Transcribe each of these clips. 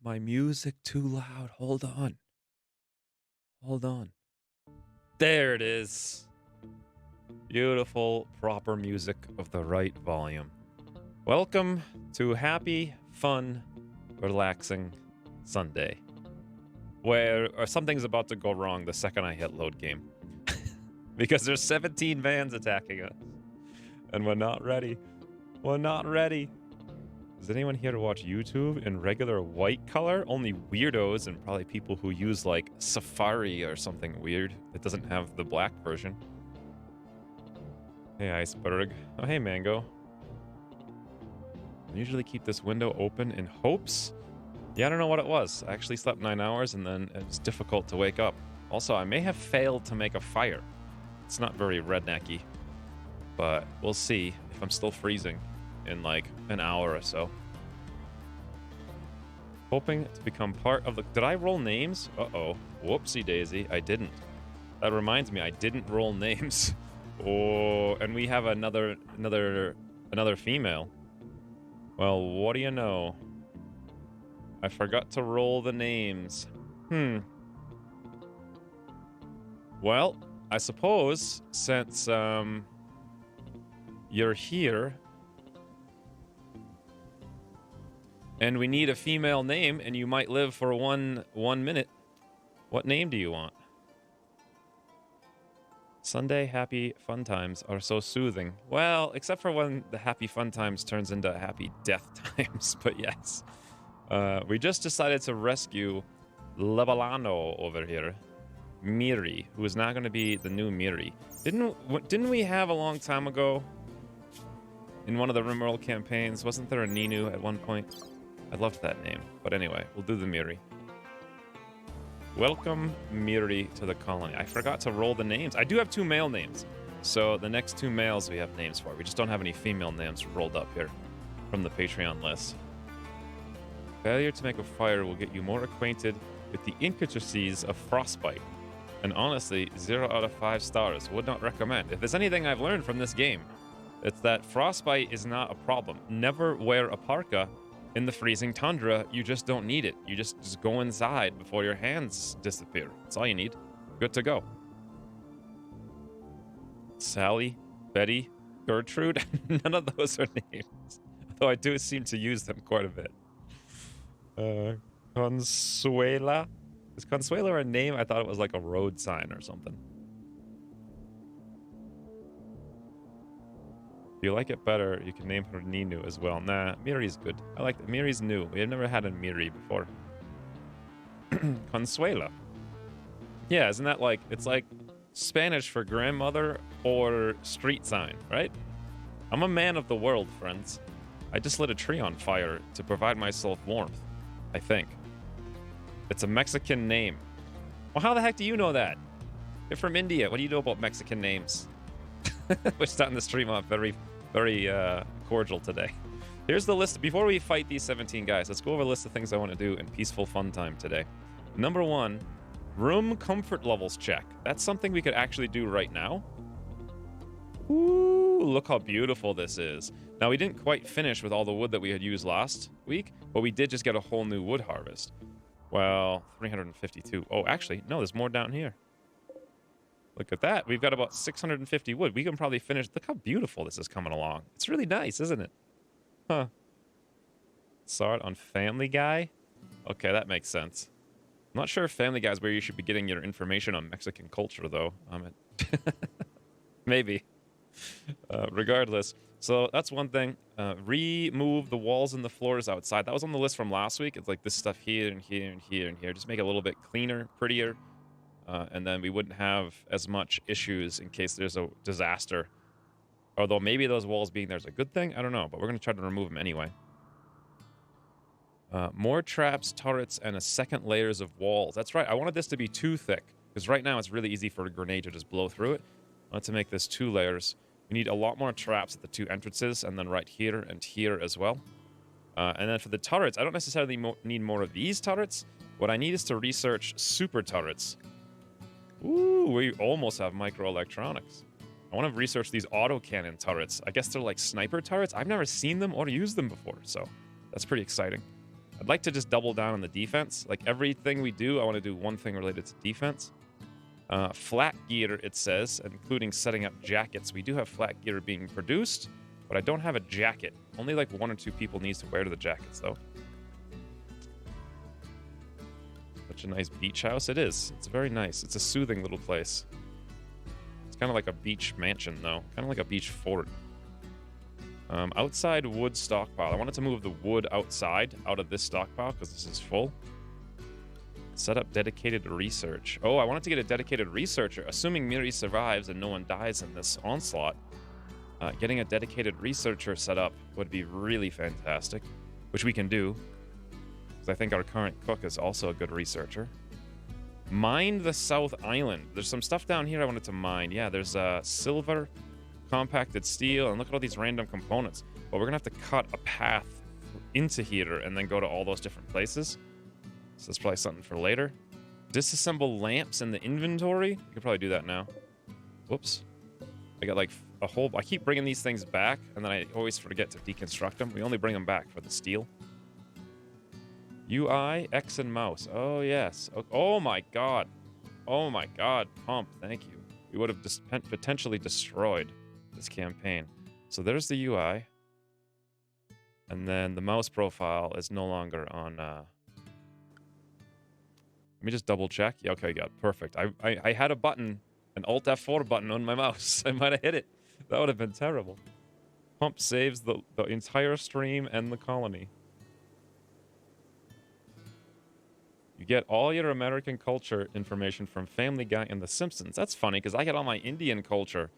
my music too loud. Hold on. Hold on. There it is. Beautiful, proper music of the right volume. Welcome to happy, fun, relaxing Sunday, where something's about to go wrong the second I hit load game. Because there's 17 vans attacking us. And we're not ready. We're not ready. Is anyone here to watch YouTube in regular white color? Only weirdos and probably people who use like Safari or something weird that doesn't have the black version. Hey, Iceberg. Oh, hey, Mango. I usually keep this window open in hopes. Yeah, I don't know what it was. I actually slept 9 hours and then it was difficult to wake up. Also, I may have failed to make a fire. It's not very rednecky, but we'll see if I'm still freezing in like an hour or so. Hoping to become part of the... Did I roll names? Uh-oh. Whoopsie daisy. I didn't. That reminds me, I didn't roll names. Oh, and we have another female. Well, what do you know? I forgot to roll the names. Well, I suppose since you're here and we need a female name and you might live for one minute, what name do you want? Sunday happy fun times are so soothing. Well, except for when the happy fun times turns into happy death times, but yes. We just decided to rescue Lebalano over here. Miri, who is now going to be the new Miri. Didn't we have a long time ago in one of the Rimworld campaigns? Wasn't there a Ninu at one point? I loved that name. But anyway, we'll do the Miri. Welcome, Miri, to the colony. I forgot to roll the names. I do have 2 male names. So the next 2 males we have names for. We just don't have any female names rolled up here from the Patreon list. Failure to make a fire will get you more acquainted with the intricacies of frostbite. And honestly, 0 out of 5 stars. Would not recommend. If there's anything I've learned from this game, it's that frostbite is not a problem. Never wear a parka in the freezing tundra. You just don't need it. You just go inside before your hands disappear. That's all you need. Good to go. Sally, Betty, Gertrude. None of those are names. Though I do seem to use them quite a bit. Consuela. Is Consuela a name? I thought it was like a road sign or something. If you like it better, you can name her Ninu as well. Nah, Miri's good. I like that. Miri's new. We have never had a Miri before. Consuela. Yeah, isn't that like... It's like Spanish for grandmother or street sign, right? I'm a man of the world, friends. I just lit a tree on fire to provide myself warmth, I think. It's a Mexican name. Well, how the heck do you know that? You're from India. What do you know about Mexican names? We're starting the stream off very cordial today. Here's the list. Before we fight these 17 guys, let's go over a list of things I want to do in peaceful fun time today. Number 1, room comfort levels check. That's something we could actually do right now. Ooh, look how beautiful this is. Now, we didn't quite finish with all the wood that we had used last week, but we did just get a whole new wood harvest. Well, 352. Oh, actually, no, there's more down here. Look at that. We've got about 650 wood. We can probably finish. Look how beautiful this is coming along. It's really nice, isn't it? Huh. Saw it on Family Guy? Okay, that makes sense. I'm not sure if Family Guy is where you should be getting your information on Mexican culture, though. Maybe. Regardless. So that's one thing. Remove the walls and the floors outside. That was on the list from last week. It's like this stuff here and here and here and here. Just make it a little bit cleaner, prettier. And then we wouldn't have as much issues in case there's a disaster. Although maybe those walls being there is a good thing. I don't know. But we're going to try to remove them anyway. More traps, turrets, and a second layers of walls. That's right. I wanted this to be too thick. Because right now it's really easy for a grenade to just blow through it. I want to make this 2 layers. We need a lot more traps at the 2 entrances, and then right here and here as well. And then for the turrets, I don't necessarily need more of these turrets. What I need is to research super turrets. Ooh, we almost have microelectronics. I want to research these autocannon turrets. I guess they're like sniper turrets. I've never seen them or used them before, so that's pretty exciting. I'd like to just double down on the defense. Like everything we do, I want to do one thing related to defense. Flat gear, it says, including setting up jackets. We do have flat gear being produced, but I don't have a jacket. Only like 1 or 2 people needs to wear the jackets, though. Such a nice beach house. It is. It's very nice. It's a soothing little place. It's kind of like a beach mansion, though. Kind of like a beach fort. Outside wood stockpile. I wanted to move the wood outside, out of this stockpile, because this is full. Set up dedicated research. Oh, I wanted to get a dedicated researcher. Assuming Miri survives and no one dies in this onslaught, getting a dedicated researcher set up would be really fantastic, which we can do, because I think our current cook is also a good researcher. Mine the South Island. There's some stuff down here I wanted to mine. Yeah, there's silver, compacted steel, and look at all these random components. But we're gonna have to cut a path into here and then go to all those different places. So that's probably something for later. Disassemble lamps in the inventory. We could probably do that now. Whoops. I got like a whole... I keep bringing these things back, and then I always forget to deconstruct them. We only bring them back for the steel. UI, X, and mouse. Oh, yes. Oh, my God. Oh, my God. Pump, thank you. We would have potentially destroyed this campaign. So there's the UI. And then the mouse profile is no longer on... Let me just double check. Yeah, okay, yeah, perfect. I had a button, an Alt F4 button on my mouse. I might have hit it. That would have been terrible. Pump saves the entire stream and the colony. You get all your American culture information from Family Guy and The Simpsons. That's funny, because I get all my Indian culture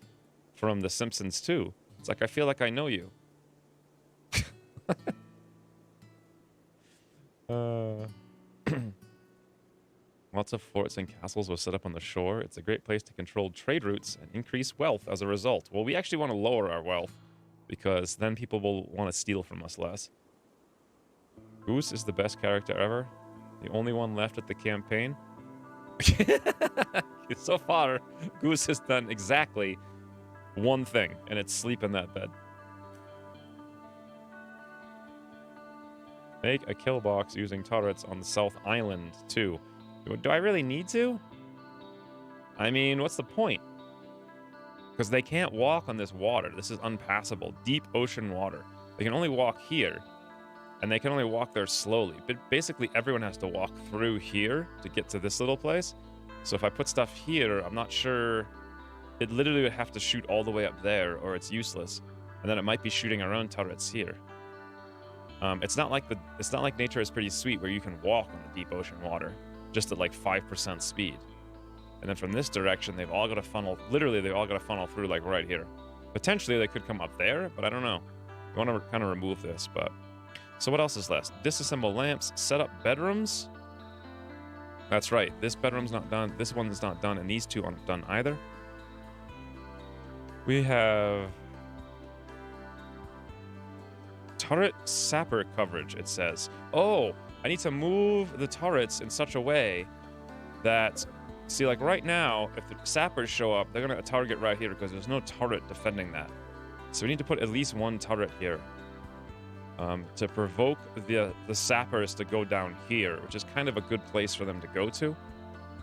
from The Simpsons, too. It's like, I feel like I know you. Lots of forts and castles were set up on the shore. It's a great place to control trade routes and increase wealth as a result. Well, we actually want to lower our wealth, because then people will want to steal from us less. Goose is the best character ever. The only one left at the campaign. So far, Goose has done exactly one thing, and it's sleep in that bed. Make a kill box using turrets on the South Island, too. Do I really need to? I mean, what's the point? Because they can't walk on this water. This is unpassable. Deep ocean water. They can only walk here. And they can only walk there slowly. But basically, everyone has to walk through here to get to this little place. So if I put stuff here, I'm not sure... It literally would have to shoot all the way up there, or it's useless. And then it might be shooting our own turrets here. It's not like nature is pretty sweet, where you can walk on the deep ocean water, just at like 5% speed. And then from this direction, they've all got to funnel... Literally, they've all got to funnel through, like, right here. Potentially, they could come up there, but I don't know. We want to kind of remove this, but... So what else is left? Disassemble lamps, set up bedrooms. That's right, this bedroom's not done, this one's not done, and these two aren't done either. We have... Turret sapper coverage, it says. Oh, I need to move the turrets in such a way that... See, like right now, if the sappers show up, they're going to target right here because there's no turret defending that. So we need to put at least one turret here. To provoke the sappers to go down here, which is kind of a good place for them to go to.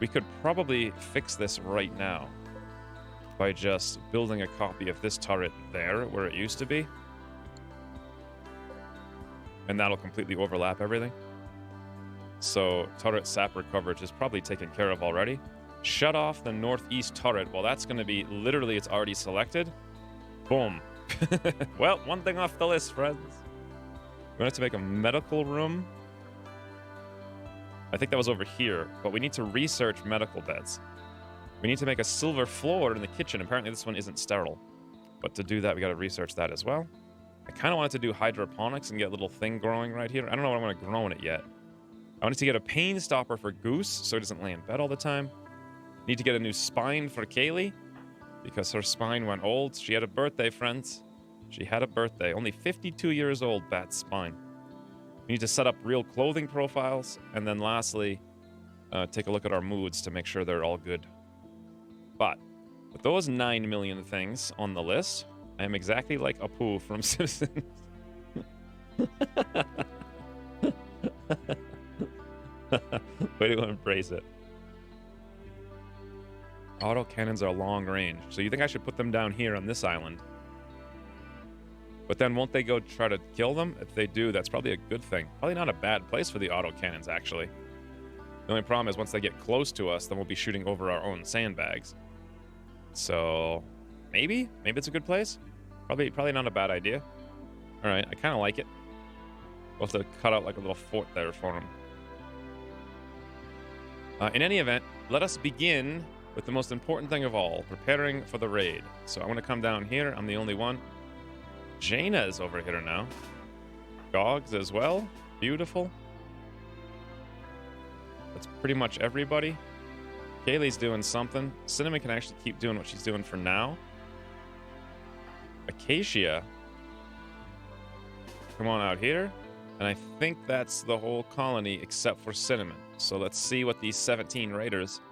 We could probably fix this right now by just building a copy of this turret there, where it used to be. And that'll completely overlap everything. So turret sapper coverage is probably taken care of already. Shut off the northeast turret. Well, that's going to be literally, it's already selected. Boom. Well, one thing off the list, friends. We're going to have to make a medical room. I think that was over here, but we need to research medical beds. We need to make a silver floor in the kitchen. Apparently this one isn't sterile. But to do that, we got to research that as well. I kind of wanted to do hydroponics and get a little thing growing right here. I don't know what I'm going to grow in it yet. I wanted to get a pain stopper for Goose so he doesn't lay in bed all the time. Need to get a new spine for Kaylee because her spine went old. She had a birthday, friends. She had a birthday. Only 52 years old, bad spine. We need to set up real clothing profiles. And then lastly, take a look at our moods to make sure they're all good. But with those 9 million things on the list, I am exactly like Apu from Simpsons. Way to embrace it. Auto cannons are long range. So you think I should put them down here on this island? But then won't they go try to kill them? If they do, that's probably a good thing. Probably not a bad place for the auto cannons, actually. The only problem is once they get close to us, then we'll be shooting over our own sandbags. So maybe it's a good place. Probably not a bad idea. All right, I kind of like it. We'll have to cut out like a little fort there for them. In any event, let us begin with the most important thing of all, preparing for the raid. So I'm going to come down here. I'm the only one. Jaina is over here now. Gogs as well. Beautiful. That's pretty much everybody. Kaylee's doing something. Cinnamon can actually keep doing what she's doing for now. Acacia. Come on out here. And I think that's the whole colony except for Cinnamon. So let's see what these 17 raiders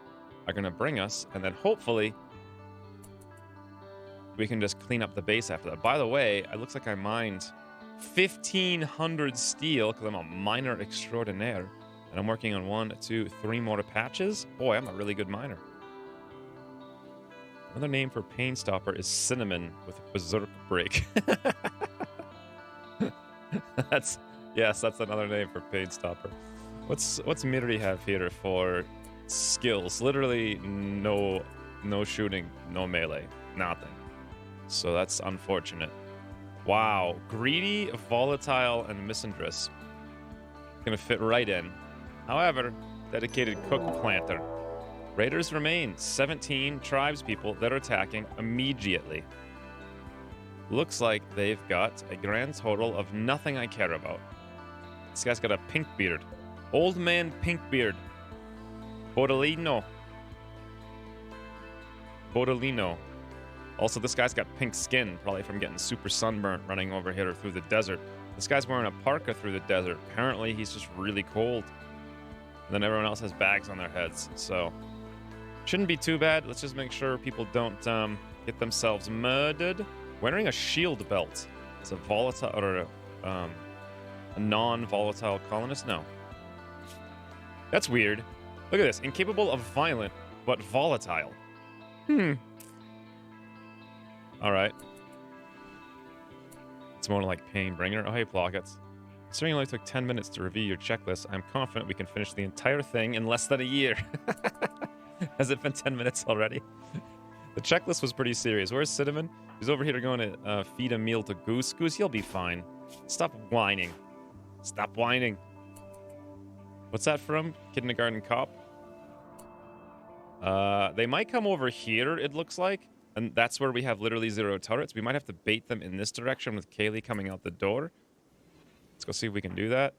are going to bring us. And then hopefully we can just clean up the base after that. By the way, it looks like I mined 1,500 steel because I'm a miner extraordinaire. And I'm working on 1, 2, 3 more patches. Boy, I'm a really good miner. Another name for Pain Stopper is Cinnamon with Berserk Break. Yes, that's another name for Pain Stopper. What's Midori have here for skills? Literally no shooting, no melee, nothing. So that's unfortunate. Wow, greedy, volatile, and misandrous. Gonna fit right in. However, dedicated cook planter. Raiders remain 17 tribespeople that are attacking immediately. Looks like they've got a grand total of nothing I care about. This guy's got a pink beard. Old man pink beard. Bodolino. Also, this guy's got pink skin, probably from getting super sunburnt running over here through the desert. This guy's wearing a parka through the desert. Apparently, he's just really cold. And then everyone else has bags on their heads, so shouldn't be too bad. Let's just make sure people don't get themselves murdered. Wearing a shield belt is a volatile or a non-volatile colonist? No. That's weird. Look at this. Incapable of violent, but volatile. Alright. It's more like Painbringer. Oh, hey, Plockets. Considering it only took 10 minutes to review your checklist, I'm confident we can finish the entire thing in less than a year. Has it been 10 minutes already? The checklist was pretty serious. Where's Cinnamon? He's over here going to feed a meal to Goose. Goose, you'll be fine. Stop whining. Stop whining. What's that from? Kindergarten Cop? They might come over here, it looks like. And that's where we have literally 0 turrets. We might have to bait them in this direction with Kaylee coming out the door. Let's go see if we can do that.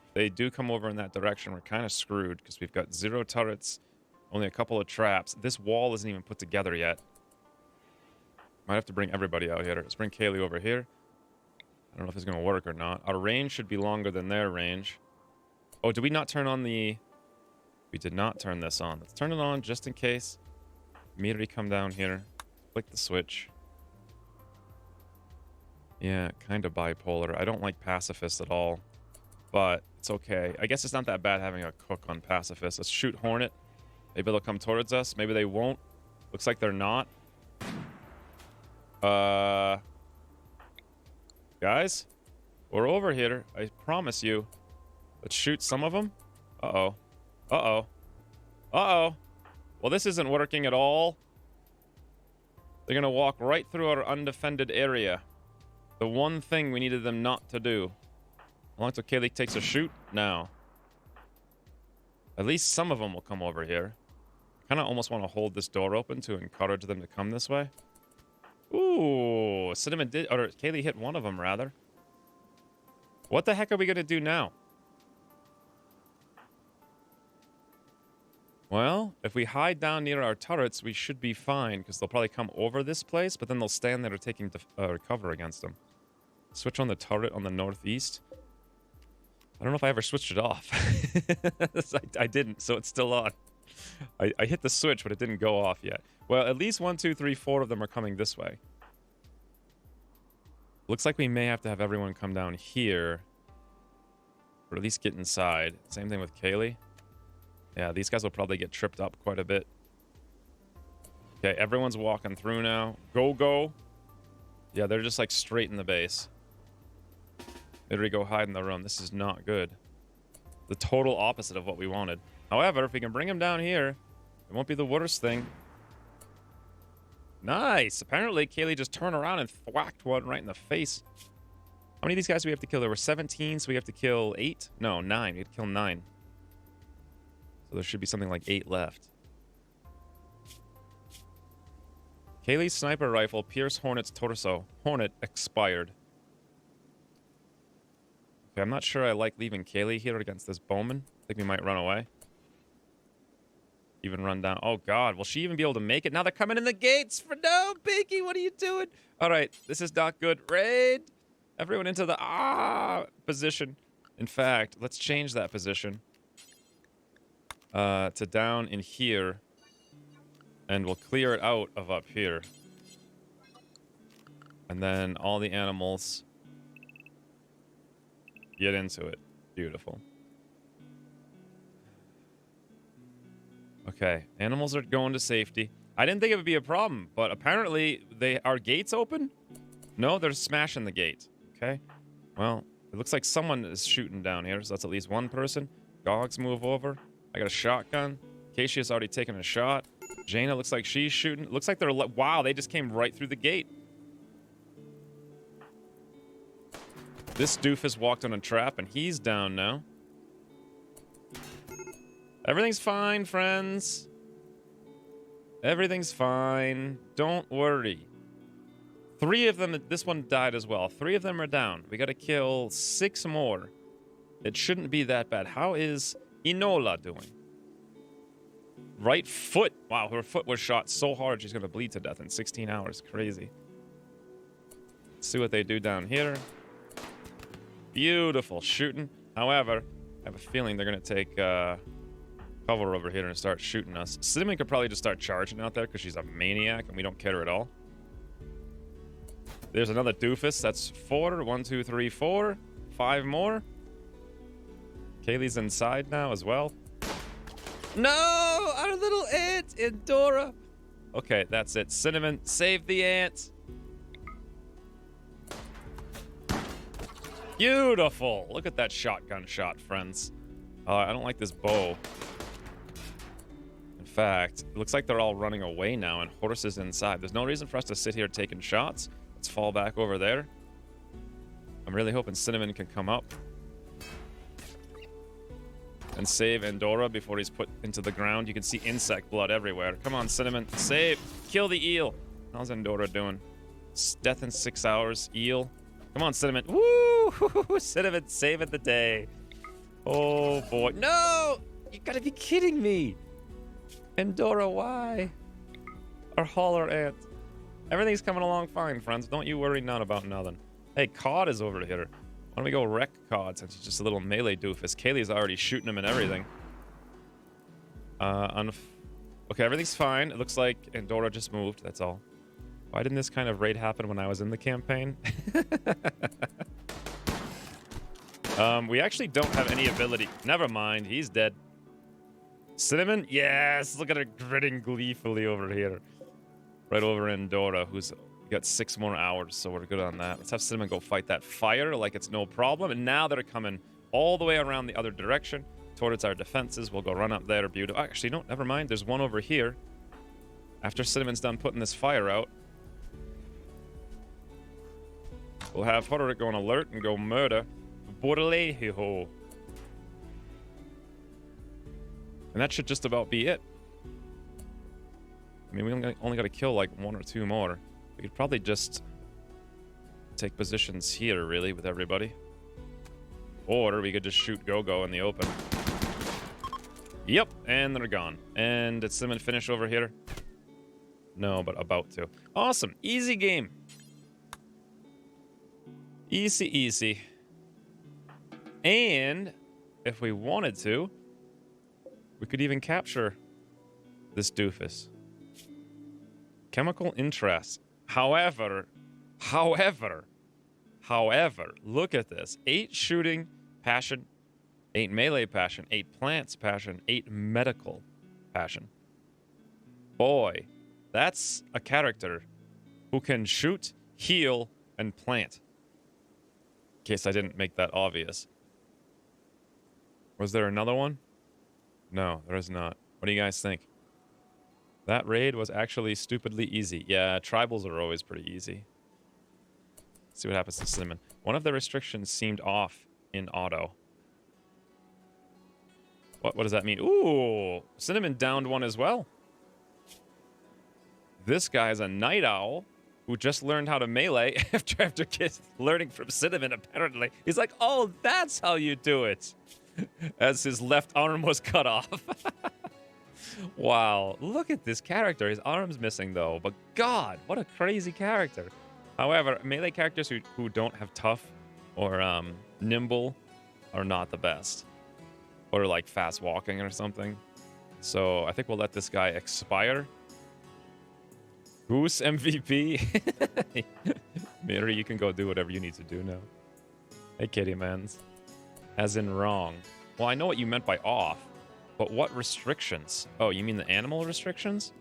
If they do come over in that direction, we're kind of screwed because we've got 0 turrets, only a couple of traps. This wall isn't even put together yet. Might have to bring everybody out here. Let's bring Kaylee over here. I don't know if it's going to work or not. Our range should be longer than their range. Oh, did we not turn on the... We did not turn this on. Let's turn it on just in case. Immediately come down here. Click the switch. Yeah, kind of bipolar. I don't like pacifist at all. But it's okay. I guess it's not that bad having a cook on pacifist. Let's shoot Hornet. Maybe they'll come towards us. Maybe they won't. Looks like they're not. Guys? We're over here. I promise you. Let's shoot some of them. Uh-oh. Uh-oh. Uh-oh. Well, this isn't working at all. They're gonna walk right through our undefended area. The one thing we needed them not to do. How long till Kaylee takes a shoot? Now. At least some of them will come over here. Kind of almost want to hold this door open to encourage them to come this way. Ooh, Cinnamon did, or Kaylee hit one of them, rather. What the heck are we gonna do now? Well, if we hide down near our turrets, we should be fine, because they'll probably come over this place, but then they'll stand there taking cover against them. Switch on the turret on the northeast. I don't know if I ever switched it off. I didn't, so it's still on. I hit the switch, but it didn't go off yet. Well, at least 1, 2, 3, 4 of them are coming this way. Looks like we may have to have everyone come down here. Or at least get inside. Same thing with Kaylee. Yeah, these guys will probably get tripped up quite a bit. Okay, everyone's walking through now. Go, go. Yeah, they're just like straight in the base. There we go, hide in the room. This is not good. The total opposite of what we wanted. However, if we can bring him down here, it won't be the worst thing. Nice. Apparently, Kaylee just turned around and thwacked one right in the face. How many of these guys do we have to kill? There were 17, so we have to kill 8? No, 9. We have to kill 9. So there should be something like 8 left. Kaylee's sniper rifle, Pierce Hornet's torso. Hornet expired. Okay, I'm not sure I like leaving Kaylee here against this bowman. I think we might run away. Even run down. Oh, God. Will she even be able to make it? Now they're coming in the gates. For no, Pinky, what are you doing? All right, this is not good. Raid. Everyone into the position. In fact, let's change that position to down in here. And we'll clear it out of up here. And then all the animals get into it. Beautiful. Okay, animals are going to safety. I didn't think it would be a problem, but apparently are gates open? No, they're smashing the gate. Okay, well, it looks like someone is shooting down here, so that's at least one person. Dogs move over. I got a shotgun. Keisha's already taken a shot. Jaina looks like she's shooting. Looks like they're... Wow, they just came right through the gate. This doofus walked on a trap, and he's down now. Everything's fine, friends. Everything's fine. Don't worry. 3 of them... This one died as well. 3 of them are down. We gotta kill 6 more. It shouldn't be that bad. How is Enola doing? Right foot. Wow, her foot was shot so hard she's gonna bleed to death in 16 hours. Crazy. Let's see what they do down here. Beautiful shooting. However, I have a feeling they're gonna take cover over here and start shooting us. Cinnamon could probably just start charging out there because she's a maniac and we don't care at all. There's another doofus. That's 4. 1, 2, 3, 4. 5 more. Kaylee's inside now as well. No! Our little ant! Endora! Okay, that's it. Cinnamon, save the ant! Beautiful! Look at that shotgun shot, friends. I don't like this bow. In fact, it looks like they're all running away now and Horse is inside. There's no reason for us to sit here taking shots. Let's fall back over there. I'm really hoping Cinnamon can come up and save Endora before he's put into the ground. You can see insect blood everywhere. Come on, Cinnamon. Save. Kill the eel. How's Endora doing? Death in 6 hours. Eel. Come on, Cinnamon. Woo! Cinnamon saving the day. Oh, boy. No! You gotta be kidding me. Endora, why? Our hauler ant. Everything's coming along fine, friends. Don't you worry none about nothing. Hey, Cod is over here. Why don't we go wreck Cod since he's just a little melee doofus? Kaylee's already shooting him and everything. Okay, everything's fine. It looks like Endora just moved, that's all. Why didn't this kind of raid happen when I was in the campaign? We actually don't have any ability. Never mind, he's dead. Cinnamon? Yes! Look at her grinning gleefully over here. Right over Endora, who's got 6 more hours, so we're good on that. Let's have Cinnamon go fight that fire like it's no problem. And now they're coming all the way around the other direction towards our defenses. We'll go run up there. Beautiful. Actually, no, never mind. There's one over here. After Cinnamon's done putting this fire out, we'll have Hodoric go on alert and go murder Borlehiho. And that should just about be it. I mean, we only got to kill like 1 or 2 more. We could probably just take positions here, really, with everybody. Or we could just shoot Go-Go in the open. Yep, and they're gone. And did Cinnamon finish over here? No, but about to. Awesome. Easy game. Easy, easy. And if we wanted to, we could even capture this doofus. Chemical interest. However, look at this. 8 shooting, passion, 8 melee passion, 8 plants passion, 8 medical passion. Boy, that's a character who can shoot, heal, and plant. In case I didn't make that obvious. Was there another one? No, there is not. What do you guys think? That raid was actually stupidly easy. Yeah, tribals are always pretty easy. Let's see what happens to Cinnamon. One of the restrictions seemed off in auto. What does that mean? Ooh, Cinnamon downed one as well. This guy is a night owl who just learned how to melee after learning from Cinnamon, apparently. He's like, oh, that's how you do it. As his left arm was cut off. Wow, look at this character. His arm's missing, though. But God, what a crazy character. However, melee characters who don't have tough or nimble are not the best. Or like fast walking or something. So I think we'll let this guy expire. Goose MVP. Miri, you can go do whatever you need to do now. Hey, kitty mans. As in wrong. Well, I know what you meant by off, but what restrictions? Oh, you mean the animal restrictions?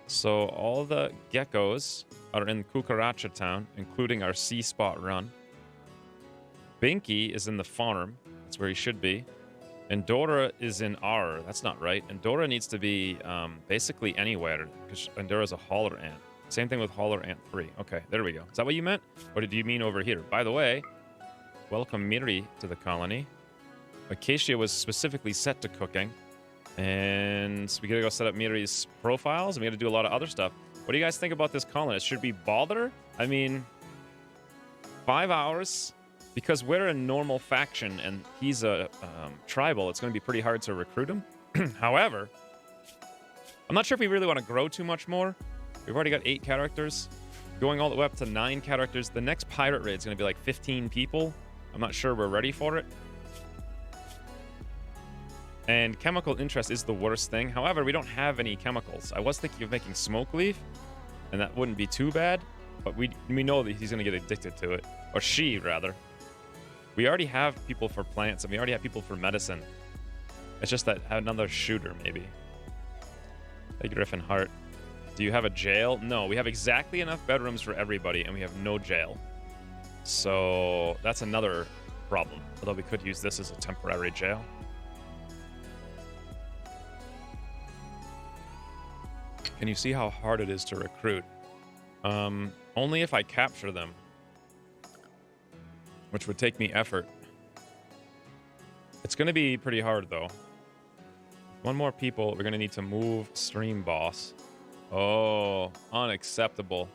So all the geckos are in Cucaracha Town, including our sea spot run. Binky is in the farm. That's where he should be. And Dora is in R. That's not right. And Dora needs to be basically anywhere, because Andora's a holler ant. Same thing with holler ant 3. Okay, there we go. Is that what you meant? Or did you mean over here? By the way, welcome Miri to the colony. Acacia was specifically set to cooking. And we gotta go set up Miri's profiles. And we gotta do a lot of other stuff. What do you guys think about this colonist? Should we bother? I mean, 5 hours... Because we're a normal faction and he's a tribal, it's going to be pretty hard to recruit him. However, I'm not sure if we really want to grow too much more. We've already got 8 characters. Going all the way up to 9 characters. The next pirate raid is going to be like 15 people. I'm not sure we're ready for it. And chemical interest is the worst thing. However, we don't have any chemicals. I was thinking of making smoke leaf, and that wouldn't be too bad. But we know that he's going to get addicted to it. Or she, rather. We already have people for plants, and we already have people for medicine. It's just that another shooter, maybe. Hey, Griffin Hart. Do you have a jail? No, we have exactly enough bedrooms for everybody, and we have no jail. So that's another problem. Although we could use this as a temporary jail. Can you see how hard it is to recruit? Only if I capture them. Which would take me effort. It's going to be pretty hard, though. One more people. We're going to need to move stream boss. Oh, unacceptable.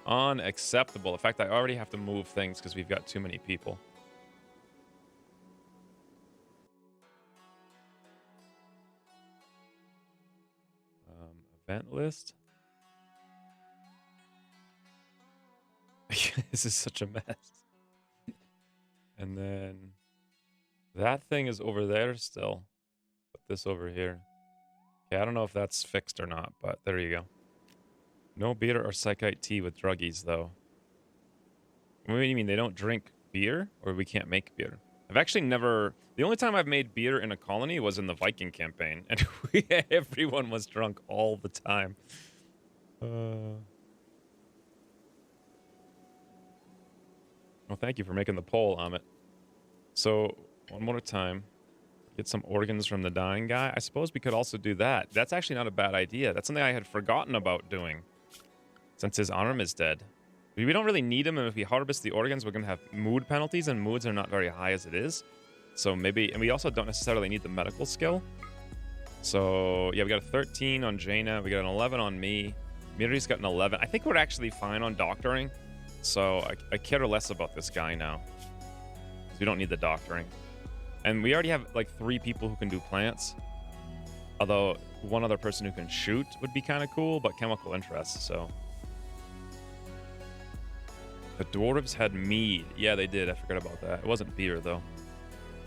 Unacceptable. In fact, I already have to move things because we've got too many people. Event list. This is such a mess. And then that thing is over there still. Put this over here. Okay, I don't know if that's fixed or not, but there you go. No beer or psychite tea with druggies, though. What do you mean? They don't drink beer? Or we can't make beer? I've actually never... The only time I've made beer in a colony was in the Viking campaign. And everyone was drunk all the time. Well, thank you for making the poll, Amit. So, one more time. Get some organs from the dying guy. I suppose we could also do that. That's actually not a bad idea. That's something I had forgotten about doing. Since his arm is dead. We don't really need him, and if we harvest the organs, we're going to have mood penalties, and moods are not very high as it is. So maybe... And we also don't necessarily need the medical skill. So, yeah, we got a 13 on Jaina. We got an 11 on me. Miri's got an 11. I think we're actually fine on doctoring. So I care less about this guy now. Because we don't need the doctoring. And we already have like 3 people who can do plants. Although one other person who can shoot would be kind of cool, but chemical interest, so. The dwarves had mead. Yeah, they did. I forgot about that. It wasn't beer, though.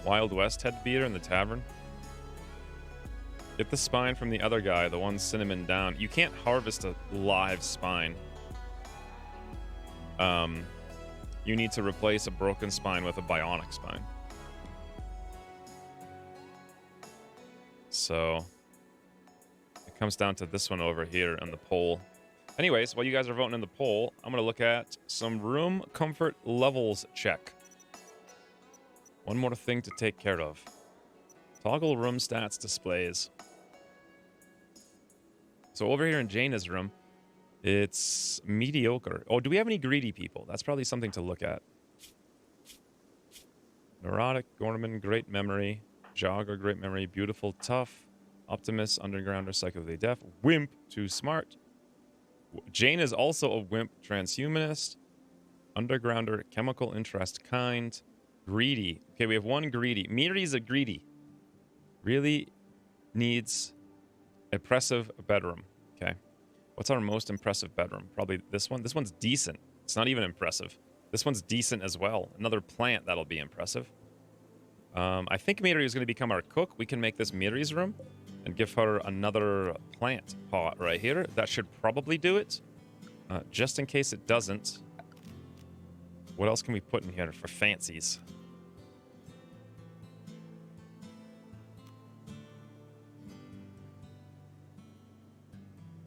Wild West had beer in the tavern. Get the spine from the other guy, the one Cinnamon down. You can't harvest a live spine. you need to replace a broken spine with a bionic spine. So it comes down to this one over here on the poll. Anyways, while you guys are voting in the poll, I'm going to look at some room comfort levels check. One more thing to take care of. Toggle room stats displays. So over here in Jaina's room, it's mediocre. Oh, do we have any greedy people? That's probably something to look at. Neurotic, Gorman, great memory. Jogger, great memory. Beautiful, tough. Optimist, undergrounder, psychically deaf. Wimp, too smart. Jane is also a wimp, transhumanist. Undergrounder, chemical interest, kind. Greedy. Okay, we have one greedy. Miri's a greedy. Really needs impressive bedroom. Okay. What's our most impressive bedroom? Probably this one. This one's decent. It's not even impressive. This one's decent as well. Another plant that'll be impressive. I think Miri is going to become our cook. We can make this Miri's room and give her another plant pot right here. That should probably do it. Just in case it doesn't, what else can we put in here for fancies?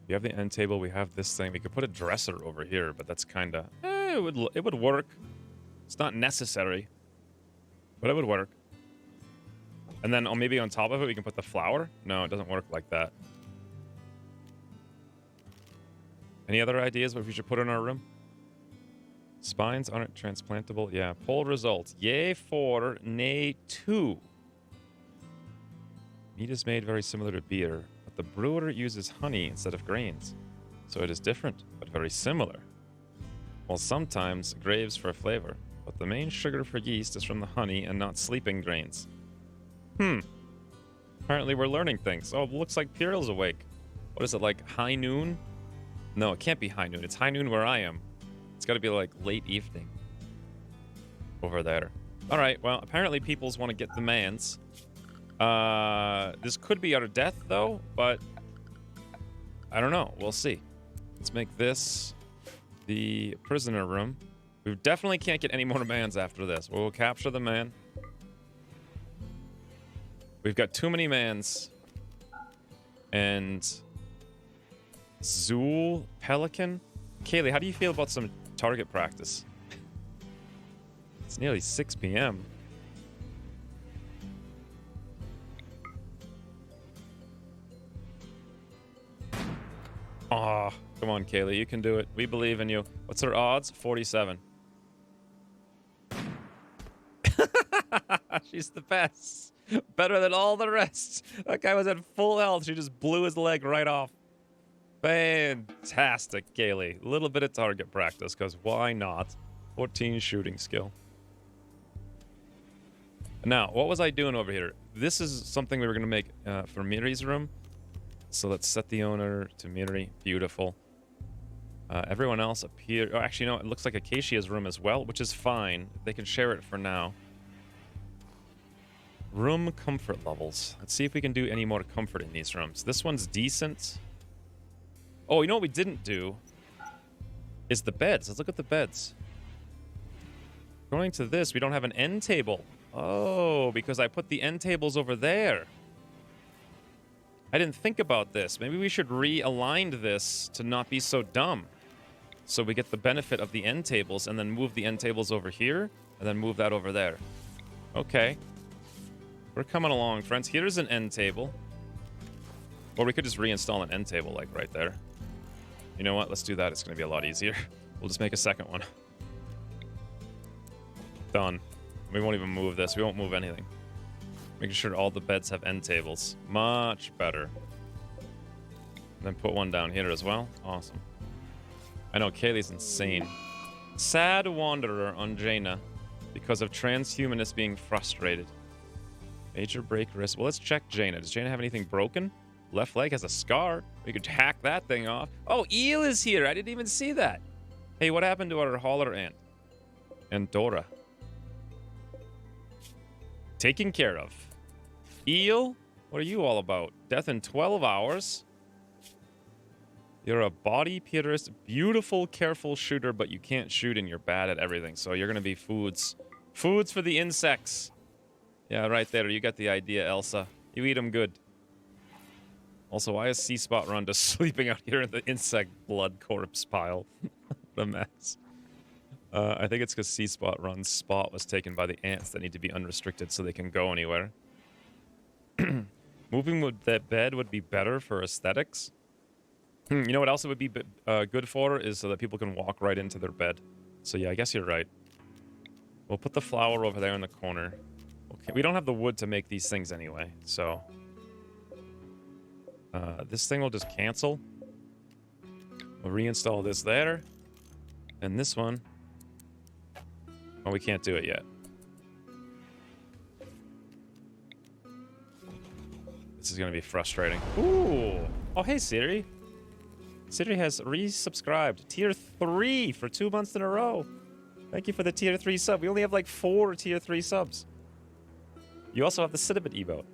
We have the end table. We have this thing. We could put a dresser over here, but that's kind of... it would work. It's not necessary, but it would work. And then maybe on top of it, we can put the flower. No, it doesn't work like that. Any other ideas what we should put in our room? Spines aren't transplantable. Yeah, poll results. Yay 4, nay 2. Meat is made very similar to beer, but the brewer uses honey instead of grains. So it is different, but very similar. Well, sometimes graves for flavor, but the main sugar for yeast is from the honey and not sleeping grains. Apparently we're learning things. Oh, it looks like Pierre's awake. What is it, like high noon? No, it can't be high noon. It's high noon where I am. It's got to be like late evening over there. All right, well, apparently peoples want to get the mans. This could be our death, though, but I don't know. We'll see. Let's make this the prisoner room. We definitely can't get any more mans after this. We'll capture the man. We've got too many mans. And Zool, Pelican. Kaylee, how do you feel about some target practice? It's nearly 6 p.m. Aw, come on, Kaylee, you can do it. We believe in you. What's her odds? 47. She's the best. Better than all the rest. That guy was at full health. She just blew his leg right off. Fantastic, Kaylee. A little bit of target practice, because why not? 14 shooting skill. Now, what was I doing over here? This is something we were going to make for Miri's room. So let's set the owner to Miri. Beautiful. Everyone else up here. Oh, actually, no, it looks like Acacia's room as well, which is fine. They can share it for now. Room comfort levels. Let's see if we can do any more comfort in these rooms. This one's decent. Oh, you know what we didn't do? Is the beds. Let's look at the beds. Going to this, we don't have an end table. Oh, because I put the end tables over there. I didn't think about this. Maybe we should realign this to not be so dumb. So we get the benefit of the end tables and then move the end tables over here and then move that over there. Okay. We're coming along, friends. Here's an end table. Or we could just reinstall an end table, like right there. You know what? Let's do that. It's going to be a lot easier. We'll just make a second one. Done. We won't even move this. We won't move anything. Making sure all the beds have end tables. Much better. And then put one down here as well. Awesome. I know, Kaylee's insane. Sad wanderer on Jaina because of transhumanists being frustrated. Major break risk. Well, let's check Jaina. Does Jaina have anything broken? Left leg has a scar. We could hack that thing off. Oh, Eel is here. I didn't even see that. Hey, what happened to our hauler ant? And Dora. Taken care of. Eel, what are you all about? Death in 12 hours? You're a body purist, beautiful, careful shooter, but you can't shoot and you're bad at everything. So you're going to be foods. Foods for the insects. Yeah, right there. You got the idea, Elsa. You eat them good. Also, why is C-Spot Run just sleeping out here in the insect blood corpse pile? The mess. I think it's because C-Spot Run's spot was taken by the ants that need to be unrestricted so they can go anywhere. Moving with that bed would be better for aesthetics. You know what else it would be good for is so that people can walk right into their bed. So yeah, I guess you're right. We'll put the flower over there in the corner. Okay, we don't have the wood to make these things anyway, so... this thing will just cancel. We'll reinstall this there. And this one... Oh, we can't do it yet. This is gonna be frustrating. Ooh! Oh, hey, Siri. Siri has resubscribed. Tier 3 for 2 months in a row. Thank you for the tier 3 sub. We only have like 4 tier 3 subs. You also have the Cinnamon emote.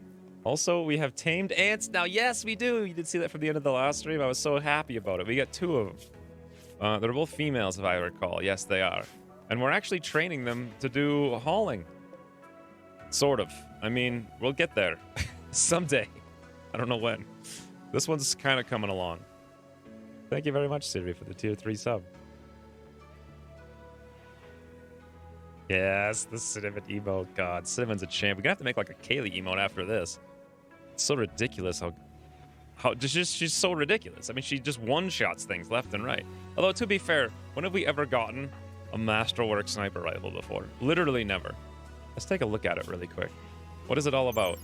Also, we have tamed ants now. Yes, we do. You did see that from the end of the last stream. I was so happy about it. We got 2 of them. They're both females, if I recall. Yes, they are. And we're actually training them to do hauling. Sort of. I mean, we'll get there. Someday. I don't know when. This one's kind of coming along. Thank you very much, Siri, for the tier 3 sub. Yes, the Cinnamon emote. God, Cinnamon's a champ. We're gonna have to make like a Kaylee emote after this. It's so ridiculous how she's so ridiculous. I mean, she just one-shots things left and right. Although, to be fair, when have we ever gotten a Masterwork sniper rifle before? Literally never. Let's take a look at it really quick. What is it all about?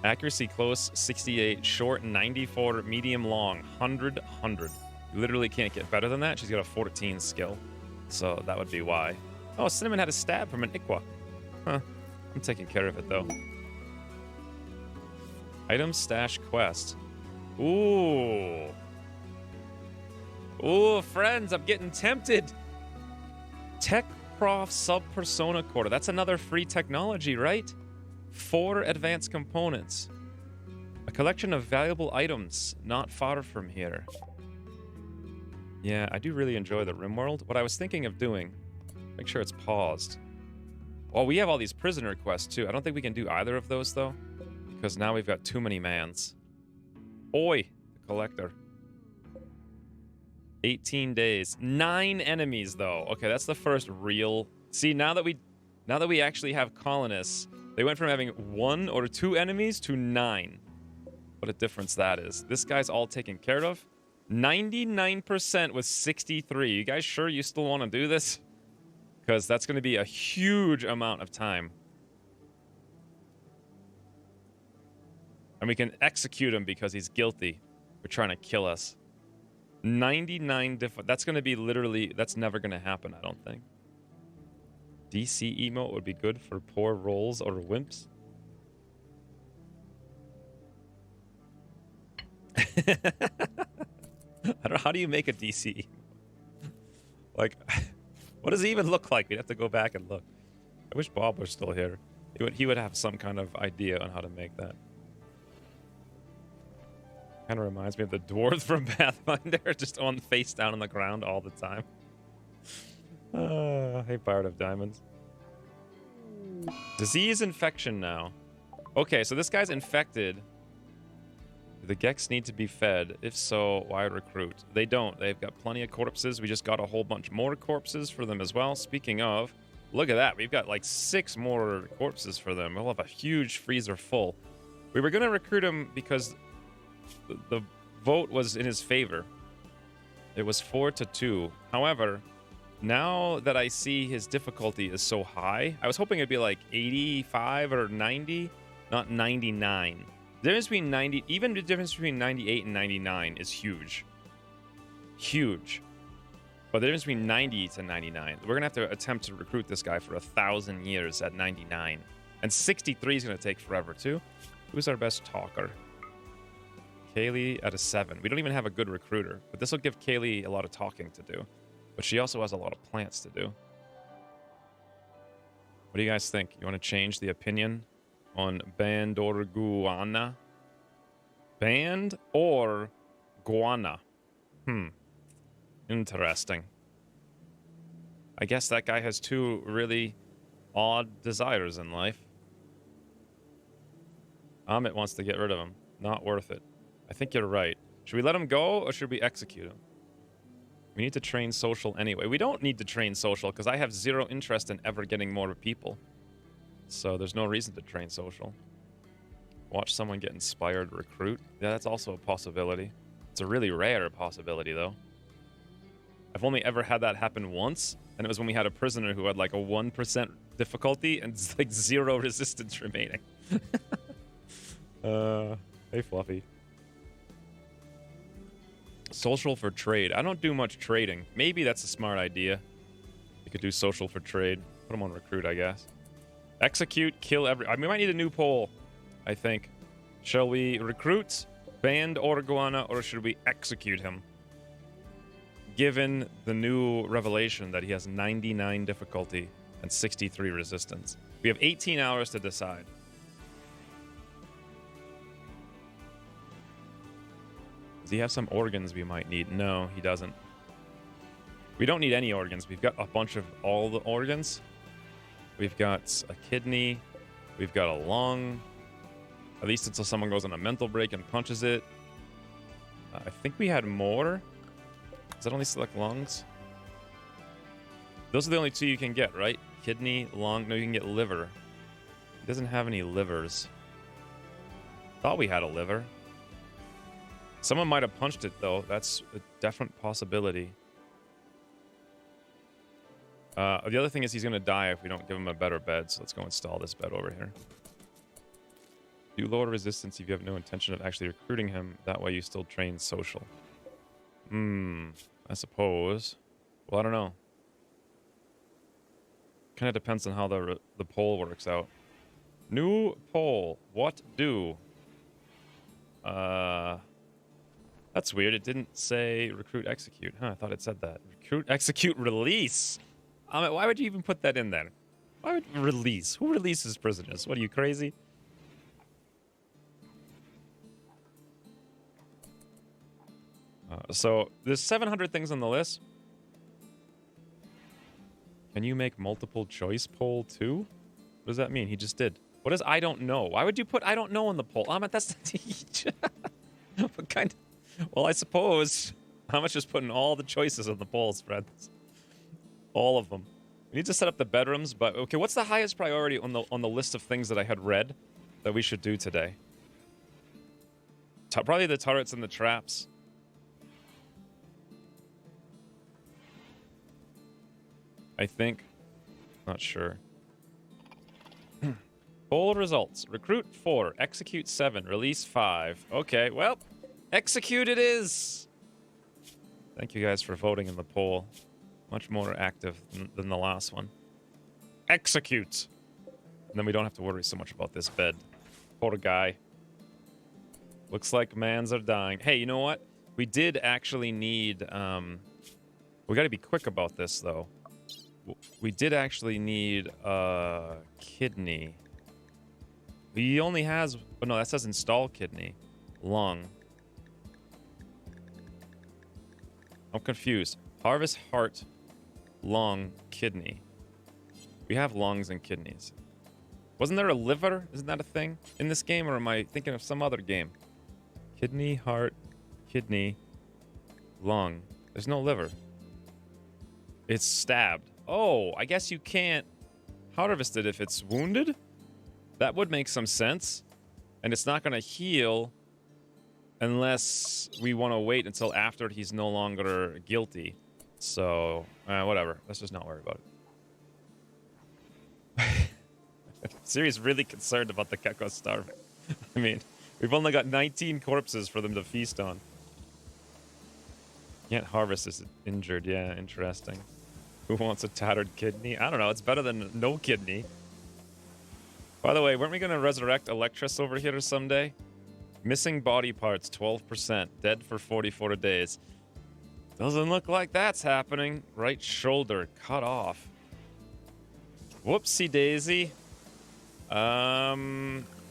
Accuracy close, 68. Short, 94. Medium long, 100. You literally can't get better than that. She's got a 14 skill. So that would be why. Oh, Cinnamon had a stab from an Iqua. Huh. I'm taking care of it, though. Item stash quest. Ooh. Ooh, friends, I'm getting tempted. Tech Prof Sub Persona Quarter. That's another free technology, right? 4 advanced components. A collection of valuable items not far from here. Yeah, I do really enjoy the Rimworld. What I was thinking of doing, make sure it's paused. Oh, we have all these prisoner quests too. I don't think we can do either of those though, because now we've got too many mans. Oi, the collector. 18 days. 9 enemies though. Okay, that's the first real... See, now that we actually have colonists, they went from having 1 or 2 enemies to 9. What a difference that is. This guy's all taken care of. 99% with 63. You guys sure you still want to do this? Because that's going to be a huge amount of time. And we can execute him because he's guilty for trying to kill us. 99 different. That's going to be literally... That's never going to happen, I don't think. DC emote would be good for poor rolls or wimps. I don't know. How do you make a DC? Like, what does it even look like? We'd have to go back and look. I wish Bob was still here. He would have some kind of idea on how to make that. Kind of reminds me of the dwarves from Pathfinder, just on face down on the ground all the time. Hey, Pirate of Diamonds. Disease infection now. Okay, so this guy's infected. Do the Gex need to be fed? If so, why recruit? They don't. They've got plenty of corpses. We just got a whole bunch more corpses for them as well. Speaking of, look at that. We've got like 6 more corpses for them. We'll have a huge freezer full. We were going to recruit him because the vote was in his favor. It was 4-2. However, now that I see his difficulty is so high, I was hoping it'd be like 85 or 90, not 99. The difference between 90, even the difference between 98 and 99 is huge. Huge. But the difference between 90 to 99, we're going to have to attempt to recruit this guy for 1,000 years at 99. And 63 is going to take forever too. Who's our best talker? Kaylee at a 7. We don't even have a good recruiter, but this will give Kaylee a lot of talking to do. But she also has a lot of plants to do. What do you guys think? You want to change the opinion on Bandorguana? Band or Guana. Interesting. I guess that guy has two really odd desires in life. Amit wants to get rid of him. Not worth it. I think you're right. Should we let him go or should we execute him? We need to train social anyway. We don't need to train social because I have zero interest in ever getting more people. So there's no reason to train social. Watch someone get inspired, recruit. Yeah, that's also a possibility. It's a really rare possibility, though. I've only ever had that happen once, and it was when we had a prisoner who had like a 1% difficulty and like 0 resistance remaining. Hey, Fluffy. Social for trade. I don't do much trading. Maybe that's a smart idea. You could do social for trade. Put him on recruit, I guess. Execute, kill every... I mean, we might need a new poll, I think. Shall we recruit, band Orguana, or should we execute him? Given the new revelation that he has 99 difficulty and 63 resistance. We have 18 hours to decide. Does he have some organs we might need? No, he doesn't. We don't need any organs. We've got a bunch of all the organs. We've got a kidney. We've got a lung. At least until someone goes on a mental break and punches it. I think we had more. Does that only select lungs? Those are the only two you can get, right? Kidney, lung. No, you can get liver. He doesn't have any livers. Thought we had a liver. Someone might have punched it, though. That's a definite possibility. The other thing is he's going to die if we don't give him a better bed. So let's go install this bed over here. Do lower resistance if you have no intention of actually recruiting him. That way you still train social. I suppose. Well, I don't know. Kind of depends on how the poll works out. New poll. What do? That's weird. It didn't say recruit, execute. Huh, I thought it said that. Recruit, execute, release. Why would you even put that in there? Why would release? Who releases prisoners? What, are you crazy? So there's 700 things on the list. Can you make multiple choice poll too? What does that mean? He just did. What is I don't know? Why would you put I don't know in the poll? That's what kind of... Well, I suppose Hamish just putting all the choices on the polls, friends. All of them. We need to set up the bedrooms, but okay, what's the highest priority on the list of things that I had read that we should do today? Probably the turrets and the traps. I think. Not sure. Poll results. Recruit 4, execute 7, release 5. Okay, well, execute it is. Thank you guys for voting in the poll. Much more active than the last one. Execute. And then we don't have to worry so much about this bed. Poor guy. Looks like mans are dying. Hey, you know what? We did actually need... we gotta be quick about this, though. We did actually need a kidney. He only has... Oh, no, that says install kidney. Lung. I'm confused. Harvest heart, lung, kidney. We have lungs and kidneys. Wasn't there a liver? Isn't that a thing in this game, or am I thinking of some other game? Kidney, heart, kidney, lung. There's no liver. It's stabbed. Oh, I guess you can't harvest it if it's wounded? That would make some sense. And it's not going to heal unless we want to wait until after he's no longer guilty. So, whatever. Let's just not worry about it. Siri's really concerned about the geckos starving. I mean, we've only got 19 corpses for them to feast on. Can't harvest this injured. Yeah, interesting. Who wants a tattered kidney? I don't know. It's better than no kidney. By the way, weren't we going to resurrect Electress over here someday? Missing body parts, 12%. Dead for 44 days. Doesn't look like that's happening. Right shoulder cut off. Whoopsie daisy.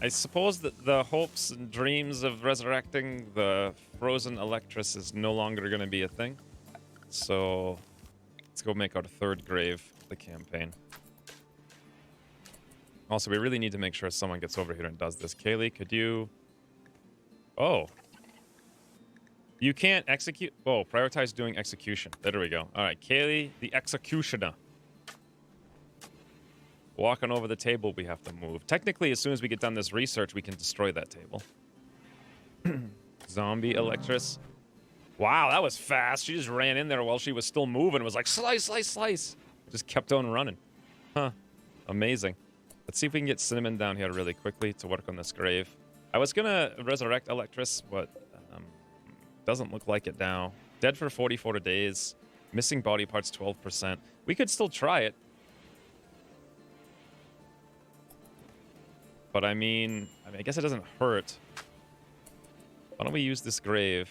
I suppose that the hopes and dreams of resurrecting the frozen Electress is no longer going to be a thing. So let's go make our third grave of the campaign. Also, we really need to make sure someone gets over here and does this. Kaylee, could you... Oh. You can't execute... Oh, prioritize doing execution. There we go. All right, Kaylee, the executioner. Walking over the table we have to move. Technically, as soon as we get done this research, we can destroy that table. Zombie Electress. Wow, that was fast. She just ran in there while she was still moving. It was like, slice, slice, slice. Just kept on running. Huh. Amazing. Let's see if we can get Cinnamon down here really quickly to work on this grave. I was going to resurrect Electress, but doesn't look like it now. Dead for 44 days. Missing body parts 12%. We could still try it. But I mean, I guess it doesn't hurt. Why don't we use this grave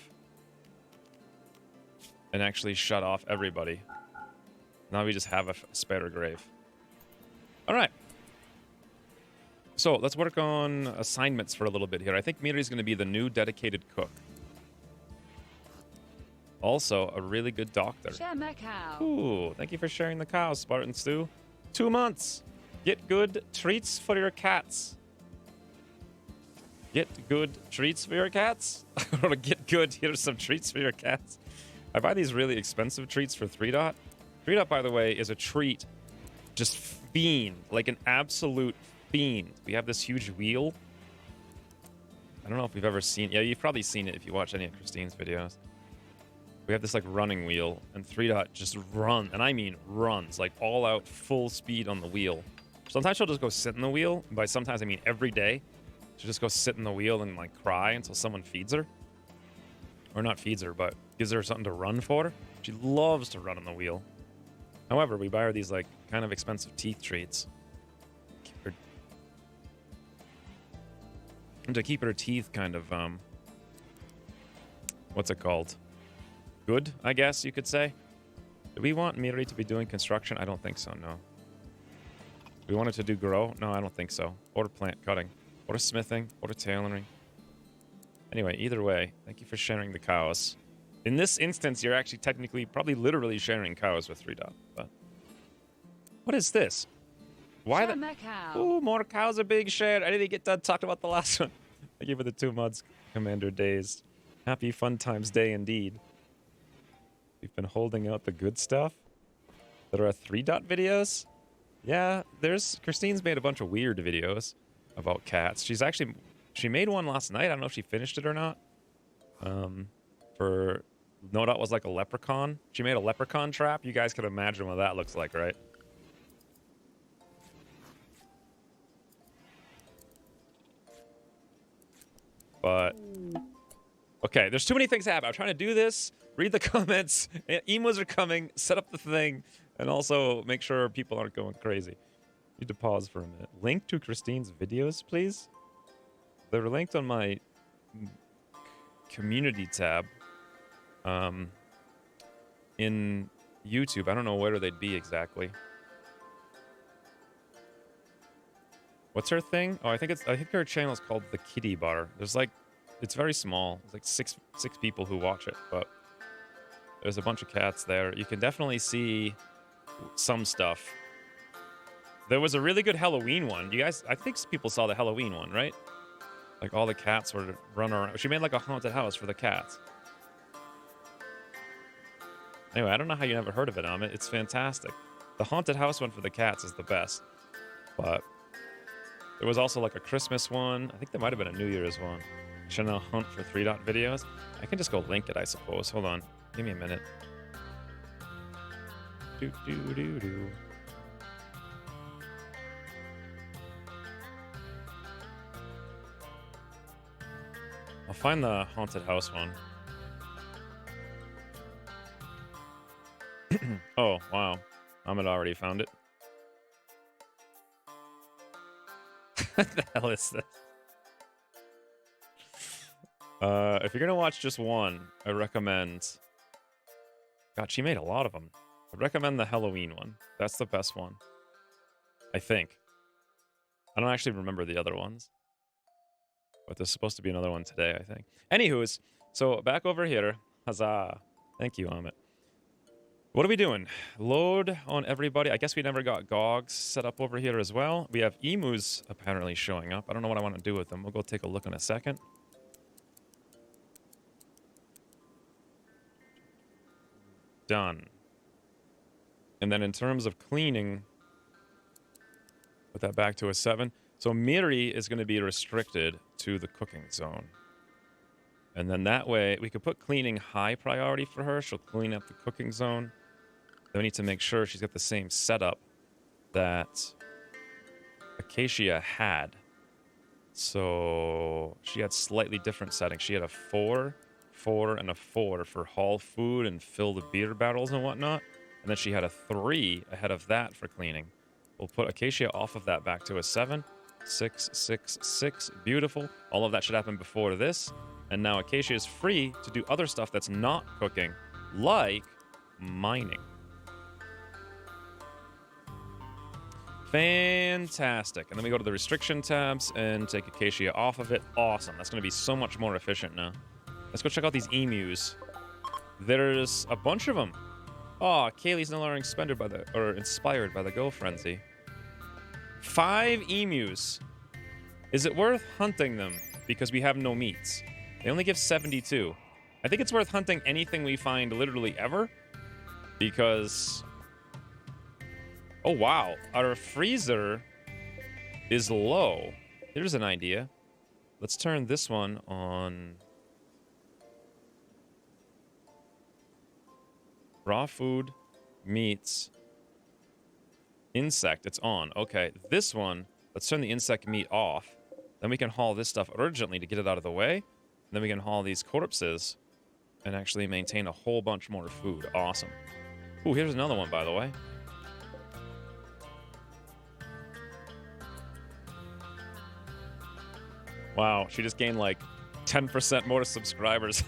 and actually shut off everybody? Now we just have a spare grave. All right. So let's work on assignments for a little bit here. I think Miri's going to be the new dedicated cook. Also, a really good doctor. Share my cow. Ooh, thank you for sharing the cow, Spartan Stew. 2 months. Get good treats for your cats. Get good treats for your cats? Or get good, here's some treats for your cats. I buy these really expensive treats for 3-Dot. 3-Dot, by the way, is a treat. Just fiend. Like an absolute fiend. We have this huge wheel. I don't know if we've ever seen... Yeah, you've probably seen it if you watch any of Christine's videos. We have this, like, running wheel. And 3-Dot just run. And I mean runs. Like, all out, full speed on the wheel. Sometimes she'll just go sit in the wheel. And by sometimes, I mean every day. She'll just go sit in the wheel and, like, cry until someone feeds her. Or not feeds her, but gives her something to run for. She loves to run on the wheel. However, we buy her these, like, kind of expensive teeth treats. To keep her teeth kind of, what's it called? Good, I guess you could say. Do we want Miri to be doing construction? I don't think so, no. We want it to do grow? No, I don't think so. Or plant cutting. Or smithing. Or tailoring. Anyway, either way, thank you for sharing the cows. In this instance, you're actually technically, probably literally sharing cows with 3-Dot. But what is this? Why the... Ooh, more cows are being shared. I didn't get done talking about the last one. Thank you for the 2 months, Commander Days. Happy Fun Times Day indeed. We've been holding out the good stuff. There are 3-Dot videos. Yeah, Christine's made a bunch of weird videos about cats. She made one last night. I don't know if she finished it or not. For No Dot was like a leprechaun. She made a leprechaun trap. You guys can imagine what that looks like, right? But okay, there's too many things happening. I'm trying to do this, read the comments, emos are coming, set up the thing, and also make sure people aren't going crazy. Need to pause for a minute. Link to Christine's videos, please. They're linked on my community tab in YouTube. I don't know where they'd be exactly. What's her thing? Oh, I think her channel is called The Kitty Bar. There's like, it's very small. There's like six people who watch it, but there's a bunch of cats there. You can definitely see some stuff. There was a really good Halloween one. You guys, I think people saw the Halloween one, right? Like all the cats were running around. She made like a haunted house for the cats. Anyway, I don't know how you never heard of it, Amit. It's fantastic. The haunted house one for the cats is the best, but there was also like a Christmas one. I think there might have been a New Year's one. Chanel hunt for 3-Dot videos. I can just go link it, I suppose. Hold on. Give me a minute. Do. I'll find the haunted house one. Oh, wow. Ahmed already found it. What the hell is this? If you're gonna watch just one, I recommend... God, she made a lot of them. I recommend the Halloween one. That's the best one. I think. I don't actually remember the other ones. But there's supposed to be another one today, I think. Anywho's, so back over here. Huzzah. Thank you, Amit. What are we doing? Load on everybody. I guess we never got Gogs set up over here as well. We have emus apparently showing up. I don't know what I want to do with them. We'll go take a look in a second. Done. And then in terms of cleaning, put that back to a 7. So Miri is going to be restricted to the cooking zone. And then that way, we could put cleaning high priority for her. She'll clean up the cooking zone. Then we need to make sure she's got the same setup that Acacia had. So she had slightly different settings. She had a 4, 4, and a 4 for haul food and fill the beer barrels and whatnot. And then she had a 3 ahead of that for cleaning. We'll put Acacia off of that back to a 7. 6, 6, 6. Beautiful. All of that should happen before this. And now Acacia is free to do other stuff that's not cooking, like mining. Fantastic. And then we go to the restriction tabs and take Acacia off of it. Awesome. That's going to be so much more efficient now. Let's go check out these emus. There's a bunch of them. Oh, Kaylee's no longer inspired by the Go Frenzy. 5 emus. Is it worth hunting them? Because we have no meats. They only give 72. I think it's worth hunting anything we find literally ever. Because... oh, wow. Our freezer is low. Here's an idea. Let's turn this one on... raw food, meats, insect. It's on. Okay, this one, let's turn the insect meat off. Then we can haul this stuff urgently to get it out of the way. And then we can haul these corpses and actually maintain a whole bunch more food. Awesome. Ooh, here's another one, by the way. Wow, she just gained like 10% more subscribers.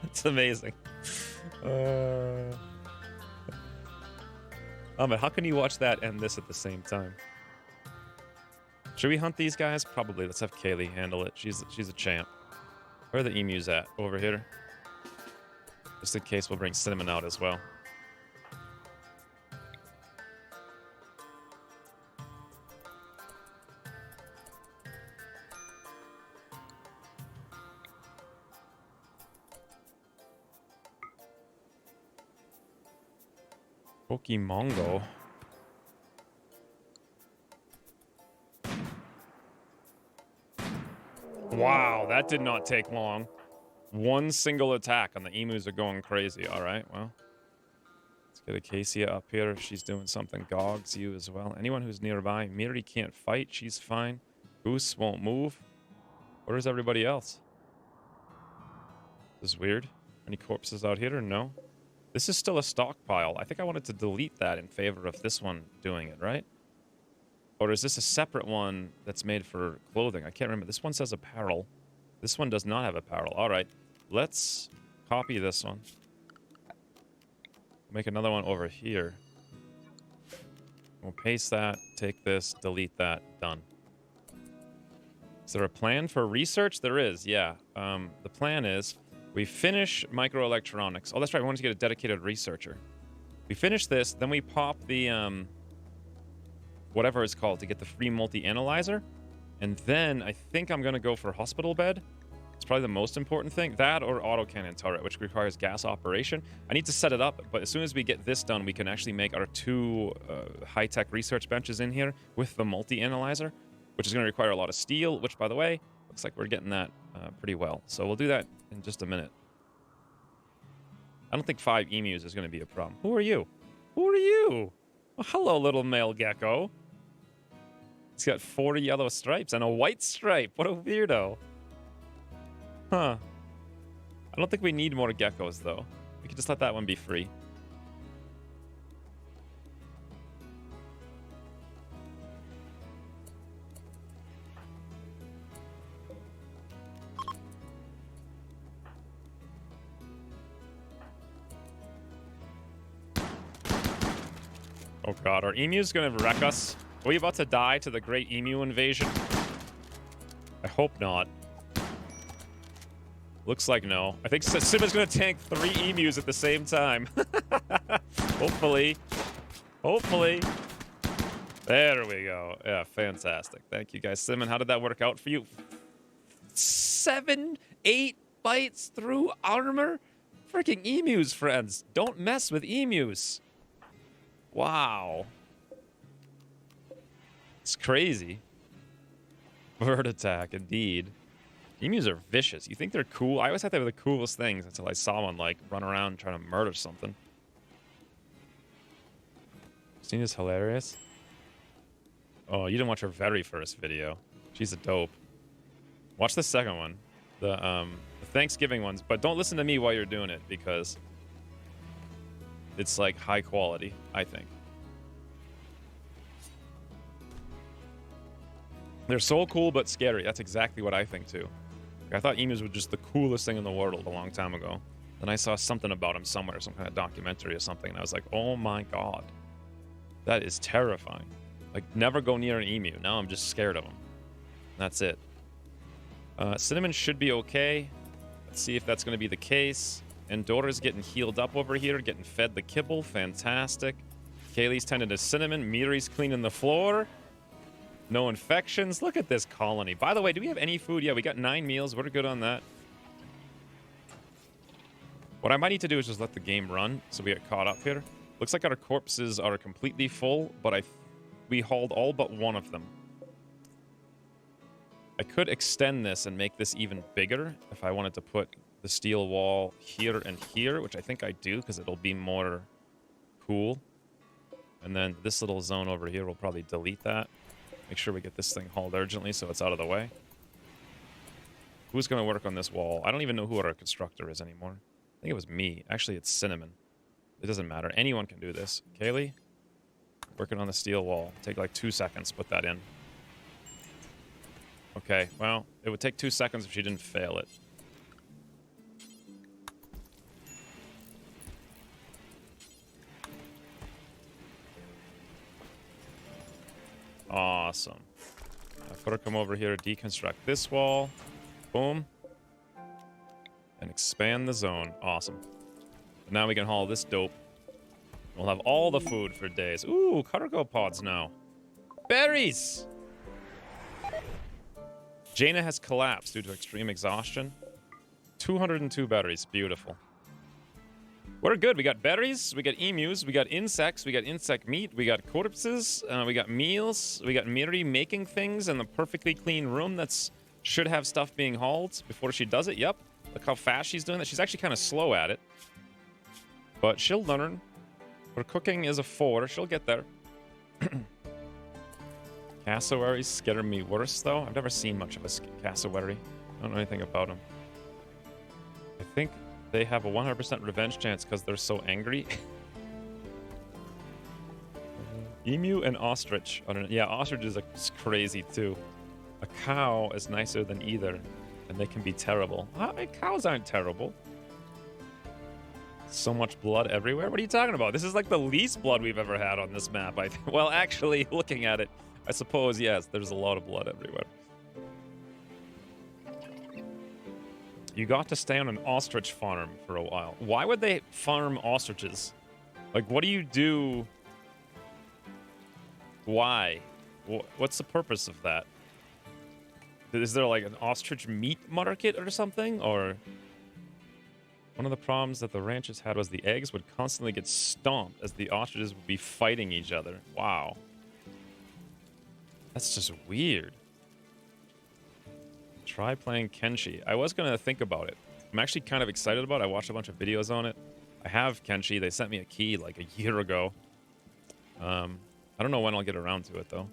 It's amazing. But how can you watch that and this at the same time? Should we hunt these guys? Probably. Let's have Kaylee handle it. She's a champ. Where are the emus at? Over here. Just in case, we'll bring Cinnamon out as well. Pokemongo. Wow, that did not take long. One single attack and the emus are going crazy. All right, well. Let's get Acacia up here. She's doing something. Gogs you as well. Anyone who's nearby. Miri can't fight. She's fine. Goose won't move. Where's everybody else? This is weird. Any corpses out here or no? This is still a stockpile. I think I wanted to delete that in favor of this one doing it, right? Or is this a separate one that's made for clothing? I can't remember. This one says apparel. This one does not have apparel. All right. Let's copy this one. Make another one over here. We'll paste that, take this, delete that, done. Is there a plan for research? There is, yeah. The plan is... we finish microelectronics. Oh, that's right. We wanted to get a dedicated researcher. We finish this, then we pop the, whatever it's called, to get the free multi-analyzer. And then I think I'm going to go for hospital bed. It's probably the most important thing. That or autocannon turret, which requires gas operation. I need to set it up, but as soon as we get this done, we can actually make our 2 high-tech research benches in here with the multi-analyzer, which is going to require a lot of steel, which, by the way, looks like we're getting that pretty well. So we'll do that in just a minute. I don't think 5 emus is going to be a problem. Who are you? Who are you? Oh, hello, little male gecko. He's got 4 yellow stripes and a white stripe. What a weirdo. Huh. I don't think we need more geckos, though. We could just let that one be free. Oh god, are emus gonna wreck us? Are we about to die to the great emu invasion? hope not. Looks like no. I think Simba's gonna tank 3 emus at the same time. Hopefully. Hopefully. There we go. Yeah, fantastic. Thank you guys. Simon, how did that work out for you? 7, 8 bites through armor? Freaking emus, friends. Don't mess with emus. Wow. It's crazy. Bird attack, indeed. Emus are vicious. You think they're cool? I always thought they were the coolest things until I saw one, like, run around trying to murder something. Christina's hilarious. Oh, you didn't watch her very first video. She's a dope. Watch the second one. The Thanksgiving ones. But don't listen to me while you're doing it, because it's, like, high quality, I think. They're so cool but scary. That's exactly what I think, too. I thought emus were just the coolest thing in the world a long time ago. Then I saw something about them somewhere, some kind of documentary or something, and I was like, oh my god. That is terrifying. Like, never go near an emu. Now I'm just scared of them. That's it. Cinnamon should be okay. Let's see if that's going to be the case. Endora's getting healed up over here, getting fed the kibble. Fantastic. Kaylee's tending to Cinnamon. Miri's cleaning the floor. No infections. Look at this colony. By the way, do we have any food? Yeah, we got 9 meals. We're good on that. What I might need to do is just let the game run so we get caught up here. Looks like our corpses are completely full, but we hauled all but one of them. I could extend this and make this even bigger if I wanted to put the steel wall here and here, which I think I do because it'll be more cool. And then this little zone over here, we'll probably delete that. Make sure we get this thing hauled urgently so it's out of the way. Who's going to work on this wall? I don't even know who our constructor is anymore. I think it was me. Actually, it's Cinnamon. It doesn't matter. Anyone can do this. Kaylee? Working on the steel wall. Take like 2 seconds. Put that in. Okay, well, it would take 2 seconds if she didn't fail it. Awesome. I'll put her come over here, deconstruct this wall. Boom. And expand the zone. Awesome. Now we can haul this dope. We'll have all the food for days. Ooh, cargo pods now. Berries! Jaina has collapsed due to extreme exhaustion. 202 berries. Beautiful. We're good. We got berries, we got emus, we got insects, we got insect meat, we got corpses, we got meals, we got Miri making things in the perfectly clean room that's should have stuff being hauled before she does it. Yep. Look how fast she's doing that. She's actually kind of slow at it. But she'll learn. Her cooking is a 4. She'll get there. Cassowaries scare me worse, though. I've never seen much of a cassowary. I don't know anything about them. I think they have a 100% revenge chance because they're so angry. Emu and ostrich. Yeah, ostriches are crazy, too. A cow is nicer than either, and they can be terrible. Cows aren't terrible. So much blood everywhere? What are you talking about? This is like the least blood we've ever had on this map, I think. Well, actually, looking at it, I suppose, yes, there's a lot of blood everywhere. You got to stay on an ostrich farm for a while. Why would they farm ostriches? Like, what do you do? Why? What's the purpose of that? Is there like an ostrich meat market or something? Or one of the problems that the ranchers had was the eggs would constantly get stomped as the ostriches would be fighting each other. Wow. That's just weird. Try playing Kenshi. I was going to think about it. I'm actually kind of excited about it. I watched a bunch of videos on it. I have Kenshi. They sent me a key like a year ago. I don't know when I'll get around to it, though.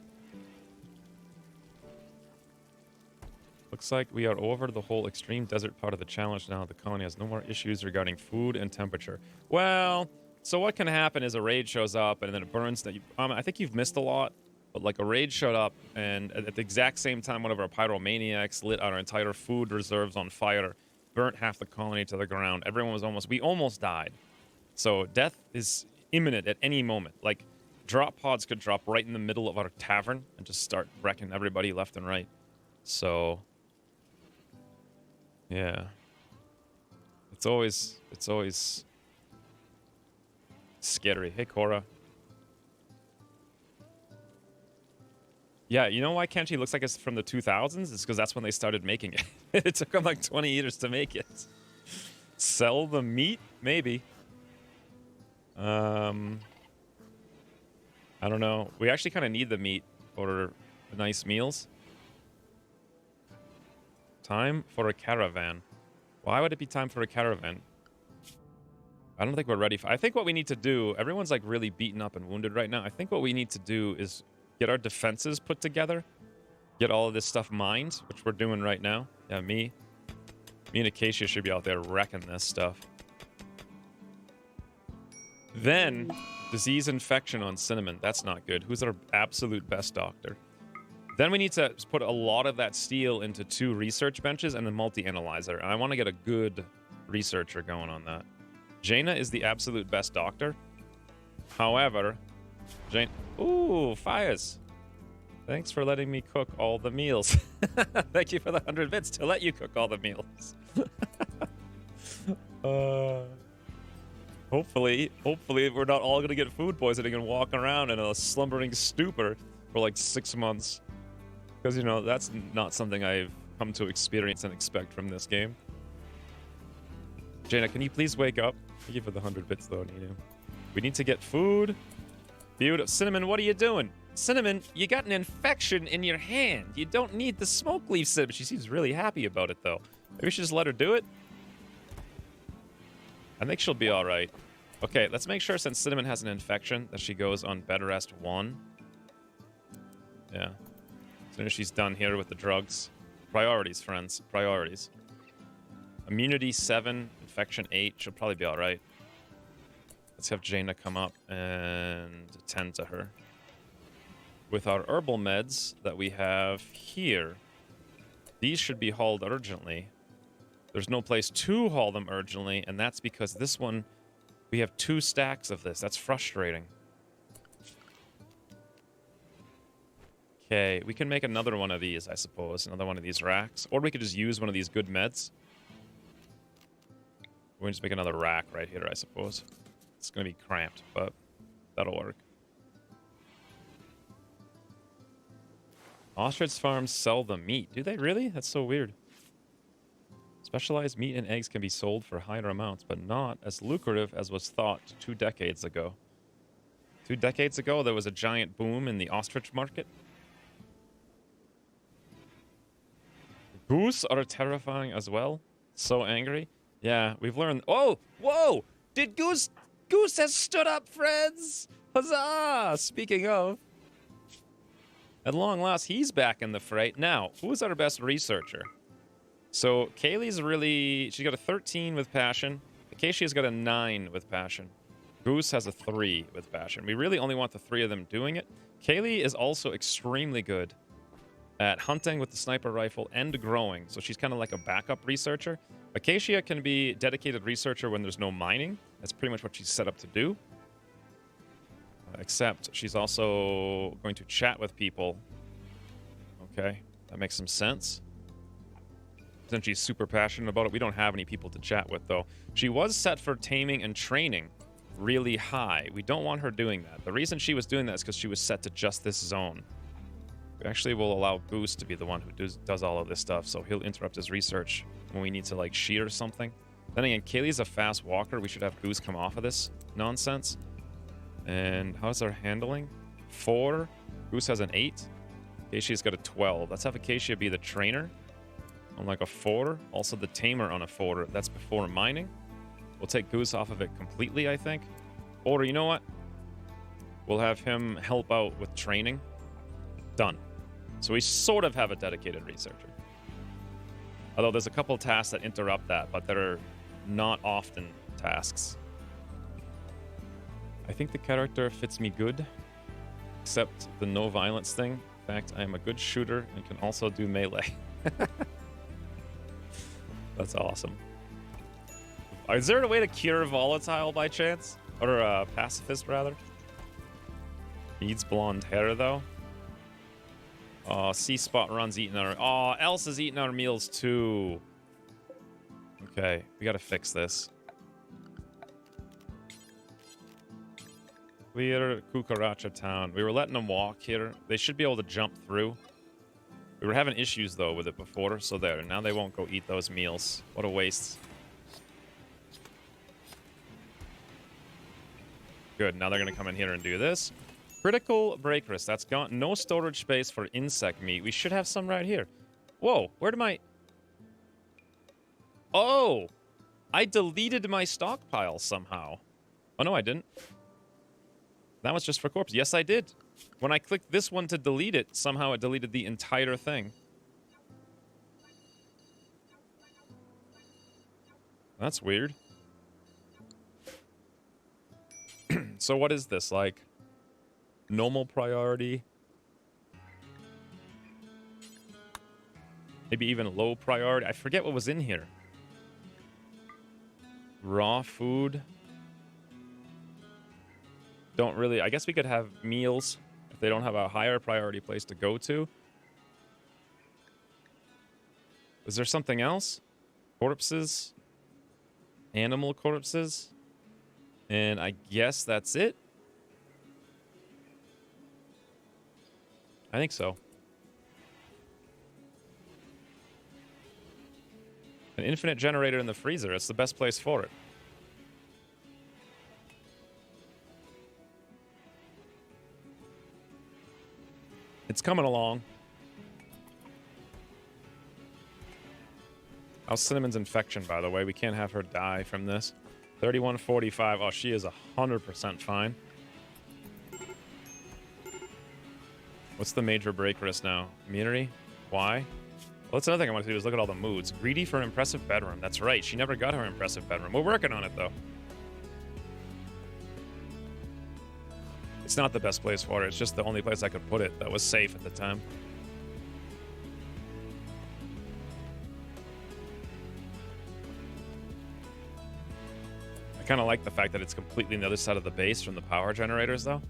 Looks like we are over the whole extreme desert part of the challenge now. The colony has no more issues regarding food and temperature. Well, so what can happen is a raid shows up and then it burns. I think you've missed a lot, but like a raid showed up and at the exact same time one of our pyromaniacs lit our entire food reserves on fire, burnt half the colony to the ground. Everyone was we almost died. So death is imminent at any moment. Like drop pods could drop right in the middle of our tavern and just start wrecking everybody left and right. So Yeah. It's always scary. Hey, Cora. Yeah, you know why Kenshi looks like it's from the 2000s? It's because that's when they started making it. It took them like 20 years to make it. Sell the meat? Maybe. I don't know. We actually kind of need the meat for nice meals. Time for a caravan. Why would it be time for a caravan? I don't think we're ready for... I think what we need to do... Everyone's like really beaten up and wounded right now. I think what we need to do is get our defenses put together. Get all of this stuff mined, which we're doing right now. Yeah, me and Acacia should be out there wrecking this stuff. Then, disease infection on Cinnamon. That's not good. Who's our absolute best doctor? Then we need to put a lot of that steel into 2 research benches and a multi-analyzer. And I want to get a good researcher going on that. Jaina is the absolute best doctor. However, Jane... Ooh, Fires. Thanks for letting me cook all the meals. Thank you for the 100 bits to let you cook all the meals. Hopefully we're not all gonna get food poisoning and walk around in a slumbering stupor for like 6 months. Because, you know, that's not something I've come to experience and expect from this game. Jaina, can you please wake up? Thank you for the 100 bits, though, Nino. We need to get food. Beautiful. Cinnamon, what are you doing? Cinnamon, you got an infection in your hand. You don't need the smoke leaf, Cinnamon. She seems really happy about it, though. Maybe we should just let her do it? I think she'll be all right. Okay, let's make sure, since Cinnamon has an infection, that she goes on bed rest 1. Yeah. As soon as she's done here with the drugs. Priorities, friends. Priorities. Immunity 7, infection 8. She'll probably be all right. Let's have Jaina come up and tend to her. With our herbal meds that we have here, these should be hauled urgently. There's no place to haul them urgently, and that's because this one, we have 2 stacks of this. That's frustrating. Okay, we can make another one of these, I suppose. Another one of these racks. Or we could just use one of these good meds. We can just make another rack right here, I suppose. It's going to be cramped, but that'll work. Ostrich farms sell the meat. Do they really? That's so weird. Specialized meat and eggs can be sold for higher amounts, but not as lucrative as was thought 2 decades ago. 2 decades ago, there was a giant boom in the ostrich market. Goose are terrifying as well. So angry. Yeah, we've learned... Oh! Whoa! Did Goose... Goose has stood up, friends! Huzzah! Speaking of... At long last, he's back in the fray. Now, who's our best researcher? So, Kaylee's really... She's got a 13 with passion. Acacia's got a 9 with passion. Goose has a 3 with passion. We really only want the 3 of them doing it. Kaylee is also extremely good at hunting with the sniper rifle and growing. So she's kind of like a backup researcher. Acacia can be dedicated researcher when there's no mining. That's pretty much what she's set up to do. Except she's also going to chat with people. Okay, that makes some sense. Since she's super passionate about it, we don't have any people to chat with, though. She was set for taming and training really high. We don't want her doing that. The reason she was doing that is because she was set to just this zone. We actually will allow Goose to be the one who does all of this stuff, so he'll interrupt his research when we need to, like, shear something. Then again, Kaylee's a fast walker. We should have Goose come off of this nonsense. And how's our handling? 4. Goose has an 8. Acacia's got a 12. Let's have Acacia be the trainer on like a 4. Also the tamer on a 4. That's before mining. We'll take Goose off of it completely, I think. Or you know what? We'll have him help out with training. Done. So we sort of have a dedicated researcher. Although there's a couple tasks that interrupt that, but they're not often tasks. I think the character fits me good, except the no violence thing. In fact, I am a good shooter and can also do melee. That's awesome. Is there a way to cure volatile by chance? Or pacifist, rather? Needs blonde hair, though. Oh, C-Spot runs eating our... Oh, Elsa's eating our meals, too. Okay, we gotta fix this. Clear Cucaracha Town. We were letting them walk here. They should be able to jump through. We were having issues, though, with it before, so there. Now they won't go eat those meals. What a waste. Good, now they're going to come in here and do this. Critical break risk. That's gone. No storage space for insect meat. We should have some right here. Whoa, where did my... Oh! I deleted my stockpile somehow. Oh, no, I didn't. That was just for corpse. Yes, I did. When I clicked this one to delete it, somehow it deleted the entire thing. That's weird. So what is this, like? Normal priority? Maybe even low priority? I forget what was in here. Raw food. Don't really... I guess we could have meals if they don't have a higher priority place to go to. Is there something else? Corpses? Animal corpses? And I guess that's it? I think so. An infinite generator in the freezer. It's the best place for it. It's coming along. How's Cinnamon's infection, by the way? We can't have her die from this. 3145. Oh, she is 100% fine. What's the major break risk now? Immunity? Why? Well, that's another thing I want to do is look at all the moods. Greedy for an impressive bedroom. That's right. She never got her impressive bedroom. We're working on it, though. It's not the best place for it. It's just the only place I could put it that was safe at the time. I kind of like the fact that it's completely on the other side of the base from the power generators, though.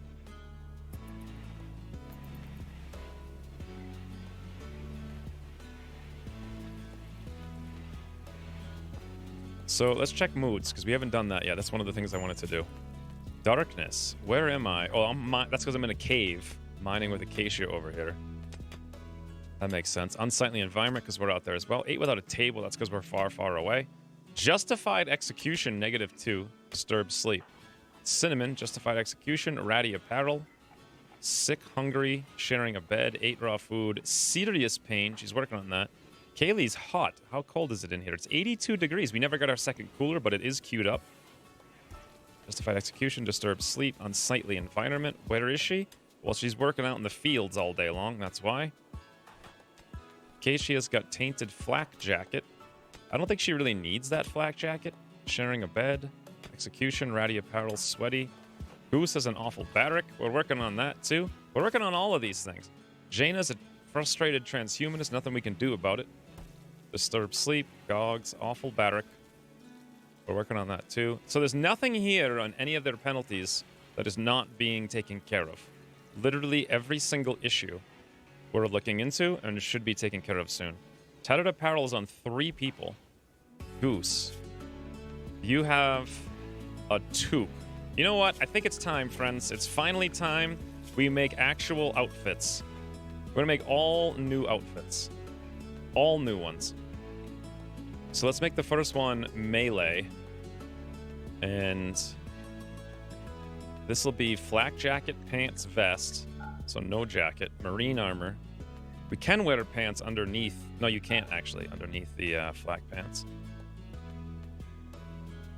So let's check moods, because we haven't done that yet. That's one of the things I wanted to do. Darkness. Where am I? Oh, that's because I'm in a cave, mining with acacia over here. That makes sense. Unsightly environment, because we're out there as well. 8 without a table. That's because we're far, far away. Justified execution, -2. Disturbed sleep. Cinnamon, justified execution. Ratty apparel. Sick, hungry, sharing a bed. 8 raw food. Serious pain. She's working on that. Kaylee's hot. How cold is it in here? It's 82 degrees. We never got our second cooler, but it is queued up. Justified execution, disturbed sleep, unsightly environment. Where is she? Well, she's working out in the fields all day long. That's why. Acacia's got tainted flak jacket. I don't think she really needs that flak jacket. Sharing a bed. Execution, ratty apparel, sweaty. Goose has an awful barrack. We're working on that, too. We're working on all of these things. Jaina's a frustrated transhumanist. Nothing we can do about it. Disturbed sleep, Gogs, awful barrack. We're working on that too. So there's nothing here on any of their penalties that is not being taken care of. Literally every single issue we're looking into and should be taken care of soon. Tattered apparel is on 3 people. Goose, you have a toque. You know what? I think it's time, friends. It's finally time we make actual outfits. We're gonna make all new outfits. All new ones. So let's make the first one melee. And this will be flak jacket, pants, vest. So no jacket. Marine armor. We can wear pants underneath. No, you can't actually underneath the flak pants.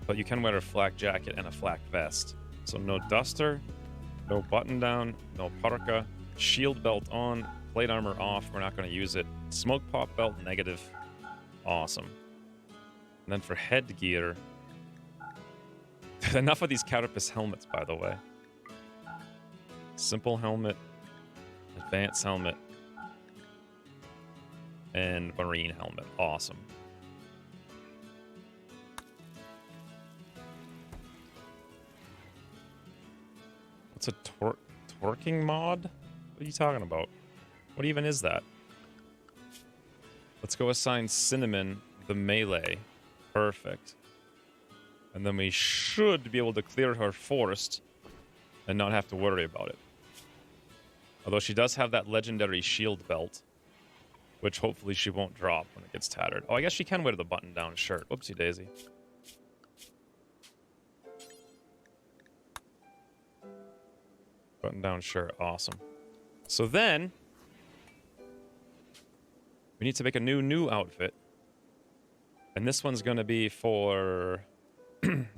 But you can wear a flak jacket and a flak vest. So no duster, no button down, no parka, shield belt on, plate armor off. We're not going to use it. Smoke pop belt negative. Awesome. And then for headgear, enough of these carapace helmets, by the way. Simple helmet, advanced helmet, and marine helmet. Awesome. What's a twerking mod? What are you talking about? What even is that? Let's go assign Cinnamon the melee. Perfect. And then we should be able to clear her forest and not have to worry about it. Although she does have that legendary shield belt, which hopefully she won't drop when it gets tattered. Oh, I guess she can wear the button-down shirt. Whoopsie daisy. Button-down shirt. Awesome. So then, we need to make a new outfit. And this one's going to be for...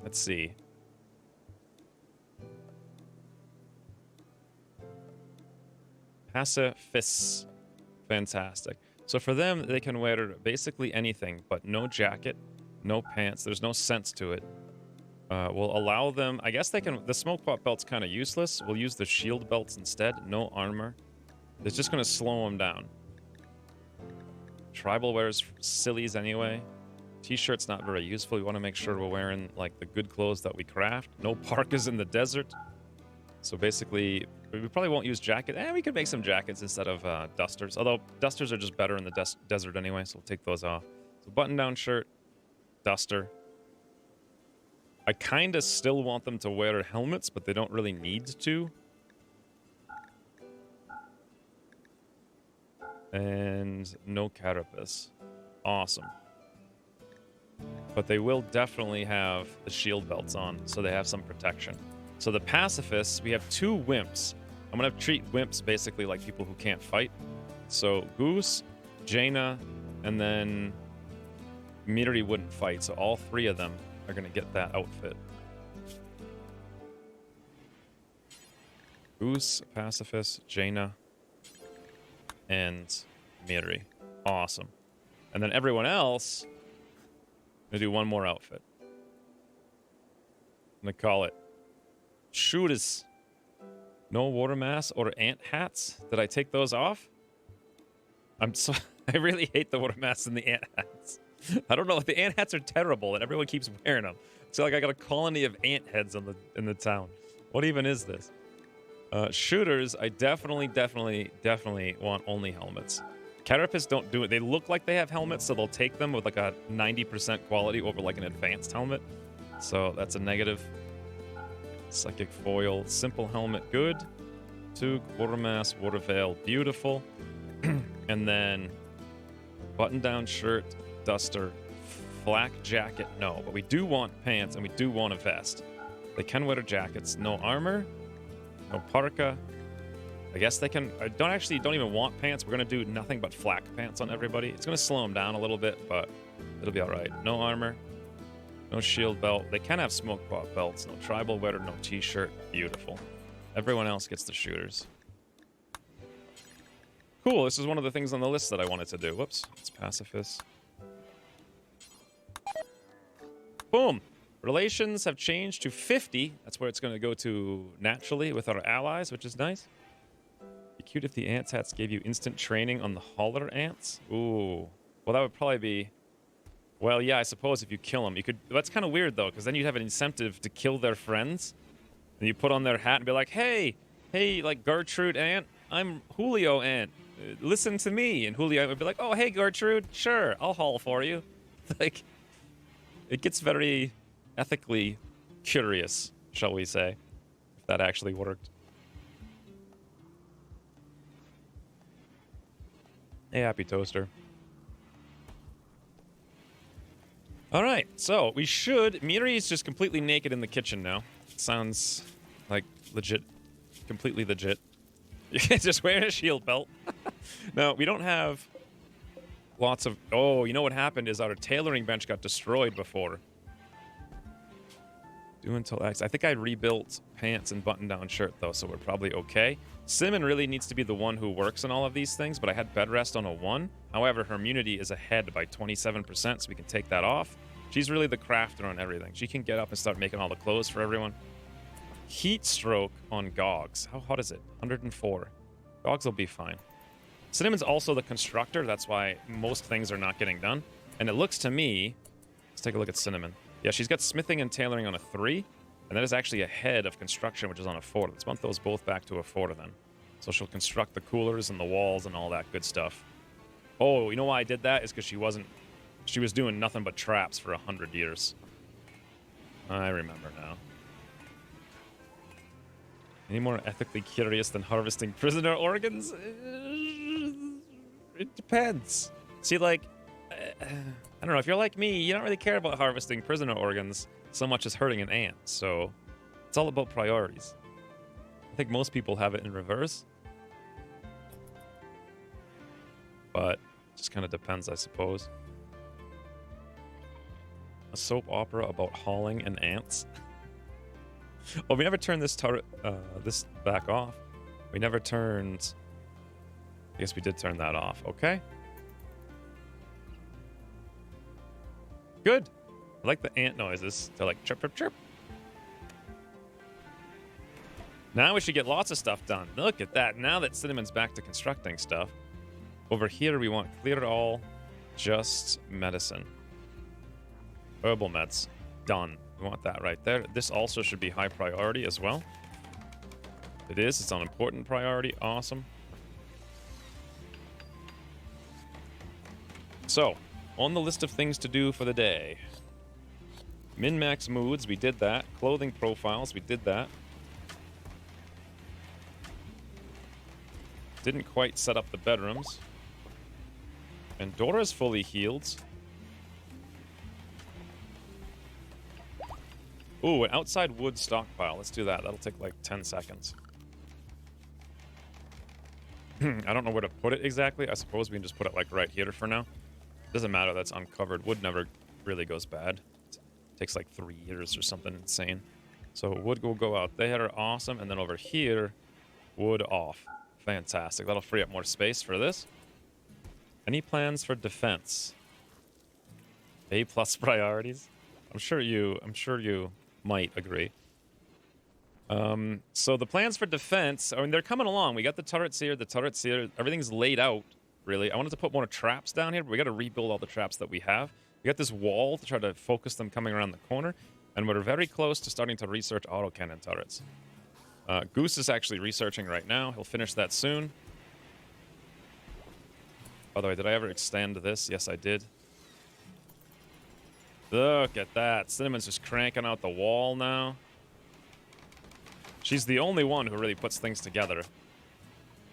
let's see. Pacifists. Fantastic. So for them, they can wear basically anything, but no jacket, no pants. There's no sense to it. We'll allow them... I guess they can... The smoke pot belt's kind of useless. We'll use the shield belts instead. No armor. It's just going to slow them down. Tribal wears sillies anyway. T-shirt's not very useful. We want to make sure we're wearing, like, the good clothes that we craft. No parkas in the desert. So basically, we probably won't use jacket. We could make some jackets instead of dusters. Although, dusters are just better in the desert anyway, so we'll take those off. So button-down shirt, duster. I kind of still want them to wear helmets, but they don't really need to. And no carapace. Awesome. But they will definitely have the shield belts on, so they have some protection. So the pacifists, we have 2 wimps. I'm going to treat wimps basically like people who can't fight. So Goose, Jaina, and then Miri wouldn't fight. So all 3 of them are going to get that outfit. Goose, pacifist, Jaina, and Miri. Awesome. And then everyone else, I'm going to do one more outfit. I'm going to call it Shooters. No water mask or ant hats. Did I take those off? I really hate the water masks and the ant hats. I don't know. The ant hats are terrible and everyone keeps wearing them. It's like I got a colony of ant heads in the town. What even is this? Shooters, I definitely want only helmets. Carapace don't do it. They look like they have helmets, so they'll take them with like a 90% quality over like an advanced helmet. So that's a negative. Psychic foil, simple helmet, good. Toque, water mask, water veil, beautiful. And then button-down shirt, duster, flak jacket, no. But we do want pants and we do want a vest. They can wear jackets, no armor, no parka. I guess they can... I don't even want pants. We're going to do nothing but flak pants on everybody. It's going to slow them down a little bit, but it'll be all right. No armor. No shield belt. They can have smoke pot belts. No tribal wear, no t-shirt. Beautiful. Everyone else gets the shooters. Cool. This is one of the things on the list that I wanted to do. Whoops. It's pacifist. Boom. Relations have changed to 50. That's where it's going to go to naturally with our allies, which is nice. Be cute if the ants hats gave you instant training on the holler ants. Ooh. Well, that would probably be... Well, yeah, I suppose if you kill them, you could... That's kind of weird, though, because then you'd have an incentive to kill their friends. And you put on their hat and be like, hey, like, Gertrude Ant, I'm Julio Ant. Listen to me. And Julio would be like, oh, hey, Gertrude, sure, I'll haul for you. Like, it gets very ethically curious, shall we say, if that actually worked. Hey, Happy Toaster. All right, so we should... Miri's just completely naked in the kitchen now. Sounds like legit. Completely legit. Just wearing a shield belt. No, we don't have lots of... Oh, you know what happened is our tailoring bench got destroyed before. Do until X. I think I rebuilt pants and button-down shirt, though, so we're probably okay. Cinnamon really needs to be the one who works on all of these things, but I had bed rest on a 1. However, her immunity is ahead by 27%, so we can take that off. She's really the crafter on everything. She can get up and start making all the clothes for everyone. Heat stroke on Gogs. How hot is it? 104. Gogs will be fine. Cinnamon's also the constructor. That's why most things are not getting done. And it looks to me... Let's take a look at Cinnamon. Yeah, she's got smithing and tailoring on a 3. And that is actually ahead of construction, which is on a 4. Let's bump those both back to a 4 then. So she'll construct the coolers and the walls and all that good stuff. Oh, you know why I did that? Is because she wasn't She was doing nothing but traps for 100 years. I remember now. Any more ethically curious than harvesting prisoner organs? It depends. See, like, I don't know. If you're like me, you don't really care about harvesting prisoner organs so much as hurting an ant. So it's all about priorities. I think most people have it in reverse. But it just kind of depends, I suppose. A soap opera about hauling and ants. Oh, we never turned this turret, this back off. We never turned... I guess we did turn that off. Okay. Good. I like the ant noises. They're like chirp, chirp, chirp. Now we should get lots of stuff done. Look at that. Now that Cinnamon's back to constructing stuff. Over here, we want clear it all. Just medicine. Herbal meds. Done. We want that right there. This also should be high priority as well. It is. It's an important priority. Awesome. So, on the list of things to do for the day. Min-max moods, we did that. Clothing profiles, we did that. Didn't quite set up the bedrooms. And Dora's fully healed. Ooh, an outside wood stockpile. Let's do that. That'll take like 10 seconds. I don't know where to put it exactly. I suppose we can just put it like right here for now. Doesn't matter, that's uncovered. Wood never really goes bad. It takes like 3 years or something insane. So wood will go out there, awesome. And then over here, wood off. Fantastic. That'll free up more space for this. Any plans for defense? A+ priorities? I'm sure you might agree. So the plans for defense, I mean, they're coming along. We got the turrets here, everything's laid out, really. I wanted to put more traps down here, but we got to rebuild all the traps that we have. We got this wall to try to focus them coming around the corner, and we're very close to starting to research autocannon turrets. Goose is actually researching right now. He'll finish that soon. By the way, did I ever extend this? Yes, I did. Look at that. Cinnamon's just cranking out the wall now. She's the only one who really puts things together.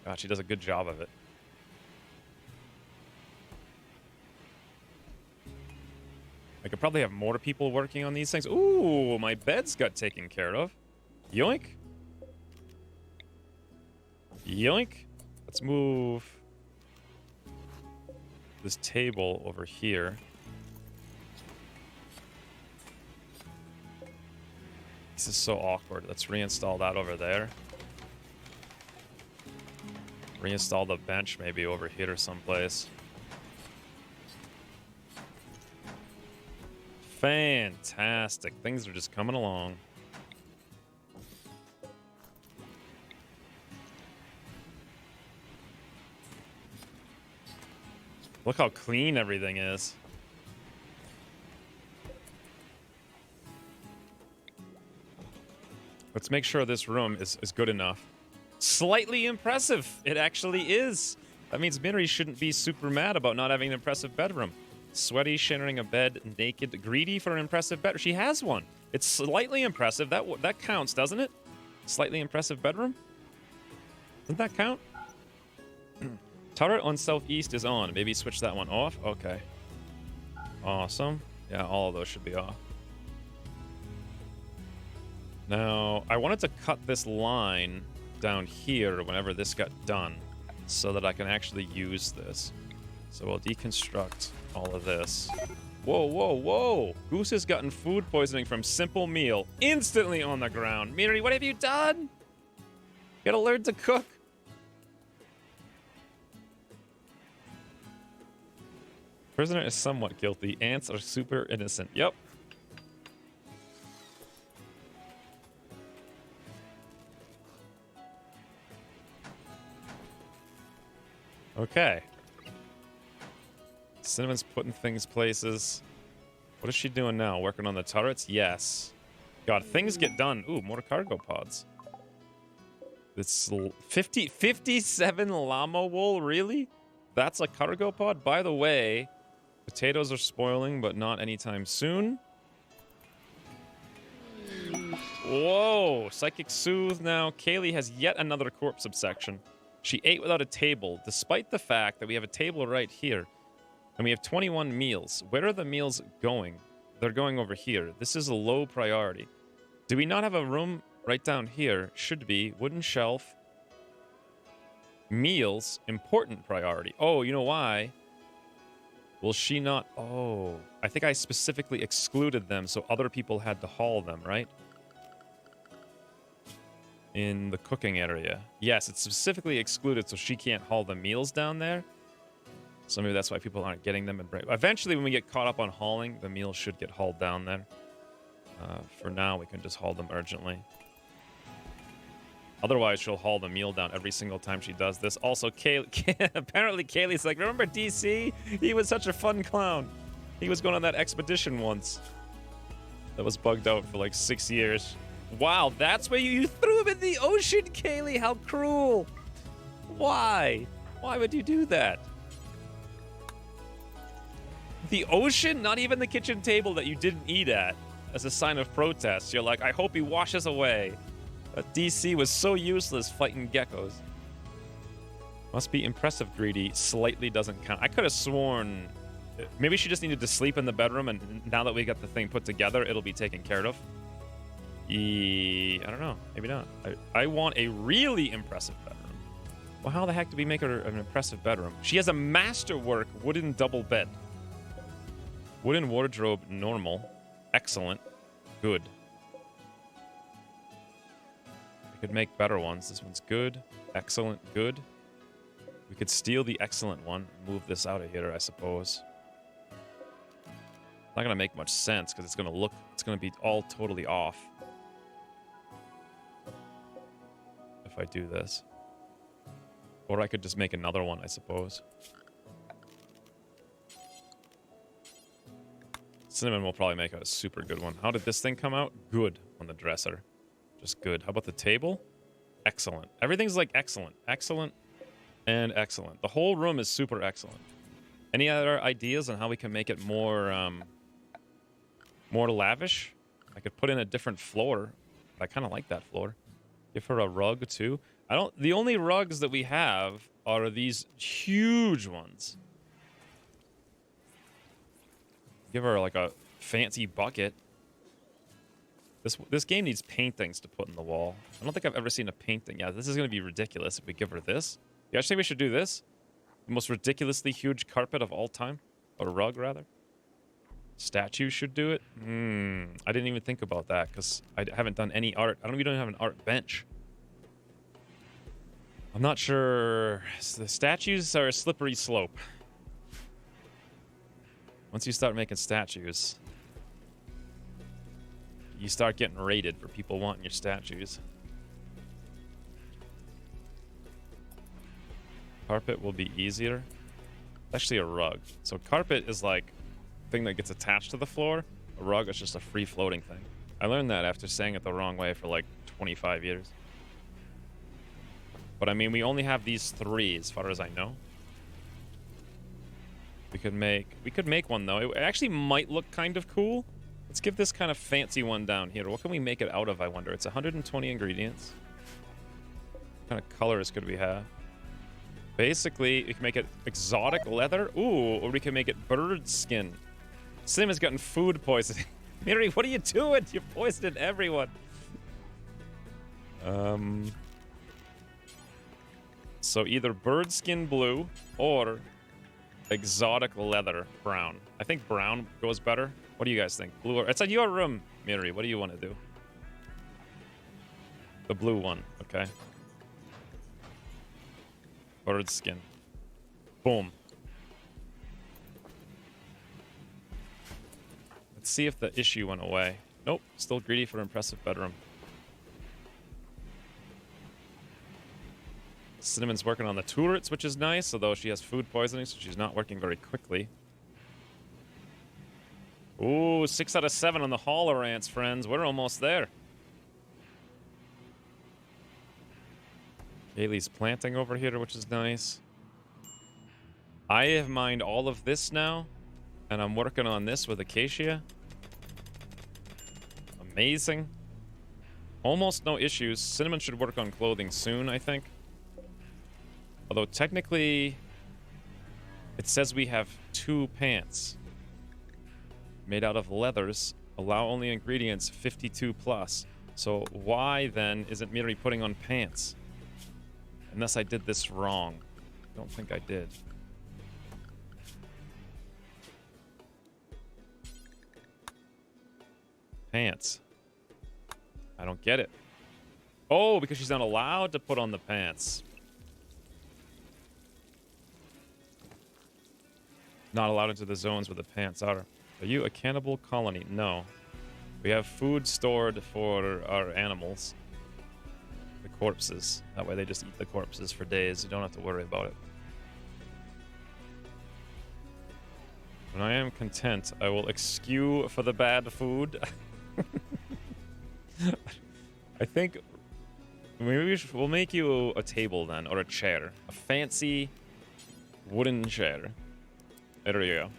God, she does a good job of it. I could probably have more people working on these things. Ooh, my bed's got taken care of. Yoink. Yoink. Let's move this table over here. This is so awkward. Let's reinstall that over there. Reinstall the bench maybe over here someplace. Fantastic. Things are just coming along. Look how clean everything is. Let's make sure this room is good enough. Slightly impressive. It actually is. That means Minri shouldn't be super mad about not having an impressive bedroom. Sweaty, sharing a bed, naked, greedy for an impressive bedroom. She has one. It's slightly impressive. That counts, doesn't it? Slightly impressive bedroom? Doesn't that count? Turret on southeast is on. Maybe switch that one off. Okay. Awesome. Yeah, all of those should be off. Now, I wanted to cut this line down here whenever this got done so that I can actually use this. So we'll deconstruct all of this. Whoa, whoa, whoa! Goose has gotten food poisoning from simple meal instantly on the ground. Minri, what have you done? You gotta learn to cook. Prisoner is somewhat guilty. Ants are super innocent. Yep. Okay. Cinnamon's putting things places. What is she doing now? Working on the turrets? Yes. God, things get done. Ooh, more cargo pods. It's 57 llama wool? Really? That's a cargo pod? By the way, Potatoes are spoiling, but not anytime soon. Whoa! Psychic Soothe now. Kaylee has yet another corpse subsection. She ate without a table, despite the fact that we have a table right here. And we have 21 meals. Where are the meals going? They're going over here. This is a low priority. Do we not have a room right down here? Should be. Wooden shelf. Meals. Important priority. Oh, you know why? Will she not? Oh. I think I specifically excluded them so other people had to haul them, right? In the cooking area. Yes, it's specifically excluded so she can't haul the meals down there. So maybe that's why people aren't getting them. Eventually, when we get caught up on hauling, the meals should get hauled down there. For now, we can just haul them urgently. Otherwise, she'll haul the meal down every single time she does this. Also, apparently Kaylee's like, remember DC? He was such a fun clown. He was going on that expedition once. That was bugged out for like 6 years. Wow, that's where you threw him in the ocean, Kaylee. How cruel. Why? Why would you do that? The ocean? Not even the kitchen table that you didn't eat at as a sign of protest. You're like, I hope he washes away. But DC was so useless fighting geckos. Must be impressive, Greedy. Slightly doesn't count. I could have sworn... Maybe she just needed to sleep in the bedroom, and now that we got the thing put together, it'll be taken care of. I don't know. Maybe not. I want a really impressive bedroom. Well, how the heck do we make her an impressive bedroom? She has a masterwork wooden double bed. Wooden wardrobe, normal. Excellent. Good. We could make better ones. This one's good. Excellent. Good. We could steal the excellent one. Move this out of here, I suppose. Not going to make much sense because it's going to be all totally off. If I do this. Or I could just make another one, I suppose. Cinnamon will probably make a super good one. How did this thing come out? Good on the dresser. Just good. How about the table? Excellent. Everything's like excellent. Excellent and excellent. The whole room is super excellent. Any other ideas on how we can make it more more lavish? I could put in a different floor. I kind of like that floor. Give her a rug too. The only rugs that we have are these huge ones. Give her like a fancy bucket. This game needs paintings to put in the wall. I don't think I've ever seen a painting. Yeah, this is going to be ridiculous if we give her this. You actually think we should do this? The most ridiculously huge carpet of all time? Or rug, rather? Statue should do it? I didn't even think about that because I haven't done any art. We don't have an art bench. I'm not sure. The statues are a slippery slope. Once you start making statues, you start getting rated for people wanting your statues. Carpet will be easier. Actually a rug. So carpet is like a thing that gets attached to the floor. A rug is just a free floating thing. I learned that after saying it the wrong way for like 25 years. But I mean, we only have these three as far as I know. We could make one though. It actually might look kind of cool. Let's give this kind of fancy one down here. What can we make it out of, I wonder? It's 120 ingredients. What kind of colors could we have? Basically, we can make it exotic leather. Ooh, or we can make it bird skin. Sim has gotten food poisoning. Miri, what are you doing? You're poisoning everyone. So either bird skin blue or exotic leather brown. I think brown goes better. What do you guys think? Blue or... It's at your room, Miri. What do you want to do? The blue one. Okay. Bird skin. Boom. Let's see if the issue went away. Nope. Still greedy for impressive bedroom. Cinnamon's working on the turrets, which is nice, although she has food poisoning, so she's not working very quickly. Ooh, 6 out of 7 on the hauler ants, friends. We're almost there. Kaylee's planting over here, which is nice. I have mined all of this now. And I'm working on this with Acacia. Amazing. Almost no issues. Cinnamon should work on clothing soon, I think. Although technically, it says we have 2 pants. Made out of leathers. Allow only ingredients 52 plus. So why then isn't Miri putting on pants? Unless I did this wrong. I don't think I did. Pants. I don't get it. Oh, because she's not allowed to put on the pants. Not allowed into the zones where the pants are. Are you a cannibal colony? No. We have food stored for our animals. The corpses. That way they just eat the corpses for days. You don't have to worry about it. When I am content, I will exque for the bad food. I think maybe we'll make you a table then, or a chair. A fancy wooden chair. There you go.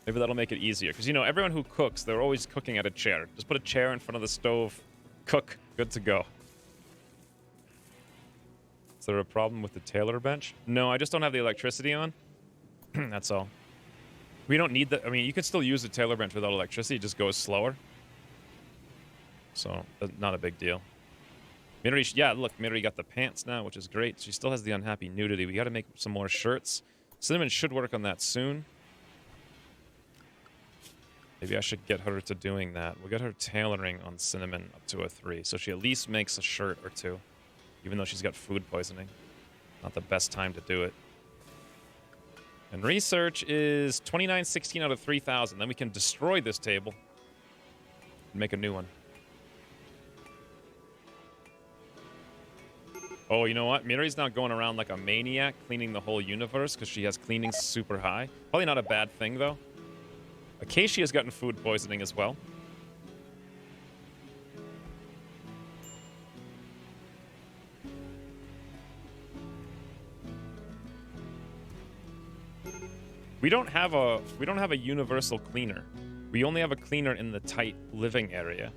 Maybe that'll make it easier. Because, you know, everyone who cooks, they're always cooking at a chair. Just put a chair in front of the stove. Cook. Good to go. Is there a problem with the tailor bench? No, I just don't have the electricity on. That's all. We don't need the... I mean, you could still use the tailor bench without electricity. It just goes slower. So, not a big deal. Miri, yeah, look, Miri got the pants now, which is great. She still has the unhappy nudity. We got to make some more shirts. Cinnamon should work on that soon. Maybe I should get her to doing that. We'll get her tailoring on Cinnamon up to a 3. So she at least makes a shirt or 2. Even though she's got food poisoning. Not the best time to do it. And research is 2916 out of 3000. Then we can destroy this table. And make a new one. Oh, you know what? Miri's now going around like a maniac, cleaning the whole universe because she has cleaning super high. Probably not a bad thing, though. Acacia's gotten food poisoning as well. We don't have a universal cleaner. We only have a cleaner in the tight living area.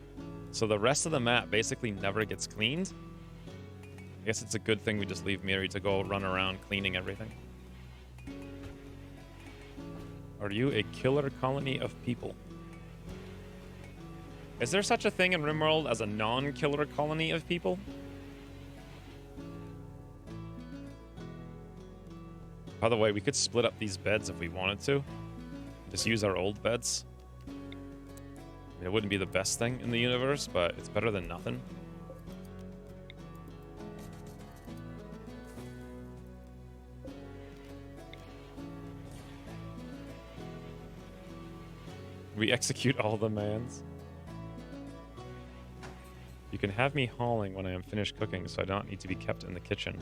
So the rest of the map basically never gets cleaned. I guess it's a good thing we just leave Miri to go run around cleaning everything. Are you a killer colony of people? Is there such a thing in Rimworld as a non-killer colony of people? By the way, we could split up these beds if we wanted to. Just use our old beds. I mean, it wouldn't be the best thing in the universe, but it's better than nothing. We execute all demands. You can have me hauling when I am finished cooking, so I don't need to be kept in the kitchen.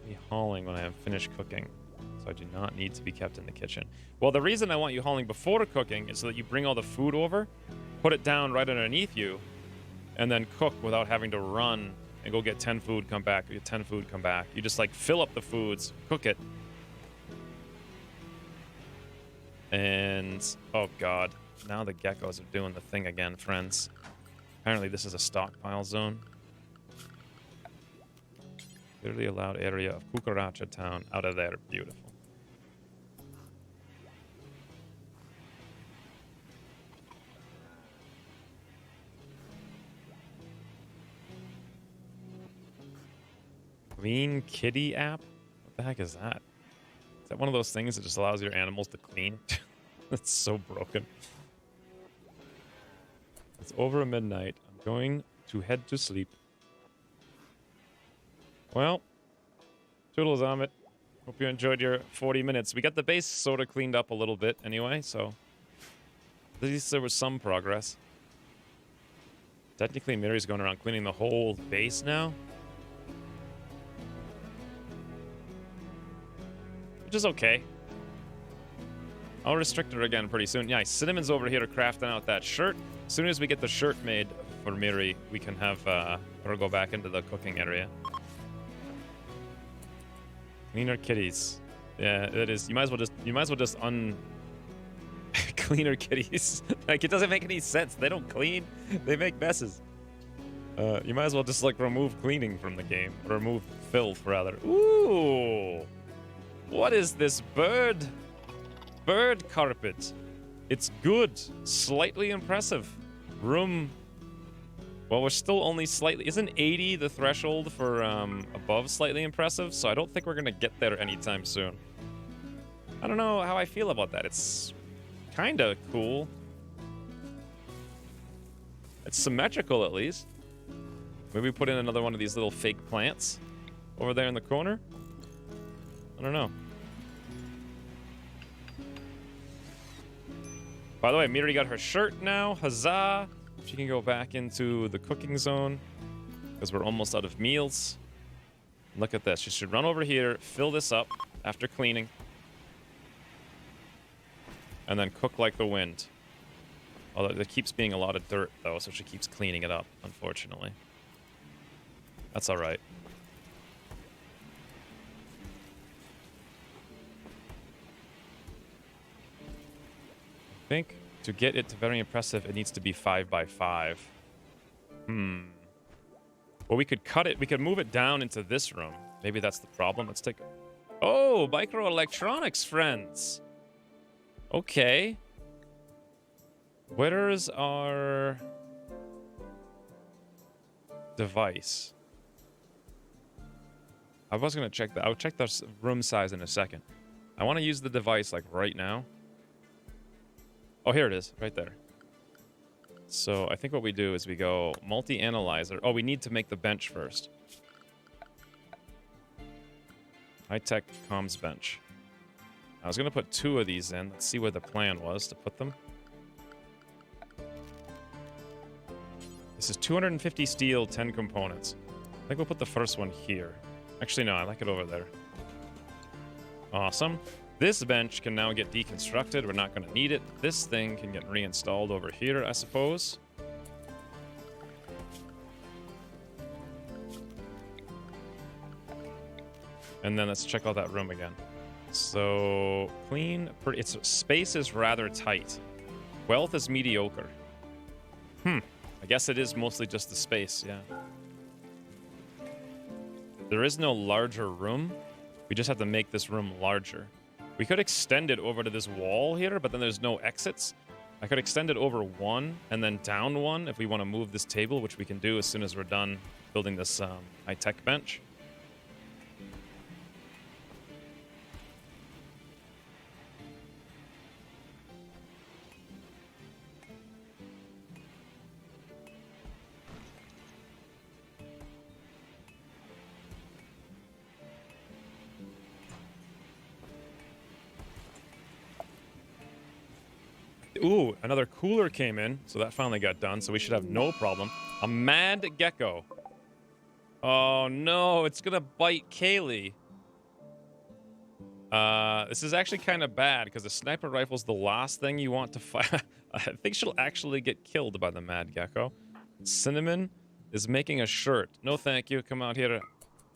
Me hauling when I am finished cooking, so I do not need to be kept in the kitchen. Well, the reason I want you hauling before cooking is so that you bring all the food over, put it down right underneath you, and then cook without having to run and go get 10 food, come back, get 10 food, come back. You just like fill up the foods, cook it. And, oh god, now the geckos are doing the thing again, friends. Apparently this is a stockpile zone. Clearly allowed area of Cucaracha Town. Out of there, beautiful. Clean Kitty app? What the heck is that? Is that one of those things that just allows your animals to clean? That's so broken. It's over midnight. I'm going to head to sleep. Well, toodles on it. Hope you enjoyed your 40 minutes. We got the base sort of cleaned up a little bit anyway, so at least there was some progress. Technically, Miri's going around cleaning the whole base now. Which is okay. I'll restrict her again pretty soon. Yeah, Cinnamon's over here crafting out that shirt. As soon as we get the shirt made for Miri, we can have her go back into the cooking area. Cleaner kitties. Yeah, it is. You might as well just cleaner kitties. Like, it doesn't make any sense. They don't clean. They make messes. You might as well just like remove cleaning from the game. Or remove filth rather. Ooh. What is this bird? Bird carpet. It's good. Slightly impressive. Room. Well, we're still only slightly... Isn't 80 the threshold for above slightly impressive? So I don't think we're going to get there anytime soon. I don't know how I feel about that. It's kind of cool. It's symmetrical, at least. Maybe we put in another one of these little fake plants over there in the corner. I don't know. By the way, Miri got her shirt now. Huzzah! She can go back into the cooking zone because we're almost out of meals. Look at this. She should run over here, fill this up after cleaning, and then cook like the wind. Although there keeps being a lot of dirt, though, so she keeps cleaning it up, unfortunately. That's all right. I think to get it to very impressive, it needs to be 5 by 5. Well, we could cut it. We could move it down into this room. Maybe that's the problem. Let's take... Oh, microelectronics, friends. Okay. Where's our device? I was going to check that. I'll check the room size in a second. I want to use the device like right now. Oh, here it is, right there. So I think what we do is we go multi-analyzer. Oh, we need to make the bench first. High-tech comms bench. I was going to put 2 of these in. Let's see where the plan was to put them. This is 250 steel, 10 components. I think we'll put the first one here. Actually, no, I like it over there. Awesome. This bench can now get deconstructed. We're not going to need it. This thing can get reinstalled over here, I suppose. And then let's check out that room again. So, clean. Its space is rather tight. Wealth is mediocre. I guess it is mostly just the space, yeah. There is no larger room. We just have to make this room larger. We could extend it over to this wall here, but then there's no exits. I could extend it over 1 and then down 1 if we want to move this table, which we can do as soon as we're done building this high-tech bench. Ooh, another cooler came in, so that finally got done, so we should have no problem. A mad gecko. Oh no, it's gonna bite Kaylee. This is actually kind of bad, because the sniper rifle's the last thing you want to fire. I think she'll actually get killed by the mad gecko. Cinnamon is making a shirt. No thank you, come out here.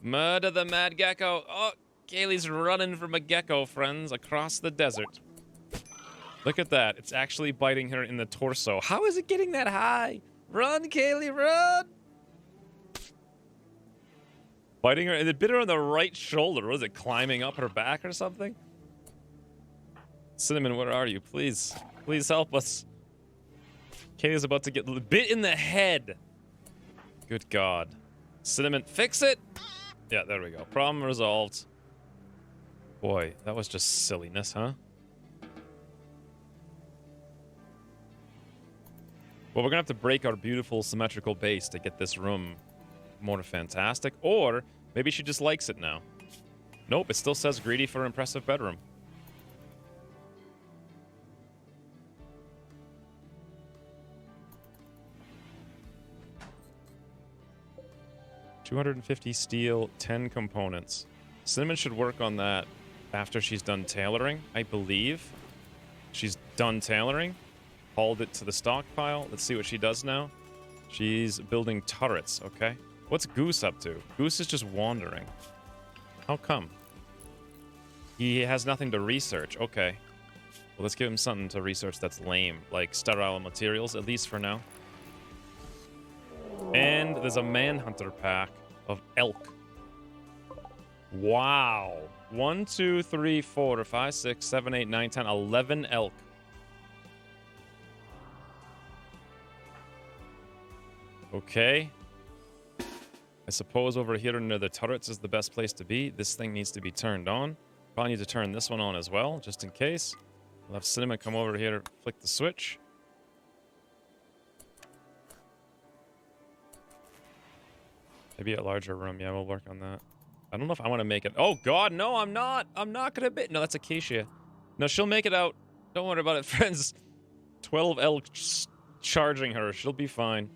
Murder the mad gecko. Oh, Kaylee's running from a gecko, friends, across the desert. Look at that. It's actually biting her in the torso. How is it getting that high? Run, Kaylee, run! Biting her. And it bit her on the right shoulder. Was it climbing up her back or something? Cinnamon, where are you? Please. Please help us. Kaylee's about to get bit in the head. Good God. Cinnamon, fix it! Yeah, there we go. Problem resolved. Boy, that was just silliness, huh? Well, we're gonna have to break our beautiful symmetrical base to get this room more fantastic. Or maybe she just likes it now. Nope, it still says greedy for impressive bedroom. $250 steel, 10 components. Cinnamon should work on that after she's done tailoring, I believe. She's done tailoring. Hauled it to the stockpile. Let's see what she does now. She's building turrets, okay? What's Goose up to? Goose is just wandering. How come? He has nothing to research. Okay. Well, let's give him something to research that's lame, like sterile materials, at least for now. And there's a manhunter pack of elk. Wow. 1, 2, 3, 4, 5, 6, 7, 8, 9, 10, 11 elk. Okay. I suppose over here near the turrets is the best place to be. This thing needs to be turned on. Probably need to turn this one on as well, just in case. We'll have Cinnamon come over here, flick the switch. Maybe a larger room. Yeah, we'll work on that. I don't know if I want to make it. Oh, God, no, I'm not. I'm not going to be. No, that's Acacia. No, she'll make it out. Don't worry about it, friends. 12 elk charging her. She'll be fine.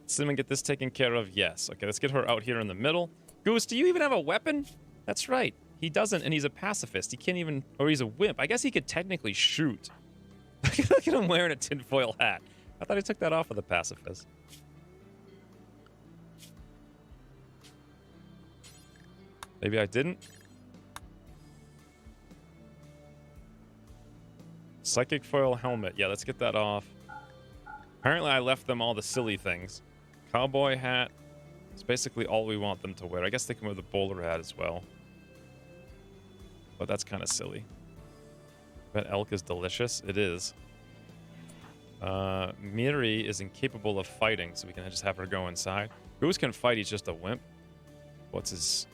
Cinnamon, get this taken care of. Yes. Okay, let's get her out here in the middle. Goose, do you even have a weapon? That's right. He doesn't, and he's a pacifist. He can't even... Or he's a wimp. I guess he could technically shoot. Look at him wearing a tinfoil hat. I thought he took that off of the pacifist. Maybe I didn't. Psychic foil helmet. Yeah, let's get that off. Apparently I left them all the silly things. Cowboy hat. It's basically all we want them to wear. I guess they can wear the bowler hat as well. But that's kind of silly. But elk is delicious. It is. Miri is incapable of fighting, so we can just have her go inside. Goose can fight. He's just a wimp. What's his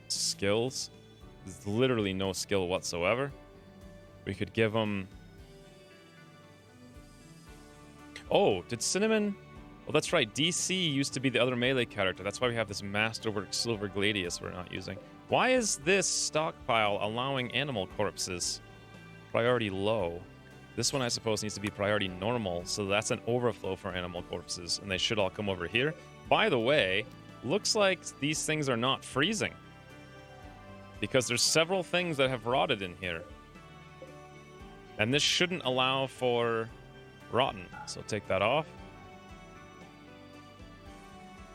skills? There's literally no skill whatsoever. We could give him... Oh, did Cinnamon... Well, that's right. DC used to be the other melee character. That's why we have this Masterwork Silver Gladius we're not using. Why is this stockpile allowing animal corpses priority low? This one, I suppose, needs to be priority normal, so that's an overflow for animal corpses, and they should all come over here. By the way, looks like these things are not freezing, because there's several things that have rotted in here. And this shouldn't allow for rotten, so take that off.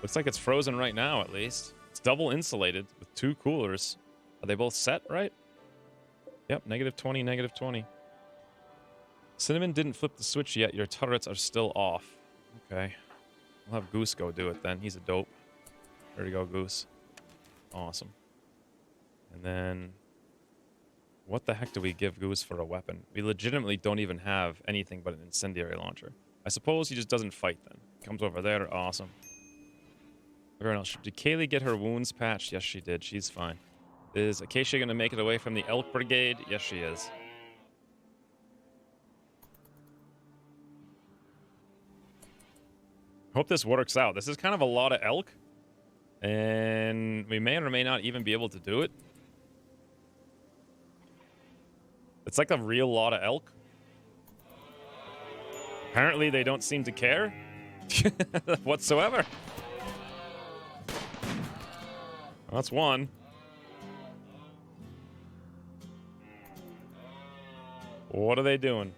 Looks like it's frozen right now, at least. It's double insulated with 2 coolers. Are they both set, right? Yep, -20, -20. Cinnamon didn't flip the switch yet. Your turrets are still off. Okay. We'll have Goose go do it then. He's a dope. There you go, Goose. Awesome. And then... What the heck do we give Goose for a weapon? We legitimately don't even have anything but an incendiary launcher. I suppose he just doesn't fight then. Comes over there. Awesome. Everyone else. Did Kaylee get her wounds patched? Yes, she did. She's fine. Is Acacia going to make it away from the Elk Brigade? Yes, she is. Hope this works out. This is kind of a lot of elk. And we may or may not even be able to do it. It's like a real lot of elk. Apparently they don't seem to care whatsoever. That's one. What are they doing?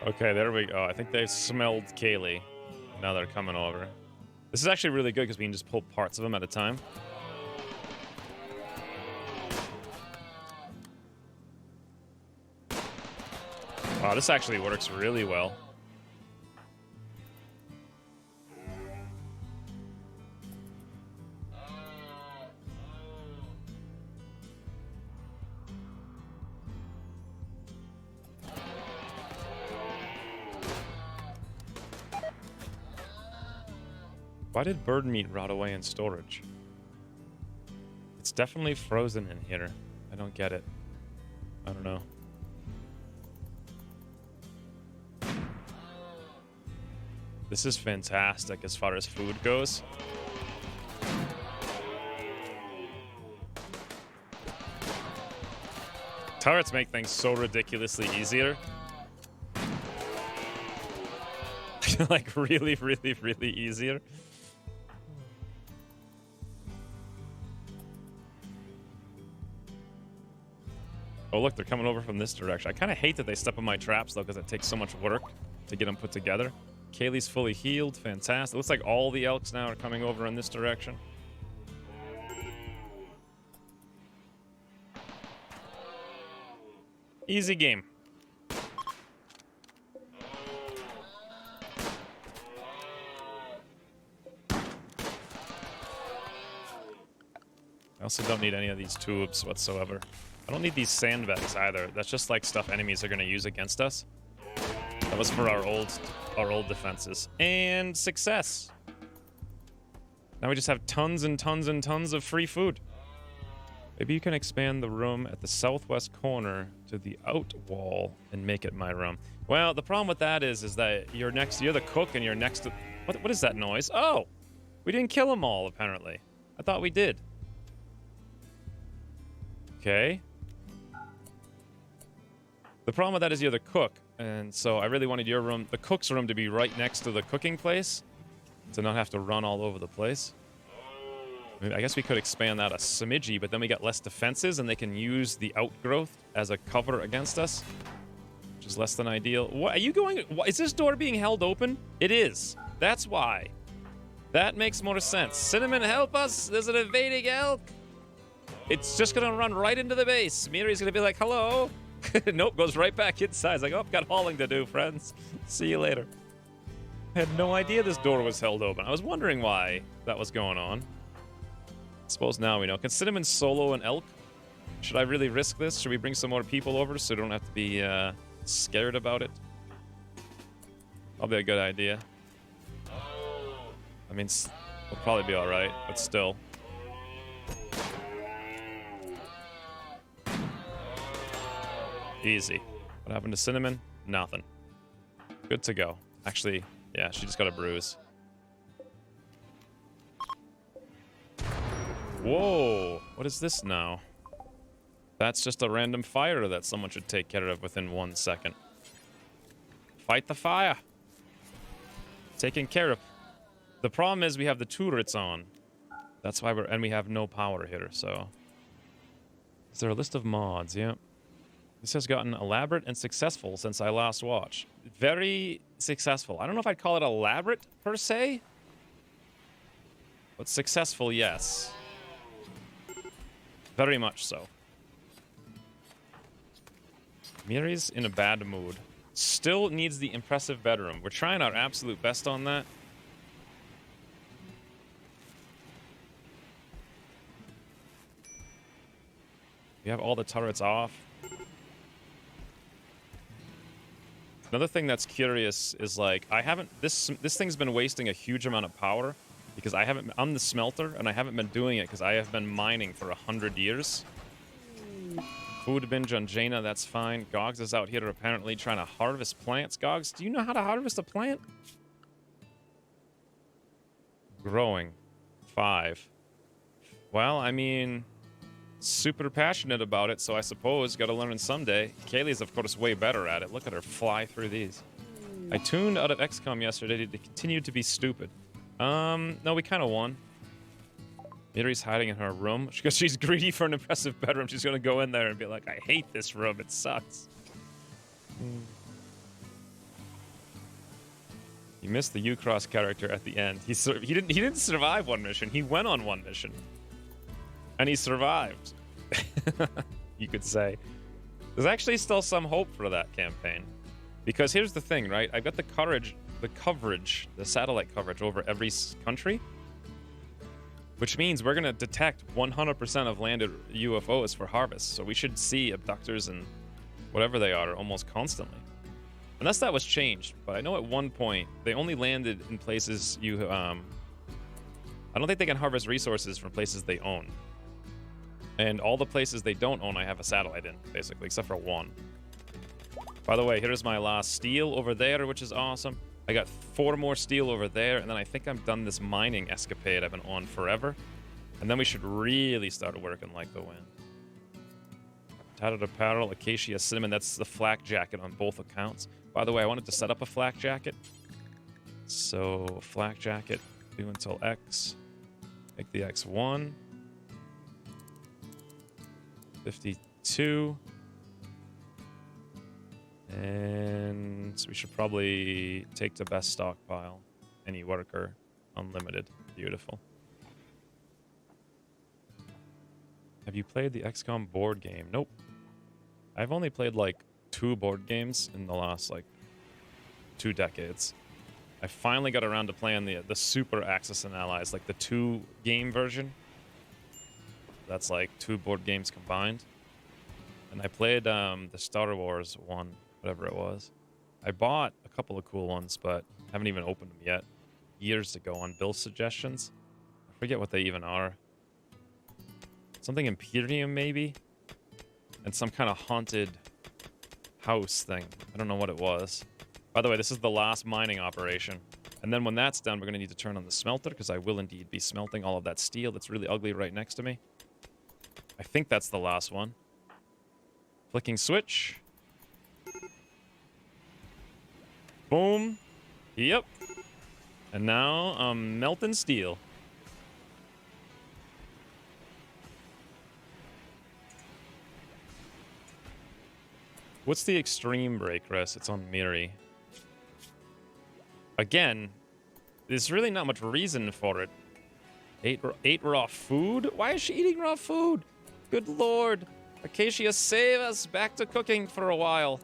Okay, there we go. I think they smelled Kaylee. Now they're coming over. This is actually really good because we can just pull parts of them at a time. Wow, this actually works really well. Why did bird meat rot away in storage? It's definitely frozen in here. I don't get it. I don't know. This is fantastic as far as food goes. Turrets make things so ridiculously easier. Like really, really, really easier. Oh, look, they're coming over from this direction. I kind of hate that they step on my traps, though, because it takes so much work to get them put together. Kaylee's fully healed. Fantastic. It looks like all the elks now are coming over in this direction. Easy game. I also don't need any of these tubes whatsoever. I don't need these sandbags either. That's just like stuff enemies are going to use against us. That was for our old defenses. And success. Now we just have tons and tons and tons of free food. Maybe you can expand the room at the southwest corner to the out wall and make it my room. Well, the problem with that is that you're the cook and you're next to... What is that noise? Oh! We didn't kill them all, apparently. I thought we did. Okay. The problem with that is you're the cook, and so I really wanted your room, the cook's room, to be right next to the cooking place, to not have to run all over the place. I guess we could expand that a smidgy, but then we got less defenses, and they can use the outgrowth as a cover against us, which is less than ideal. What are you going? Is this door being held open? It is. That's why. That makes more sense. Cinnamon, help us! There's an evading elk. It's just gonna run right into the base. Miri's gonna be like, "Hello." Nope, goes right back inside. It's like, "Oh, got hauling to do, friends. See you later." I had no idea this door was held open. I was wondering why that was going on. Suppose now we know. Can Cinnamon solo an elk? Should I really risk this? Should we bring some more people over so we don't have to be scared about it? Probably a good idea. I mean, we'll probably be alright, but still. Easy. What happened to Cinnamon? Nothing. Good to go. Actually, yeah, she just got a bruise. Whoa, what is this now? That's just a random fire that someone should take care of within 1 second. Fight the fire. Taken care of. The problem is we have the turrets on. That's why and we have no power here, so. Is there a list of mods? Yeah. This has gotten elaborate and successful since I last watched. Very successful. I don't know if I'd call it elaborate, per se. But successful, yes. Very much so. Miri's in a bad mood. Still needs the impressive bedroom. We're trying our absolute best on that. We have all the turrets off. Another thing that's curious is, like, I haven't... This thing's been wasting a huge amount of power because I'm the smelter, and I haven't been doing it because I have been mining for 100 years. Food binge on Jaina, that's fine. Gogs is out here apparently trying to harvest plants. Gogs, do you know how to harvest a plant? Growing. 5. Well, I mean... Super passionate about it, so I suppose gotta learn someday. Kaylee's, of course, way better at it. Look at her fly through these. I tuned out of XCOM yesterday to continue to be stupid. No, we kind of won. Miri's hiding in her room because she's greedy for an impressive bedroom. She's gonna go in there and be like, I hate this room, it sucks. You missed the U-Cross character at the end. He didn't survive one mission. He went on one mission. And he survived. You could say. There's actually still some hope for that campaign. Because here's the thing, right? I've got the coverage, the satellite coverage over every country. Which means we're going to detect 100% of landed UFOs for harvest. So we should see abductors and whatever they are almost constantly. Unless that was changed. But I know at one point, they only landed in places you... I don't think they can harvest resources from places they own. And all the places they don't own, I have a satellite in, basically, except for one. By the way, here's my last steel over there, which is awesome. I got 4 more steel over there, and then I think I'm done this mining escapade I've been on forever. And then we should really start working like the wind. Tattered apparel, acacia, cinnamon, that's the flak jacket on both accounts. By the way, I wanted to set up a flak jacket. So, flak jacket, do until X. Make the X 1. 52. And we should probably take the best stockpile. Any worker. Unlimited. Beautiful. Have you played the XCOM board game? Nope. I've only played like 2 board games in the last like 2 decades. I finally got around to playing the Super Axis and Allies, like the 2 game version. That's like 2 board games combined. And I played the Star Wars one, whatever it was. I bought a couple of cool ones, but haven't even opened them yet. Years ago on Bill's suggestions. I forget what they even are. Something Imperium, maybe? And some kind of haunted house thing. I don't know what it was. By the way, this is the last mining operation. And then when that's done, we're going to need to turn on the smelter, because I will indeed be smelting all of that steel that's really ugly right next to me. I think that's the last one. Flicking switch. Boom. Yep. And now I'm melting steel. What's the extreme break, Chris? It's on Miri. Again, there's really not much reason for it. Ate raw food? Why is she eating raw food? Good lord. Acacia, save us back to cooking for a while.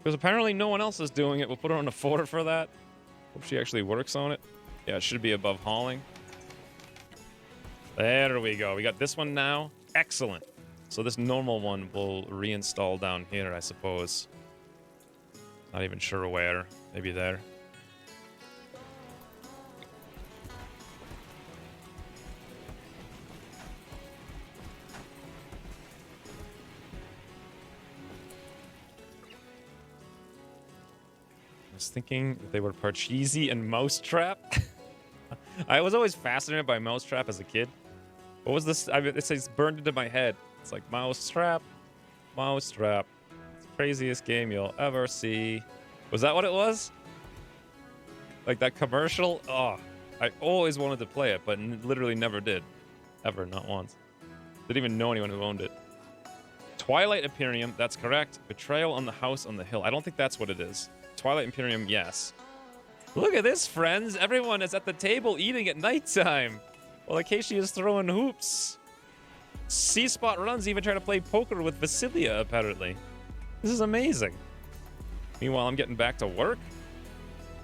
Because apparently no one else is doing it. We'll put her on a 4 for that. Hope she actually works on it. Yeah, it should be above hauling. There we go. We got this one now. Excellent. So this normal one will reinstall down here, I suppose. Not even sure where. Maybe there. I was thinking that they were Parcheesi and Mousetrap. I was always fascinated by Mousetrap as a kid. What was this? I mean, it says burned into my head. It's like Mousetrap, Mousetrap. It's the craziest game you'll ever see. Was that what it was? Like that commercial? Oh, I always wanted to play it, but literally never did. Ever, not once. Didn't even know anyone who owned it. Twilight Imperium, that's correct. Betrayal on the House on the Hill. I don't think that's what it is. Twilight Imperium, yes. Look at this, friends. Everyone is at the table eating at nighttime. While Acacia is throwing hoops. C-Spot Runs even trying to play poker with Vasilia, apparently. This is amazing. Meanwhile, I'm getting back to work.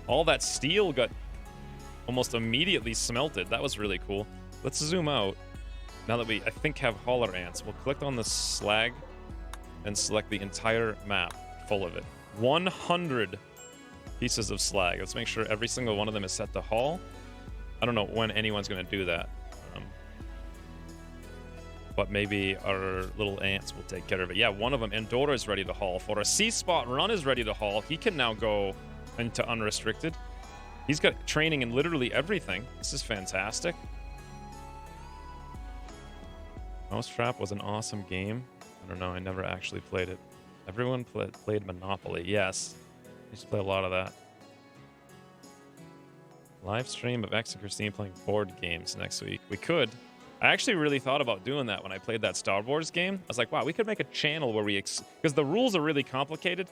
All that steel got almost immediately smelted. That was really cool. Let's zoom out. Now that we, I think, have hauler ants, we'll click on the slag and select the entire map full of it. 100 pieces of slag. Let's make sure every single one of them is set to haul. I don't know when anyone's going to do that. But maybe our little ants will take care of it. Yeah, one of them, Andorra, is ready to haul. For a C-Spot Run is ready to haul. He can now go into unrestricted. He's got training in literally everything. This is fantastic. Mousetrap was an awesome game. I don't know, I never actually played it. Everyone played Monopoly. Yes, I used to play a lot of that. Live stream of X and Christine playing board games next week. We could. I actually really thought about doing that when I played that Star Wars game. I was like, wow, we could make a channel where we... Because the rules are really complicated.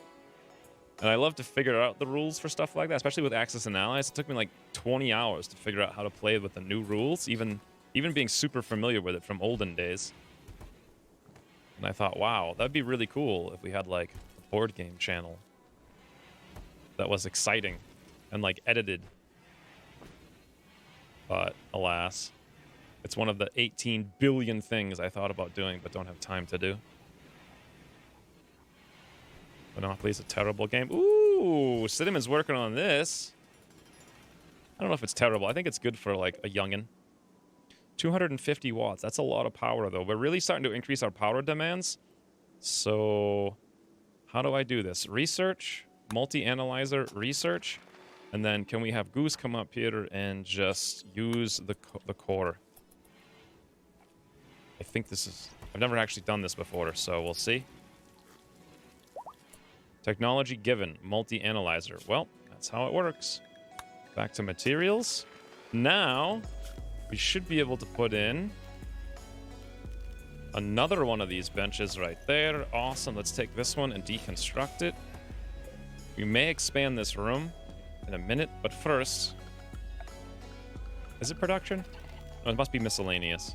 And I love to figure out the rules for stuff like that, especially with Axis and Allies. It took me like 20 hours to figure out how to play with the new rules, even being super familiar with it from olden days. And I thought, wow, that'd be really cool if we had like a board game channel that was exciting and like edited. But alas, it's one of the 18 billion things I thought about doing but don't have time to do. Monopoly's a terrible game. Ooh, Cinnamon's working on this. I don't know if it's terrible. I think it's good for like a youngin'. 250 watts. That's a lot of power though. We're really starting to increase our power demands. So how do I do this? Research, multi-analyzer, research. And then can we have Goose come up here and just use the core? I think this is... I've never actually done this before, so we'll see. Technology given, multi-analyzer. Well, that's how it works. Back to materials. Now, we should be able to put in Another one of these benches right there. Awesome. Let's take this one and deconstruct it. We may expand this room in a minute, but first... Is it production? Oh, it must be miscellaneous.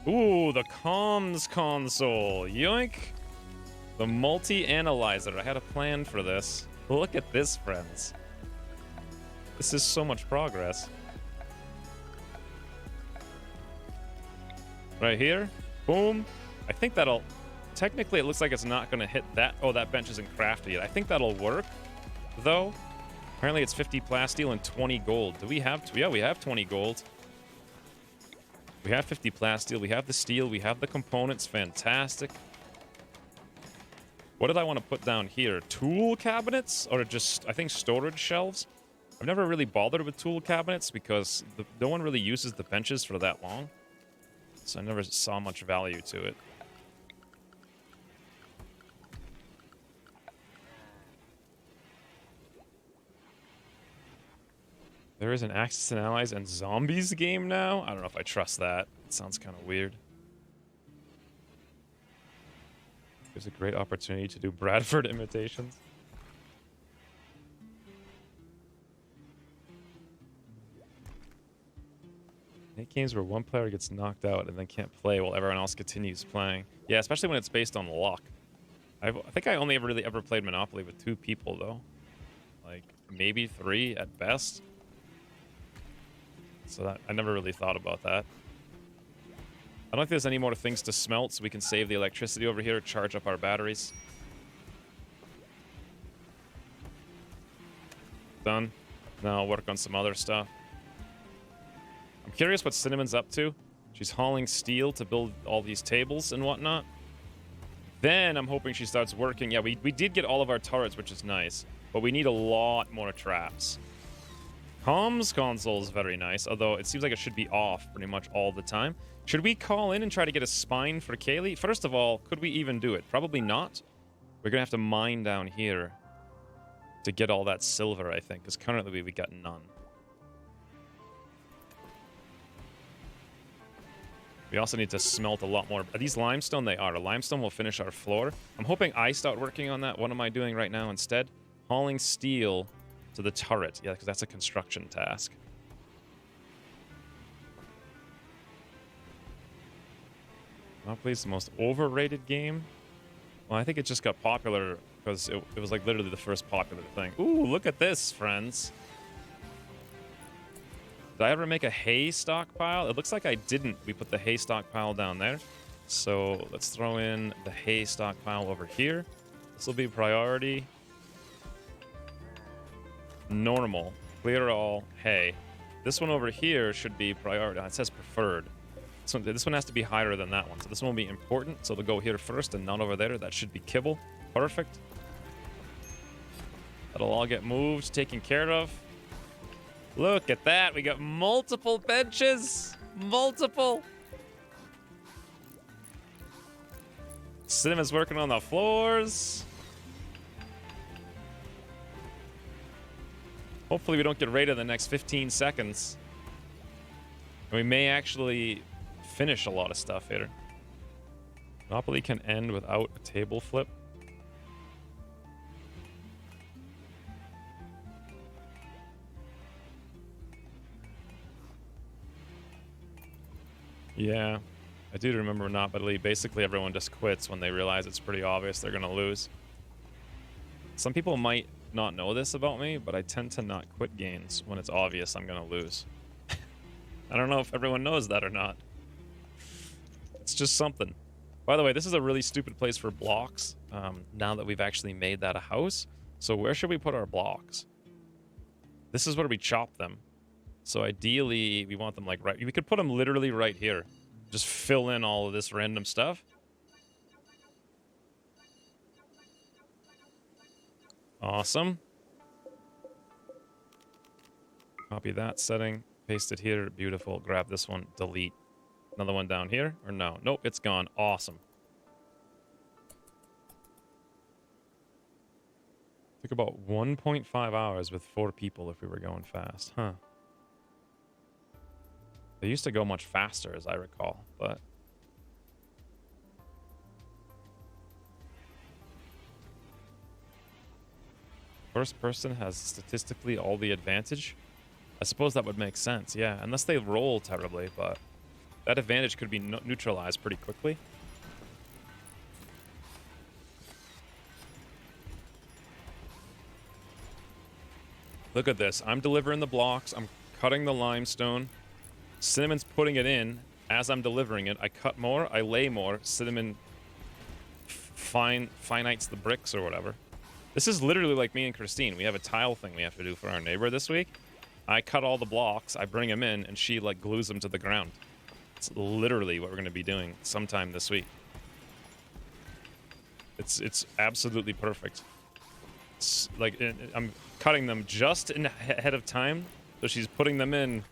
Ooh, the comms console. Yoink. The multi-analyzer. I had a plan for this. Look at this, friends. This is so much progress. Right here. Boom. I think that'll... Technically, it looks like it's not going to hit that. Oh, that bench isn't crafted yet. I think that'll work, though. Apparently, it's 50 plasteel and 20 gold. Do we have... Yeah, we have 20 gold. We have 50 plasteel. We have the steel. We have the components. Fantastic. What did I want to put down here? Tool cabinets? Or just, I think, storage shelves? I've never really bothered with tool cabinets because no one really uses the benches for that long. So I never saw much value to it. There is an Axis and Allies and Zombies game now? I don't know if I trust that. It sounds kind of weird. There's a great opportunity to do Bradford imitations. Hate games where one player gets knocked out and then can't play while everyone else continues playing. Yeah, especially when it's based on luck. I think I only ever played Monopoly with 2 people, though. Like, maybe 3 at best. So that, I never really thought about that. I don't think there's any more things to smelt, so we can save the electricity over here, charge up our batteries. Done. Now I'll work on some other stuff. I'm curious what Cinnamon's up to. She's hauling steel to build all these tables and whatnot. Then I'm hoping she starts working. Yeah, we did get all of our turrets, which is nice. But we need a lot more traps. Comms console is very nice, although it seems like it should be off pretty much all the time. Should we call in and try to get a spine for Kaylee? First of all, could we even do it? Probably not. We're going to have to mine down here to get all that silver, I think, because currently we got none. We also need to smelt a lot more. Are these limestone? They are. Limestone will finish our floor. I'm hoping I start working on that. What am I doing right now instead? Hauling steel to the turret. Yeah, because that's a construction task. Monopoly is the most overrated game. Well, I think it just got popular because it was like literally the first popular thing. Ooh, look at this, friends. Did I ever make a hay stockpile? It looks like I didn't. We put the hay stockpile down there. So let's throw in the hay stockpile over here. This will be priority. Normal. Clear all. Hay. This one over here should be priority. It says preferred. This one has to be higher than that one. So this one will be important. So they'll go here first and not over there. That should be kibble. Perfect. That'll all get moved, taken care of. Look at that. We got multiple benches. Multiple. Cinema's working on the floors. Hopefully we don't get raided in the next 15 seconds. And we may actually finish a lot of stuff here. Monopoly can end without a table flip. Yeah, I do remember Monopoly. Basically, everyone just quits when they realize it's pretty obvious they're going to lose. Some people might not know this about me, but I tend to not quit games when it's obvious I'm going to lose. I don't know if everyone knows that or not. It's just something. By the way, this is a really stupid place for blocks, now that we've actually made that a house. So where should we put our blocks? This is where we chop them. So ideally, we want them like right... We could put them literally right here. Just fill in all of this random stuff. Awesome. Copy that setting. Paste it here. Beautiful. Grab this one. Delete. Another one down here. Or no. Nope, it's gone. Awesome. Took about 1.5 hours with 4 people if we were going fast. Huh. They used to go much faster, as I recall, but... First person has statistically all the advantage? I suppose that would make sense, yeah. Unless they roll terribly, but... That advantage could be neutralized pretty quickly. Look at this. I'm delivering the blocks. I'm cutting the limestone. Cinnamon's putting it in as I'm delivering it. I cut more. I lay more. Cinnamon finites the bricks or whatever. This is literally like me and Christine. We have a tile thing we have to do for our neighbor this week. I cut all the blocks. I bring them in, and she, like, glues them to the ground. It's literally what we're going to be doing sometime this week. It's absolutely perfect. It's like, I'm cutting them just ahead of time, so she's putting them in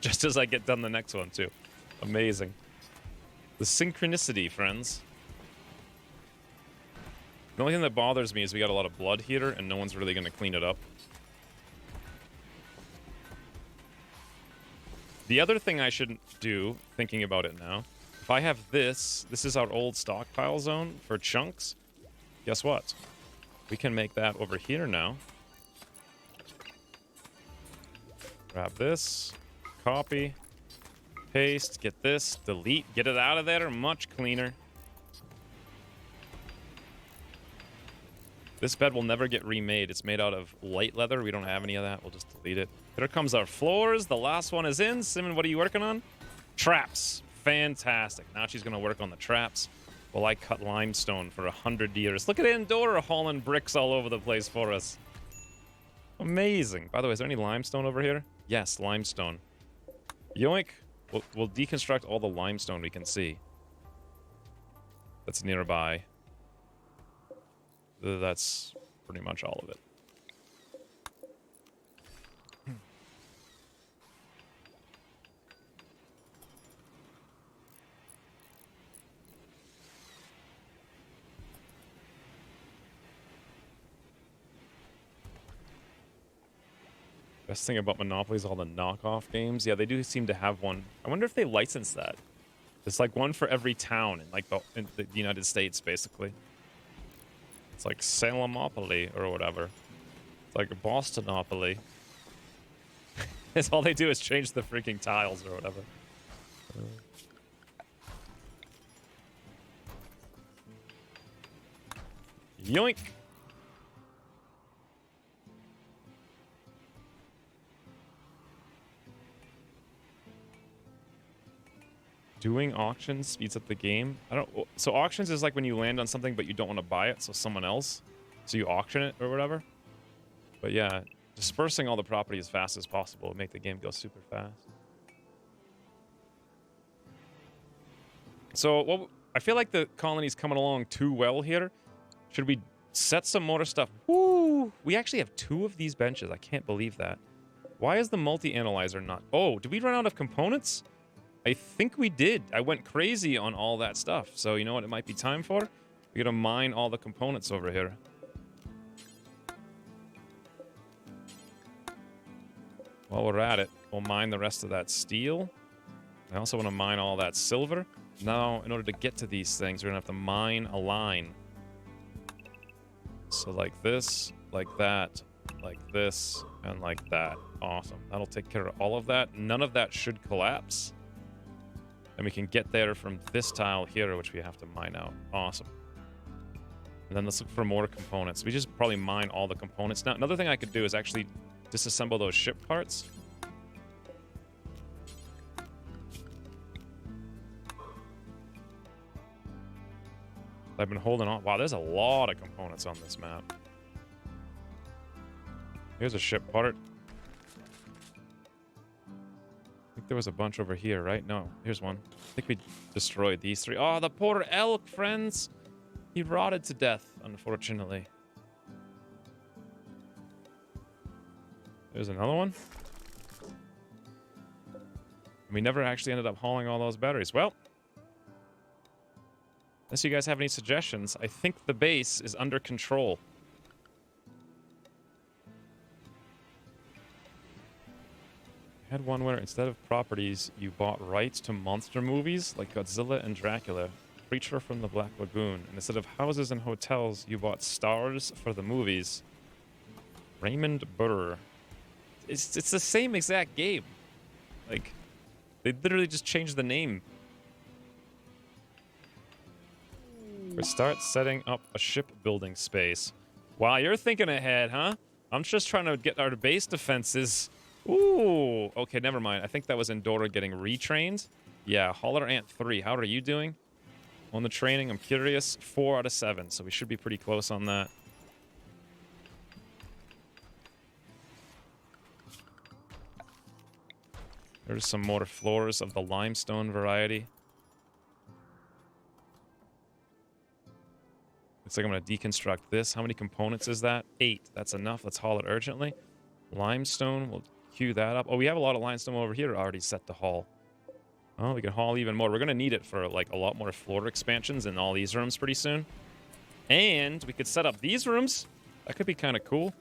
just as I get done the next one, too. Amazing. The synchronicity, friends. The only thing that bothers me is we got a lot of blood here, and no one's really going to clean it up. The other thing I shouldn't do, thinking about it now, if I have this is our old stockpile zone for chunks. Guess what? We can make that over here now. Grab this, copy, paste, get this, delete, get it out of there, much cleaner. This bed will never get remade. It's made out of light leather. We don't have any of that. We'll just delete it. Here comes our floors. The last one is in. Simon, what are you working on? Traps. Fantastic. Now she's going to work on the traps while I cut limestone for 100 years. Look at Andorra hauling bricks all over the place for us. Amazing. By the way, is there any limestone over here? Yes, limestone. Yoink. We'll deconstruct all the limestone we can see that's nearby. That's pretty much all of it. Best thing about Monopoly is all the knockoff games. Yeah, they do seem to have one. I wonder if they license that. It's like one for every town in like in the United States, basically. It's like Salomopoly or whatever. It's like Bostonopoly. It's all they do is change the freaking tiles or whatever. Yoink! Doing auctions speeds up the game. So auctions is like when you land on something but you don't want to buy it, so someone else. So you auction it or whatever. But yeah, dispersing all the property as fast as possible will make the game go super fast. So I feel like the colony's coming along too well here. Should we set some more stuff? Woo! We actually have 2 of these benches. I can't believe that. Why is the multi-analyzer not... Oh, did we run out of components? I think we did. I went crazy on all that stuff. So you know what it might be time for? We gotta mine all the components over here. While we're at it, we'll mine the rest of that steel. I also want to mine all that silver. Now, in order to get to these things, we're gonna have to mine a line. So like this, like that, like this, and like that. Awesome. That'll take care of all of that. None of that should collapse. And we can get there from this tile here, which we have to mine out. Awesome. And then let's look for more components. We just probably mine all the components. Now, another thing I could do is actually disassemble those ship parts. I've been holding on. Wow, there's a lot of components on this map. Here's a ship part. I think there was a bunch over here, right? No, here's one. I think we destroyed these 3. Oh, the poor elk, friends! He rotted to death, unfortunately. There's another one. We never actually ended up hauling all those batteries. Well, unless you guys have any suggestions, I think the base is under control. had one where instead of properties, you bought rights to monster movies like Godzilla and Dracula, Creature from the Black Lagoon. And instead of houses and hotels, you bought stars for the movies. Raymond Burr. It's the same exact game. Like, they literally just changed the name. We start setting up a shipbuilding space. Wow, you're thinking ahead, huh? I'm just trying to get our base defenses. Ooh, okay, never mind. I think that was Endora getting retrained. Yeah, Hauler Ant 3. How are you doing? On the training, I'm curious. 4 out of 7, so we should be pretty close on that. There's some more floors of the limestone variety. Looks like I'm going to deconstruct this. How many components is that? 8. That's enough. Let's haul it urgently. Limestone, we'll queue that up. Oh, we have a lot of limestone over here already set to haul. Oh, we can haul even more. We're going to need it for like a lot more floor expansions in all these rooms pretty soon. And we could set up these rooms. That could be kind of cool.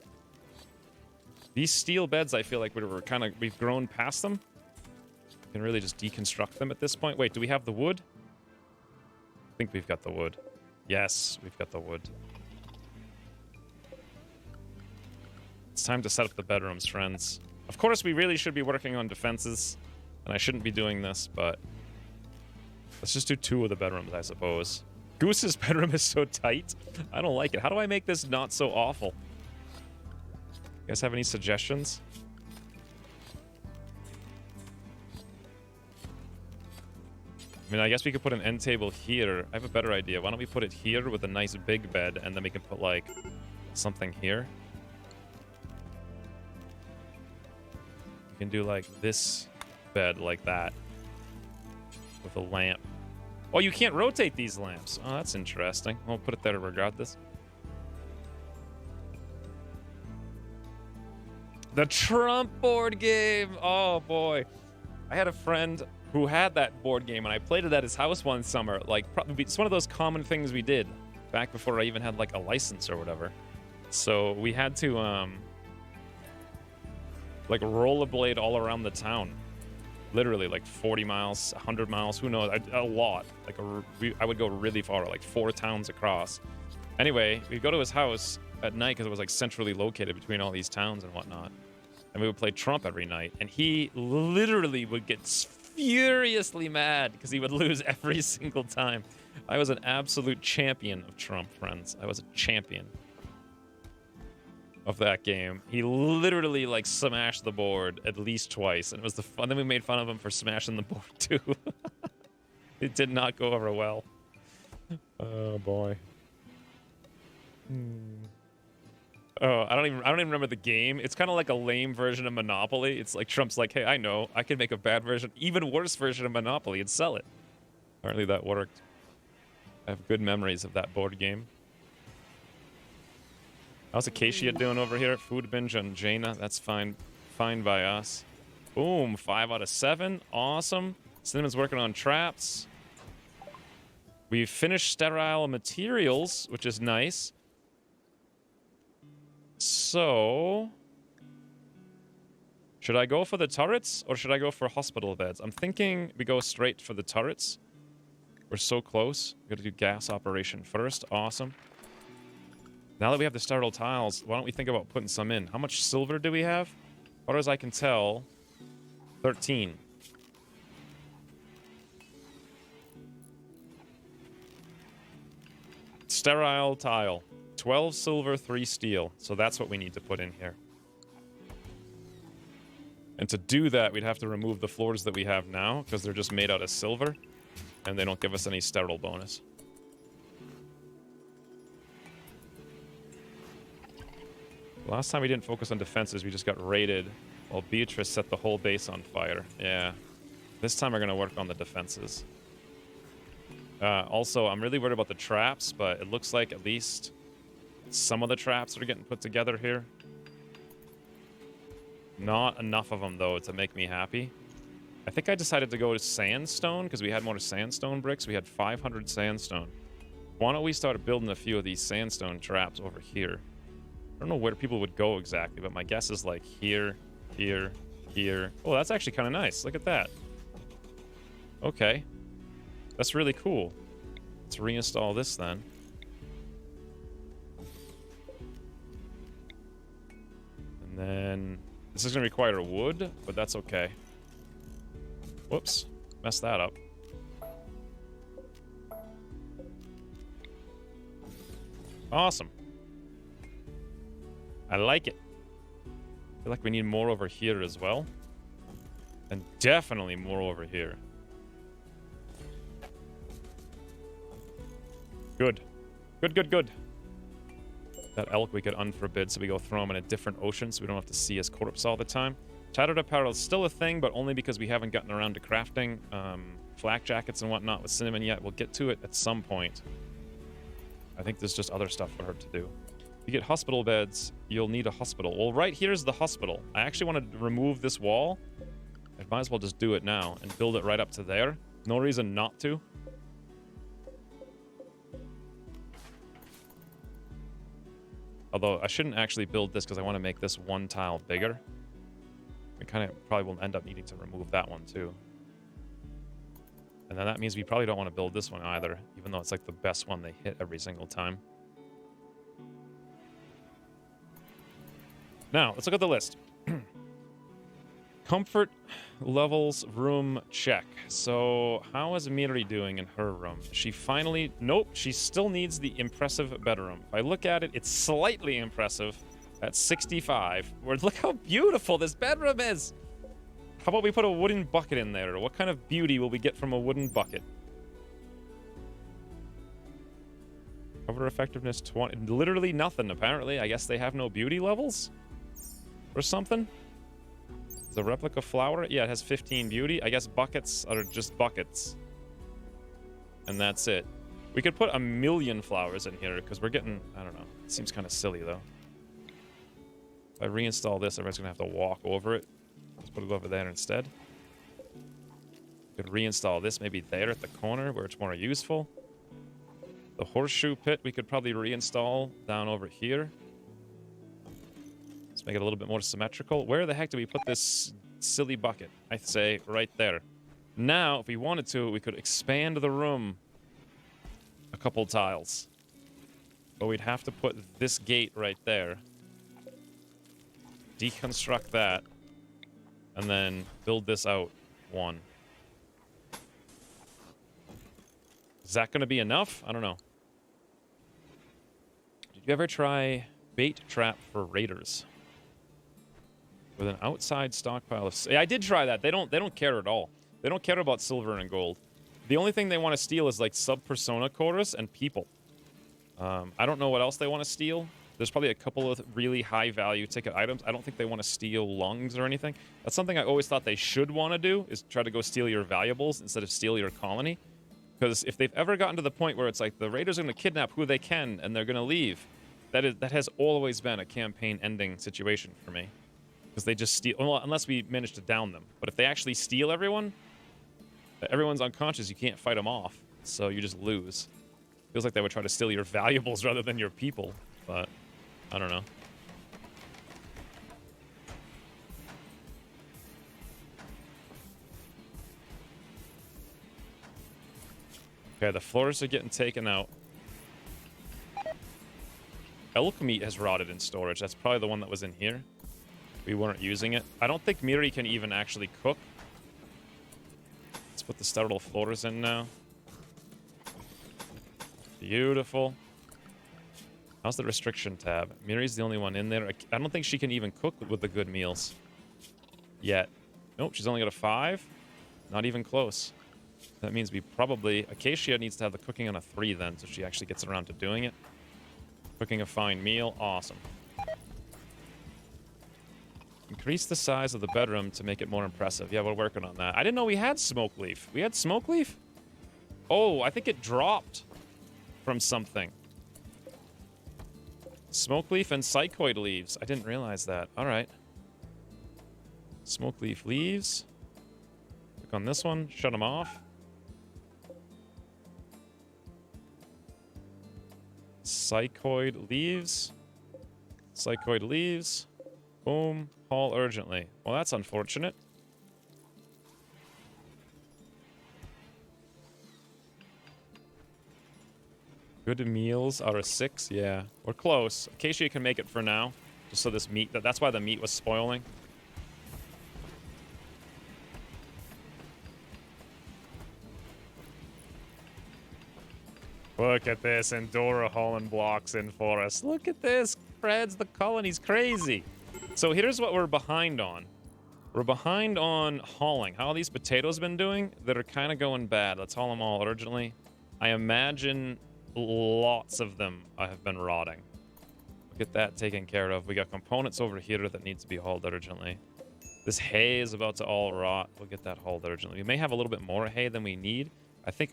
These steel beds, I feel like we've grown past them. We can really just deconstruct them at this point. Wait, do we have the wood? I think we've got the wood. Yes, we've got the wood. It's time to set up the bedrooms, friends. Of course, we really should be working on defenses, and I shouldn't be doing this, but let's just do 2 of the bedrooms, I suppose. Goose's bedroom is so tight. I don't like it. How do I make this not so awful? You guys have any suggestions? I mean, I guess we could put an end table here. I have a better idea. Why don't we put it here with a nice big bed, and then we can put, like, something here. We can do, like, this bed like that with a lamp. Oh, you can't rotate these lamps. Oh, that's interesting. I'll put it there regardless. The Trump board game. Oh, boy. I had a friend who had that board game, and I played it at his house one summer. Like, probably, it's one of those common things we did back before I even had, like, a license or whatever. So we had to, like, rollerblade all around the town. Literally, like, 40 miles, 100 miles, who knows? A lot. Like, I would go really far, like, 4 towns across. Anyway, we'd go to his house at night because it was, like, centrally located between all these towns and whatnot. And we would play Trump every night. And he literally would get furiously mad because he would lose every single time. I was an absolute champion of Trump, friends. I was a champion of that game. He literally, like, smashed the board at least twice, and it was the fun. Then we made fun of him for smashing the board too. It did not go over well. Oh boy. Oh, I don't even remember the game. It's kind of like a lame version of Monopoly. It's like Trump's like, hey, I know, I can make a bad version, even worse version of Monopoly and sell it. Apparently that worked. I have good memories of that board game. How's Acacia doing over here? Food binge on Jaina. That's fine. Fine by us. Boom. 5 out of 7. Awesome. Cinnamon's working on traps. We've finished sterile materials, which is nice. So, should I go for the turrets or should I go for hospital beds? I'm thinking we go straight for the turrets. We're so close. We gotta do gas operation first. Awesome. Now that we have the sterile tiles, why don't we think about putting some in? How much silver do we have? As far as I can tell, 13. Sterile tile. 12 silver, 3 steel. So that's what we need to put in here. And to do that, we'd have to remove the floors that we have now, because they're just made out of silver, and they don't give us any sterile bonus. Last time we didn't focus on defenses, we just got raided, while Beatrice set the whole base on fire. Yeah. This time we're going to work on the defenses. Also, I'm really worried about the traps, but it looks like at least some of the traps are getting put together here. Not enough of them, though, to make me happy. I think I decided to go to sandstone because we had more sandstone bricks. We had 500 sandstone. Why don't we start building a few of these sandstone traps over here? I don't know where people would go exactly, but my guess is like here, here, here. Oh, that's actually kind of nice. Look at that. Okay. That's really cool. Let's reinstall this then. And then this is going to require wood, but that's okay. Whoops. Messed that up. Awesome. I like it. I feel like we need more over here as well. And definitely more over here. Good. Good, good, good. That elk we could unforbid, so we go throw him in a different ocean so we don't have to see his corpse all the time. Tattered apparel is still a thing, but only because we haven't gotten around to crafting flak jackets and whatnot with Cinnamon yet. We'll get to it at some point. I think there's just other stuff for her to do. If you get hospital beds, you'll need a hospital. Well, right here's the hospital. I actually want to remove this wall. I might as well just do it now and build it right up to there. No reason not to. Although, I shouldn't actually build this because I want to make this one tile bigger. We kind of probably will end up needing to remove that one too. And then that means we probably don't want to build this one either, even though it's like the best one they hit every single time. Now, let's look at the list. Comfort levels room check. So, how is Miri doing in her room? She finally... Nope, she still needs the impressive bedroom. If I look at it, it's slightly impressive at 65. Look how beautiful this bedroom is! How about we put a wooden bucket in there? What kind of beauty will we get from a wooden bucket? Cover effectiveness 20. Literally nothing, apparently. I guess they have no beauty levels? Or something? The replica flower? Yeah, it has 15 beauty. I guess buckets are just buckets. And that's it. We could put 1,000,000 flowers in here, because we're getting... I don't know. It seems kind of silly, though. If I reinstall this, everybody's going to have to walk over it. Let's put it over there instead. Could reinstall this maybe there at the corner where it's more useful. The horseshoe pit we could probably reinstall down over here. Let's make it a little bit more symmetrical. Where the heck do we put this silly bucket? I'd say right there. Now, if we wanted to, we could expand the room a couple tiles. But we'd have to put this gate right there. Deconstruct that. And then build this out one. Is that going to be enough? I don't know. Did you ever try bait trap for raiders? With an outside stockpile of... Yeah, I did try that. They don't care at all. They don't care about silver and gold. The only thing they want to steal is like sub-persona chorus and people. I don't know what else they want to steal. There's probably a couple of really high-value ticket items. I don't think they want to steal lungs or anything. That's something I always thought they should want to do, is try to go steal your valuables instead of steal your colony. Because if they've ever gotten to the point where it's like the raiders are going to kidnap who they can and they're going to leave, that has always been a campaign-ending situation for me. Because they just steal... Well, unless we manage to down them. But if they actually steal everyone, everyone's unconscious, you can't fight them off. So you just lose. Feels like they would try to steal your valuables rather than your people. But... I don't know. Okay, the floors are getting taken out. Elk meat has rotted in storage. That's probably the one that was in here. We weren't using it. I don't think Miri can even actually cook. Let's put the sterile floors in now. Beautiful. How's the restriction tab? Miri's the only one in there. I don't think she can even cook with the good meals. Yet. Nope, she's only got a 5. Not even close. That means we probably... Acacia needs to have the cooking on a 3 then, so she actually gets around to doing it. Cooking a fine meal. Awesome. Increase the size of the bedroom to make it more impressive. Yeah, we're working on that. I didn't know we had smoke leaf. We had smoke leaf? Oh, I think it dropped from something. Smoke leaf and psychoid leaves. I didn't realize that. All right. Smoke leaf leaves. Click on this one. Shut them off. Psychoid leaves. Psychoid leaves. Boom. Haul urgently. Well, that's unfortunate. Good meals out of 6. Yeah, we're close. Acacia can make it for now. Just so this meat... That's why the meat was spoiling. Look at this. Endora hauling blocks in for us. Look at this. Freds, the colony's crazy. So here's what we're behind on. We're behind on hauling. How are these potatoes been doing? That are kind of going bad. Let's haul them all urgently. I imagine lots of them have been rotting. We'll get that taken care of. We got components over here that need to be hauled urgently. This hay is about to all rot. We'll get that hauled urgently. We may have a little bit more hay than we need. I think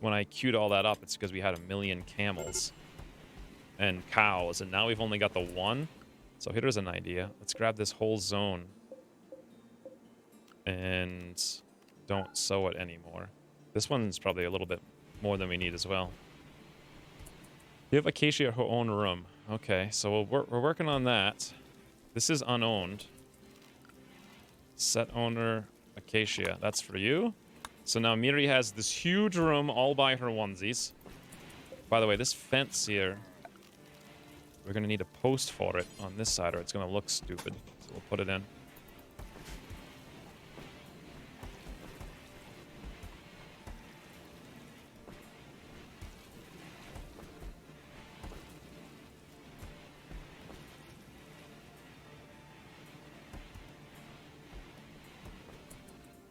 when I queued all that up, it's because we had 1 million camels and cows, and now we've only got the 1. So here's an idea. Let's grab this whole zone and don't sow it anymore. This one's probably a little bit more than we need as well. Give Acacia her own room. Okay, so we're working on that. This is unowned. Set owner Acacia. That's for you. So now Miri has this huge room all by her onesies. By the way, this fence here, we're going to need a post for it on this side or it's going to look stupid. So we'll put it in.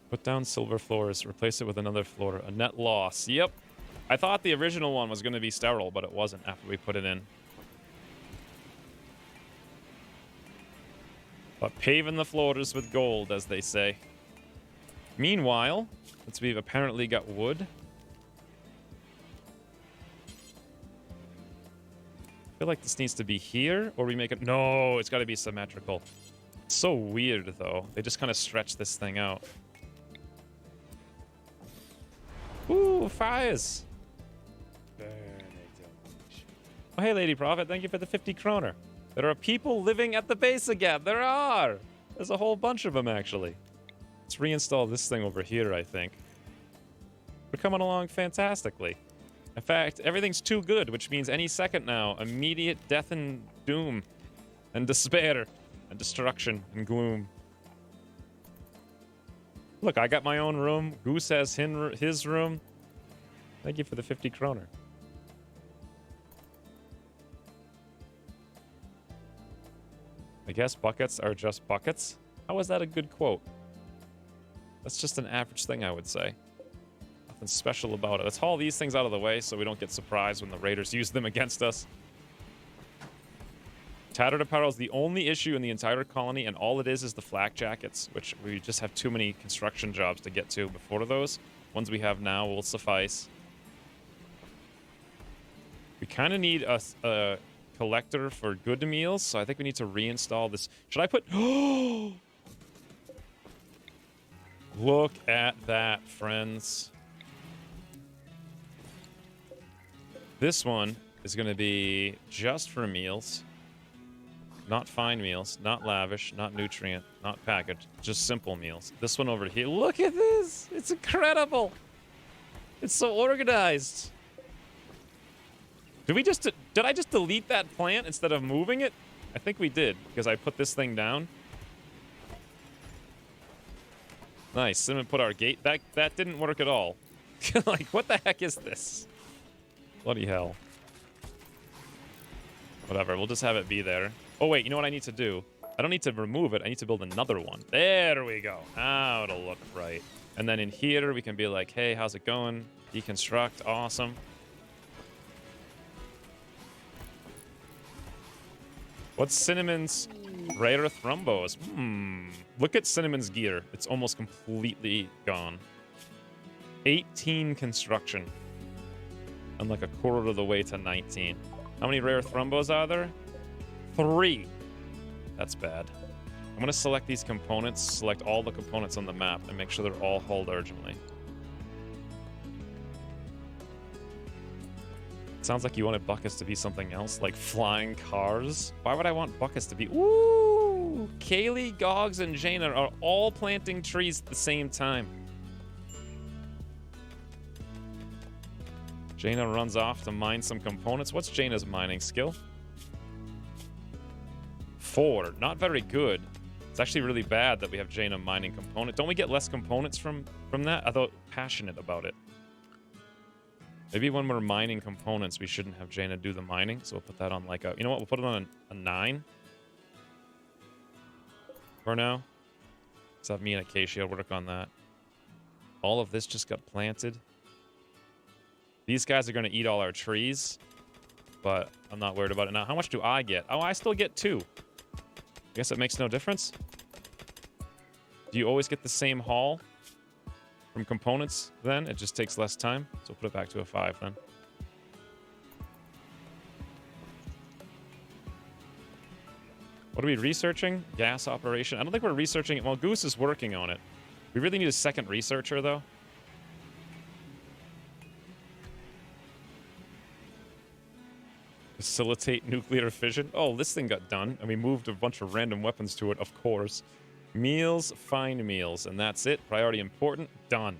Put down silver floors. Replace it with another floor. A net loss. Yep. I thought the original one was going to be sterile, but it wasn't after we put it in. But paving the floors with gold, as they say. Meanwhile, since we've apparently got wood, I feel like this needs to be here, or we make it... No, it's got to be symmetrical. It's so weird, though. They just kind of stretch this thing out. Ooh, fires! Oh, hey, Lady Prophet, thank you for the 50 kroner. There are people living at the base again. There are! There's a whole bunch of them, actually. Let's reinstall this thing over here, I think. We're coming along fantastically. In fact, everything's too good, which means any second now, immediate death and doom and despair and destruction and gloom. Look, I got my own room. Goose has his room. Thank you for the 50 kroner. I guess buckets are just buckets. How is that a good quote? That's just an average thing, I would say. Nothing special about it. Let's haul these things out of the way so we don't get surprised when the raiders use them against us. Tattered apparel is the only issue in the entire colony, and all it is the flak jackets, which we just have too many construction jobs to get to before those. Ones we have now will suffice. We kind of need a collector for good meals, so I think we need to reinstall this. Should I put... Look at that, friends. This one is going to be just for meals. Not fine meals, not lavish, not nutrient, not packaged, just simple meals. This one over here, look at this! It's incredible! It's so organized. Did I just delete that plant instead of moving it? I think we did, because I put this thing down. Nice, Cinnamon put our gate. That didn't work at all. Like, what the heck is this? Bloody hell. Whatever, we'll just have it be there. Oh, wait, you know what I need to do? I don't need to remove it. I need to build another one. There we go. Now it'll look right. And then in here, we can be like, hey, how's it going? Deconstruct. Awesome. What's Cinnamon's rare thrombos? Look at Cinnamon's gear. It's almost completely gone. 18 construction. And like a quarter of the way to 19. How many rare thrombos are there? 3. That's bad. I'm going to select these components, select all the components on the map, and make sure they're all hauled urgently. It sounds like you wanted buckets to be something else, like flying cars. Why would I want buckets to be... Ooh! Kaylee, Gogs, and Jaina are all planting trees at the same time. Jaina runs off to mine some components. What's Jaina's mining skill? 4. Not very good. It's actually really bad that we have Jaina mining component. Don't we get less components from that? I thought passionate about it. Maybe when we're mining components, we shouldn't have Jaina do the mining. So we'll put that on like a... You know what? We'll put it on a 9. For now. Let's have me and Acacia work on that. All of this just got planted. These guys are going to eat all our trees. But I'm not worried about it now. How much do I get? Oh, I still get 2. I guess it makes no difference. Do you always get the same haul from components then? It just takes less time. So we'll put it back to a 5 then. What are we researching? Gas operation. I don't think we're researching it. Well, Goose is working on it. We really need a second researcher though. Facilitate nuclear fission. Oh, this thing got done. And we moved a bunch of random weapons to it, of course. Meals, find meals. And that's it. Priority important. Done.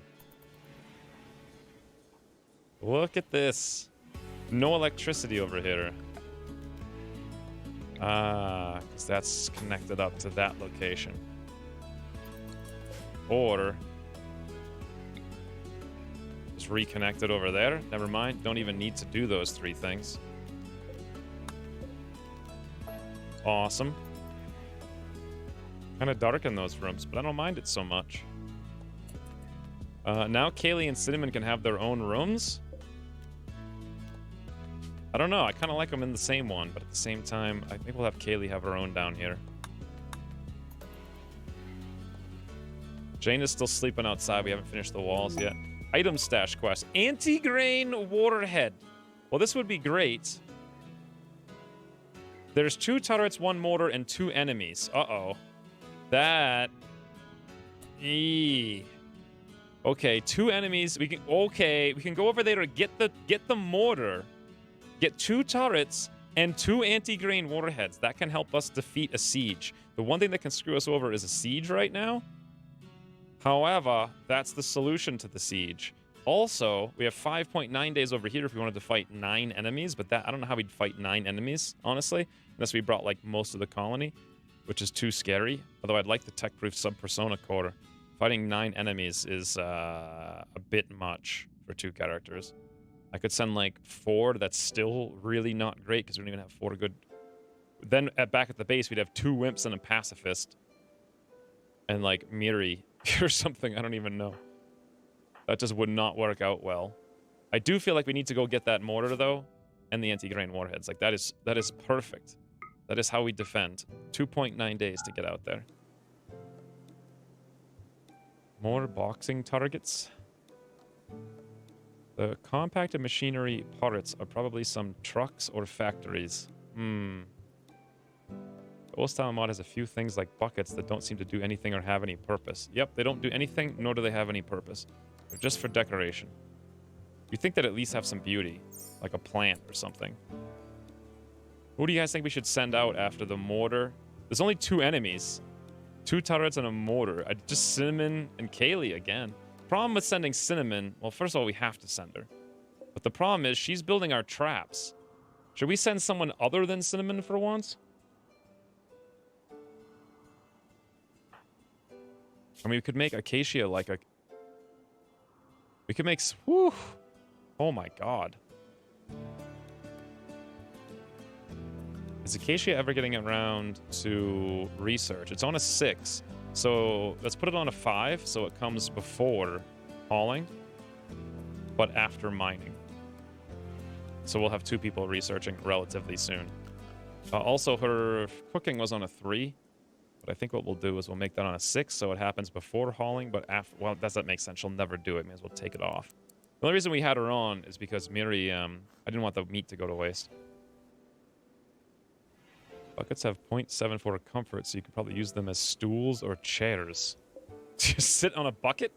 Look at this. No electricity over here. Ah, because that's connected up to that location. Or... just reconnect it over there. Never mind. Don't even need to do those 3 things. Awesome. Kind of dark in those rooms, but I don't mind it so much. Now Kaylee and Cinnamon can have their own rooms. I don't know. I kind of like them in the same one, but at the same time, I think we'll have Kaylee have her own down here. Jane is still sleeping outside. We haven't finished the walls yet. Item stash quest. Anti-grain warhead. Well, this would be great. There's 2 turrets, 1 mortar, and 2 enemies. Uh-oh. That... Eee. Okay, 2 enemies. We can... Okay, we can go over there to get the mortar. Get 2 turrets and 2 anti-grain warheads. That can help us defeat a siege. The one thing that can screw us over is a siege right now. However, that's the solution to the siege. Also, we have 5.9 days over here if we wanted to fight 9 enemies, but that I don't know how we'd fight 9 enemies, honestly, unless we brought, like, most of the colony, which is too scary. Although I'd like the tech-proof sub-persona core. Fighting 9 enemies is a bit much for 2 characters. I could send, like, 4. That's still really not great, because we don't even have 4 good... Then, back at the base, we'd have 2 wimps and a pacifist. And, like, Miri or something, I don't even know. That just would not work out well. I do feel like we need to go get that mortar, though, and the anti-grain warheads. Like, that is perfect. That is how we defend. 2.9 days to get out there. More boxing targets. The compacted machinery parts are probably some trucks or factories. The old style mod has a few things like buckets that don't seem to do anything or have any purpose. Yep, they don't do anything, nor do they have any purpose. They're just for decoration. You'd think they'd at least have some beauty, like a plant or something. Who do you guys think we should send out after the mortar? There's only 2 enemies. 2 turrets and a mortar. Just Cinnamon and Kaylee again. Problem with sending Cinnamon, well, first of all, we have to send her. But the problem is she's building our traps. Should we send someone other than Cinnamon for once? I mean, we could make Acacia like a... We could make... Whew. Oh my god. Is Acacia ever getting around to research? It's on a 6. So let's put it on a 5 so it comes before hauling, but after mining. So we'll have 2 people researching relatively soon. Also, her cooking was on a 3. But I think what we'll do is we'll make that on a 6, so it happens before hauling, but after... Well, does that make sense? She'll never do it. May as well take it off. The only reason we had her on is because Miri, I didn't want the meat to go to waste. Buckets have 0.74 comfort, so you could probably use them as stools or chairs. Just sit on a bucket?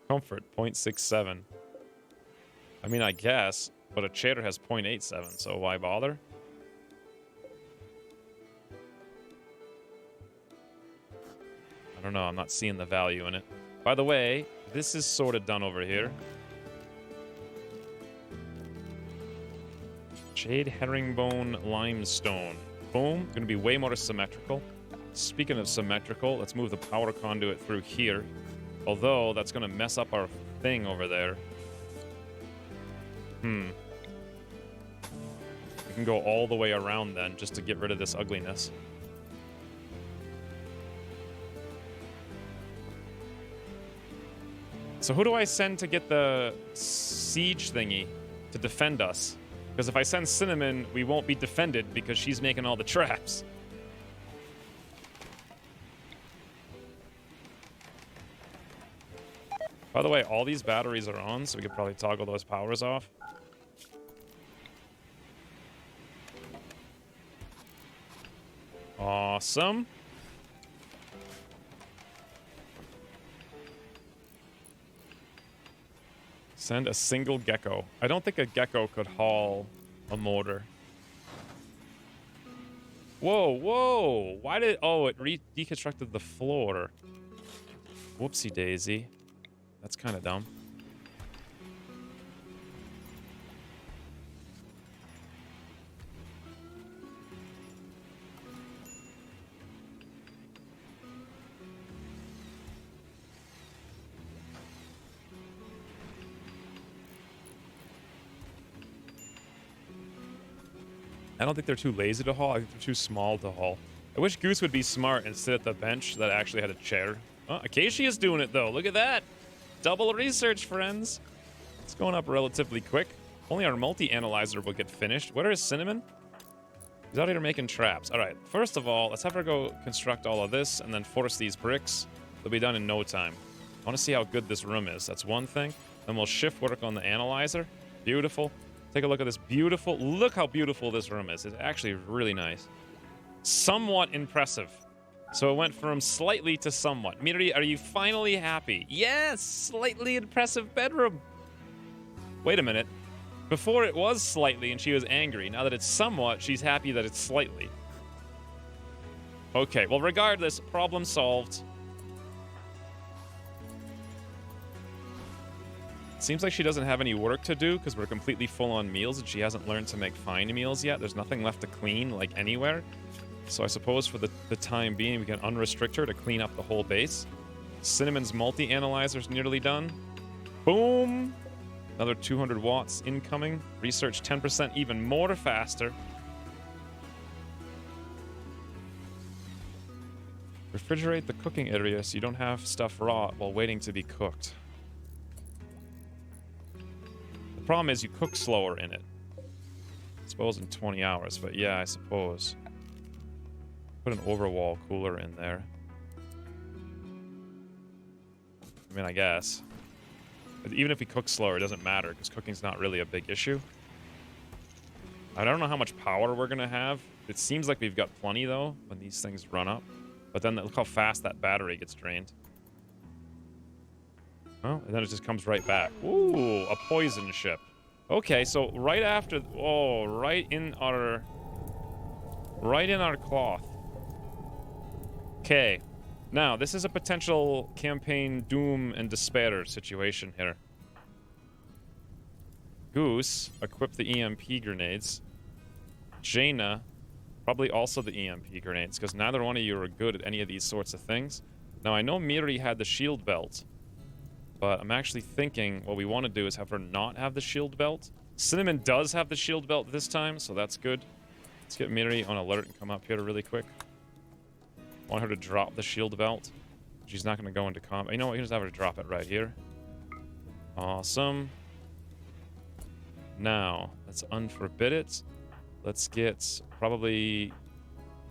Comfort, 0.67. I mean, I guess, but a chair has 0.87, so why bother? I don't know. I'm not seeing the value in it. By the way, this is sort of done over here. Jade herringbone limestone. Boom. Going to be way more symmetrical. Speaking of symmetrical, let's move the power conduit through here. Although, that's going to mess up our thing over there. We can go all the way around then, just to get rid of this ugliness. So who do I send to get the siege thingy to defend us? Because if I send Cinnamon, we won't be defended because she's making all the traps. By the way, all these batteries are on, so we could probably toggle those powers off. Awesome. Send a single gecko. I don't think a gecko could haul a motor. Whoa, whoa! Why did... Oh, it deconstructed the floor. Whoopsie daisy. That's kind of dumb. I don't think they're too lazy to haul. I think they're too small to haul. I wish Goose would be smart and sit at the bench that actually had a chair. Oh, Acacia is doing it, though. Look at that. Double research, friends. It's going up relatively quick. Only our multi-analyzer will get finished. Where is Cinnamon? He's out here making traps. All right. First of all, let's have her go construct all of this and then force these bricks. They'll be done in no time. I want to see how good this room is. That's one thing. Then we'll shift work on the analyzer. Beautiful. Take a look at this beautiful... Look how beautiful this room is. It's actually really nice. Somewhat impressive. So it went from slightly to somewhat. Miri, are you finally happy? Yes! Slightly impressive bedroom. Wait a minute. Before it was slightly and she was angry. Now that it's somewhat, she's happy that it's slightly. Okay, well, regardless, problem solved. Seems like she doesn't have any work to do because we're completely full on meals and she hasn't learned to make fine meals yet. There's nothing left to clean, like, anywhere. So I suppose for the time being, we can unrestrict her to clean up the whole base. Cinnamon's multi-analyzer's nearly done. Boom! Another 200 watts incoming. Research 10% even more faster. Refrigerate the cooking area so you don't have stuff raw while waiting to be cooked. The problem is you cook slower in it. I suppose in 20 hours, but yeah, I suppose. Put an overwall cooler in there. I mean, I guess. Even if we cook slower, it doesn't matter, because cooking's not really a big issue. I don't know how much power we're going to have. It seems like we've got plenty, though, when these things run up. But then look how fast that battery gets drained. Oh, and then it just comes right back. Ooh, a poison ship. Okay, so right after... Oh, right in our cloth. Okay. Now, this is a potential campaign doom and despair situation here. Goose, equip the EMP grenades. Jaina, probably also the EMP grenades, because neither one of you are good at any of these sorts of things. Now, I know Miri had the shield belt, but I'm actually thinking what we want to do is have her not have the shield belt. Cinnamon does have the shield belt this time, so that's good. Let's get Miri on alert and come up here really quick. I want her to drop the shield belt. She's not going to go into combat. You know what? We can just have her drop it right here. Awesome. Now, let's unforbid it. Let's get probably...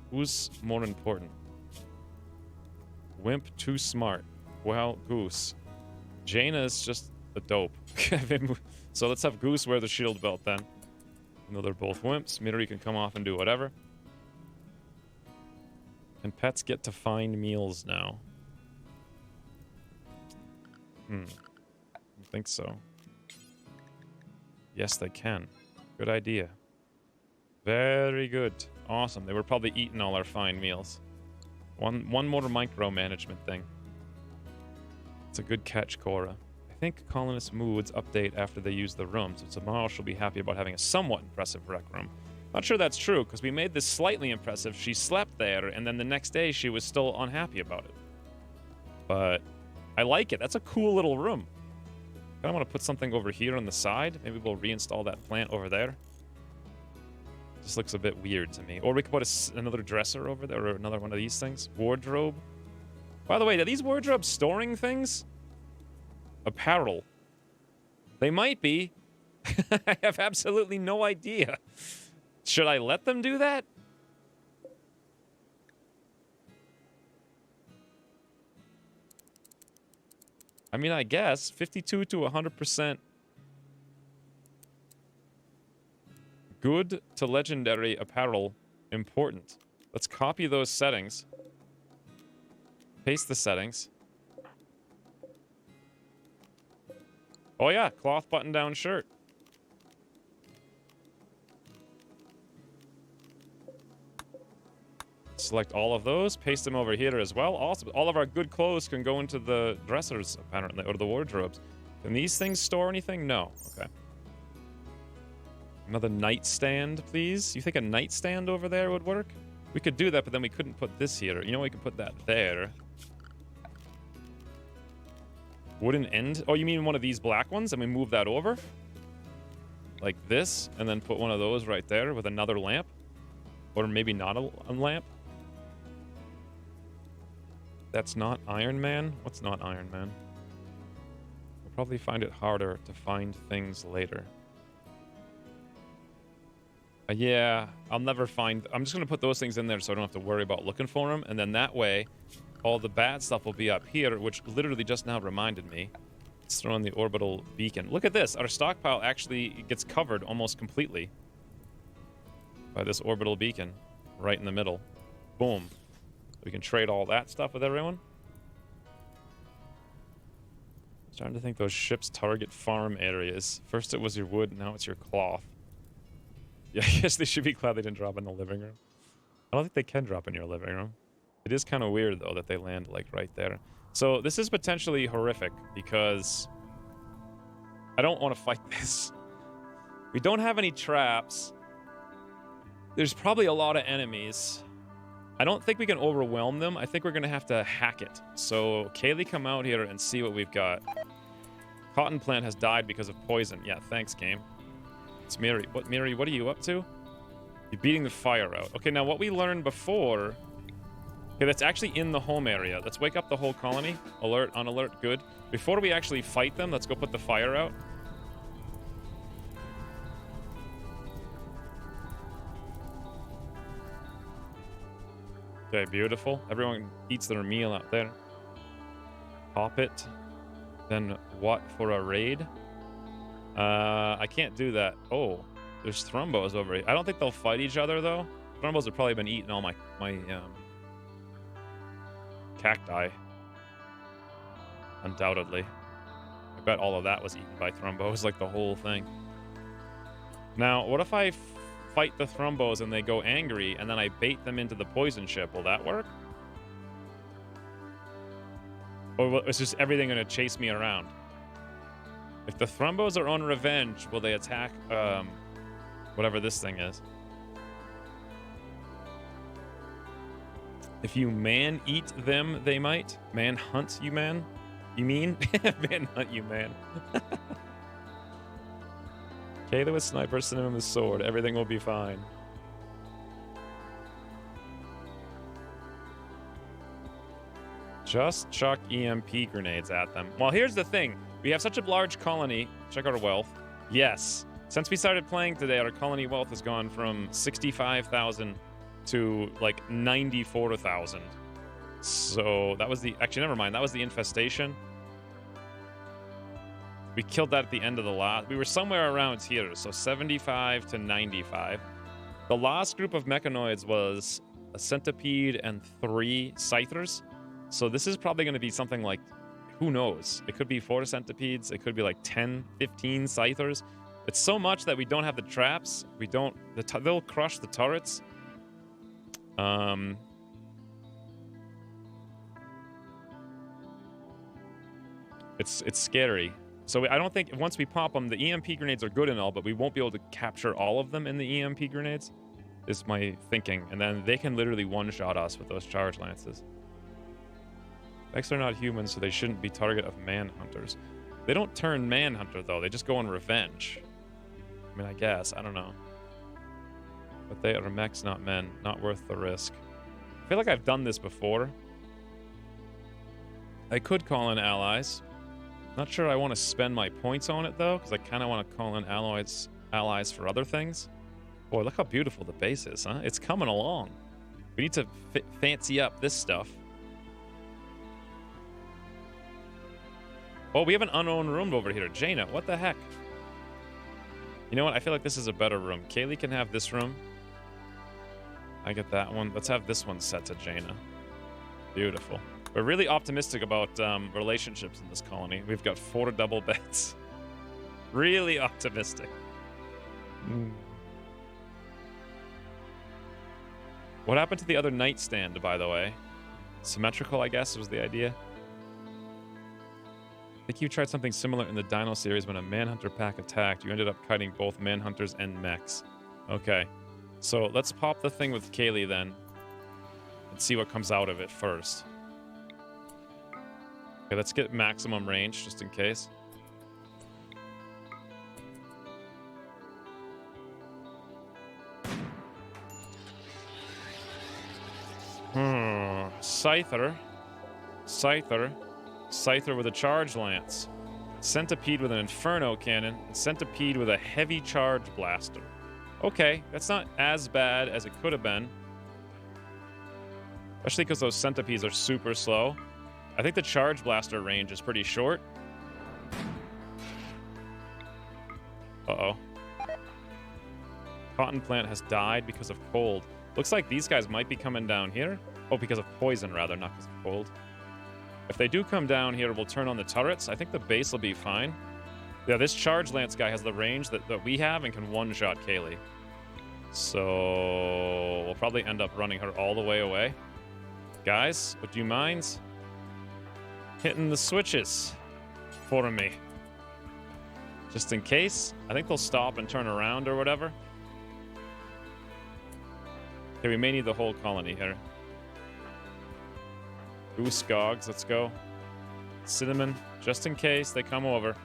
Who's more important? Wimp too smart. Well, Goose. Jaina's just a dope. So let's have Goose wear the shield belt then. Even though they're both wimps. Miri can come off and do whatever. And pets get to find meals now. I think so. Yes, they can. Good idea. Very good. Awesome. They were probably eating all our fine meals. One more micromanagement thing. It's a good catch, Cora. I think colonist moods update after they use the room, so tomorrow she'll be happy about having a somewhat impressive rec room. Not sure that's true, because we made this slightly impressive. She slept there, and then the next day she was still unhappy about it. But I like it. That's a cool little room. I kind of want to put something over here on the side. Maybe we'll reinstall that plant over there. Just looks a bit weird to me. Or we could put another dresser over there, or another one of these things. Wardrobe. By the way, are these wardrobes storing things? Apparel. They might be. I have absolutely no idea. Should I let them do that? I mean, I guess 52 to 100%. Good to legendary apparel. Important. Let's copy those settings. Paste the settings. Oh yeah, cloth button-down shirt. Select all of those, paste them over here as well. Also, all of our good clothes can go into the dressers, apparently, or the wardrobes. Can these things store anything? No. Okay. Another nightstand, please. You think a nightstand over there would work? We could do that, but then we couldn't put this here. You know, we could put that there. Wooden end? Oh, you mean one of these black ones? And we move that over? Like this, and then put one of those right there with another lamp? Or maybe not a lamp? That's not Iron Man? What's not Iron Man? We'll probably find it harder to find things later. Yeah, I'll never find... I'm just going to put those things in there so I don't have to worry about looking for them. And then that way, all the bad stuff will be up here, which literally just now reminded me. Let's throw in the orbital beacon. Look at this. Our stockpile actually gets covered almost completely by this orbital beacon right in the middle. Boom. We can trade all that stuff with everyone. Starting to think those ships target farm areas. First it was your wood, now it's your cloth. Yeah, I guess they should be glad they didn't drop in the living room. I don't think they can drop in your living room. It is kind of weird, though, that they land, like, right there. So this is potentially horrific, because I don't want to fight this. We don't have any traps. There's probably a lot of enemies. I don't think we can overwhelm them. I think we're going to have to hack it. So, Kaylee, come out here and see what we've got. Cotton plant has died because of poison. Yeah, thanks, game. It's Miri. Miri, what are you up to? You're beating the fire out. Okay, now what we learned before... Okay, that's actually in the home area. Let's wake up the whole colony. Alert, on alert, good. Before we actually fight them, let's go put the fire out. Okay, beautiful. Everyone eats their meal out there. Pop it. Then what for a raid? I can't do that. Oh, there's Thrumbos over here. I don't think they'll fight each other, though. Thrumbos have probably been eating all my cacti. Undoubtedly. I bet all of that was eaten by Thrumbos, like the whole thing. Now, what if I fight the Thrumbos and they go angry, and then I bait them into the poison ship? Will that work? Or is just everything going to chase me around? If the Thrumbos are on revenge, will they attack whatever this thing is? If you man-eat them, they might. Man-hunt you, man? You mean? Man-hunt you, man. Kayla with sniper, Cinnamon with sword. Everything will be fine. Just chuck EMP grenades at them. Well, here's the thing. We have such a large colony. Check our wealth. Yes. Since we started playing today, our colony wealth has gone from 65,000 to like 94,000. So that was the... Actually, never mind. That was the infestation. We killed that at the end of the last... We were somewhere around here. So 75 to 95. The last group of mechanoids was a centipede and 3 scythers. So this is probably going to be something like... Who knows? It could be 4 centipedes. It could be like 10, 15 scythers. It's so much that we don't have the traps. We don't... They'll crush the turrets. It's scary. So I don't think once we pop them, the EMP grenades are good and all, but we won't be able to capture all of them in the EMP grenades, is my thinking. And then they can literally one-shot us with those charge lances. Mechs are not humans, so they shouldn't be target of manhunters. They don't turn manhunter, though. They just go on revenge. I mean, I guess. I don't know. But they are mechs, not men. Not worth the risk. I feel like I've done this before. I could call in allies. Not sure I want to spend my points on it, though, because I kind of want to call in allies for other things. Boy, look how beautiful the base is, huh? It's coming along. We need to fancy up this stuff. Oh, we have an unknown room over here. Jaina, what the heck? You know what? I feel like this is a better room. Kaylee can have this room. I get that one. Let's have this one set to Jaina. Beautiful. We're really optimistic about relationships in this colony. We've got 4 double beds. Really optimistic. What happened to the other nightstand, by the way? Symmetrical, I guess, was the idea. I think you tried something similar in the Dino series when a Manhunter pack attacked. You ended up kiting both Manhunters and mechs. Okay. So let's pop the thing with Kaylee then. And see what comes out of it first. Okay, let's get maximum range just in case. Scyther. Scyther with a charge lance. Centipede with an Inferno cannon. And Centipede with a heavy charge blaster. Okay, that's not as bad as it could have been. Especially because those centipedes are super slow. I think the charge blaster range is pretty short. Uh-oh. Cotton plant has died because of cold. Looks like these guys might be coming down here. Oh, because of poison, rather, not because of cold. If they do come down here, we'll turn on the turrets. I think the base will be fine. Yeah, this charge lance guy has the range that we have and can one-shot Kaylee. So we'll probably end up running her all the way away. Guys, would you mind hitting the switches for me? Just in case. I think they'll stop and turn around or whatever. Okay, we may need the whole colony here. Goose Gogs, let's go. Cinnamon, just in case they come over.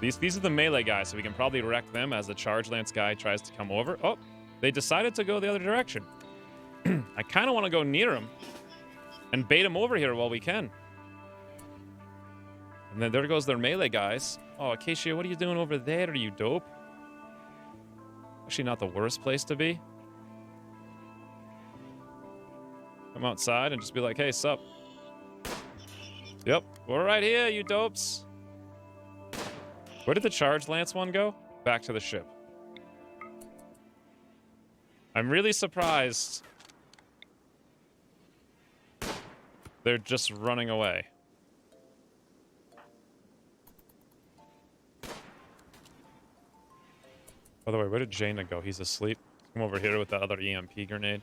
These are the melee guys, so we can probably wreck them as the charge lance guy tries to come over. Oh, they decided to go the other direction. I kind of want to go near him and bait him over here while we can. And then there goes their melee guys. Oh, Acacia, what are you doing over there, you dope? Actually not the worst place to be. Come outside and just be like, hey, sup? Yep, we're right here, you dopes. Where did the charge lance one go? Back to the ship. I'm really surprised they're just running away. By the way, where did Jaina go? He's asleep. Come over here with that other EMP grenade.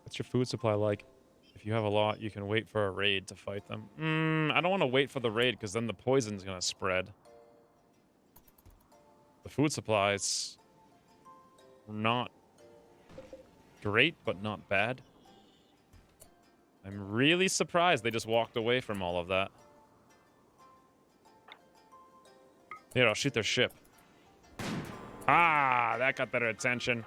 What's your food supply like? If you have a lot, you can wait for a raid to fight them. I don't want to wait for the raid because then the poison's going to spread. The food supplies not great, but not bad. I'm really surprised they just walked away from all of that. Here, I'll shoot their ship. Ah, that got their attention.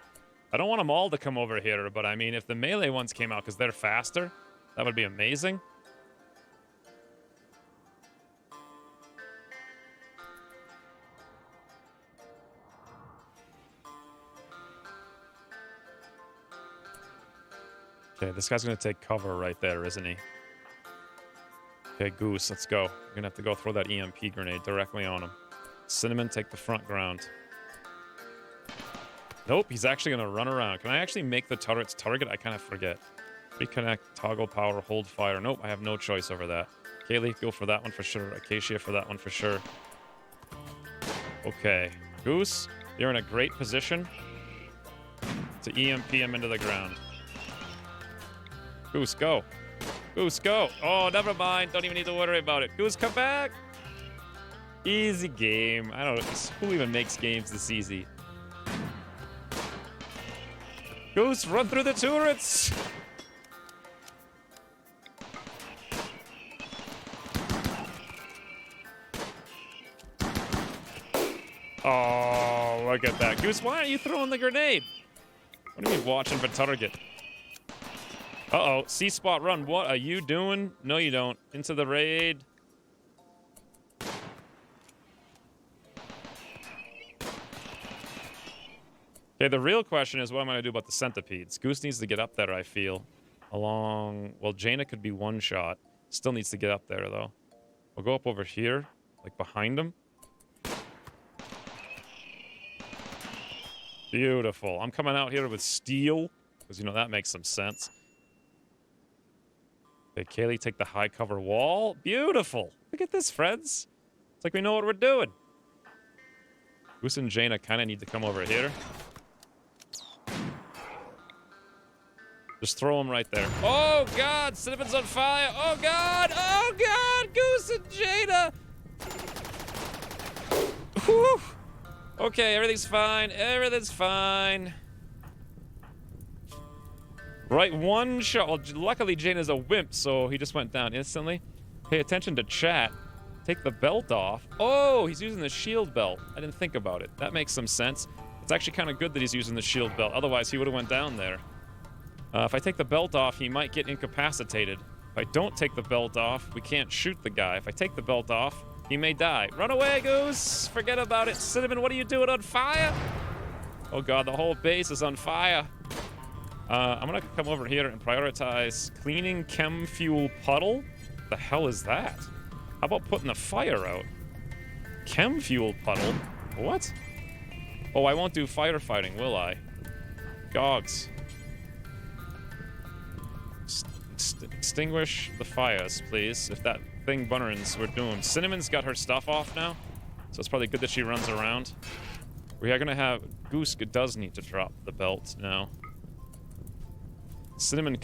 I don't want them all to come over here, but I mean, if the melee ones came out because they're faster, that would be amazing. Okay, this guy's going to take cover right there, isn't he? Okay, Goose, let's go. We're going to have to go throw that EMP grenade directly on him. Cinnamon, take the front ground. Nope, he's actually going to run around. Can I actually make the turrets target? I kind of forget. Reconnect, toggle power, hold fire. Nope, I have no choice over that. Kaylee, go for that one for sure. Acacia for that one for sure. Okay. Goose, you're in a great position to EMP him into the ground. Goose, go. Goose, go. Oh, never mind. Don't even need to worry about it. Goose, come back. Easy game. I don't know. Who even makes games this easy? Goose, run through the turrets. Oh, look at that. Goose, why aren't you throwing the grenade? What do you mean watching for target? Uh-oh. C-spot run. What are you doing? No, you don't. Into the raid. Okay, the real question is what am I going to do about the centipedes? Goose needs to get up there, I feel. Along... Well, Jaina could be one shot. Still needs to get up there, though. We'll go up over here, like behind him. Beautiful. I'm coming out here with steel, because, you know, that makes some sense. Okay, Kaylee, take the high cover wall. Beautiful. Look at this, friends. It's like we know what we're doing. Goose and Jaina kind of need to come over here. Just throw them right there. Oh, God. Cinnamon's on fire. Oh, God. Oh, God. Goose and Jaina. Whew. Okay, everything's fine. Everything's fine. Right, one shot. Well, luckily, Jaina's a wimp, so he just went down instantly. Pay attention to chat. Take the belt off. Oh, he's using the shield belt. I didn't think about it. That makes some sense. It's actually kind of good that he's using the shield belt. Otherwise, he would have went down there. If I take the belt off, he might get incapacitated. If I don't take the belt off, we can't shoot the guy. If I take the belt off, he may die. Run away, Goose! Forget about it. Cinnamon, what are you doing on fire? Oh god, the whole base is on fire. I'm gonna come over here and prioritize cleaning chem fuel puddle. The hell is that? How about putting the fire out? Chem fuel puddle? What? Oh, I won't do firefighting, will I? Dogs. Extinguish the fires, please. If that thing burns, we're doomed. Cinnamon's got her stuff off now, so it's probably good that she runs around. We are gonna have... Goose does need to drop the belt now. Cinnamon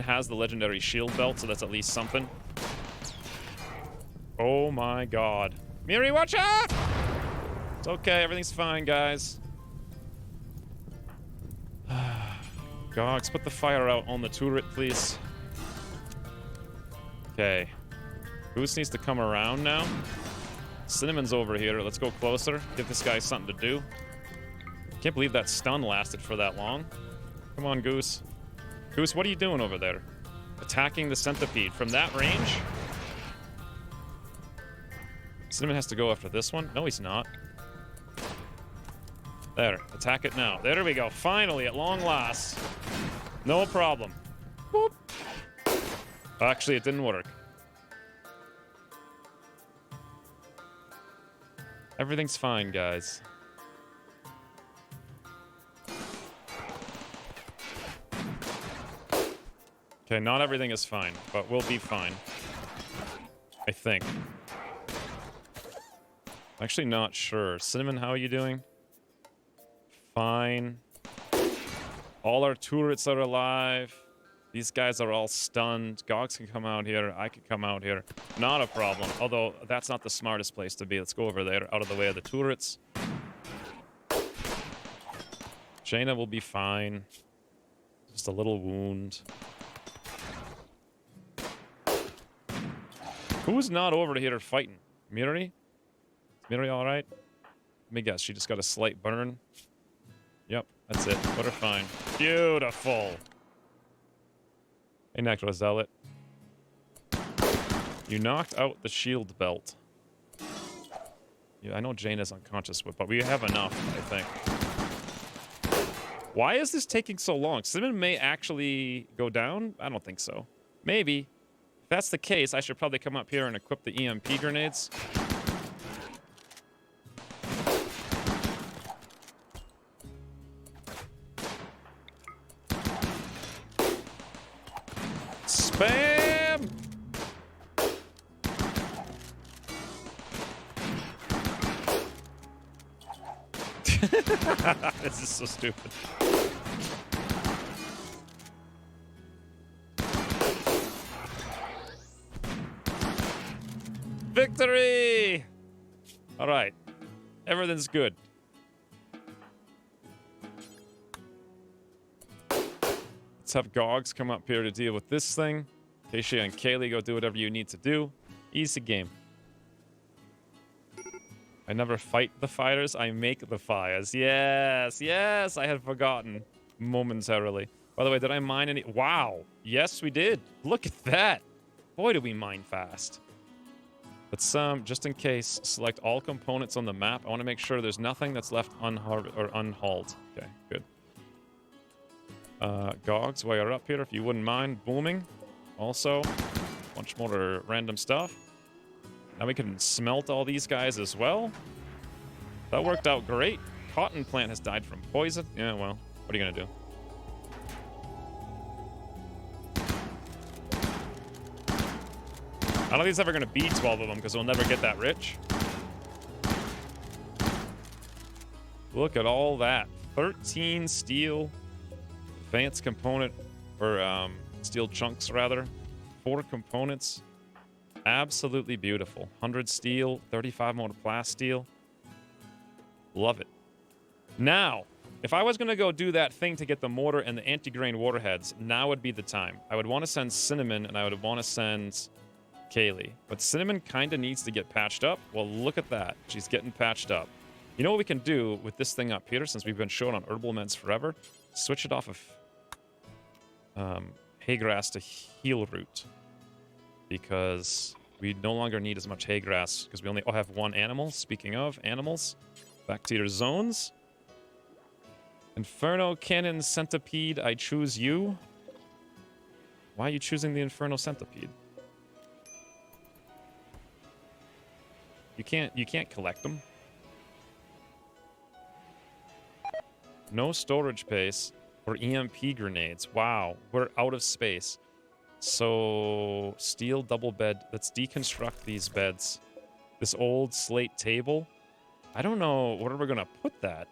has the legendary shield belt, so that's at least something. Oh my god. Miri, watch out! It's okay, everything's fine, guys. Gogs, put the fire out on the turret, please. Okay. Goose needs to come around now. Cinnamon's over here. Let's go closer. Give this guy something to do. Can't believe that stun lasted for that long. Come on, Goose. Goose, what are you doing over there? Attacking the centipede from that range? Cinnamon has to go after this one. No, he's not. There. Attack it now. There we go. Finally, at long last. No problem. Boop. Actually, it didn't work. Everything's fine, guys. Okay, not everything is fine, but we'll be fine. I think. I'm actually not sure. Cinnamon, how are you doing? Fine. All our turrets are alive. These guys are all stunned. Gogs can come out here. I can come out here. Not a problem. Although, that's not the smartest place to be. Let's go over there, out of the way of the turrets. Jaina will be fine. Just a little wound. Who's not over here fighting? Miri? Is Miri alright? Let me guess. She just got a slight burn. Yep, that's it. Put her fine. Beautiful. Hey, Necro Zealot. You knocked out the shield belt. Yeah, I know Jane is unconscious, but we have enough, I think. Why is this taking so long? Cinnamon may actually go down? I don't think so. Maybe. If that's the case, I should probably come up here and equip the EMP grenades. Spam! This is so stupid. Victory! All right. Everything's good. Let's have Gogs come up here to deal with this thing. Keisha and Kaylee, go do whatever you need to do. Easy game. I never fight the fighters, I make the fires. Yes, yes, I had forgotten momentarily. By the way, did I mine any? Wow. Yes, we did. Look at that. Boy, did we mine fast. Let's, just in case, select all components on the map. I want to make sure there's nothing that's left unhauled. Okay, good. Gogs, while you're up here, if you wouldn't mind booming. Also, a bunch more random stuff. Now we can smelt all these guys as well. That worked out great. Cotton plant has died from poison. Yeah, well, what are you gonna do? I don't think it's ever gonna be 12 of them because we'll never get that rich. Look at all that. 13 steel advanced component, or steel chunks rather. 4 components. Absolutely beautiful. 100 steel, 35 more plasteel. Love it. Now, if I was going to go do that thing to get the mortar and the anti-grain warheads, now would be the time. I would want to send Cinnamon and I would want to send Kaylee. But Cinnamon kind of needs to get patched up. Well, look at that. She's getting patched up. You know what we can do with this thing up here, since we've been showing on herbal meds forever? Switch it off of hay grass to heal root. Because we no longer need as much hay grass because we only have 1 animal. Speaking of animals, back to your zones. Inferno Cannon Centipede, I choose you. Why are you choosing the Inferno Centipede? You can't collect them. No storage space for EMP grenades. Wow, we're out of space. So, steel double bed. Let's deconstruct these beds. This old slate table. I don't know where we're going to put that.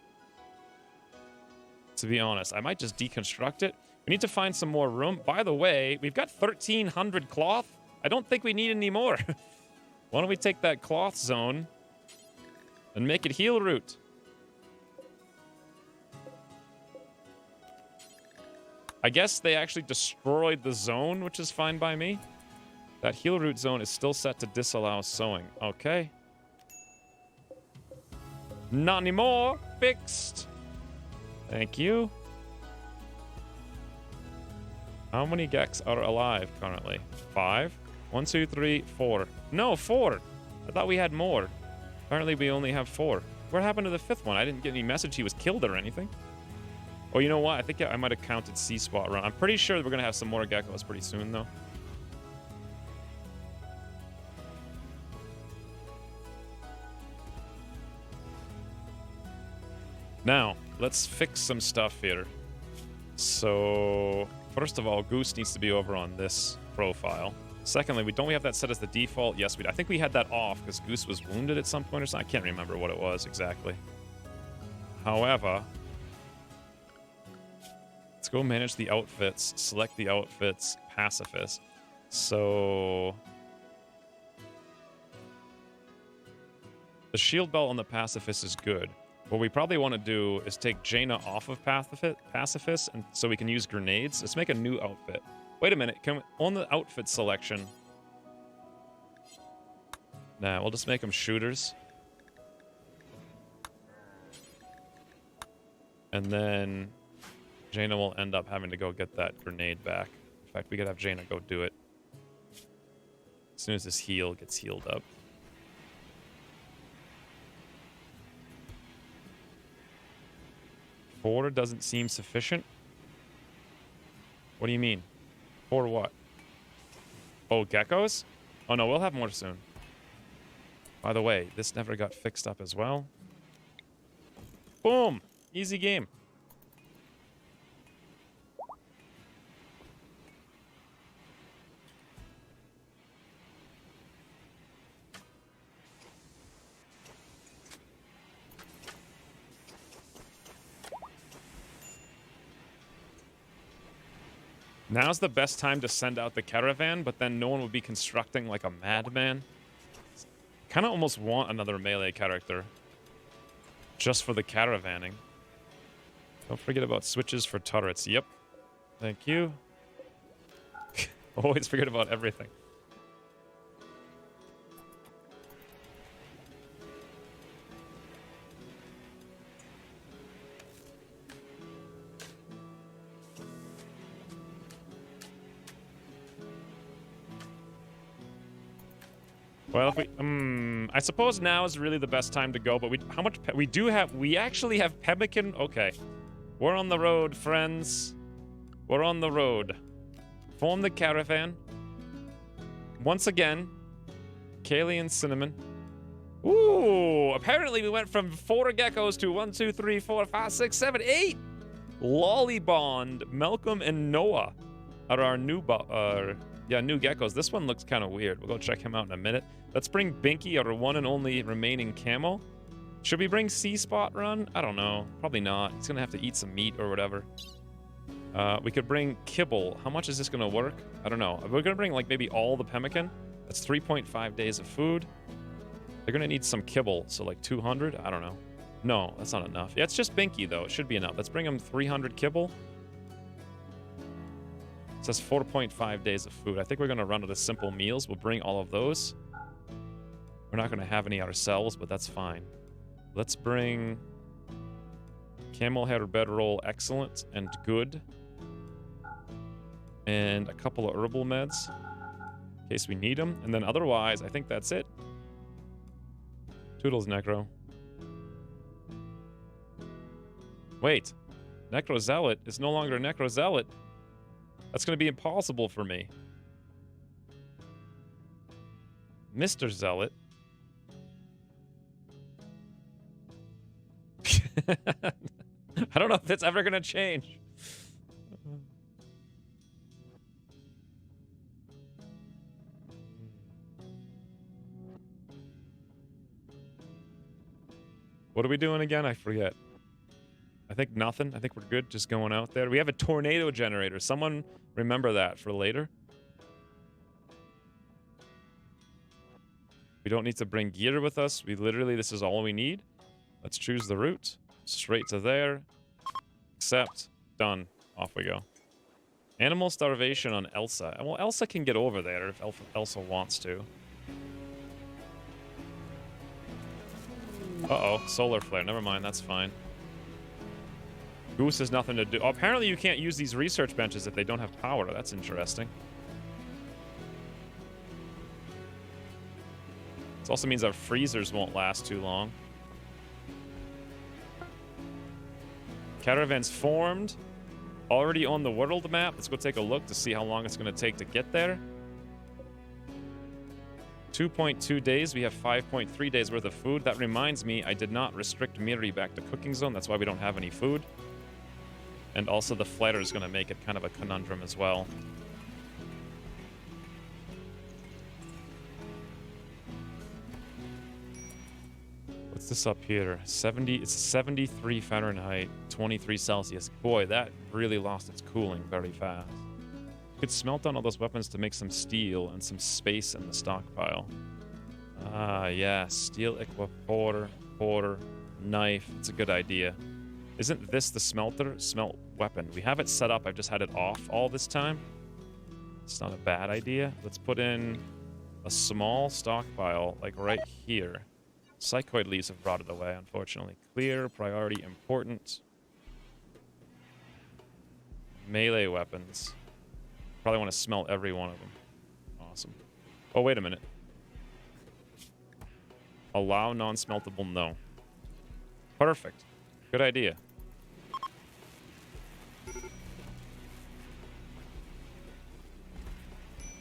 To be honest, I might just deconstruct it. We need to find some more room. By the way, we've got 1,300 cloth. I don't think we need any more. Why don't we take that cloth zone and make it heal root? I guess they actually destroyed the zone, which is fine by me. That heal root zone is still set to disallow sowing. Okay. Not anymore. Fixed. Thank you. How many Geks are alive currently? 5? 1, 2, 3, 4. No, 4. I thought we had more. Apparently we only have 4. What happened to the 5th one? I didn't get any message he was killed or anything. Oh, you know what? I think I might have counted C-spot run. I'm pretty sure we're going to have some more geckos pretty soon, though. Now, let's fix some stuff here. So, first of all, Goose needs to be over on this profile. Secondly, don't we have that set as the default? Yes, we do. I think we had that off because Goose was wounded at some point or something. I can't remember what it was exactly. However, let's go manage the outfits, select the outfits, pacifist. So, the shield belt on the pacifist is good. What we probably want to do is take Jaina off of pacifist, and so we can use grenades. Let's make a new outfit. Wait a minute, on the outfit selection. Nah, we'll just make them shooters. And then Jaina will end up having to go get that grenade back. In fact, we could have Jaina go do it. As soon as this heal gets healed up. Four doesn't seem sufficient. What do you mean? 4 what? Oh, geckos? Oh no, we'll have more soon. By the way, this never got fixed up as well. Boom! Easy game. Now's the best time to send out the caravan, but then no one would be constructing like a madman. kind of almost want another melee character just for the caravanning. Don't forget about switches for turrets. Yep. Thank you. Always forget about everything. Well, if we, I suppose now is really the best time to go, but we actually have pemmican. Okay. We're on the road, friends. We're on the road. Form the caravan. Once again, Kaylee and Cinnamon. Ooh, apparently we went from 4 geckos to 1, 2, 3, 4, 5, 6, 7, 8. Lollybond, Malcolm, and Noah are our new new geckos. This one looks kind of weird. We'll go check him out in a minute. Let's bring Binky, our one and only remaining camo. Should we bring C-Spot Run? I don't know. Probably not. He's going to have to eat some meat or whatever. We could bring Kibble. How much is this going to work? I don't know. We're going to bring, like, maybe all the pemmican. That's 3.5 days of food. They're going to need some kibble, so, like, 200? I don't know. No, that's not enough. Yeah, it's just Binky, though. It should be enough. Let's bring him 300 kibble. It says 4.5 days of food. I think we're going to run out of simple meals. We'll bring all of those. We're not going to have any ourselves, but that's fine. Let's bring camel hair bedroll, excellent and good. And a couple of herbal meds in case we need them. And then otherwise, I think that's it. Toodles, Necro. Wait. Necro Zealot is no longer Necro Zealot. That's going to be impossible for me. Mr. Zealot. I don't know if it's ever going to change. What are we doing again? I forget. I think nothing. I think we're good just going out there. We have a tornado generator. Someone remember that for later. We don't need to bring gear with us. We literally, this is all we need. Let's choose the route. Straight to there. Accept. Done. Off we go. Animal starvation on Elsa. Well, Elsa can get over there if Elsa wants to. Uh-oh. Solar flare. Never mind. That's fine. Goose has nothing to do. Oh, apparently you can't use these research benches if they don't have power. That's interesting. This also means our freezers won't last too long. Caravan's formed. Already on the world map. Let's go take a look to see how long it's going to take to get there. 2.2 days. We have 5.3 days worth of food. That reminds me, I did not restrict Miri back to cooking zone. That's why we don't have any food. And also the flatter is going to make it kind of a conundrum as well. What's this up here? 70. It's 73 Fahrenheit, 23 Celsius. Boy, that really lost its cooling very fast. We could smelt down all those weapons to make some steel and some space in the stockpile. Ah, yeah. Steel porter, knife. It's a good idea. Isn't this the smelter? Smelt weapon. We have it set up. I've just had it off all this time. It's not a bad idea. Let's put in a small stockpile, like right here. Psychoid leaves have brought it away, unfortunately. Clear, priority, important. Melee weapons. Probably want to smelt every one of them. Awesome. Oh, wait a minute. Allow non-smeltable, no. Perfect. Good idea.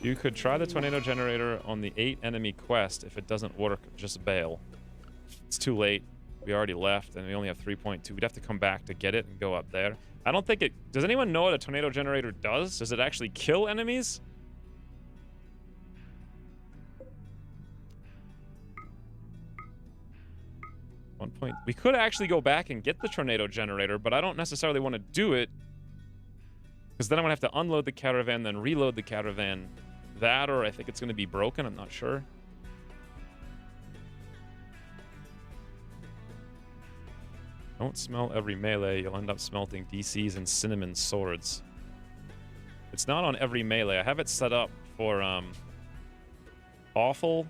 You could try the tornado generator on the 8 enemy quest. If it doesn't work, just bail. It's too late. We already left, and we only have 3.2. We'd have to come back to get it and go up there. I don't think it... Does anyone know what a tornado generator does? Does it actually kill enemies? We could actually go back and get the tornado generator, but I don't necessarily want to do it. Because then I'm going to have to unload the caravan, then reload the caravan. That, or I think it's going to be broken. I'm not sure. Don't smell every melee. You'll end up smelting DCs and cinnamon swords. It's not on every melee. I have it set up for awful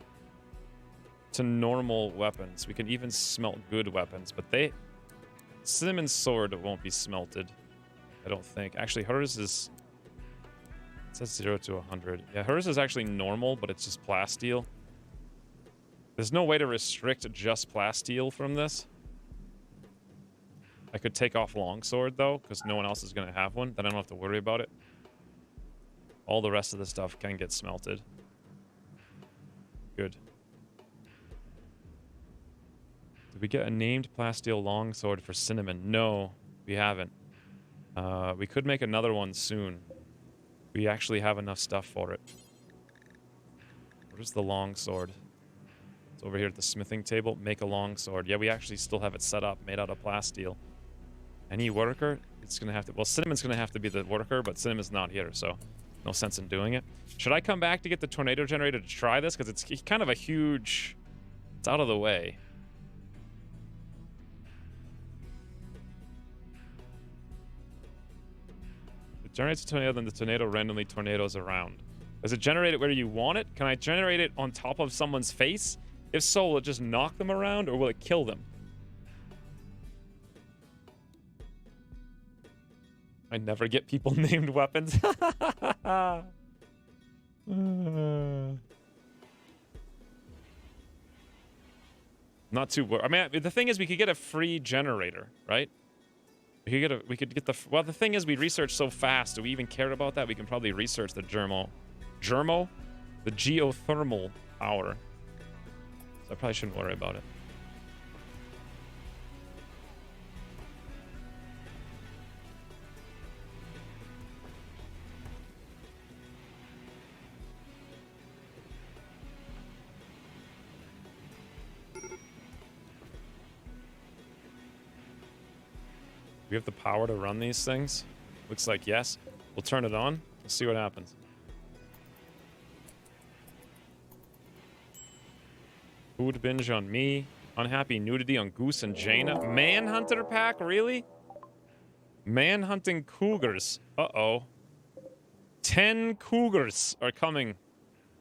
to normal weapons. We can even smelt good weapons, but cinnamon sword won't be smelted, I don't think. Actually, hers is... It says 0 to 100. Yeah, hers is actually normal, but it's just plasteel. There's no way to restrict just plasteel from this. I could take off longsword, though, because no one else is going to have one. Then I don't have to worry about it. All the rest of the stuff can get smelted. Good. Did we get a named plasteel longsword for cinnamon? No, we haven't. We could make another one soon. We actually have enough stuff for it. Where's the longsword? It's over here at the smithing table. Make a longsword. Yeah, we actually still have it set up, made out of plasteel. Any worker? It's going to have to... Well, Cinnamon's going to have to be the worker, but Cinnamon's not here, so no sense in doing it. Should I come back to get the tornado generator to try this? Because it's kind of a huge... It's out of the way. It generates a tornado, then the tornado randomly tornadoes around. Does it generate it where you want it? Can I generate it on top of someone's face? If so, will it just knock them around, or will it kill them? I never get people named weapons. Not too worried. I mean, the thing is, we could get a free generator, right? We could get the... Well, the thing is, we research so fast. Do we even care about that? We can probably research the the geothermal power. So I probably shouldn't worry about it. We have the power to run these things? Looks like yes. We'll turn it on. We'll see what happens. Food binge on me. Unhappy nudity on Goose and Jaina. Manhunter pack? Really? Manhunting cougars. Uh-oh. 10 cougars are coming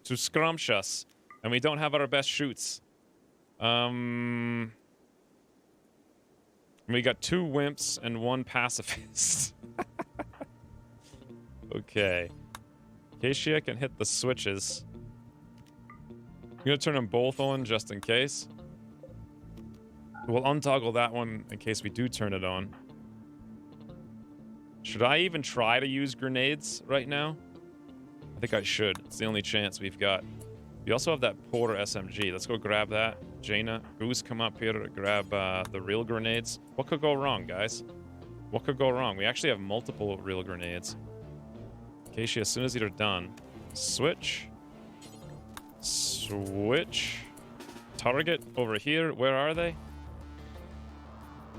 to scrumsh us. And we don't have our best shoots. We got 2 wimps and 1 pacifist. Okay. Acacia can hit the switches. I'm gonna turn them both on just in case. We'll untoggle that one in case we do turn it on. Should I even try to use grenades right now? I think I should. It's the only chance we've got. We also have that Porter SMG. Let's go grab that. Jaina, Goose, come up here to grab the real grenades. What could go wrong, guys? What could go wrong? We actually have multiple real grenades. Acacia, as soon as you're done, switch. Switch. Target over here. Where are they?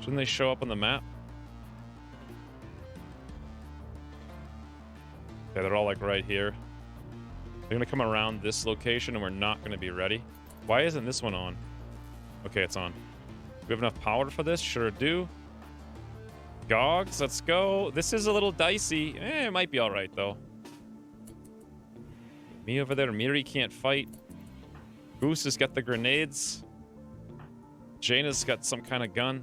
Shouldn't they show up on the map? Okay, they're all like right here. They're gonna come around this location and we're not gonna be ready. Why isn't this one on? Okay, it's on. Do we have enough power for this? Sure do. Gogs, let's go. This is a little dicey. It might be alright though. Me over there, Miri can't fight. Goose has got the grenades. Jaina's got some kind of gun.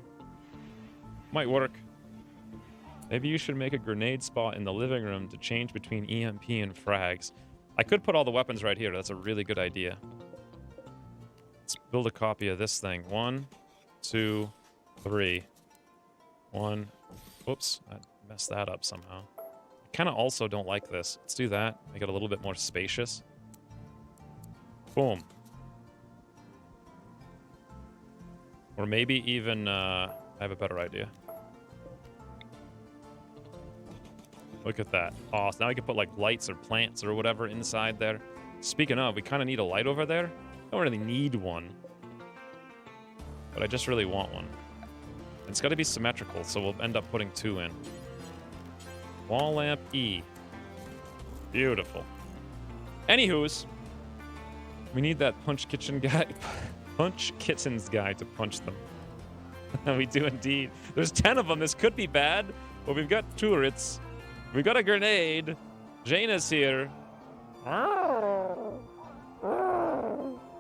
Might work. Maybe you should make a grenade spot in the living room to change between EMP and frags. I could put all the weapons right here. That's a really good idea. Let's build a copy of this thing. 1, 2, 3. 1. Whoops. I messed that up somehow. I kind of also don't like this. Let's do that. Make it a little bit more spacious. Boom. Or maybe even... I have a better idea. Look at that. Oh, so now we can put like lights or plants or whatever inside there. Speaking of, we kind of need a light over there. Don't really need one. But I just really want one. And it's got to be symmetrical, so we'll end up putting 2 in. Wall lamp E. Beautiful. Anywho's, we need that punch kitchen guy. Punch kittens guy to punch them. We do indeed. There's 10 of them. This could be bad, but we've got turrets. We've got a grenade. Jaina's here.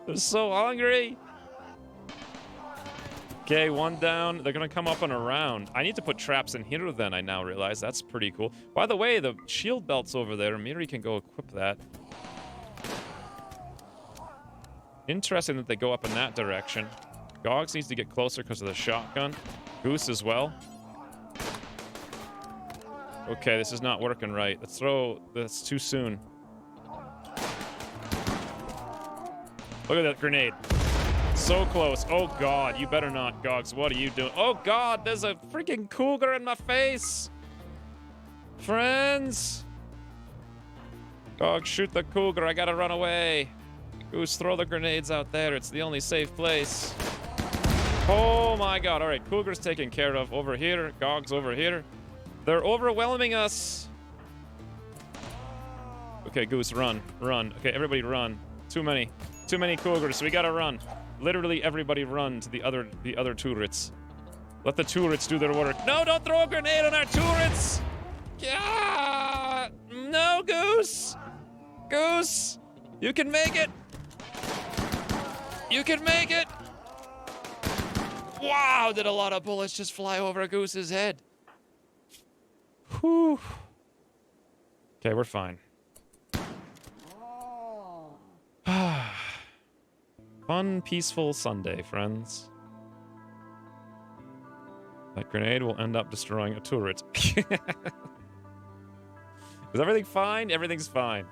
They're so hungry. Okay, one down. They're going to come up and around. I need to put traps in here then, I now realize. That's pretty cool. By the way, the shield belt's over there. Miri can go equip that. Interesting that they go up in that direction. Gogs needs to get closer because of the shotgun. Goose as well. Okay, this is not working right. Let's throw... That's too soon. Look at that grenade. So close. Oh, God. You better not, Gogs. What are you doing? Oh, God. There's a freaking cougar in my face. Friends. Gogs, shoot the cougar. I gotta run away. Goose, throw the grenades out there. It's the only safe place. Oh, my God. All right. Cougar's taken care of. Over here. Gogs over here. They're overwhelming us. Okay, Goose, run. Run. Okay, everybody run. Too many. Too many cougars. We gotta run. Literally everybody run to the other turrets. Let the turrets do their work. No, don't throw a grenade on our turrets! Yeah! No, Goose! Goose! You can make it! You can make it! Wow, did a lot of bullets just fly over Goose's head. Whew. Okay, we're fine. Fun, peaceful Sunday, friends. That grenade will end up destroying a turret. Is everything fine? Everything's fine.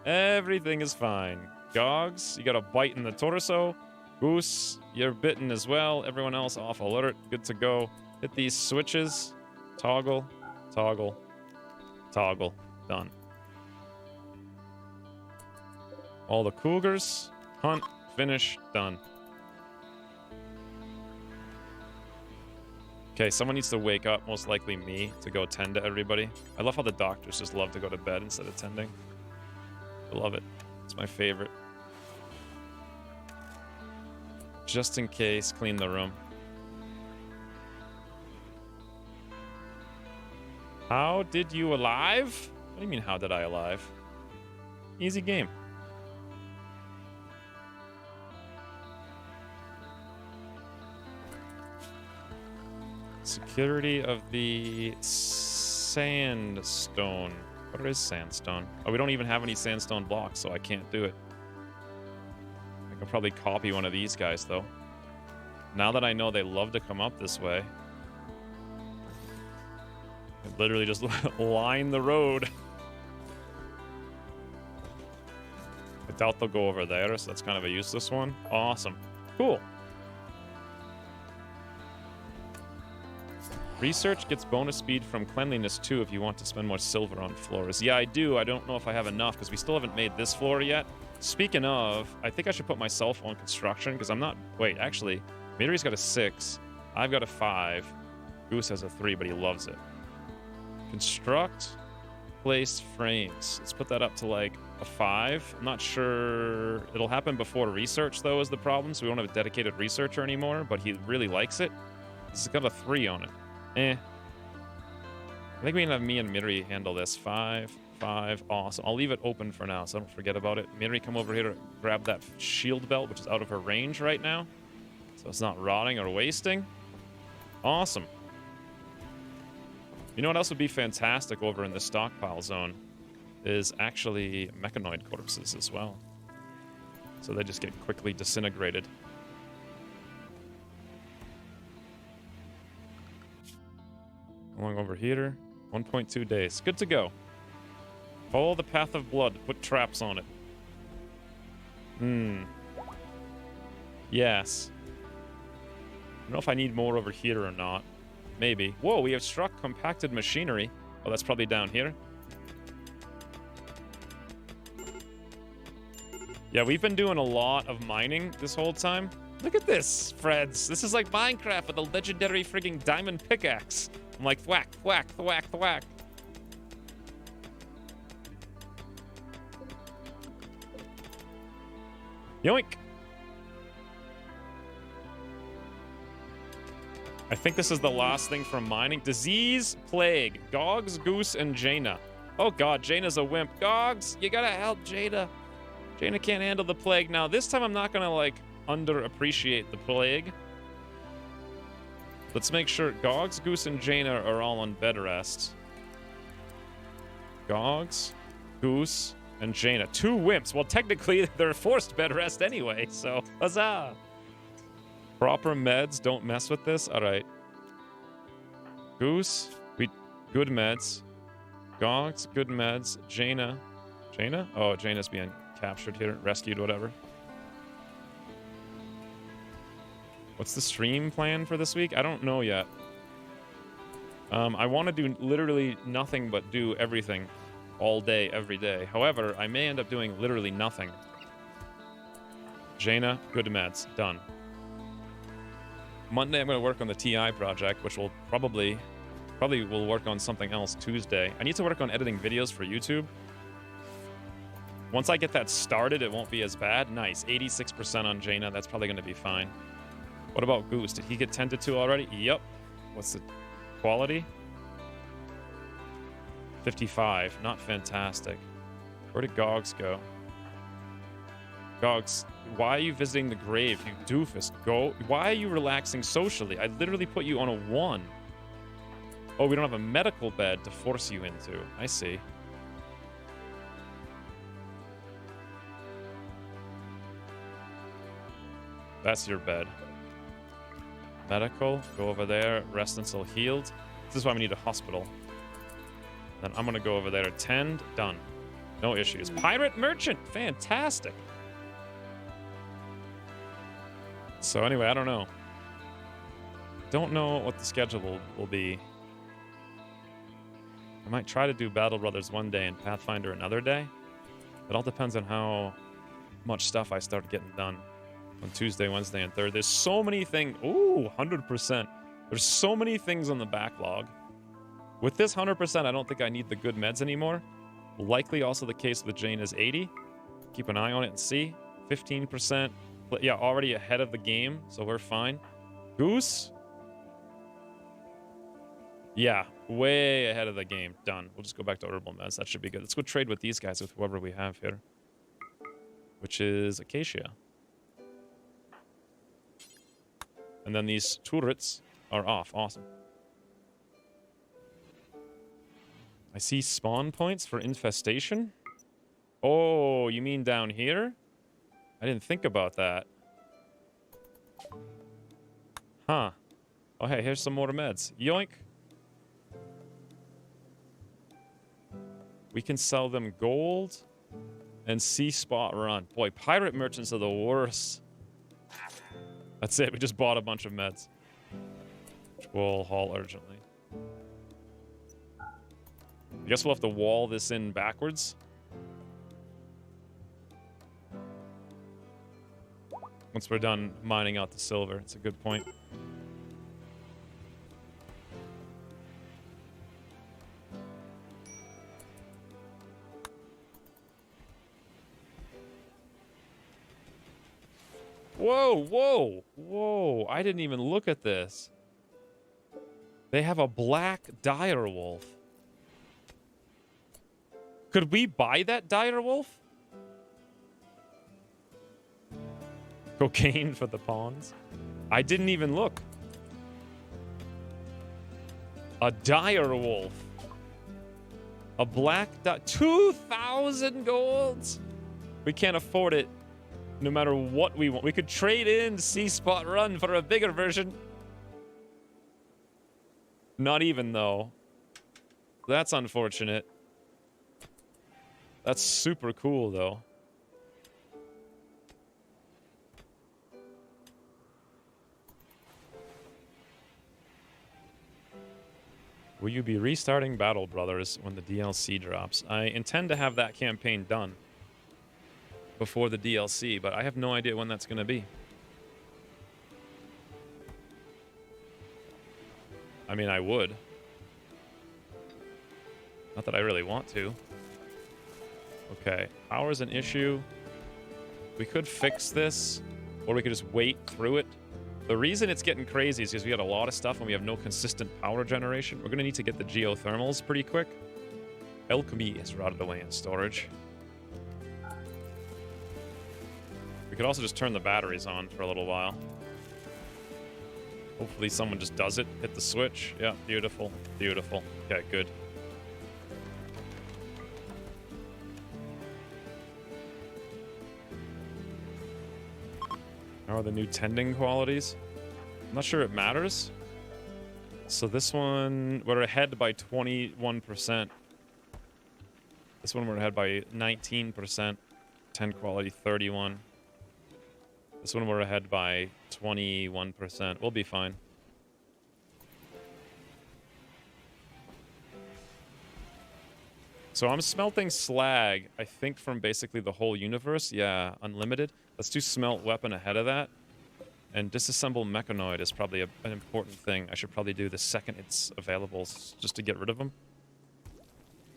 Everything is fine. Gogs, you got a bite in the torso. Goose, you're bitten as well. Everyone else off alert. Good to go. Hit these switches. Toggle, toggle, toggle. Done. All the cougars. Hunt. Finish. Done. Okay, someone needs to wake up, most likely me, to go tend to everybody. I love how the doctors just love to go to bed instead of tending. I love it. It's my favorite. Just in case, clean the room. How did you alive? What do you mean, how did I alive? Easy game. Security of the sandstone. What is sandstone? Oh, we don't even have any sandstone blocks, so I can't do it. I can probably copy one of these guys, though. Now that I know they love to come up this way, I literally just line the road. I doubt they'll go over there, so that's kind of a useless one. Awesome. Cool. Research gets bonus speed from cleanliness too if you want to spend more silver on floors. Yeah, I do. I don't know if I have enough because we still haven't made this floor yet. Speaking of, I think I should put myself on construction because I'm not... Wait, actually, Miri's got a 6. I've got a 5. Goose has a 3, but he loves it. Construct, place frames. Let's put that up to like a 5. I'm not sure... It'll happen before research, though, is the problem, so we won't have a dedicated researcher anymore, but he really likes it. It's got a 3 on it. I think we can have me and Miri handle this. 5, 5, awesome. I'll leave it open for now, so don't forget about it. Miri, come over here to grab that shield belt, which is out of her range right now, so it's not rotting or wasting. Awesome. You know what else would be fantastic over in the stockpile zone is actually mechanoid corpses as well. So they just get quickly disintegrated. Along over here, 1.2 days. Good to go. Follow the path of blood. Put traps on it. Yes. I don't know if I need more over here or not. Maybe. Whoa, we have struck compacted machinery. Oh, that's probably down here. Yeah, we've been doing a lot of mining this whole time. Look at this, Freds. This is like Minecraft with a legendary frigging diamond pickaxe. I'm like, thwack, thwack, thwack, thwack. Yoink. I think this is the last thing from mining. Disease, plague, Gogs, Goose, and Jaina. Oh god, Jaina's a wimp. Gogs, you gotta help Jaina. Jaina can't handle the plague. Now, this time I'm not gonna, like, underappreciate the plague. Let's make sure Gogs, Goose, and Jaina are all on bed rest. Gogs, Goose, and Jaina. 2 wimps. Well, technically, they're forced bed rest anyway, so huzzah! Proper meds, don't mess with this. Alright. Goose, good meds. Gogs, good meds. Jaina. Jaina? Oh, Jaina's being captured here, rescued, whatever. What's the stream plan for this week? I don't know yet. I want to do literally nothing but do everything all day, every day. However, I may end up doing literally nothing. Jaina, good meds, done. Monday, I'm going to work on the TI project, which will probably will work on something else Tuesday. I need to work on editing videos for YouTube. Once I get that started, it won't be as bad. Nice, 86% on Jaina. That's probably going to be fine. What about Goose? Did he get tended to already? Yep. What's the quality? 55. Not fantastic. Where did Gogs go? Gogs, why are you visiting the grave, you doofus? Go. Why are you relaxing socially? I literally put you on a 1. Oh, we don't have a medical bed to force you into. I see. That's your bed. Medical, go over there, rest until healed. This is why we need a hospital. Then I'm gonna go over there, attend, done. No issues. Pirate merchant, fantastic. So anyway, I don't know. Don't know what the schedule will be. I might try to do Battle Brothers one day and Pathfinder another day. It all depends on how much stuff I start getting done on Tuesday, Wednesday, and Thursday. There's so many things. Ooh, 100%. There's so many things on the backlog. With this 100%, I don't think I need the good meds anymore. Likely also the case with Jaina's 80. Keep an eye on it and see. 15%. Yeah, already ahead of the game, so we're fine. Goose? Yeah, way ahead of the game. Done. We'll just go back to herbal meds. That should be good. Let's go trade with these guys, with whoever we have here. Which is Acacia. And then these turrets are off. Awesome. I see spawn points for infestation. Oh, you mean down here? I didn't think about that. Huh. Oh, hey, here's some more meds. Yoink. We can sell them gold and sea spot run. Boy, pirate merchants are the worst. That's it. We just bought a bunch of meds. Which we'll haul urgently. I guess we'll have to wall this in backwards. Once we're done mining out the silver. It's a good point. Whoa, whoa, whoa. I didn't even look at this. They have a black dire wolf. Could we buy that dire wolf? Cocaine for the pawns. I didn't even look. A dire wolf. A black 2,000 golds. We can't afford it no matter what we want. We could trade in Sea Spot Run for a bigger version. Not even, though. That's unfortunate. That's super cool, though. Will you be restarting Battle Brothers when the DLC drops? I intend to have that campaign done before the DLC, but I have no idea when that's going to be. I mean, I would. Not that I really want to. Okay, power's an issue. We could fix this, or we could just wait through it. The reason it's getting crazy is because we got a lot of stuff and we have no consistent power generation. We're going to need to get the geothermals pretty quick. Alchemy is rotted away in storage. We could also just turn the batteries on for a little while. Hopefully someone just does it. Hit the switch. Yeah, beautiful. Beautiful. Okay, good. How are the new tending qualities? I'm not sure it matters. So this one, we're ahead by 21%. This one we're ahead by 19%. Tend quality 31. This one we're ahead by 21%. We'll be fine. So I'm smelting slag, I think, from basically the whole universe. Yeah, unlimited. Let's do smelt weapon ahead of that. And disassemble mechanoid is probably an important thing. I should probably do the second it's available just to get rid of them.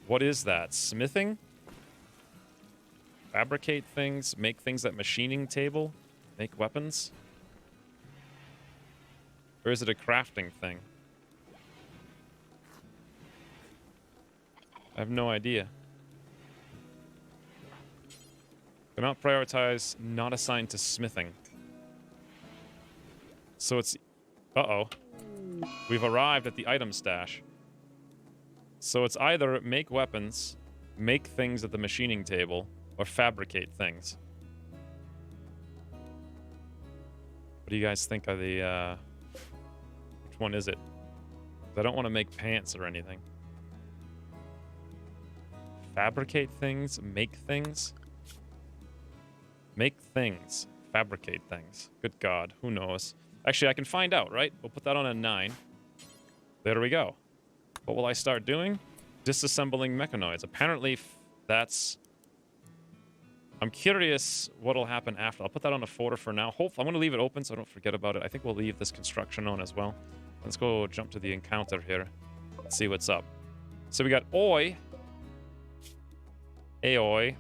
What is that? Smithing? Fabricate things? Make things at machining table? Make weapons? Or is it a crafting thing? I have no idea. Cannot prioritize, not assigned to smithing. So it's... Uh-oh. We've arrived at the item stash. So it's either make weapons, make things at the machining table, or fabricate things. What do you guys think are the, which one is it? 'Cause I don't want to make pants or anything. Fabricate things, make things? Make things, fabricate things. Good God, who knows? Actually, I can find out, right? We'll put that on a 9. There we go. What will I start doing? Disassembling mechanoids. Apparently, that's... I'm curious what'll happen after. I'll put that on a 4 for now. I'm going to leave it open so I don't forget about it. I think we'll leave this construction on as well. Let's go jump to the encounter here. Let's see what's up. So we got Oi. Aoi.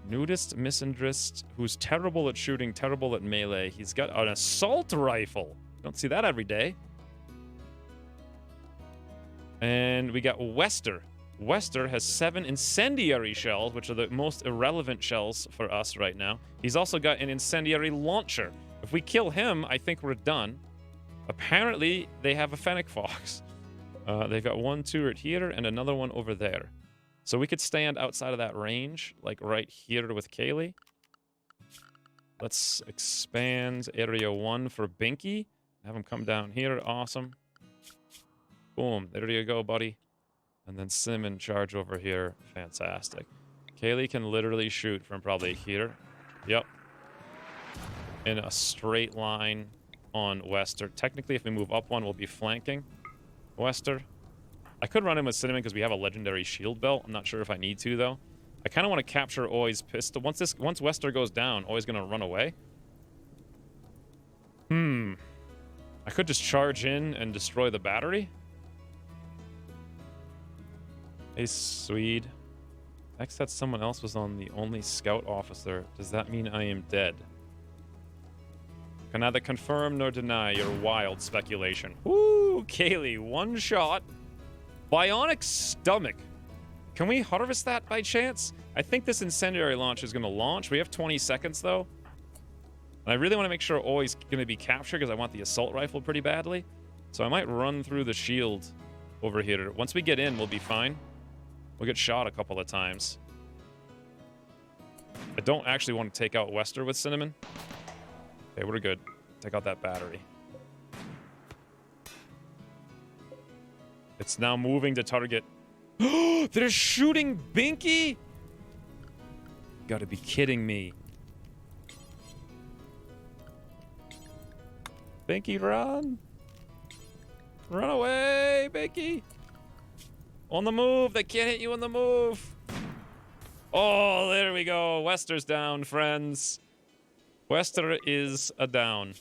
Nudist misandrist who's terrible at shooting, terrible at melee. He's got an assault rifle. Don't see that every day. And we got Wester. Wester has 7 incendiary shells, which are the most irrelevant shells for us right now. He's also got an incendiary launcher. If we kill him, I think we're done. Apparently, they have a fennec fox. They've got one turret here and another one over there. So we could stand outside of that range, like right here with Kaylee. Let's expand area 1 for Binky. Have him come down here. Awesome. Boom. There you go, buddy. And then Sim in charge over here. Fantastic. Kaylee can literally shoot from probably here. Yep. In a straight line on Wester. Technically, if we move up 1, we'll be flanking Wester. I could run him with Cinnamon because we have a legendary shield belt. I'm not sure if I need to, though. I kind of want to capture Oi's pistol. Once Wester goes down, Oi's going to run away. I could just charge in and destroy the battery. Hey, Swede. Next that someone else was on the only scout officer. Does that mean I am dead? Can neither confirm nor deny your wild speculation. Woo! Kaylee, 1 shot. Bionic stomach. Can we harvest that by chance? I think this incendiary launch is going to launch. We have 20 seconds, though. And I really want to make sure Oi's going to be captured because I want the assault rifle pretty badly. So I might run through the shield over here. Once we get in, we'll be fine. We'll get shot a couple of times. I don't actually want to take out Wester with Cinnamon. Okay, we're good. Take out that battery. It's now moving to target. They're shooting Binky? Gotta be kidding me. Binky, run. Run away, Binky. On the move. They can't hit you on the move. Oh, there we go. Wester's down, friends. Wester is a down.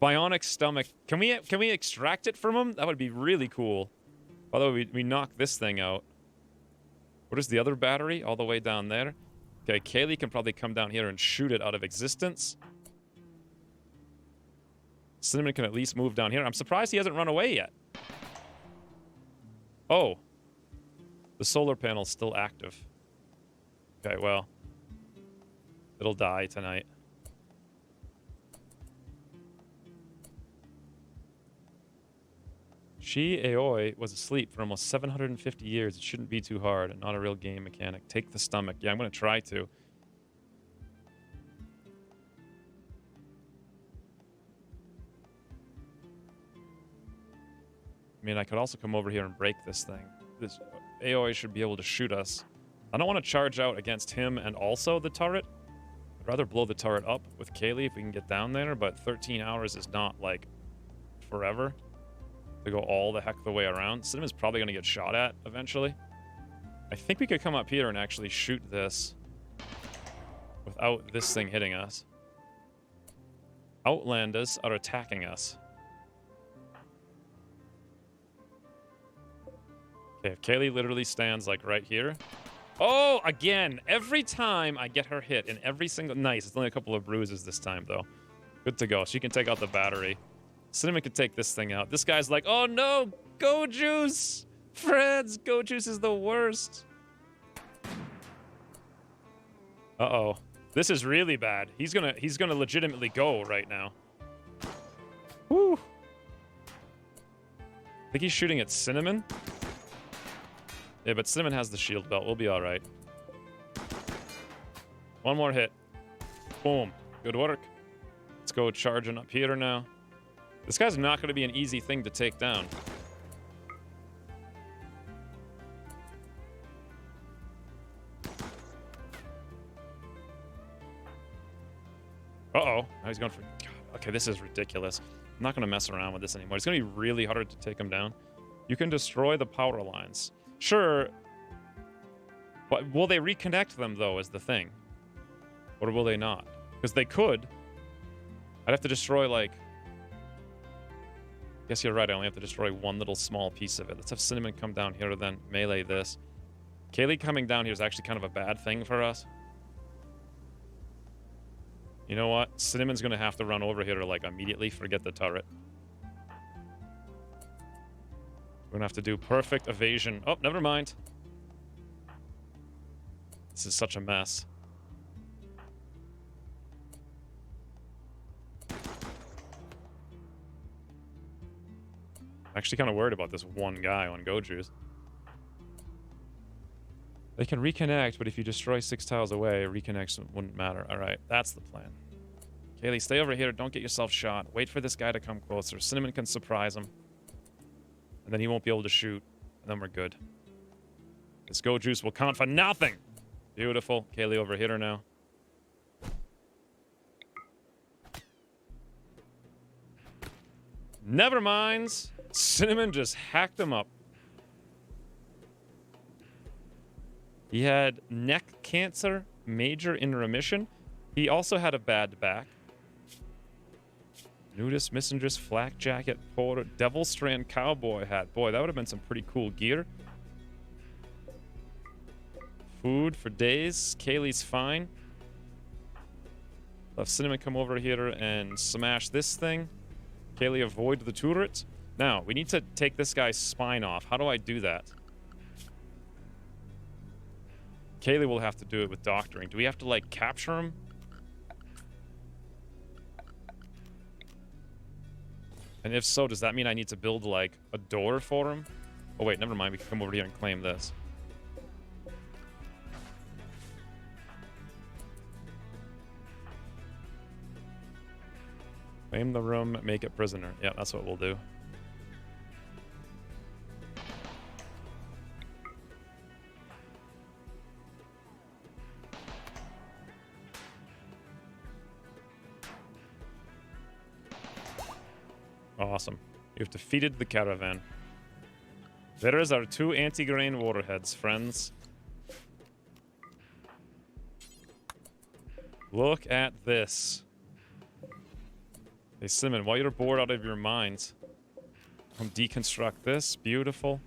Bionic stomach. Can we extract it from him? That would be really cool. By the way, we knock this thing out. What is the other battery? All the way down there. Okay, Kaylee can probably come down here and shoot it out of existence. Cinnamon can at least move down here. I'm surprised he hasn't run away yet. Oh. The solar panel's still active. Okay, well. It'll die tonight. She, Aoi, was asleep for almost 750 years. It shouldn't be too hard and not a real game mechanic. Take the stomach. Yeah, I'm going to try to. I mean, I could also come over here and break this thing. This Aoi should be able to shoot us. I don't want to charge out against him and also the turret. I'd rather blow the turret up with Kaylee if we can get down there, but 13 hours is not, like, forever to go all the heck the way around. Cinema's probably going to get shot at eventually. I think we could come up here and actually shoot this without this thing hitting us. Outlanders are attacking us. Okay, if Kaylee literally stands, like, right here. Oh, again! Every time I get her hit in every single... Nice, it's only a couple of bruises this time, though. Good to go. She can take out the battery. Cinnamon can take this thing out. This guy's like, oh no! Go Juice! Friends, Go Juice is the worst! Uh-oh. This is really bad. He's gonna legitimately go right now. Woo! I think he's shooting at Cinnamon. Yeah, but Cinnamon has the shield belt. We'll be alright. One more hit. Boom. Good work. Let's go charging up here now. This guy's not going to be an easy thing to take down. Uh-oh. Now he's going for... God, okay, this is ridiculous. I'm not going to mess around with this anymore. It's going to be really hard to take him down. You can destroy the power lines. Sure. But will they reconnect them, though, is the thing. Or will they not? Because they could. I'd have to destroy, like... Guess you're right, I only have to destroy one little small piece of it. Let's have Cinnamon come down here, then melee this. Kaylee coming down here is actually kind of a bad thing for us. You know what? Cinnamon's going to have to run over here to, like, immediately forget the turret. We're going to have to do perfect evasion. Oh, never mind. This is such a mess. Actually kind of worried about this one guy on Goju's. They can reconnect, but if you destroy 6 tiles away, reconnection wouldn't matter. Alright, that's the plan. Kaylee, stay over here. Don't get yourself shot. Wait for this guy to come closer. Cinnamon can surprise him. And then he won't be able to shoot. And then we're good. This Goju's will count for nothing! Beautiful. Kaylee over here now. Never mind. Cinnamon just hacked him up. He had neck cancer, major in remission. He also had a bad back. Nudist, misandrist, flak jacket, porter, devil strand cowboy hat. Boy, that would have been some pretty cool gear. Food for days. Kaylee's fine. Let Cinnamon come over here and smash this thing. Kaylee, avoid the turret. Now, we need to take this guy's spine off. How do I do that? Kaylee will have to do it with doctoring. Do we have to, like, capture him? And if so, does that mean I need to build, like, a door for him? Oh, wait, never mind. We can come over here and claim this. Claim the room, make it prisoner. Yeah, that's what we'll do. Awesome. You've defeated the caravan. There is our 2 anti-grain warheads, friends. Look at this. Hey, Cinnamon, while you're bored out of your mind, come deconstruct this. Beautiful.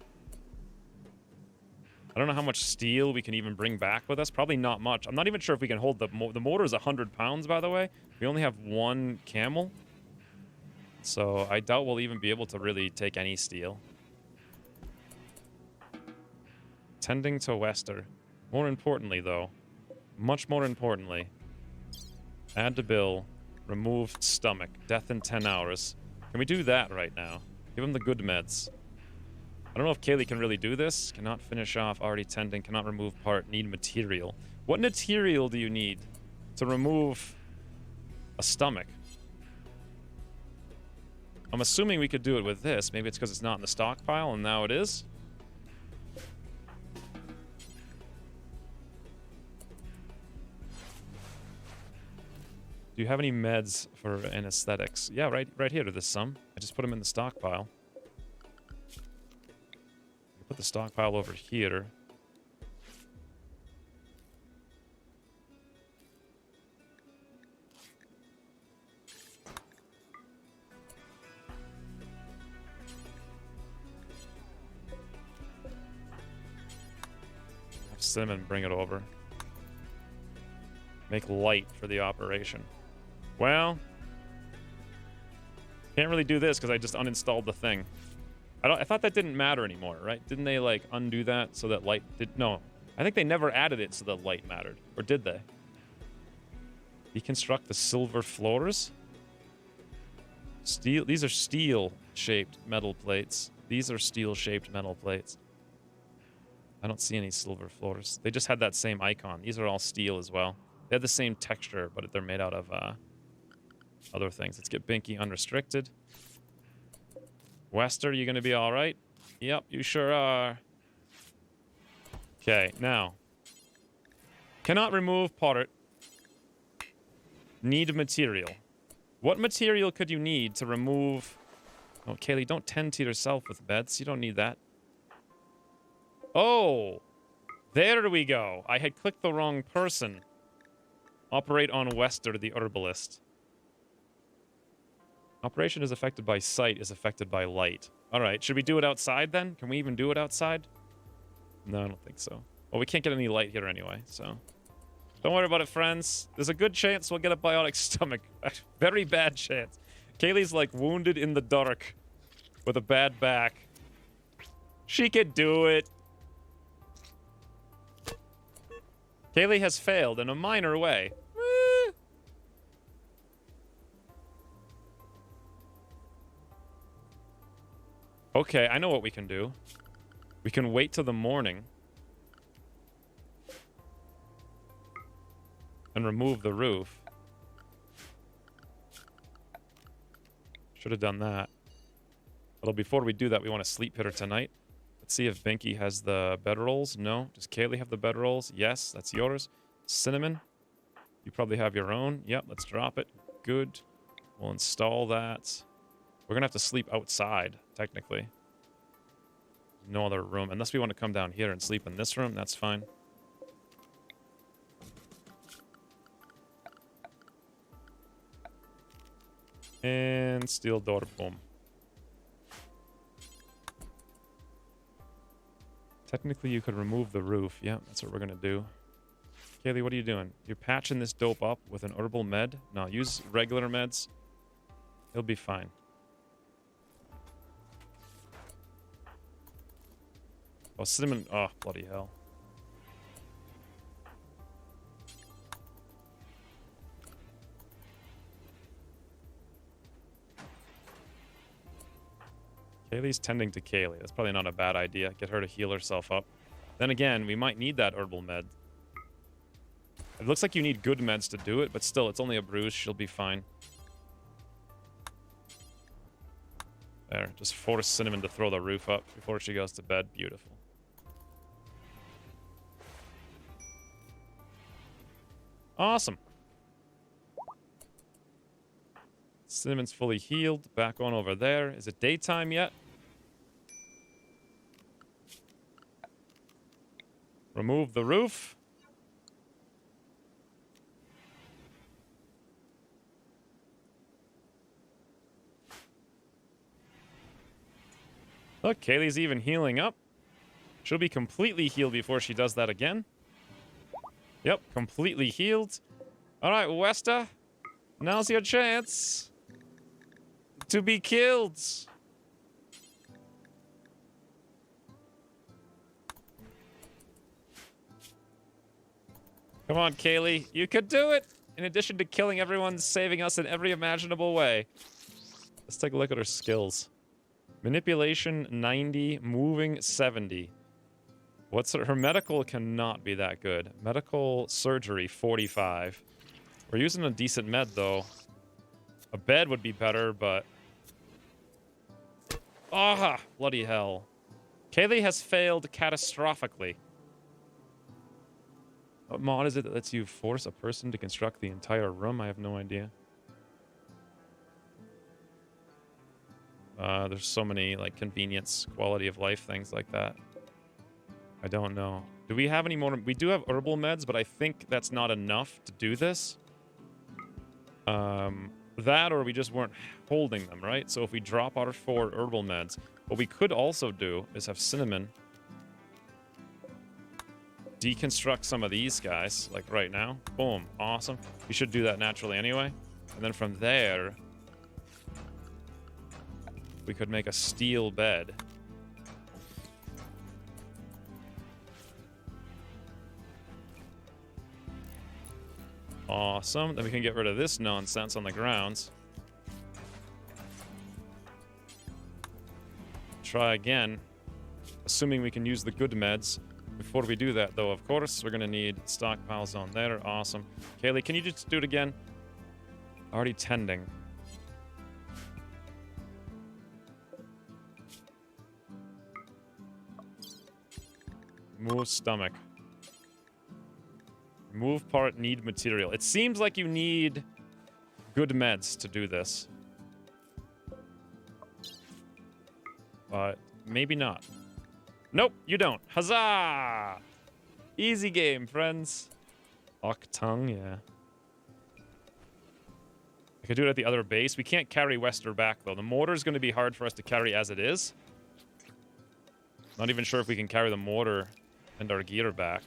I don't know how much steel we can even bring back with us. Probably not much. I'm not even sure if we can hold the motor is 100 pounds, by the way. We only have 1 camel. So I doubt we'll even be able to really take any steel. Tending to Wester. More importantly, though, much more importantly, add to bill, remove stomach, death in 10 hours. Can we do that right now? Give him the good meds. I don't know if Kaylee can really do this. Cannot finish off, already tending, cannot remove part, need material. What material do you need to remove a stomach? I'm assuming we could do it with this. Maybe it's because it's not in the stockpile, and now it is. Do you have any meds for anesthetics? Yeah, right here. There's some. I just put them in the stockpile. Put the stockpile over here. Have Cinnamon bring it over. Make light for the operation. Well, can't really do this because I just uninstalled the thing. I thought that didn't matter anymore, right? Didn't they like undo that so that light did? No, I think they never added it so that light mattered, or did they? Deconstruct the silver floors. Steel. These are steel-shaped metal plates. These are steel-shaped metal plates. I don't see any silver floors. They just had that same icon. These are all steel as well. They have the same texture, but they're made out of other things. Let's get Binky unrestricted. Wester, you gonna be all right? Yep, you sure are. Okay, now. Cannot remove part. Need material. What material could you need to remove... Oh, Kaylee, don't tend to yourself with beds. You don't need that. Oh! There we go. I had clicked the wrong person. Operate on Wester, the herbalist. Operation is affected by sight, is affected by light. Alright, should we do it outside then? Can we even do it outside? No, I don't think so. Well, we can't get any light here anyway, so... Don't worry about it, friends. There's a good chance we'll get a bionic stomach. Very bad chance. Kaylee's, like, wounded in the dark with a bad back. She could do it. Kaylee has failed in a minor way. Okay, I know what we can do. We can wait till the morning and remove the roof. Should have done that. Although before we do that, we want to sleep hitter tonight. Let's see if Binky has the bedrolls. No. Does Kaylee have the bedrolls? Yes, that's yours. Cinnamon, you probably have your own. Yep, let's drop it. Good. We'll install that. We're going to have to sleep outside, technically. No other room. Unless we want to come down here and sleep in this room, that's fine. And steel door, boom. Technically, you could remove the roof. Yeah, that's what we're going to do. Kaylee, what are you doing? You're patching this dope up with an herbal med? No, use regular meds. He'll be fine. Oh, Cinnamon. Oh, bloody hell. Kaylee's tending to Kaylee. That's probably not a bad idea. Get her to heal herself up. Then again, we might need that herbal med. It looks like you need good meds to do it, but still, it's only a bruise. She'll be fine. There. Just force Cinnamon to throw the roof up before she goes to bed. Beautiful. Awesome. Cinnamon's fully healed. Back on over there. Is it daytime yet? Remove the roof. Look, Kaylee's even healing up. She'll be completely healed before she does that again. Yep, completely healed. All right, Wester. Now's your chance. to be killed. Come on, Kaylee. You could do it! In addition to killing everyone, saving us in every imaginable way. Let's take a look at her skills. Manipulation, 90. Moving, 70. What's her medical cannot be that good. Medical surgery, 45. We're using a decent med, though. A bed would be better, but... Ah! Bloody hell. Kaylee has failed catastrophically. What mod is it that lets you force a person to construct the entire room? I have no idea. There's so many, like, convenience, quality of life things like that. I don't know. Do we have any more? We do have herbal meds, but I think that's not enough to do this. That or we just weren't holding them, right? So if we drop our 4 herbal meds, what we could also do is have cinnamon deconstruct some of these guys, like right now. Boom. Awesome. We should do that naturally anyway. And then from there, we could make a steel bed. Awesome. Then we can get rid of this nonsense on the grounds. Try again. Assuming we can use the good meds. Before we do that, though, of course, we're going to need stockpiles on there. Awesome. Kaylee, can you just do it again? Already tending. Move stomach. Move part, need material. It seems like you need good meds to do this. But maybe not. Nope, you don't. Huzzah! Easy game, friends. Octung, yeah. I could do it at the other base. We can't carry Wester back, though. The mortar is going to be hard for us to carry as it is. Not even sure if we can carry the mortar and our gear back.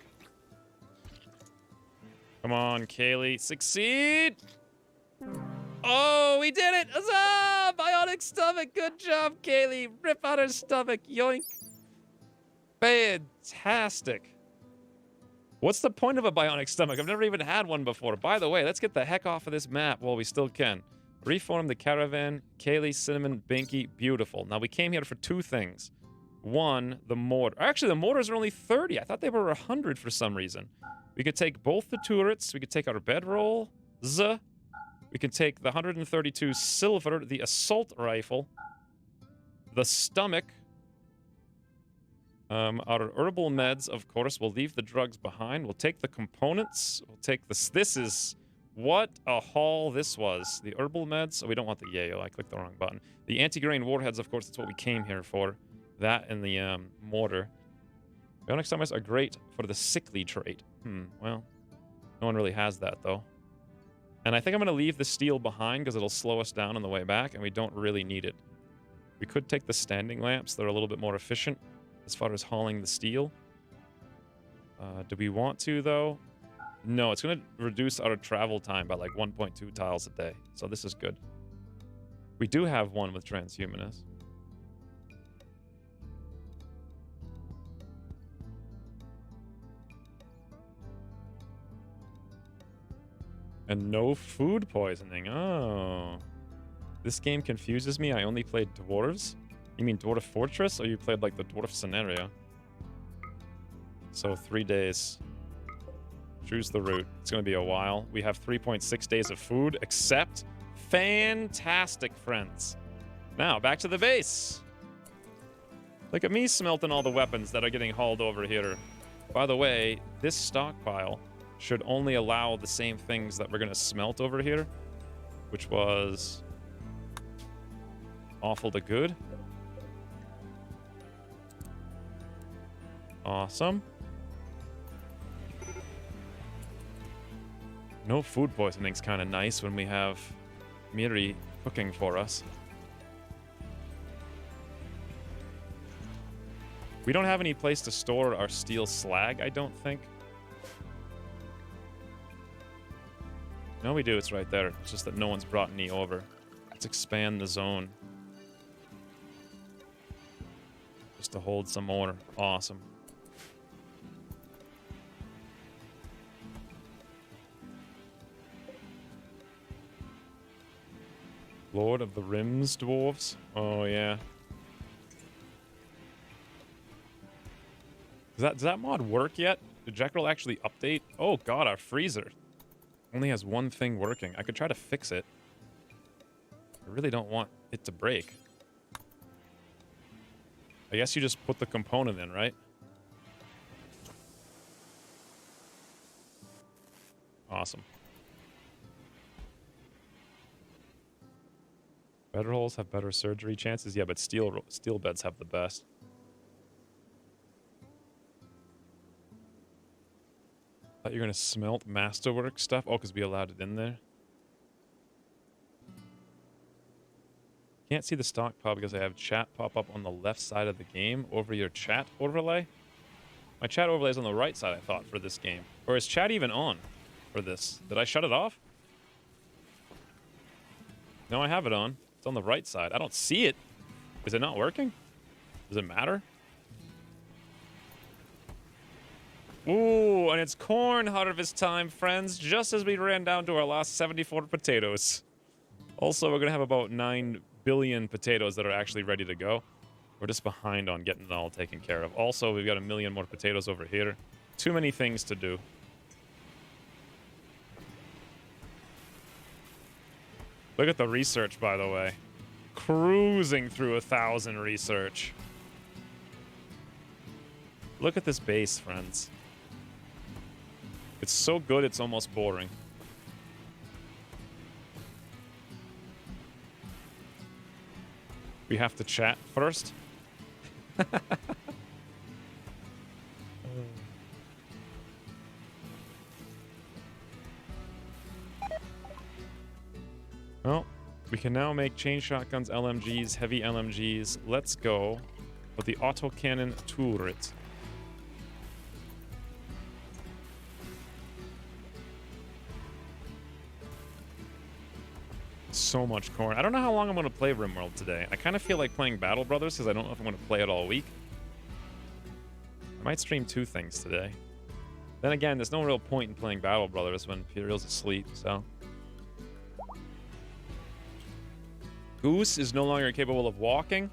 Come on, Kaylee. Succeed! Oh, we did it! Huzzah! Bionic stomach. Good job, Kaylee. Rip out her stomach. Yoink. Fantastic. What's the point of a bionic stomach? I've never even had one before. By the way, let's get the heck off of this map while we still can. Reform the caravan. Kaylee, Cinnamon, Binky. Beautiful. Now, we came here for 2 things. One, the mortar. Actually, the mortars are only 30. I thought they were 100 for some reason. We could take both the turrets. We could take our bedroll. We can take the 132 silver, the assault rifle, the stomach, our herbal meds, of course. We'll leave the drugs behind. We'll take the components. We'll take this. This is what a haul this was. The herbal meds. Oh, we don't want the yayo. I clicked the wrong button. The anti-grain warheads, of course. That's what we came here for. That and the mortar. Bionic stomachs are great for the sickly trait. Well, no one really has that, though. And I think I'm going to leave the steel behind because it'll slow us down on the way back, and we don't really need it. We could take the standing lamps. They're a little bit more efficient as far as hauling the steel. Do we want to, though? No, it's going to reduce our travel time by like 1.2 tiles a day. So this is good. We do have one with transhumanist. And no food poisoning. Oh. This game confuses me. I only played dwarves. You mean Dwarf Fortress, or you played like the dwarf scenario? So 3 days. Choose the route. It's going to be a while. We have 3.6 days of food, except fantastic, friends. Now, back to the base. Look at me smelting all the weapons that are getting hauled over here. By the way, this stockpile should only allow the same things that we're going to smelt over here, which was awful to good. Awesome. No food poisoning's kind of nice when we have Miri cooking for us. We don't have any place to store our steel slag, I don't think. No, we do. It's right there. It's just that no one's brought any over. Let's expand the zone. Just to hold some more. Awesome. Lord of the Rims dwarves. Oh, yeah. Does that mod work yet? Did Jekyll actually update? Oh, God, our freezer only has one thing working. I could try to fix it. I really don't want it to break. I guess you just put the component in, right? Awesome. Better holes have better surgery chances. Yeah, but steel beds have the best. Thought you were gonna smelt masterwork stuff. Oh, because we allowed it in there. Can't see the stockpile because I have chat pop up on the left side of the game over your chat overlay. My chat overlay is on the right side, I thought, for this game. Or is chat even on for this? Did I shut it off? No, I have it on. It's on the right side. I don't see it. Is it not working? Does it matter? Ooh, and it's corn harvest time, friends, just as we ran down to our last 74 potatoes. Also, we're going to have about 9 billion potatoes that are actually ready to go. We're just behind on getting it all taken care of. Also, we've got 1 million more potatoes over here. Too many things to do. Look at the research, by the way. Cruising through 1,000 research. Look at this base, friends. It's so good, it's almost boring. We have to chat first. Well, we can now make chain shotguns, LMGs, heavy LMGs. Let's go with the autocannon turret. So much corn. I don't know how long I'm going to play Rimworld today. I kind of feel like playing Battle Brothers because I don't know if I'm going to play it all week. I might stream 2 things today. Then again, there's no real point in playing Battle Brothers when Imperial's asleep, so... Goose is no longer capable of walking.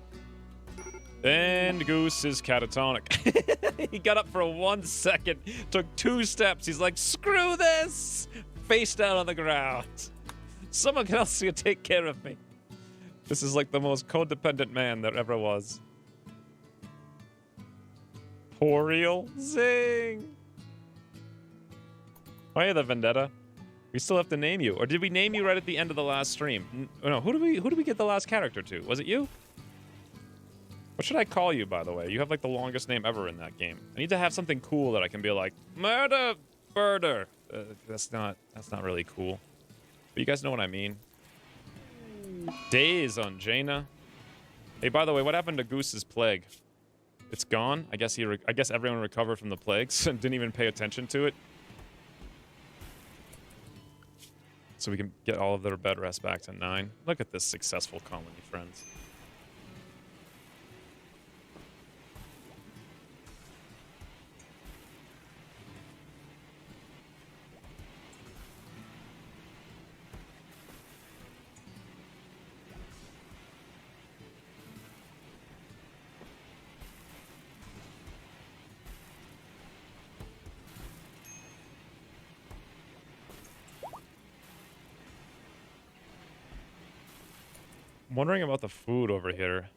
And Goose is catatonic. He got up for 1 second, took 2 steps. He's like, screw this! Face down on the ground. Someone else can take care of me. This is like the most codependent man there ever was. Poriel? Zing! Oh, hey, the Vendetta. We still have to name you. Or did we name you right at the end of the last stream? No, who do we get the last character to? Was it you? What should I call you, by the way? You have like the longest name ever in that game. I need to have something cool that I can be like, murder birder. That's not really cool. But you guys know what I mean. Days on Jaina. Hey, by the way, what happened to Goose's plague? It's gone. I guess everyone recovered from the plagues and didn't even pay attention to it. So we can get all of their bed rest back to 9. Look at this successful colony, friends. I'm wondering about the food over here.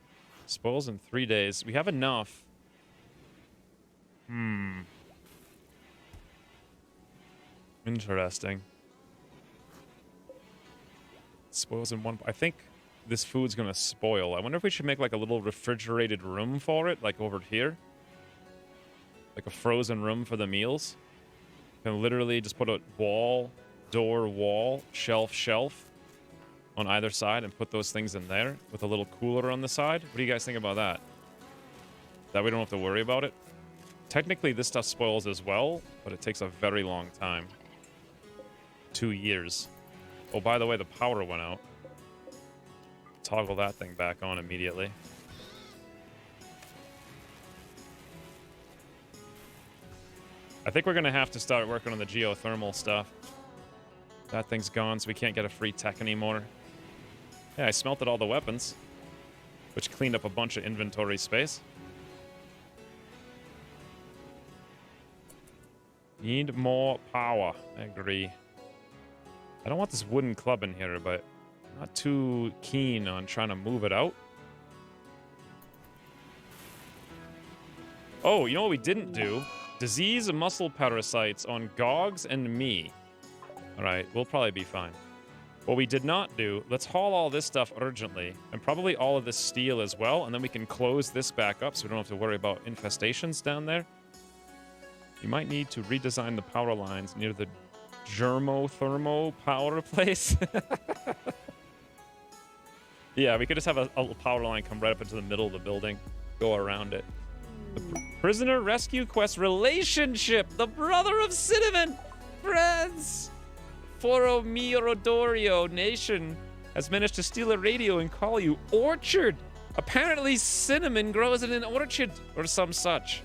Spoils in 3 days. We have enough. Interesting. Spoils in 1... I think this food's gonna spoil. I wonder if we should make like a little refrigerated room for it, like over here. Like a frozen room for the meals. And literally just put a wall, door, wall, shelf, shelf on either side and put those things in there with a little cooler on the side. What do you guys think about that? That we don't have to worry about it? Technically, this stuff spoils as well, but it takes a very long time. 2 years. Oh, by the way, the power went out. toggle that thing back on immediately. I think we're going to have to start working on the geothermal stuff. That thing's gone, so we can't get a free tech anymore. Yeah, I smelted all the weapons, which cleaned up a bunch of inventory space. Need more power. I agree. I don't want this wooden club in here, but I'm not too keen on trying to move it out. Oh, you know what we didn't do? Disease and muscle parasites on Gogs and me. All right, we'll probably be fine. What we did not do, let's haul all this stuff urgently, and probably all of this steel as well, and then we can close this back up so we don't have to worry about infestations down there. You might need to redesign the power lines near the germothermo power place. Yeah, we could just have a power line come right up into the middle of the building, go around it. The prisoner rescue quest relationship, the brother of Cinnamon, friends. Foro Mirodorio Nation has managed to steal a radio and call you Orchard. Apparently Cinnamon grows in an orchard or some such.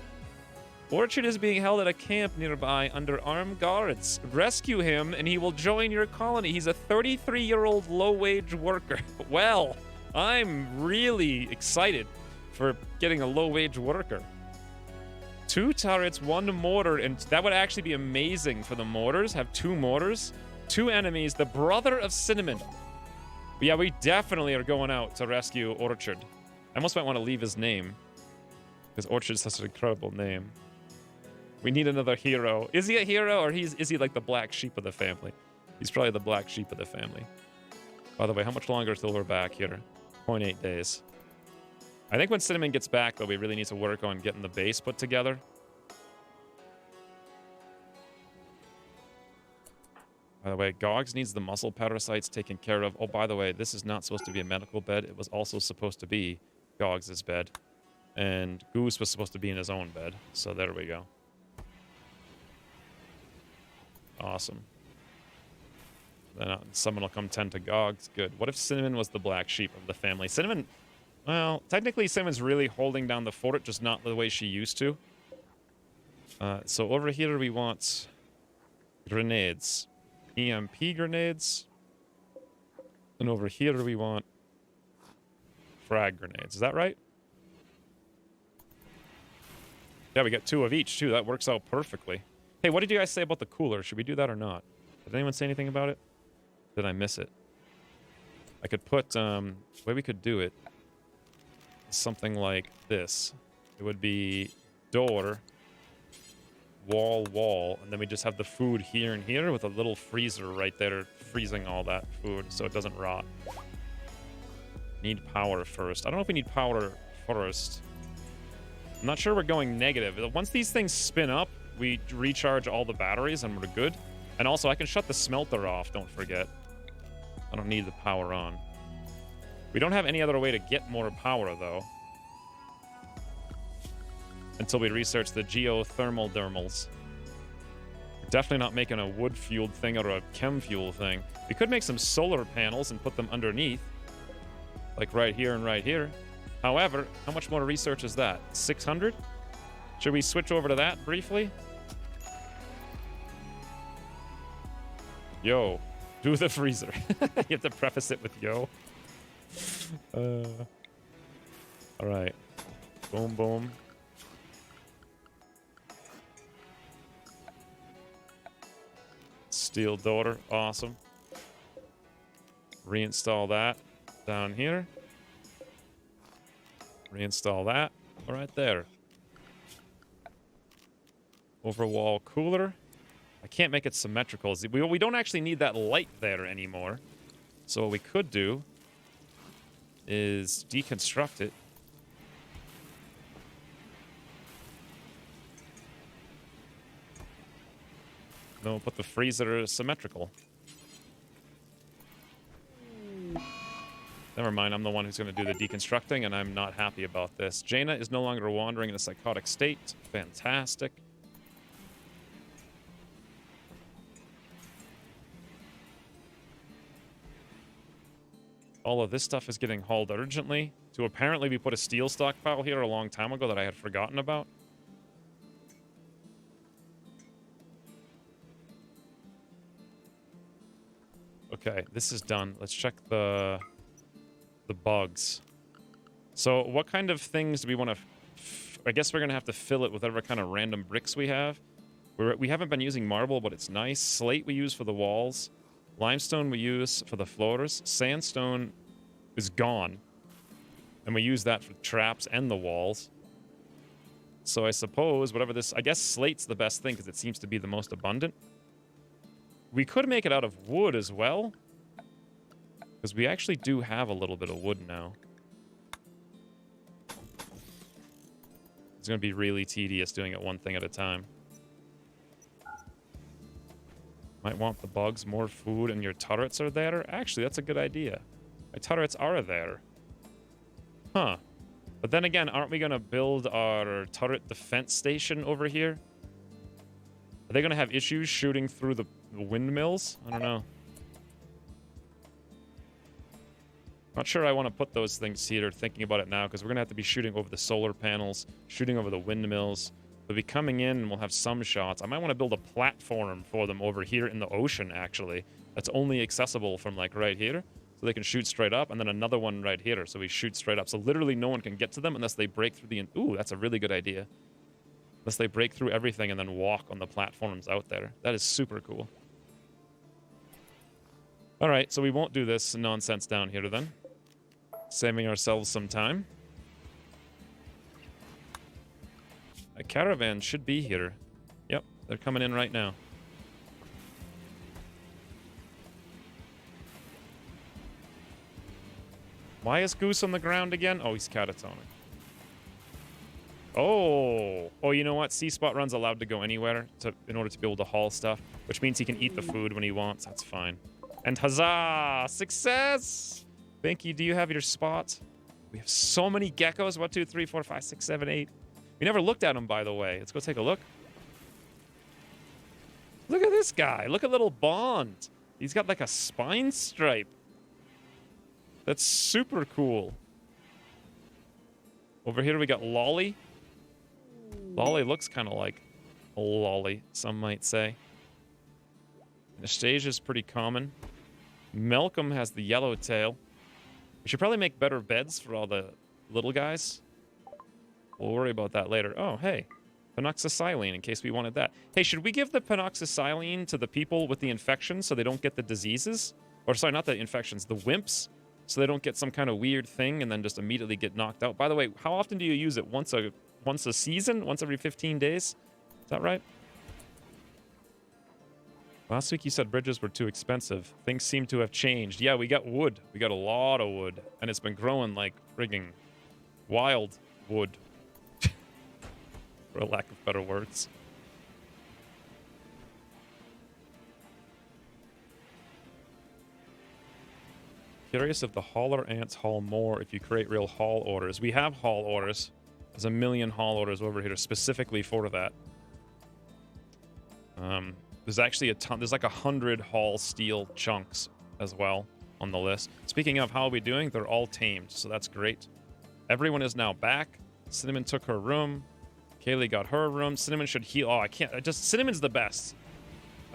Orchard is being held at a camp nearby under armed guards. Rescue him and he will join your colony. He's a 33-year-old low-wage worker. Well, I'm really excited for getting a low-wage worker. 2 turrets, 1 mortar, and that would actually be amazing for the mortars. Have 2 mortars, 2 enemies, the brother of Cinnamon. But yeah, we definitely are going out to rescue Orchard. I almost might want to leave his name, because Orchard's such an incredible name. We need another hero. Is he a hero, or is he like the black sheep of the family? He's probably the black sheep of the family. By the way, how much longer till we're back here? 0.8 days. I think when Cinnamon gets back, though, we really need to work on getting the base put together. By the way, Gogs needs the muscle parasites taken care of. Oh, by the way, this is not supposed to be a medical bed. It was also supposed to be Gogs' bed. And Goose was supposed to be in his own bed. So there we go. Awesome. Then someone will come tend to Gogs. Good. What if Cinnamon was the black sheep of the family? Cinnamon... Well, technically Cinnamon's really holding down the fort, just not the way she used to. So over here we want grenades. EMP grenades. And over here we want frag grenades. Is that right? Yeah, we got 2 of each, too. That works out perfectly. Hey, what did you guys say about the cooler? Should we do that or not? Did anyone say anything about it? Did I miss it? I could put, the way we could do it, something like this. It would be door, wall, wall, and then we just have the food here and here with a little freezer right there freezing all that food so it doesn't rot. Need power first. I don't know if we need power first. I'm not sure we're going negative. Once these things spin up, we recharge all the batteries and we're good. And also, I can shut the smelter off, don't forget. I don't need the power on. We don't have any other way to get more power, though. Until we research the geothermal dermals. We're definitely not making a wood-fueled thing or a chem-fuel thing. We could make some solar panels and put them underneath. Like right here and right here. However, how much more research is that? 600? Should we switch over to that briefly? Yo, do the freezer. You have to preface it with yo. All right. Boom, boom. Steel door. Awesome. Reinstall that down here. Reinstall that right there. Overwall cooler. I can't make it symmetrical. We don't actually need that light there anymore. So what we could do is deconstruct it. Then we'll put the freezer symmetrical. Never mind, I'm the one who's going to do the deconstructing, and I'm not happy about this. Jaina is no longer wandering in a psychotic state. Fantastic. All of this stuff is getting hauled urgently. To apparently we put a steel stockpile here a long time ago that I had forgotten about. Okay, this is done. Let's check the bugs. So what kind of things do we want to... I guess we're going to have to fill it with whatever kind of random bricks we have. We haven't been using marble, but it's nice. Slate we use for the walls. Limestone we use for the floors. Sandstone is gone. And we use that for traps and the walls. So I suppose whatever this... I guess slate's the best thing because it seems to be the most abundant. We could make it out of wood as well. Because we actually do have a little bit of wood now. It's going to be really tedious doing it one thing at a time. Might want the bugs, more food, and your turrets are there? Actually, that's a good idea. My turrets are there. Huh. But then again, aren't we going to build our turret defense station over here? Are they going to have issues shooting through the windmills? I don't know. Not sure I want to put those things here, thinking about it now, because we're going to have to be shooting over the solar panels, shooting over the windmills. They'll be coming in, and we'll have some shots. I might want to build a platform for them over here in the ocean, actually. That's only accessible from, like, right here. So they can shoot straight up, and then another one right here, so we shoot straight up. So literally no one can get to them unless they break through the... Ooh, that's a really good idea. Unless they break through everything and then walk on the platforms out there. That is super cool. Alright, so we won't do this nonsense down here then. Saving ourselves some time. A caravan should be here. Yep, they're coming in right now. Why is Goose on the ground again? Oh, he's catatonic. Oh, you know what? C-Spot Run's allowed to go anywhere in order to be able to haul stuff, which means he can eat the food when he wants. That's fine. And huzzah! Success! Binky, do you have your spot? We have so many geckos. 1, 2, 3, 4, 5, 6, 7, 8. We never looked at them, by the way. Let's go take a look. Look at this guy. Look at little Bond. He's got like a spine stripe. That's super cool. Over here we got Lolly. Lolly looks kind of like a lolly, some might say. Anastasia's pretty common. Malcolm has the yellow tail. We should probably make better beds for all the little guys. We'll worry about that later. Oh, hey. Penoxysilene, in case we wanted that. Hey, should we give the penoxysilene to the people with the infections so they don't get the diseases? Or, sorry, not the infections, the wimps. So they don't get some kind of weird thing and then just immediately get knocked out. By the way, how often do you use it? Once a season? Once every 15 days? Is that right? Last week you said bridges were too expensive. Things seem to have changed. Yeah, we got wood. We got a lot of wood. And it's been growing like frigging wild wood. For a lack of better words. Curious if the hauler ants haul more if you create real haul orders. We have haul orders. There's a million haul orders over here specifically for that. There's actually a ton. There's like 100 haul steel chunks as well on the list. Speaking of, how are we doing? They're all tamed, so that's great. Everyone is now back. Cinnamon took her room. Kaylee got her room. Cinnamon should heal. Oh, I can't. Cinnamon's the best.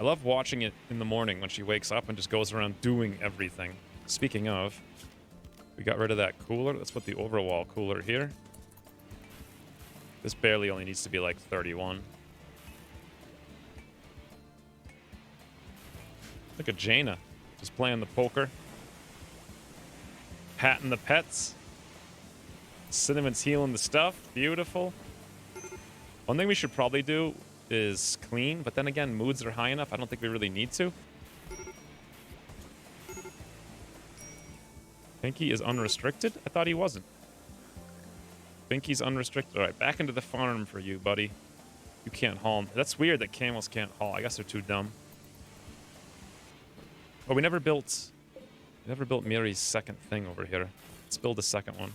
I love watching it in the morning when she wakes up and just goes around doing everything. Speaking of, we got rid of that cooler. Let's put the overwall cooler here. This barely only needs to be like 31. Look at Jaina, just playing the poker. Patting the pets. Cinnamon's healing the stuff. Beautiful. One thing we should probably do is clean, but then again, moods are high enough. I don't think we really need to. Binky is unrestricted? I thought he wasn't. Binky's unrestricted. All right, back into the farm for you, buddy. You can't haul. That's weird that camels can't haul. I guess they're too dumb. Oh, we never built Miri's second thing over here. Let's build a second one.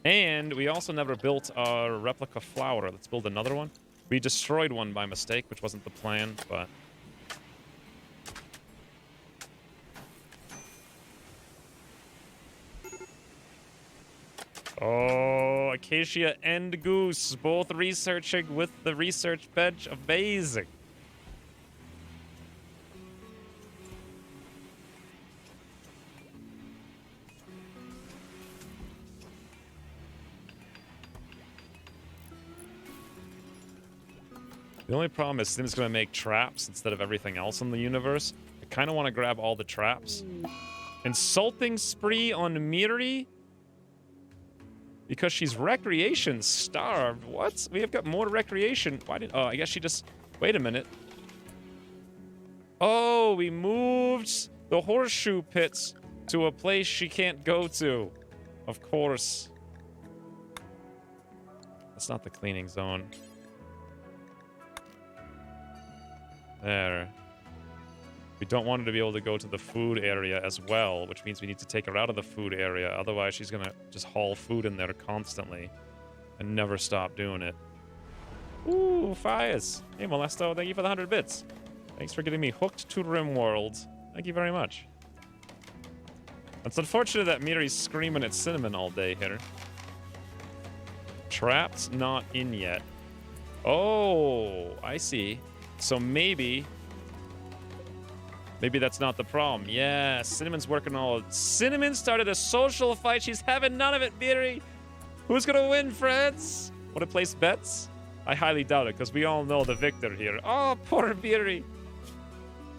And we also never built our replica flower. Let's build another one. We destroyed one by mistake, which wasn't the plan, but... Oh, Acacia and Goose both researching with the research bench. Amazing. The only problem is Sim's going to make traps instead of everything else in the universe. I kind of want to grab all the traps. Insulting spree on Miri? Because she's recreation starved. What? We have got more recreation. Why did... Oh, I guess she just... Wait a minute. Oh, we moved the horseshoe pits to a place she can't go to. Of course. That's not the cleaning zone. There. We don't want her to be able to go to the food area as well, which means we need to take her out of the food area. Otherwise, she's going to just haul food in there constantly and never stop doing it. Ooh, fires. Hey, Molesto, thank you for the 100 bits. Thanks for getting me hooked to Rimworld. Thank you very much. It's unfortunate that Miri's screaming at Cinnamon all day here. Trapped, not in yet. Oh, I see. So maybe that's not the problem. Yeah, Cinnamon's working all... Cinnamon started a social fight. She's having none of it, Miri. Who's gonna win, friends? Want to place bets? I highly doubt it, because we all know the victor here. Oh, poor Miri.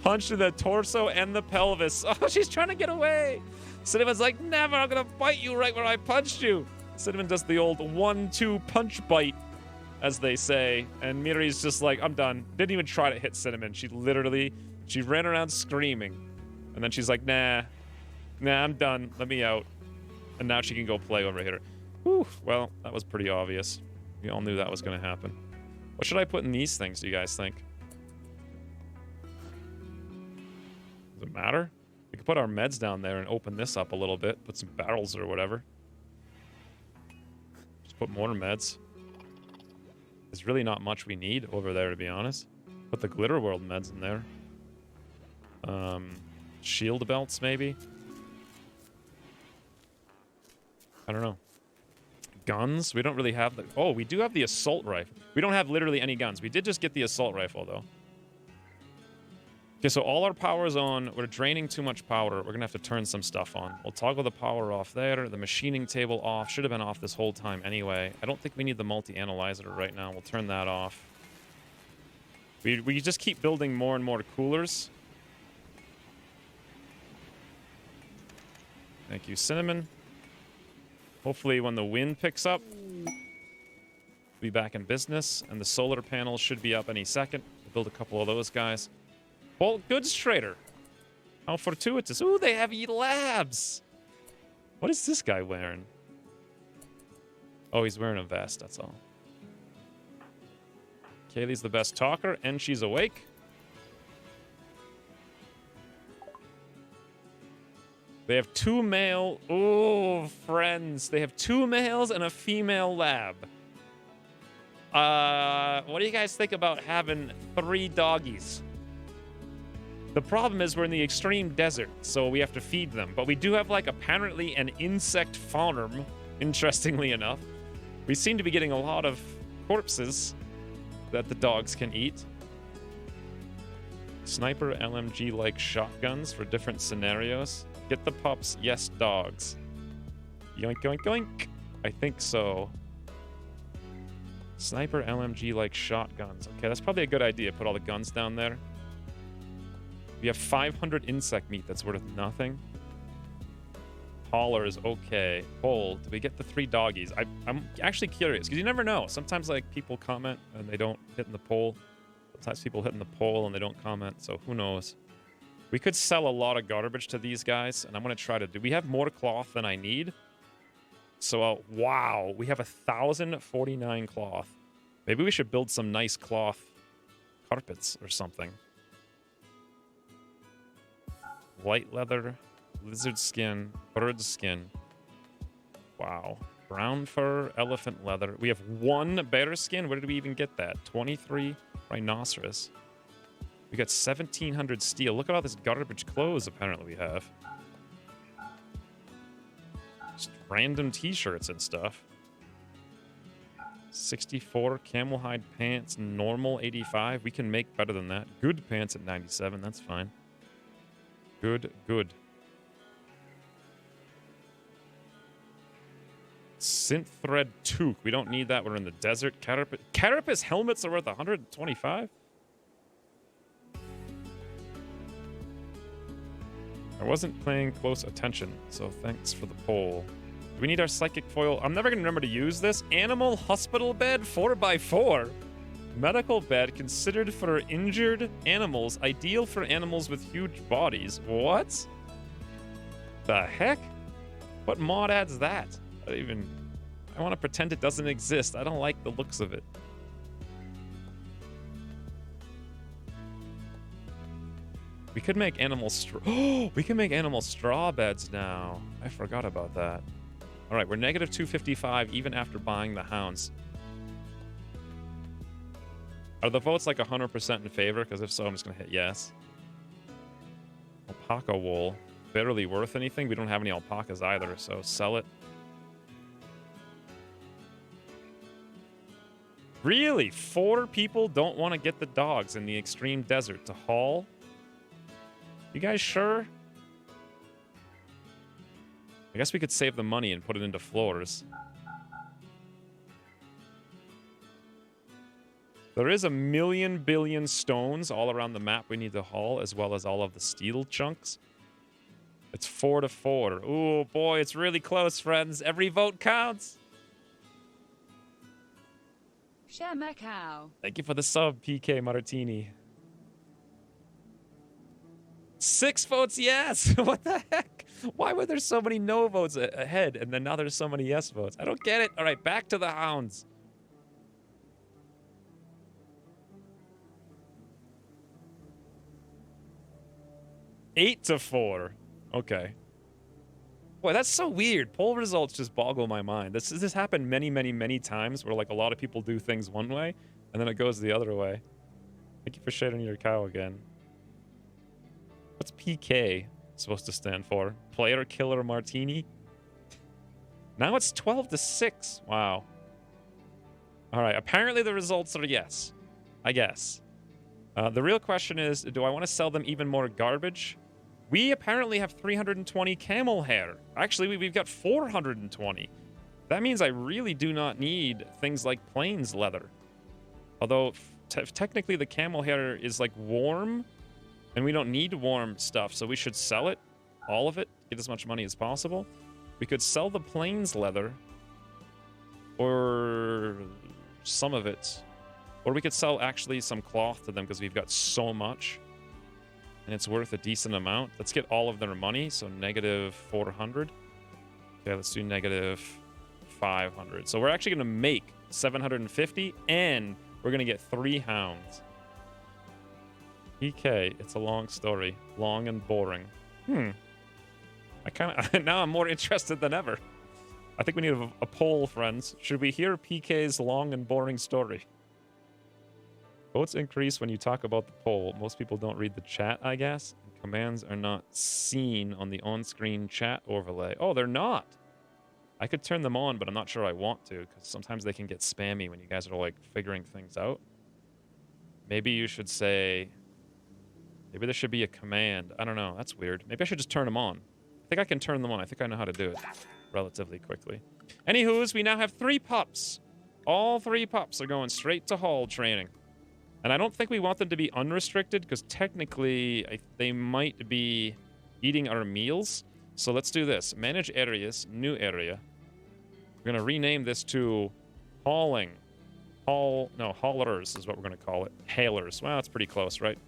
Punched in the torso and the pelvis. Oh, she's trying to get away. Cinnamon's like, never, I'm gonna bite you right where I punched you. Cinnamon does the old 1-2 punch bite, as they say. And Miri's just like, I'm done. Didn't even try to hit Cinnamon. She ran around screaming. And then she's like, nah, I'm done. Let me out. And now she can go play over here. Whew, well, that was pretty obvious. We all knew that was going to happen. What should I put in these things, do you guys think? Does it matter? We could put our meds down there and open this up a little bit. Put some barrels or whatever. Just put more meds. There's really not much we need over there, to be honest. Put the Glitter World meds in there. Shield belts, maybe? I don't know. Guns? We don't really have the... Oh, we do have the assault rifle. We don't have literally any guns. We did just get the assault rifle, though. Okay, so all our power's on. We're draining too much power. We're gonna have to turn some stuff on. We'll toggle the power off there. The machining table off. Should have been off this whole time anyway. I don't think we need the multi-analyzer right now. We'll turn that off. We just keep building more and more coolers. Thank you, Cinnamon. Hopefully when the wind picks up, we'll be back in business. And the solar panels should be up any second. We'll build a couple of those guys. Bulk goods trader. How fortuitous. Ooh, they have labs. What is this guy wearing? Oh, he's wearing a vest, that's all. Kaylee's the best talker, and she's awake. They have 2 male... Oh, friends. They have 2 males and a female lab. What do you guys think about having 3 doggies? The problem is we're in the extreme desert, so we have to feed them. But we do have, like, apparently an insect farm, interestingly enough. We seem to be getting a lot of corpses that the dogs can eat. Sniper LMG-like shotguns for different scenarios. Get the pups, yes, dogs. Yoink, yoink, yoink. I think so. Sniper LMG-like shotguns. Okay, that's probably a good idea. Put all the guns down there. We have 500 insect meat that's worth nothing. Hauler is okay. Poll. Do we get the 3 doggies? I'm actually curious, because you never know. Sometimes, like, people comment and they don't hit in the poll. Sometimes people hit in the poll and they don't comment, so who knows. We could sell a lot of garbage to these guys, and I'm going to try to do... We have more cloth than I need. So, wow. We have 1,049 cloth. Maybe we should build some nice cloth carpets or something. Light leather, lizard skin, bird skin. Wow. Brown fur, elephant leather. We have 1 bear skin. Where did we even get that? 23 rhinoceros. We got 1,700 steel. Look at all this garbage clothes apparently we have. Just random t-shirts and stuff. 64 camel hide pants, normal 85. We can make better than that. Good pants at 97. That's fine. Good. Synth thread toque. We don't need that. We're in the desert. Carapace helmets are worth 125. I wasn't paying close attention, so thanks for the poll. Do we need our psychic foil? I'm never going to remember to use this. Animal hospital bed 4x4. Medical bed considered for injured animals. Ideal for animals with huge bodies. What? The heck? What mod adds that? I want to pretend it doesn't exist. I don't like the looks of it. We could make animal straw. Oh, we can make animal straw beds now. I forgot about that. All right, we're negative 255 even after buying the hounds. Are the votes like 100% in favor? Because if so, I'm just going to hit yes. Alpaca wool. Barely worth anything. We don't have any alpacas either, so sell it. Really? 4 people don't want to get the dogs in the extreme desert to haul? You guys sure? I guess we could save the money and put it into floors. There is 1 billion stones all around the map we need to haul, as well as all of the steel chunks. It's 4-4. Ooh, boy, it's really close, friends. Every vote counts. Macau. Thank you for the sub, PK Martini. 6 votes yes. What the heck? Why were there so many no votes ahead, and then now there's so many yes votes? I don't get it. All right, back to the hounds. Eight to 4. Okay. Boy, that's so weird. Poll results just boggle my mind. This happened many times where like a lot of people do things one way and then it goes the other way. Thank you for sharing your cow again. What's PK supposed to stand for? Player Killer Martini? Now it's 12-6. Wow. All right. Apparently the results are yes. I guess. The real question is, do I want to sell them even more garbage? We apparently have 320 camel hair. Actually, we've got 420. That means I really do not need things like plains leather. Although, technically the camel hair is like warm, and we don't need warm stuff, so we should sell it. All of it. Get as much money as possible. We could sell the plains leather. Or some of it. Or we could sell actually some cloth to them because we've got so much. And it's worth a decent amount. Let's get all of their money. So negative 400. Okay, let's do negative 500. So we're actually going to make 750 and we're going to get 3 hounds. PK, it's a long story. Long and boring. I kind of... now I'm more interested than ever. I think we need a poll, friends. Should we hear PK's long and boring story? Votes increase when you talk about the poll. Most people don't read the chat, I guess. Commands are not seen on the on-screen chat overlay. Oh, they're not. I could turn them on, but I'm not sure I want to, because sometimes they can get spammy when you guys are, like, figuring things out. Maybe you should say... Maybe there should be a command. I don't know. That's weird. Maybe I should just turn them on. I think I can turn them on. I think I know how to do it relatively quickly. Anywho's, we now have 3 pups. All 3 pups are going straight to hall training. And I don't think we want them to be unrestricted because technically they might be eating our meals. So let's do this. Manage areas, new area. We're going to rename this to hauling. Haulers is what we're going to call it. Hailers. Well, that's pretty close, right?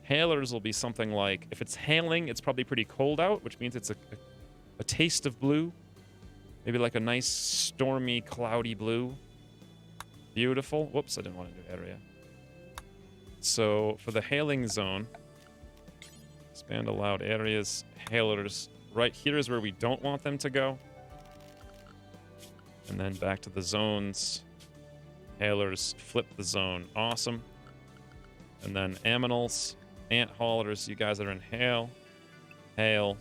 Hailers will be something like, if it's hailing, it's probably pretty cold out, which means it's a taste of blue. Maybe like a nice stormy, cloudy blue. Beautiful. Whoops, I didn't want to do area. So for the hailing zone, expand allowed areas, hailers. Right here is where we don't want them to go. And then back to the zones. Hailers, flip the zone. Awesome. And then aminals, ant haulers. You guys are in hail. Hail.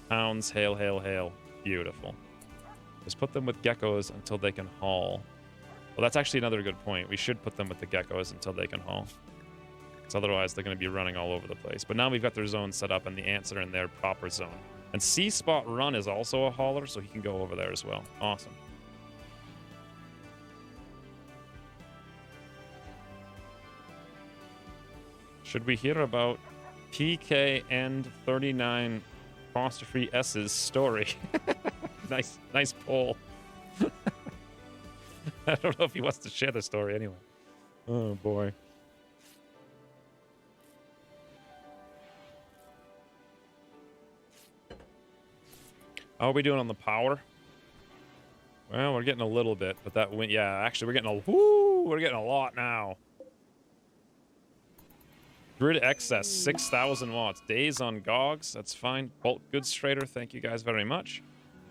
Hounds, hail, hail, hail. Beautiful. is put them with geckos until they can haul. Well, that's actually another good point. We should put them with the geckos until they can haul. Because otherwise they're going to be running all over the place. But now we've got their zone set up and the ants are in their proper zone. And C-Spot Run is also a hauler, so he can go over there as well. Awesome. Should we hear about PK and 39 apostrophe S's story? Nice poll. I don't know if he wants to share the story anyway. Oh boy. How are we doing on the power? Well, we're getting a little bit, but that went. Yeah, actually, we're getting a lot now. Grid excess, 6,000 watts. Days on Gogs, that's fine. Bulk Goods Trader, thank you guys very much.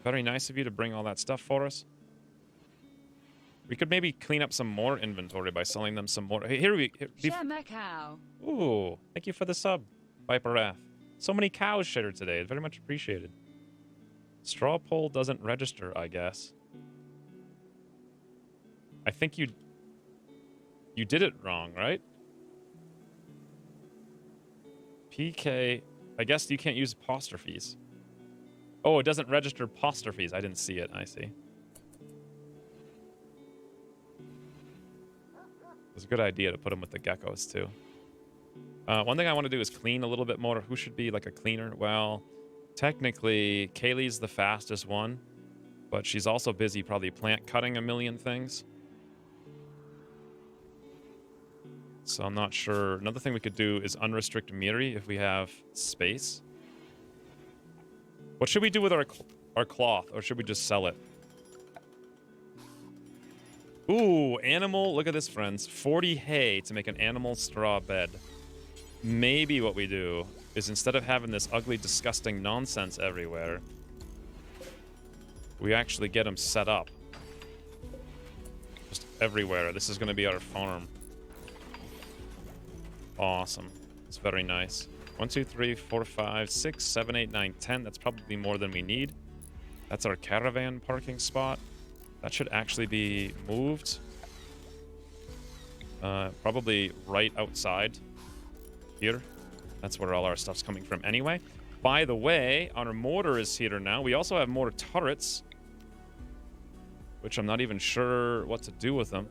Very nice of you to bring all that stuff for us. We could maybe clean up some more inventory by selling them some more. Hey, here. Share my cow. Ooh, thank you for the sub, Viper Wrath. So many cows shared today, very much appreciated. Straw poll doesn't register, I guess. I think you did it wrong, right? PK, I guess you can't use apostrophes. Oh, it doesn't register apostrophes. I didn't see it. I see. It's a good idea to put them with the geckos, too. One thing I want to do is clean a little bit more. Who should be like a cleaner? Well, technically, Kaylee's the fastest one, but she's also busy probably plant cutting a million things. So I'm not sure. Another thing we could do is unrestrict Miri if we have space. What should we do with our cloth, or should we just sell it? Ooh, animal. Look at this, friends. 40 hay to make an animal straw bed. Maybe what we do is instead of having this ugly, disgusting nonsense everywhere, we actually get them set up. Just everywhere. This is going to be our farm. Awesome. It's very nice. 1, 2, 3, 4, 5, 6, 7, 8, 9, 10. That's probably more than we need. That's our caravan parking spot. That should actually be moved. Probably right outside here. That's where all our stuff's coming from anyway. By the way, our mortar is here now. We also have mortar turrets, which I'm not even sure what to do with them.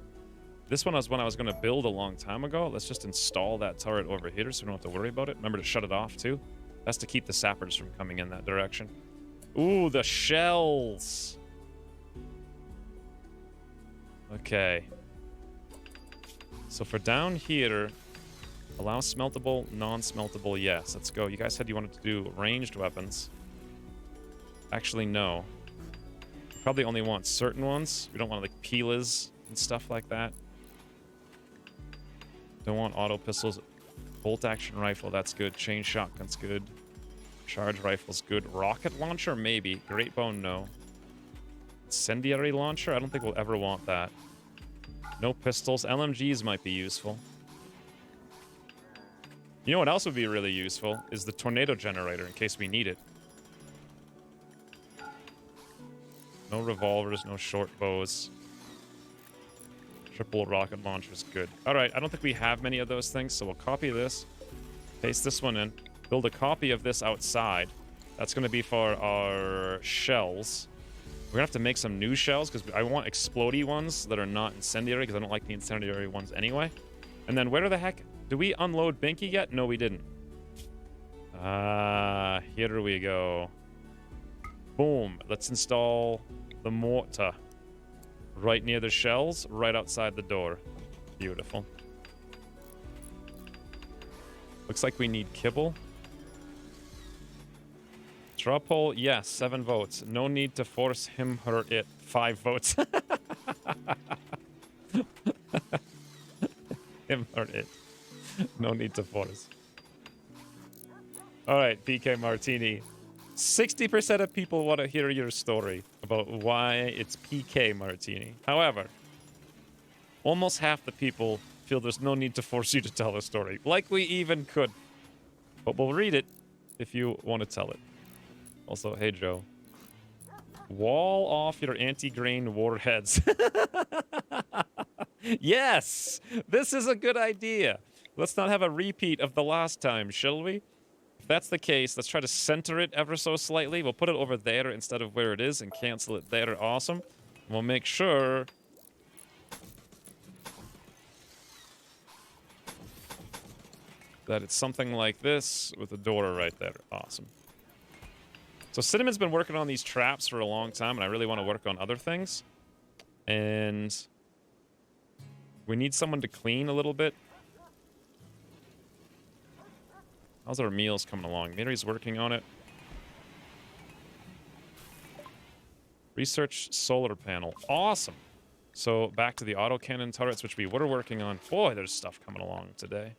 This one was one I was going to build a long time ago. Let's just install that turret over here so we don't have to worry about it. Remember to shut it off, too. That's to keep the sappers from coming in that direction. Ooh, the shells. Okay. So for down here, allow smeltable, non-smeltable, yes. Let's go. You guys said you wanted to do ranged weapons. Actually, no. Probably only want certain ones. We don't want, like, peelers and stuff like that. Don't want auto pistols. Bolt action rifle, that's good. Chain shotgun's good. Charge rifle's good. Rocket launcher, maybe. Great bone, no. Incendiary launcher, I don't think we'll ever want that. No pistols. LMGs might be useful. You know what else would be really useful? Is the tornado generator, in case we need it. No revolvers, no short bows. Triple rocket launcher is good. All right, I don't think we have many of those things, so we'll copy this, paste this one in, build a copy of this outside. That's going to be for our shells. We're going to have to make some new shells, because I want explodey ones that are not incendiary, because I don't like the incendiary ones anyway. And then where the heck... Did we unload Binky yet? No, we didn't. Here we go. Boom. Let's install the mortar. Right near the shells, right outside the door. Beautiful. Looks like we need kibble. Straw poll, yes, 7 votes. No need to force him, her, it. 5 votes. Him, her, it. No need to force. All right, PK Martini. 60% of people want to hear your story about why it's PK Martini. However, almost half the people feel there's no need to force you to tell a story. Like we even could. But we'll read it if you want to tell it. Also, hey, Joe. Wall off your anti-grain warheads. Yes! This is a good idea. Let's not have a repeat of the last time, shall we? If that's the case, let's try to center it ever so slightly. We'll put it over there instead of where it is and cancel it there. Awesome. And we'll make sure that it's something like this with a door right there. Awesome. So Cinnamon's been working on these traps for a long time, and I really want to work on other things. And we need someone to clean a little bit. How's our meals coming along? Mary's working on it. Research solar panel. Awesome. So back to the autocannon turrets, which we were working on. Boy, there's stuff coming along today.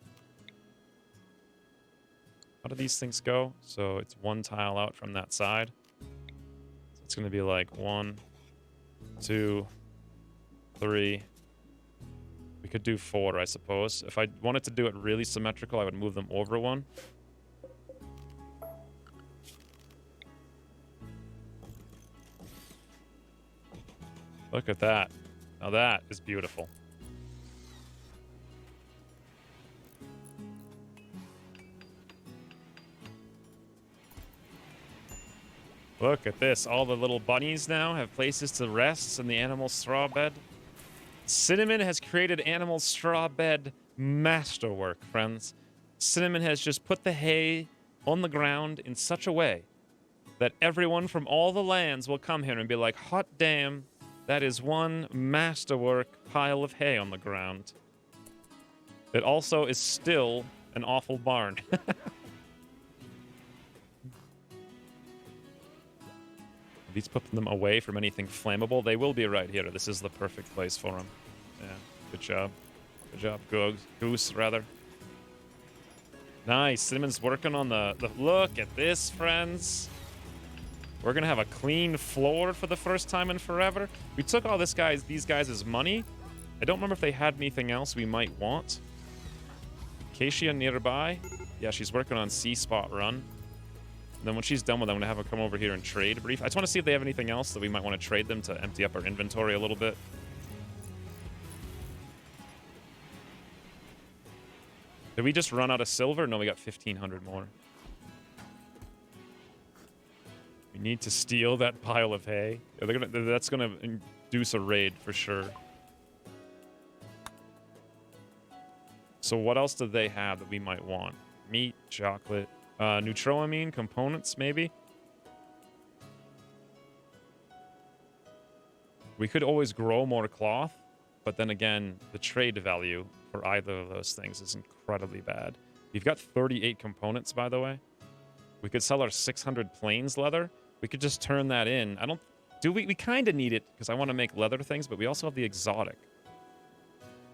How do these things go? So it's one tile out from that side. So it's going to be like 1, 2, 3. We could do 4, I suppose. If I wanted to do it really symmetrical, I would move them over 1. Look at that. Now that is beautiful. Look at this. All the little bunnies now have places to rest in the animal straw bed. Cinnamon has created animal straw bed masterwork, friends. Cinnamon has just put the hay on the ground in such a way that everyone from all the lands will come here and be like, hot damn, that is one masterwork pile of hay on the ground. It also is still an awful barn. These put them away from anything flammable. They will be right here. This is the perfect place for them. Yeah, good job. Good job, Goose, rather. Nice. Cinnamon's working on the... Look at this, friends. We're going to have a clean floor for the first time in forever. We took all these guys' money. I don't remember if they had anything else we might want. Acacia nearby. Yeah, she's working on C-Spot Run. And then when she's done with it, I'm going to have her come over here and trade brief. I just want to see if they have anything else that we might want to trade them to empty up our inventory a little bit. Did we just run out of silver? No, we got 1,500 more. We need to steal that pile of hay. Yeah, that's going to induce a raid for sure. So what else do they have that we might want? Meat, chocolate... neutroamine components, maybe? We could always grow more cloth, but then again, the trade value for either of those things is incredibly bad. We've got 38 components, by the way. We could sell our 600 plains leather. We could just turn that in. We kind of need it because I want to make leather things, but we also have the exotic.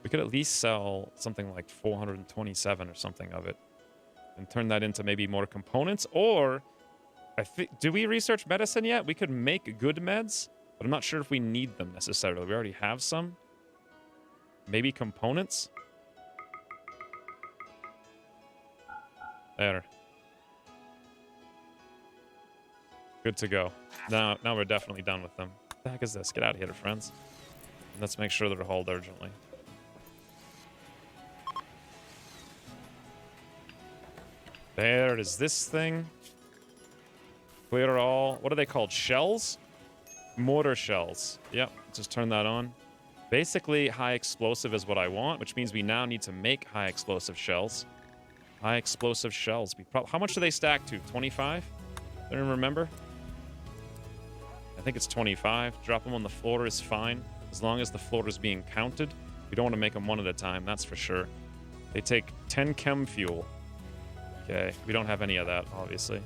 We could at least sell something like 427 or something of it. And turn that into maybe more components, or do we research medicine yet? We could make good meds, but I'm not sure if we need them necessarily. We already have some. Maybe components? There. Good to go. Now we're definitely done with them. What the heck is this? Get out of here, friends. And let's make sure they're hauled urgently. There is this thing. Clear all. What are they called? Shells? Mortar shells. Yep, just turn that on. Basically, high explosive is what I want, which means we now need to make high explosive shells. High explosive shells. How much do they stack to? 25? I don't remember. I think it's 25. Drop them on the floor is fine, as long as the floor is being counted. We don't want to make them one at a time, that's for sure. They take 10 chem fuel. Okay, we don't have any of that, obviously.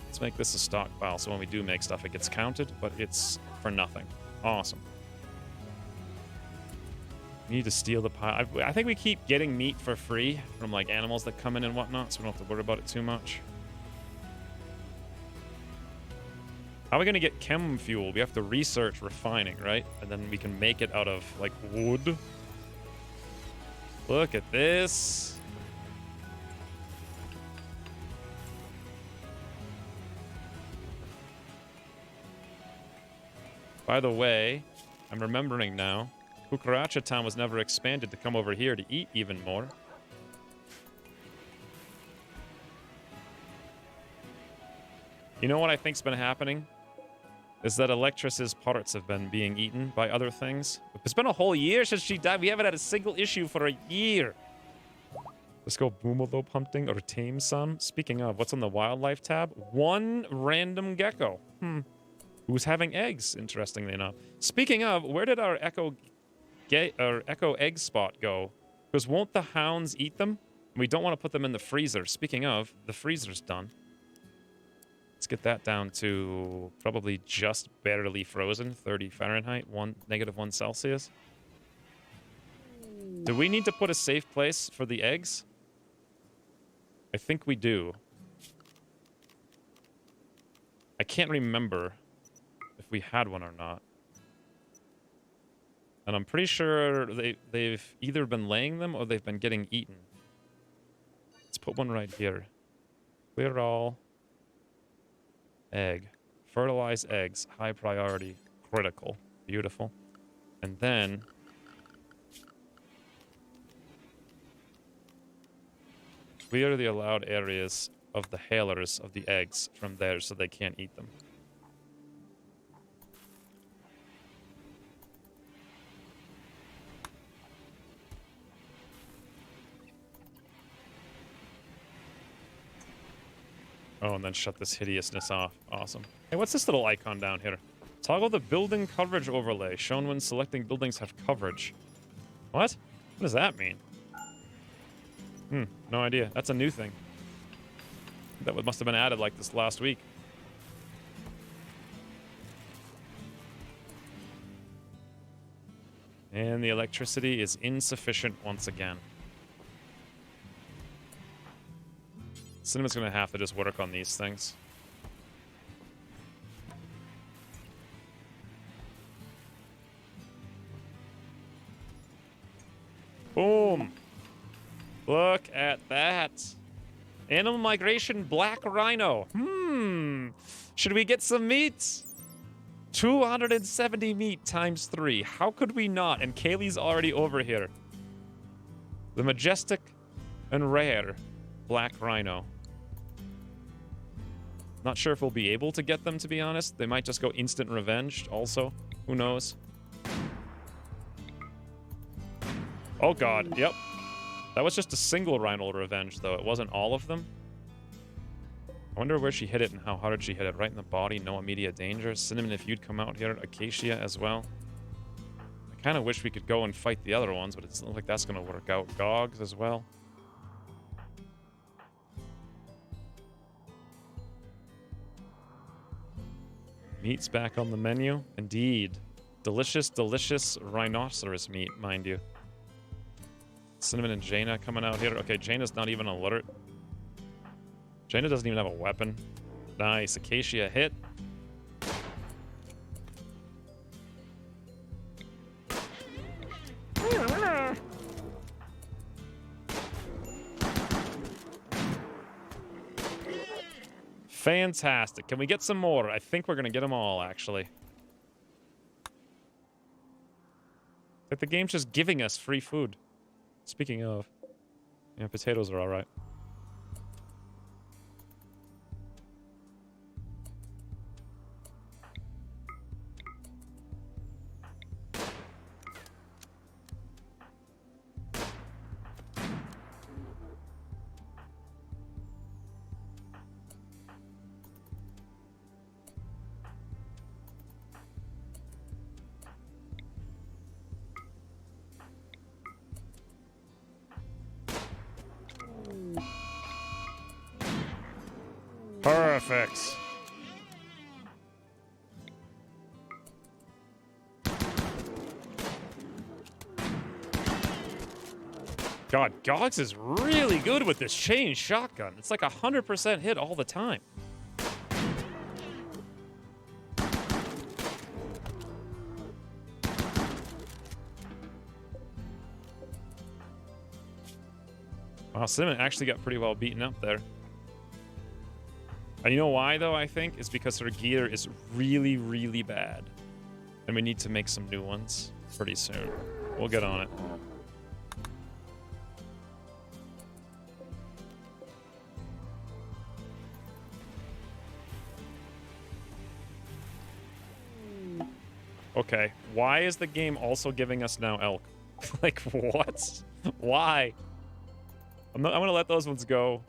Let's make this a stockpile, so when we do make stuff, it gets counted, but it's for nothing. Awesome. We need to steal the pile. I think we keep getting meat for free from, like, animals that come in and whatnot, so we don't have to worry about it too much. How are we going to get chem fuel? We have to research refining, right? And then we can make it out of, like, wood. Look at this. By the way, I'm remembering now, Cucaracha Town was never expanded to come over here to eat even more. You know what I think's been happening? Is that Electrus's parts have been being eaten by other things. It's been a whole year since she died. We haven't had a single issue for a year. Let's go boomalope hunting or tame some. Speaking of, what's on the wildlife tab? One random gecko. Who's having eggs, interestingly enough. Speaking of, where did our echo egg spot go? Because won't the hounds eat them? We don't want to put them in the freezer. Speaking of, the freezer's done. Let's get that down to probably just barely frozen, 30 Fahrenheit, -1 Celsius. Do we need to put a safe place for the eggs? I think we do. I can't remember if we had one or not. And I'm pretty sure they've either been laying them or they've been getting eaten. Let's put one right here. Clear all. Egg. Fertilize eggs. High priority. Critical. Beautiful. And then... clear the allowed areas of the hailers of the eggs from there so they can't eat them. Oh, and then shut this hideousness off. Awesome. Hey, what's this little icon down here? Toggle the building coverage overlay. Shown when selecting buildings have coverage. What? What does that mean? No idea. That's a new thing. That must have been added like this last week. And the electricity is insufficient once again. Cinema's gonna have to just work on these things. Boom! Look at that. Animal migration black rhino. Should we get some meat? 270 meat times 3. How could we not? And Kaylee's already over here. The majestic and rare black rhino. Not sure if we'll be able to get them, to be honest. They might just go instant revenge also. Who knows? Oh god, yep. That was just a single rhino revenge, though. It wasn't all of them. I wonder where she hit it and how hard she hit it. Right in the body, no immediate danger. Cinnamon, if you'd come out here. Acacia as well. I kind of wish we could go and fight the other ones, but it doesn't look like that's going to work out. Gogs as well. Meat's back on the menu. Indeed. Delicious, delicious rhinoceros meat, mind you. Cinnamon and Jaina coming out here. Okay, Jaina's not even alert. Jaina doesn't even have a weapon. Nice. Acacia hit. Fantastic. Can we get some more? I think we're going to get them all, actually. Like the game's just giving us free food. Speaking of, yeah, potatoes are all right. Perfect. God, Gogs is really good with this chain shotgun. It's like 100% hit all the time. Wow, Cinnamon actually got pretty well beaten up there. And you know why, though, I think? It's because her gear is really, really bad. And we need to make some new ones pretty soon. We'll get on it. Okay, why is the game also giving us now elk? Like, what? Why? I'm gonna let those ones go.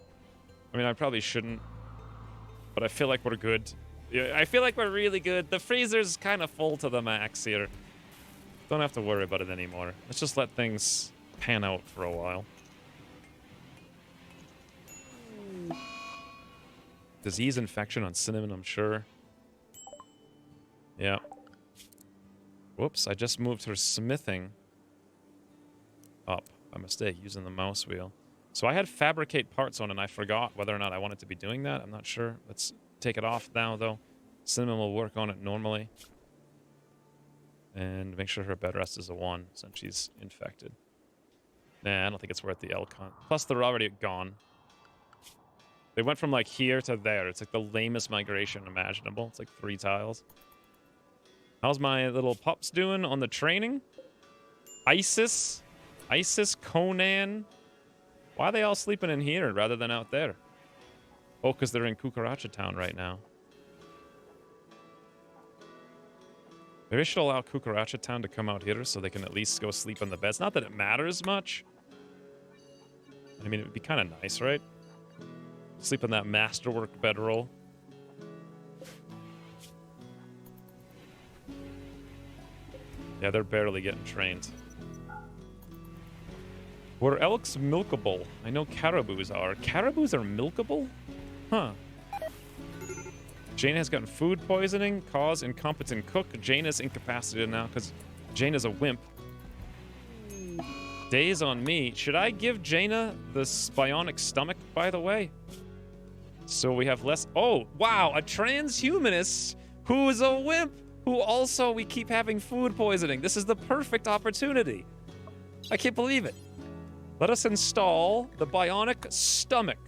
I mean, I probably shouldn't, but I feel like we're good. Yeah, I feel like we're really good. The freezer's kind of full to the max here. Don't have to worry about it anymore. Let's just let things pan out for a while. Disease infection on cinnamon, I'm sure. Yeah. Whoops, I just moved her smithing up by mistake using the mouse wheel. So I had fabricate parts on and I forgot whether or not I wanted to be doing that. I'm not sure. Let's take it off now though. Cinnamon will work on it normally. And make sure her bed rest is a 1 since she's infected. Nah, I don't think it's worth the elk hunt. Plus they're already gone. They went from like here to there. It's like the lamest migration imaginable. It's like 3 tiles. How's my little pups doing on the training? Isis, Conan. Why are they all sleeping in here rather than out there? Oh, because they're in Cucaracha Town right now. Maybe I should allow Cucaracha Town to come out here so they can at least go sleep on the beds. Not that it matters much. I mean, it would be kind of nice, right? Sleep on that masterwork bedroll. Yeah, they're barely getting trained. Were elks milkable? I know caribous are. Caribous are milkable? Huh. Jane has gotten food poisoning. Cause incompetent cook. Jane is incapacitated now because Jane is a wimp. Days on me. Should I give Jaina the bionic stomach, by the way? So we have less... Oh, wow. A transhumanist who is a wimp. Who also we keep having food poisoning. This is the perfect opportunity. I can't believe it. Let us install the bionic stomach.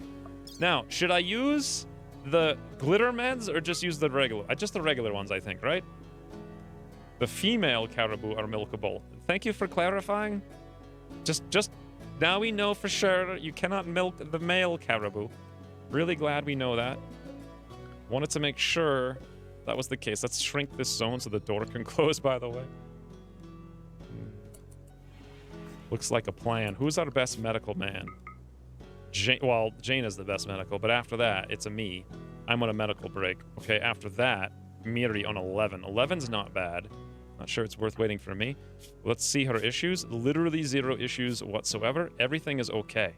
Now, should I use the glitter meds or just use the regular? Just the regular ones, I think, right? The female caribou are milkable. Thank you for clarifying. Just now we know for sure you cannot milk the male caribou. Really glad we know that. Wanted to make sure that was the case. Let's shrink this zone so the door can close, by the way. Looks like a plan. Who's our best medical man? Well, Jane is the best medical, but after that, it's a me. I'm on a medical break. Okay, after that, Miri on 11. 11's not bad. Not sure it's worth waiting for me. Let's see her issues. Literally 0 issues whatsoever. Everything is okay.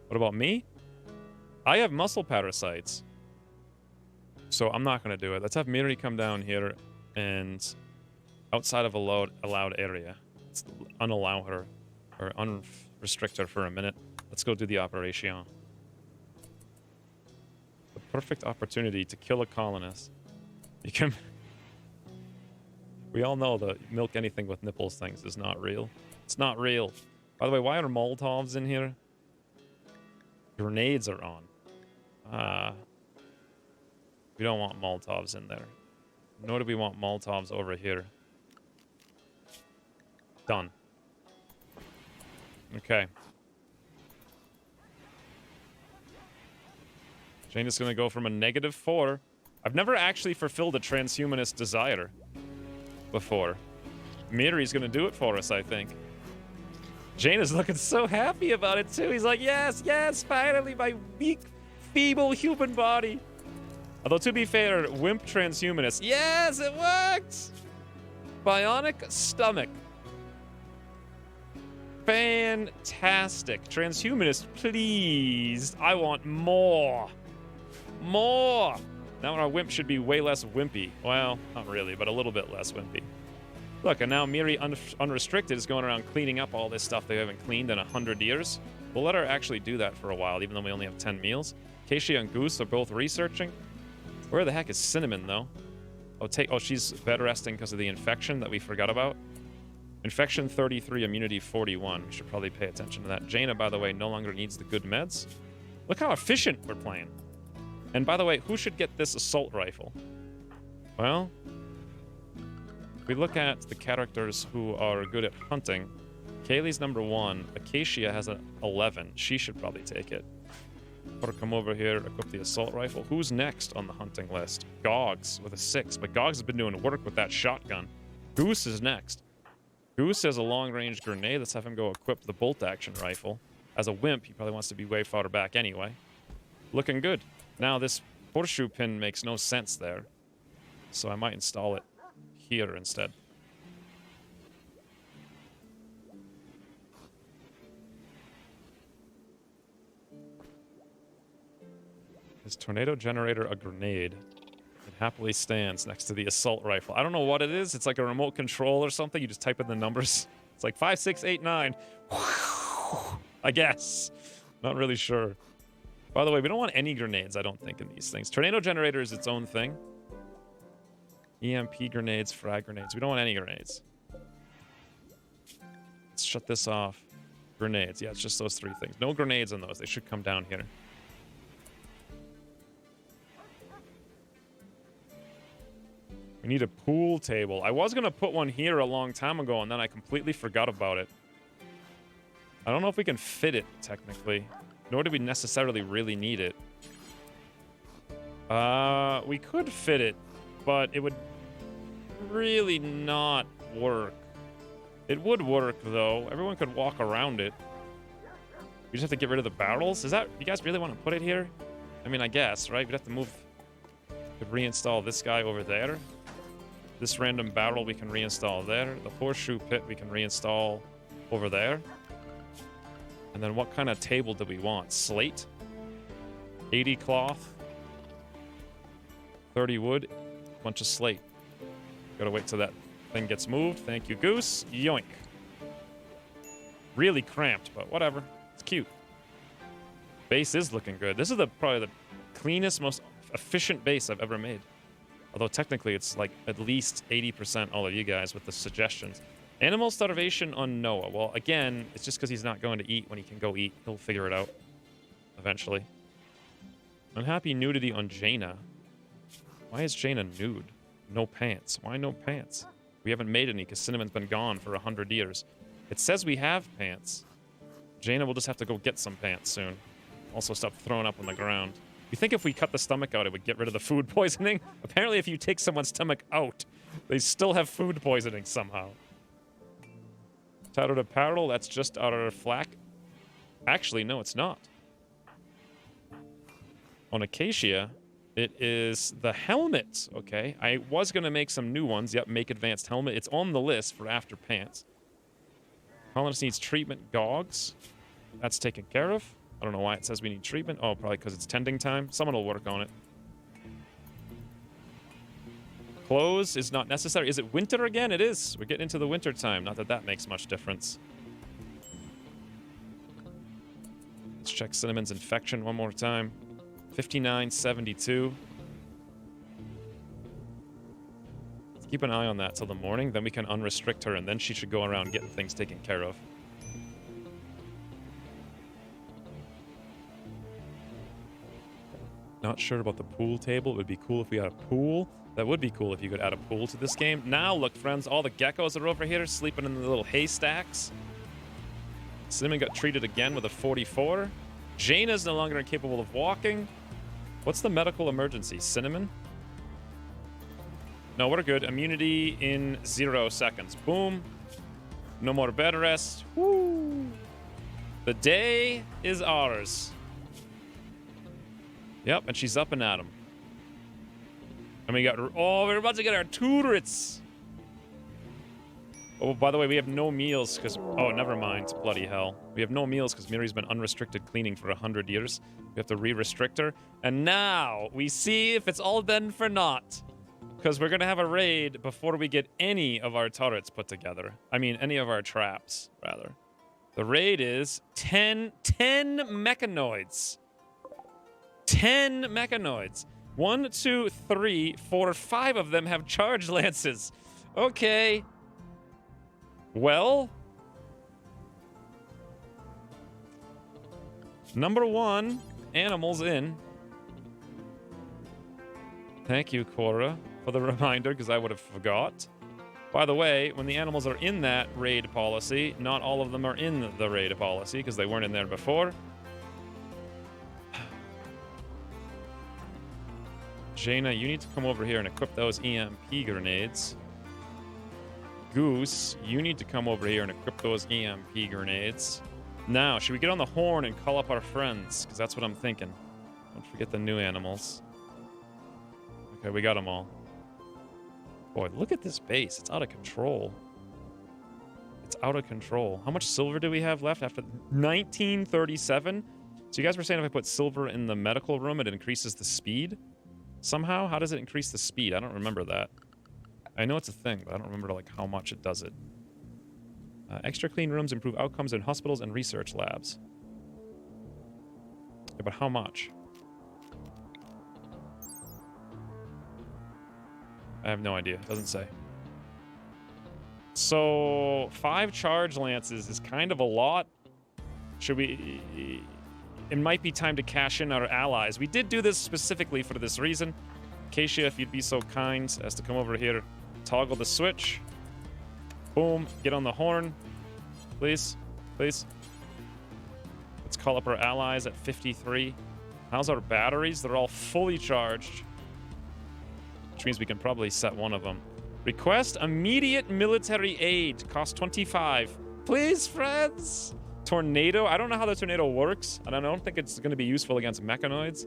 What about me? I have muscle parasites. So I'm not going to do it. Let's have Miri come down here and outside of a allowed area. Let's unallow her or unrestrict her for a minute. Let's go do the operation. The perfect opportunity to kill a colonist. You can... We all know that milk anything with nipples things is not real. It's not real. By the way, why are Molotovs in here? Grenades are on. We don't want Molotovs in there. Nor do we want Molotovs over here. Done. Okay. Jane is going to go from a -4. I've never actually fulfilled a transhumanist desire before. Miri's going to do it for us, I think. Jane is looking so happy about it, too. He's like, yes, yes, finally, my weak, feeble human body. Although, to be fair, wimp transhumanist. Yes, it worked! Bionic stomach. Fantastic. Transhumanist, please. I want more. More. Now our wimp should be way less wimpy. Well, not really, but a little bit less wimpy. Look, and now Miri Unrestricted is going around cleaning up all this stuff they haven't cleaned in 100 years. We'll let her actually do that for a while, even though we only have 10 meals. Keishi and Goose are both researching. Where the heck is Cinnamon, though? Oh, she's bed resting because of the infection that we forgot about. Infection 33, immunity 41. We should probably pay attention to that. Jaina, by the way, no longer needs the good meds. Look how efficient we're playing. And by the way, who should get this assault rifle? Well, we look at the characters who are good at hunting, Kaylee's number 1. Acacia has an 11. She should probably take it. Put her come over here, equip the assault rifle. Who's next on the hunting list? Gogs with a 6, but Gogs has been doing work with that shotgun. Goose is next. Goose has a long-range grenade. Let's have him go equip the bolt-action rifle. As a wimp, he probably wants to be way farther back anyway. Looking good. Now, this horseshoe pin makes no sense there, so I might install it here instead. Is tornado generator a grenade? It happily stands next to the assault rifle. I don't know what it is. It's like a remote control or something. You just type in the numbers. It's like 5, 6, 8, 9. I guess. Not really sure. By the way, we don't want any grenades, I don't think, in these things. Tornado generator is its own thing. EMP grenades, frag grenades. We don't want any grenades. Let's shut this off. Grenades. Yeah, it's just those 3 things. No grenades on those. They should come down here. We need a pool table. I was going to put one here a long time ago, and then I completely forgot about it. I don't know if we can fit it, technically. Nor do we necessarily really need it. We could fit it, but it would really not work. It would work, though. Everyone could walk around it. We just have to get rid of the barrels? Is that... You guys really want to put it here? I mean, I guess, right? We'd have to move... Could reinstall this guy over there. This random barrel we can reinstall there. The horseshoe pit we can reinstall over there. And then what kind of table do we want? Slate? 80 cloth? 30 wood? Bunch of slate. Gotta wait till that thing gets moved. Thank you, Goose. Yoink. Really cramped, but whatever. It's cute. Base is looking good. This is probably the cleanest, most efficient base I've ever made. Although technically it's like at least 80% all of you guys with the suggestions. Animal starvation on Noah. Well, again, it's just because he's not going to eat when he can go eat. He'll figure it out eventually. Unhappy nudity on Jaina. Why is Jaina nude? No pants. Why no pants? We haven't made any because Cinnamon's been gone for 100 years. It says we have pants. Jaina will just have to go get some pants soon. Also stop throwing up on the ground. You think if we cut the stomach out, it would get rid of the food poisoning? Apparently, if you take someone's stomach out, they still have food poisoning somehow. Tattered apparel, that's just our flak. Actually, no, it's not. On Acacia, it is the helmet. Okay, I was going to make some new ones. Yep, make advanced helmet. It's on the list for after pants. Colonist needs treatment gogs. That's taken care of. I don't know why it says we need treatment. Oh, probably because it's tending time. Someone will work on it. Clothes is not necessary. Is it winter again? It is. We're getting into the winter time. Not that that makes much difference. Let's check Cinnamon's infection one more time. 5972. Let's keep an eye on that till the morning. Then we can unrestrict her, and then she should go around getting things taken care of. Not sure about the pool table. It would be cool if we had a pool. That would be cool if you could add a pool to this game. Now, look, friends, all the geckos are over here sleeping in the little haystacks. Cinnamon got treated again with a 44. Jaina's no longer incapable of walking. What's the medical emergency? Cinnamon? No, we're good. Immunity in 0 seconds. Boom. No more bed rest. Woo. The day is ours. Yep, and she's up and at 'em. And we got... Oh, we're about to get our turrets. Oh, by the way, we have no meals because... Oh, never mind. Bloody hell. We have no meals because Miri's been unrestricted cleaning for 100 years. We have to re-restrict her. And now we see if it's all been for naught. Because we're going to have a raid before we get any of our turrets put together. I mean, any of our traps, rather. The raid is 10 mechanoids. 10 mechanoids. 1, 2, 3, 4, 5 of them have charge lances. Okay. Well. Number 1, animals in. Thank you, Cora, for the reminder, because I would have forgot. By the way, when the animals are in that raid policy, not all of them are in the raid policy because they weren't in there before. Jaina, you need to come over here and equip those EMP grenades. Goose, you need to come over here and equip those EMP grenades. Now, should we get on the horn and call up our friends? Because that's what I'm thinking. Don't forget the new animals. Okay, we got them all. Boy, look at this base. It's out of control. It's out of control. How much silver do we have left after 1937? So you guys were saying if I put silver in the medical room, it increases the speed? Somehow? How does it increase the speed? I don't remember that. I know it's a thing, but I don't remember like how much it does it. Extra clean rooms improve outcomes in hospitals and research labs. Yeah, but how much? I have no idea. It doesn't say. So 5 charge lances is kind of a lot. Should we... It might be time to cash in our allies. We did do this specifically for this reason. Acacia, if you'd be so kind as to come over here, toggle the switch. Boom. Get on the horn. Please. Please. Let's call up our allies at 53. How's our batteries? They're all fully charged. Which means we can probably set one of them. Request immediate military aid. Cost 25. Please, friends. Tornado. I don't know how the tornado works. And I don't think it's going to be useful against mechanoids.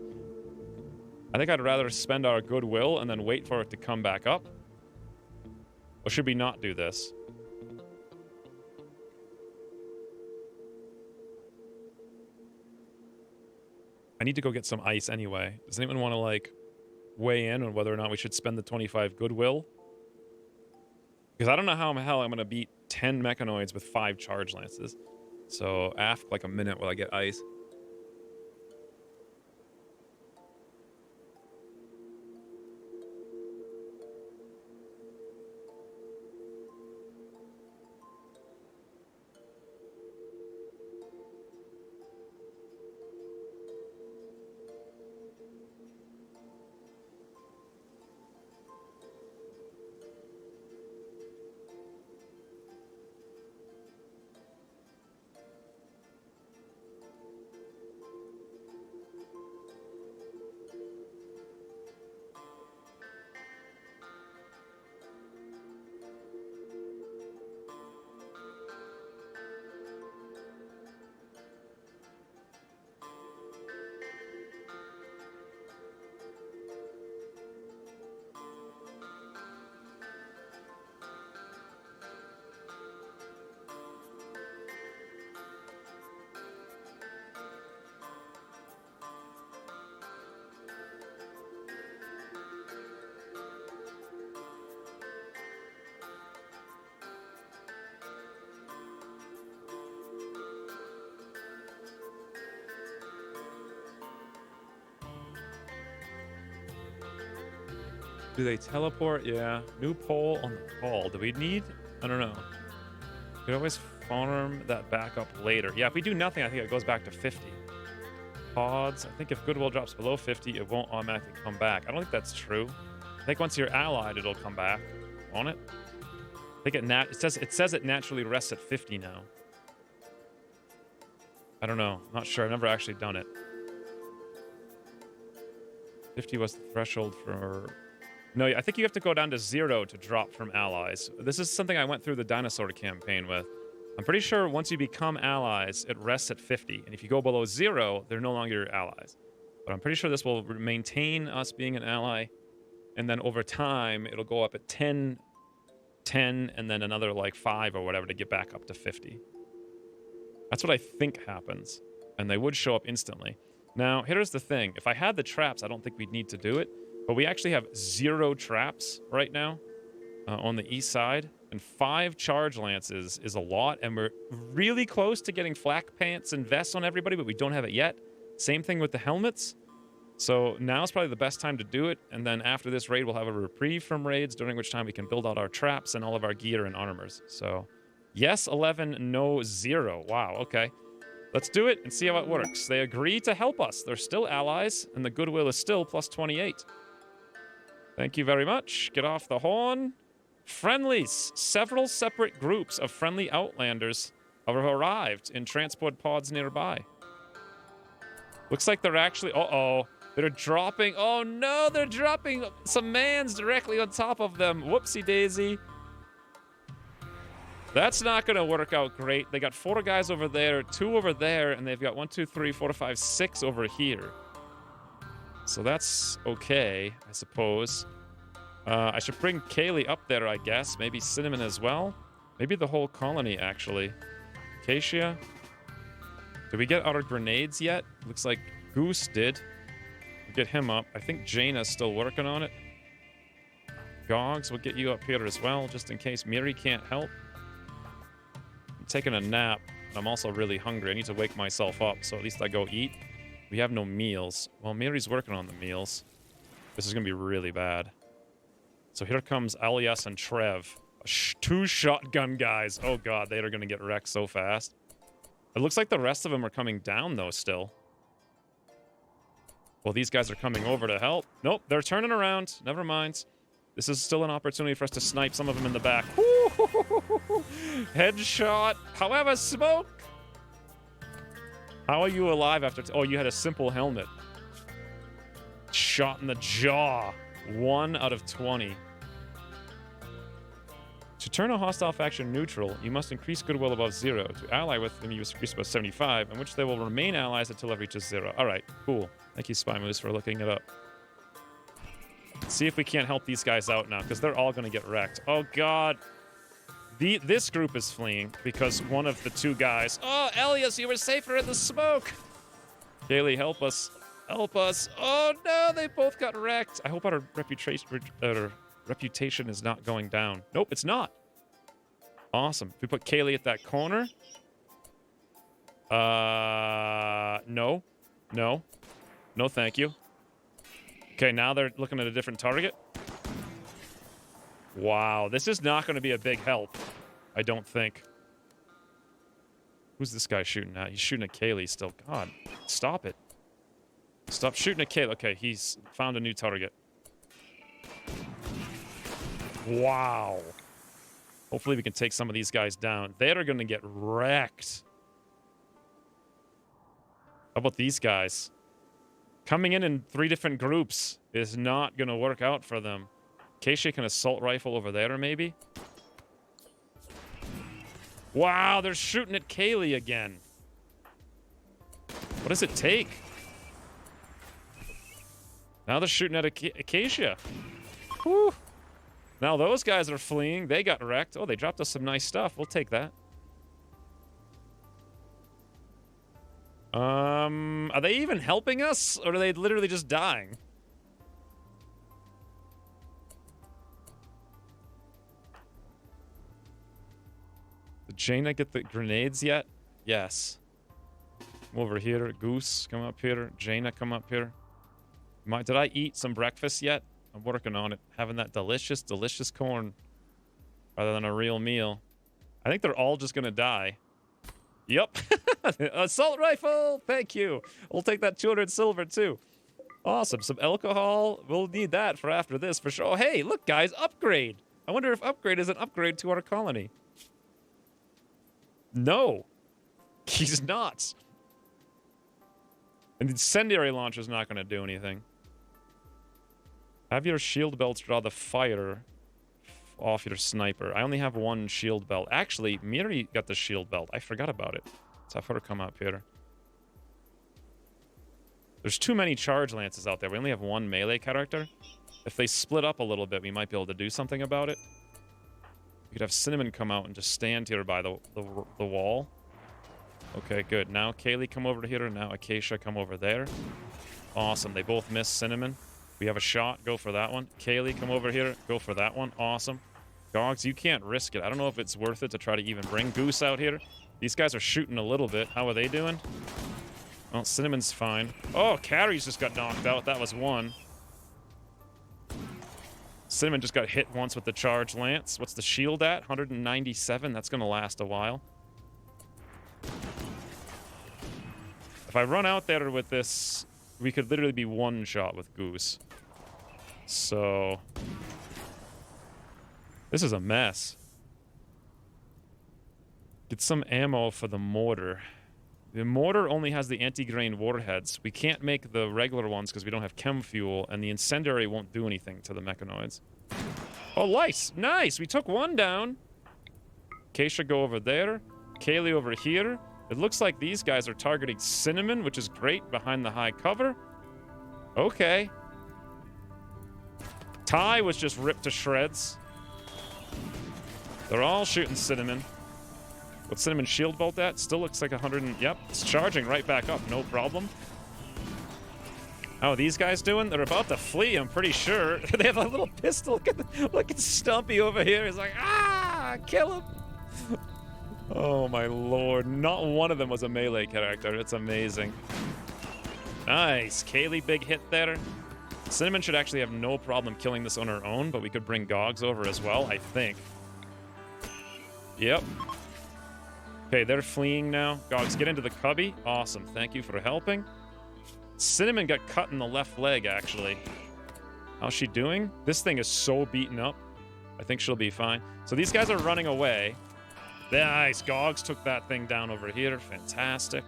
I think I'd rather spend our goodwill and then wait for it to come back up. Or should we not do this? I need to go get some ice anyway. Does anyone want to, like, weigh in on whether or not we should spend the 25 goodwill? Because I don't know how the hell I'm going to beat 10 mechanoids with 5 charge lances. So, ask like a minute while I get ice. Do they teleport? Yeah. New pole on the call. Do we need? I don't know. We could always farm that back up later. Yeah, if we do nothing, I think it goes back to 50. Pods. I think if goodwill drops below 50, it won't automatically come back. I don't think that's true. I think once you're allied, it'll come back. Won't it? I think it says it naturally rests at 50 now. I don't know. Not sure. I've never actually done it. 50 was the threshold for... No, I think you have to go down to 0 to drop from allies. This is something I went through the dinosaur campaign with. I'm pretty sure once you become allies, it rests at 50. And if you go below 0, they're no longer your allies. But I'm pretty sure this will maintain us being an ally. And then over time, it'll go up at 10, and then another like 5 or whatever to get back up to 50. That's what I think happens. And they would show up instantly. Now, here's the thing. If I had the traps, I don't think we'd need to do it. But we actually have 0 traps right now on the east side. And 5 charge lances is a lot. And we're really close to getting flak pants and vests on everybody, but we don't have it yet. Same thing with the helmets. So now's probably the best time to do it. And then after this raid, we'll have a reprieve from raids, during which time we can build out our traps and all of our gear and armors. So yes, 11, no, 0. Wow, okay. Let's do it and see how it works. They agree to help us. They're still allies, and the goodwill is still plus 28. Thank you very much. Get off the horn. Friendlies. Several separate groups of friendly Outlanders have arrived in transport pods nearby. Looks like they're actually... Uh-oh. They're dropping... Oh, no! They're dropping some mans directly on top of them. Whoopsie daisy. That's not going to work out great. They got 4 guys over there, 2 over there, and they've got 1, 2, 3, 4, 5, 6 over here. So that's okay, I suppose. I should bring Kaylee up there, I guess. Maybe Cinnamon as well. Maybe the whole colony, actually. Acacia. Did we get our grenades yet? Looks like Goose did. We'll get him up. I think Jaina's still working on it. Gogs, we'll get you up here as well, just in case Miri can't help. I'm taking a nap, and I'm also really hungry. I need to wake myself up, so at least I go eat. We have no meals. Well, Miri's working on the meals. This is going to be really bad. So here comes Elias and Trev. 2 shotgun guys. Oh god, they are going to get wrecked so fast. It looks like the rest of them are coming down, though, still. Well, these guys are coming over to help. Nope, they're turning around. Never mind. This is still an opportunity for us to snipe some of them in the back. Headshot. However, smoke. How are you alive after... Oh, you had a simple helmet. Shot in the jaw. 1 out of 20. To turn a hostile faction neutral, you must increase goodwill above 0. To ally with them, you must increase above 75, in which they will remain allies until it reaches 0. Alright, cool. Thank you, Spy Moose, for looking it up. Let's see if we can't help these guys out now, because they're all going to get wrecked. Oh, God. This group is fleeing because one of the 2 guys... Oh, Elias, you were safer in the smoke! Kaylee, help us. Help us. Oh, no, they both got wrecked. I hope our reputation is not going down. Nope, it's not. Awesome. If we put Kaylee at that corner... No. No. No, thank you. Okay, now they're looking at a different target. Wow, this is not going to be a big help. I don't think. Who's this guy shooting at? He's shooting at Kaylee still. God, stop it. Stop shooting at Kaylee. Okay, he's found a new target. Wow. Hopefully we can take some of these guys down. They are going to get wrecked. How about these guys? Coming in 3 different groups is not going to work out for them. Acacia can assault rifle over there, maybe? Wow, they're shooting at Kaylee again. What does it take? Now they're shooting at Acacia. Whew. Now those guys are fleeing. They got wrecked. Oh, they dropped us some nice stuff. We'll take that. Are they even helping us? Or are they literally just dying? Did Jaina get the grenades yet? Yes. Come over here. Goose, come up here. Jaina, come up here. Did I eat some breakfast yet? I'm working on it. Having that delicious, delicious corn rather than a real meal. I think they're all just going to die. Yep. Assault rifle! Thank you. We'll take that 200 silver, too. Awesome. Some alcohol. We'll need that for after this, for sure. Oh, hey, look, guys. Upgrade. I wonder if upgrade is an upgrade to our colony. No. He's not. An incendiary launcher is not going to do anything. Have your shield belts draw the fire off your sniper. I only have 1 shield belt. Actually, Miri got the shield belt. I forgot about it. Let's have her come up here. There's too many charge lances out there. We only have 1 melee character. If they split up a little bit, we might be able to do something about it. We could have Cinnamon come out and just stand here by the wall. Okay, good. Now Kaylee come over here. Now Acacia come over there. Awesome. They both miss Cinnamon. We have a shot. Go for that one. Kaylee, come over here. Go for that one. Awesome. Gogs, you can't risk it. I don't know if it's worth it to try to even bring Goose out here. These guys are shooting a little bit. How are they doing? Well, Cinnamon's fine. Oh, Carrie's just got knocked out. That was 1. Cinnamon just got hit once with the charge lance. What's the shield at? 197. That's going to last a while. If I run out there with this, we could literally be 1 shot with Goose. So... This is a mess. Get some ammo for the mortar. The mortar only has the anti-grain warheads. We can't make the regular ones because we don't have chem fuel, and the incendiary won't do anything to the mechanoids. Oh, lice! Nice! We took one down. Keisha go over there. Kaylee over here. It looks like these guys are targeting Cinnamon, which is great, behind the high cover. Okay. Ty was just ripped to shreds. They're all shooting Cinnamon. What's Cinnamon shield bolt at? Still looks like 100 and... Yep, it's charging right back up. No problem. How are these guys doing? They're about to flee, I'm pretty sure. They have a little pistol. Look at Stumpy over here. He's like, ah, kill him. Oh, my lord. Not one of them was a melee character. It's amazing. Nice. Kaylee, big hit there. Cinnamon should actually have no problem killing this on her own, but we could bring Gogs over as well, I think. Yep. Okay, they're fleeing now. Gogs, get into the cubby. Awesome. Thank you for helping. Cinnamon got cut in the left leg, actually. How's she doing? This thing is so beaten up. I think she'll be fine. So these guys are running away. Nice. Gogs took that thing down over here. Fantastic.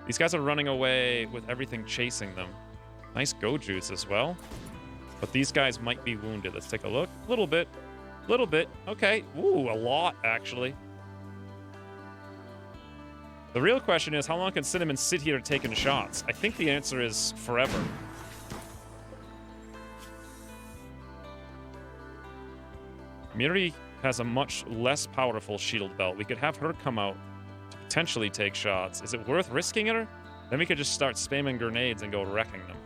These guys are running away with everything chasing them. Nice go juice as well. But these guys might be wounded. Let's take a look. Little bit. Little bit. Okay. Ooh, a lot, actually. The real question is, how long can Cinnamon sit here taking shots? I think the answer is forever. Miri has a much less powerful shield belt. We could have her come out to potentially take shots. Is it worth risking her? Then we could just start spamming grenades and go wrecking them.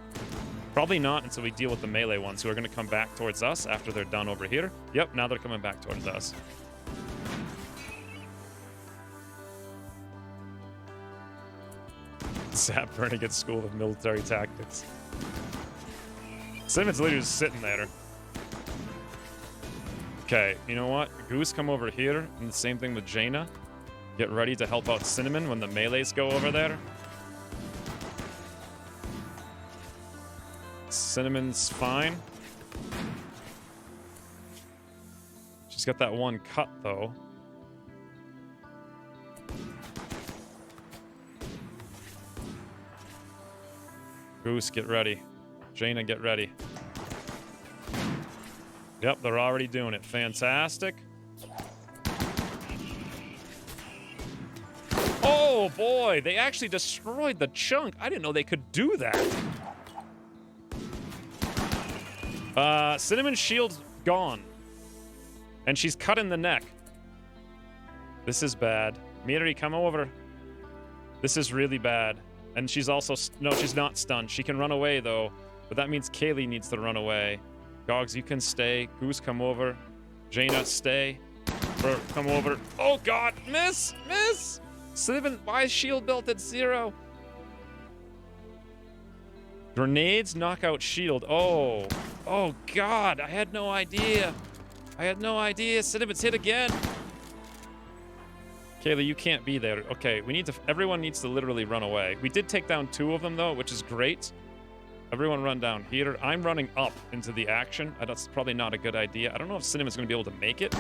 Probably not until we deal with the melee ones who are going to come back towards us after they're done over here. Yep, now they're coming back towards us. Zap burning at School of Military Tactics. Cinnamon's literally just sitting there. Okay, you know what? Goose, come over here. And the same thing with Jaina. Get ready to help out Cinnamon when the melees go over there. Cinnamon's fine. She's got that one cut, though. Goose, get ready. Jaina, get ready. Yep, they're already doing it. Fantastic. Oh, boy. They actually destroyed the chunk. I didn't know they could do that. Cinnamon's shield's gone. And she's cut in the neck. This is bad. Miri, come over. This is really bad. And she's also... No, she's not stunned. She can run away, though. But that means Kaylee needs to run away. Gogs, you can stay. Goose, come over. Jaina, stay. Come over. Oh, God. Miss! Miss! Cinnamon, why is shield built at 0? Grenades knock out shield. Oh. Oh, God. I had no idea. I had no idea. Cinnamon's hit again. Kaylee, you can't be there. Okay, we need to... Everyone needs to literally run away. We did take down 2 of them, though, which is great. Everyone run down here. I'm running up into the action. That's probably not a good idea. I don't know if Cinnamon's going to be able to make it.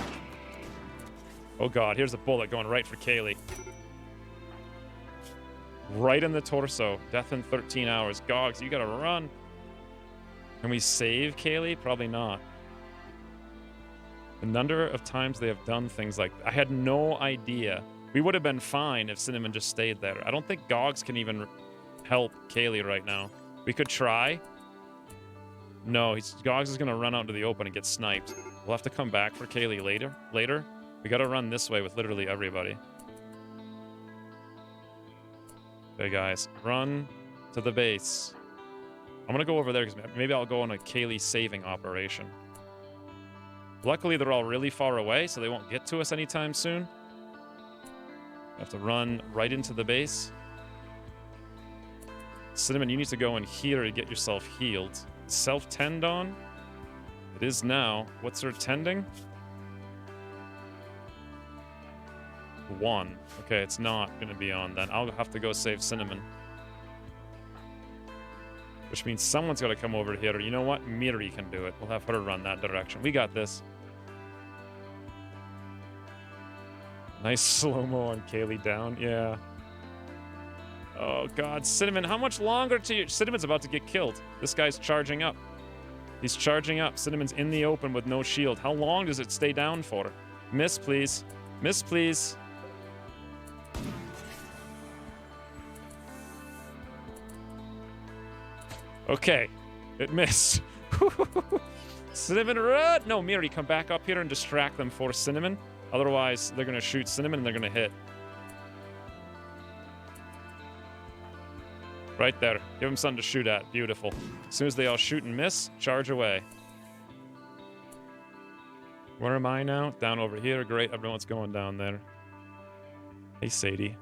Oh, God. Here's a bullet going right for Kaylee. Right in the torso. Death in 13 hours. Gogs, you got to run. Can we save Kaylee? Probably not. The number of times they have done things like that. I had no idea. We would have been fine if Cinnamon just stayed there. I don't think Gogs can even help Kaylee right now. We could try. No, Gogs is going to run out into the open and get sniped. We'll have to come back for Kaylee later. We got to run this way with literally everybody. Okay, guys. Run to the base. I'm going to go over there because maybe I'll go on a Kaylee saving operation. Luckily, they're all really far away, so they won't get to us anytime soon. I have to run right into the base. Cinnamon, you need to go in here to get yourself healed. Self-tend on? It is now. What's her tending? 1. Okay, it's not going to be on then. I'll have to go save Cinnamon. Which means someone's got to come over here. You know what? Miri can do it. We'll have her run that direction. We got this. Nice slow-mo on Kaylee down. Yeah. Oh, God. Cinnamon, how much longer to you? Cinnamon's about to get killed. This guy's charging up. He's charging up. Cinnamon's in the open with no shield. How long does it stay down for? Miss, please. Miss, please. Okay. It missed. Cinnamon, run! No, Miri, come back up here and distract them for Cinnamon. Otherwise, they're going to shoot Cinnamon and they're going to hit. Right there. Give them something to shoot at. Beautiful. As soon as they all shoot and miss, charge away. Where am I now? Down over here. Great. Everyone's going down there. Hey, Sadie.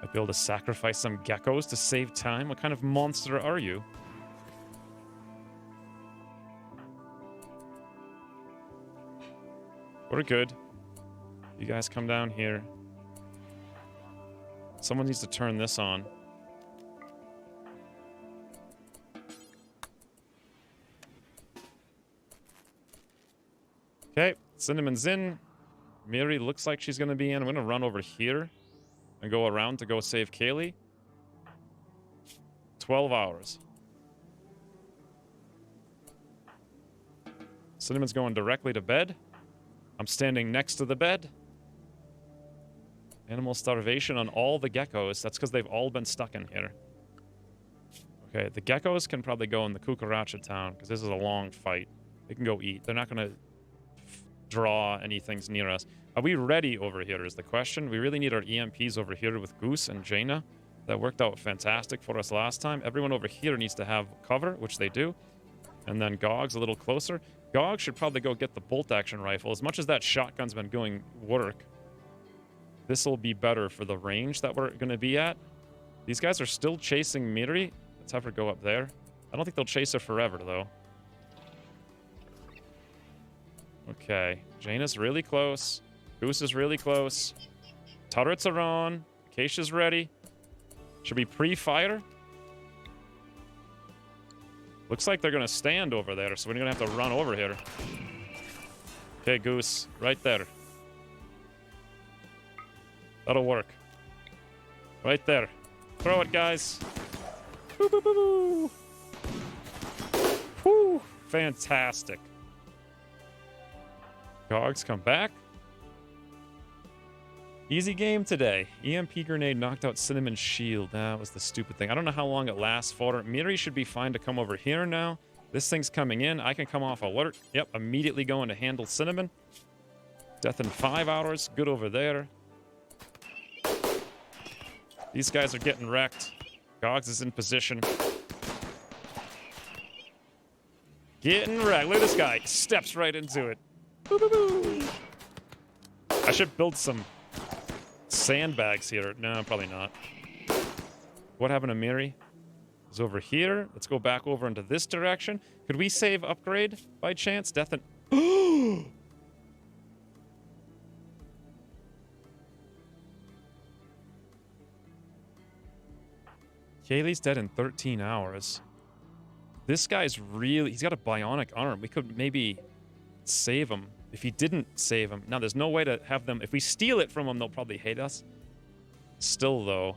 I'd be able to sacrifice some geckos to save time? What kind of monster are you? We're good. You guys come down here. Someone needs to turn this on. Okay, Cinnamon's in. Miri looks like she's going to be in. I'm going to run over here and go around to go save Kaylee. 12 hours. Cinnamon's going directly to bed. I'm standing next to the bed. Animal starvation on all the geckos. That's because they've all been stuck in here. Okay, the geckos can probably go in the Cucaracha town because this is a long fight. They can go eat. They're not going to draw anything near us. Are we ready over here is the question. We really need our EMPs over here with Goose and Jaina. That worked out fantastic for us last time. Everyone over here needs to have cover, which they do. And then Gog's a little closer. Gog should probably go get the bolt-action rifle. As much as that shotgun's been going work, this will be better for the range that we're going to be at. These guys are still chasing Miri. Let's have her go up there. I don't think they'll chase her forever, though. Okay. Jaina's really close. Goose is really close. Turrets are on. Acacia's ready. Should we pre-fire? Looks like they're going to stand over there, so we're going to have to run over here. Okay, Goose. Right there. That'll work. Right there. Throw it, guys. Boo, boo, boo, boo. Whew. Fantastic. Gogs come back. Easy game today. EMP grenade knocked out Cinnamon's shield. That was the stupid thing. I don't know how long it lasts for. Miri should be fine to come over here now. This thing's coming in. I can come off alert. Yep, immediately going to handle Cinnamon. Death in 5 hours. Good over there. These guys are getting wrecked. Gogs is in position. Getting wrecked. Look at this guy. Steps right into it. Boo, boo, boo. I should build some sandbags here. No, probably not. What happened to Miri? It's over here. Let's go back over into this direction. Could we save upgrade by chance? Death and... Kaylee's dead in 13 hours. This guy's really... He's got a bionic arm. We could maybe save him. If he didn't save him... Now, there's no way to have them... If we steal it from them, they'll probably hate us. Still, though...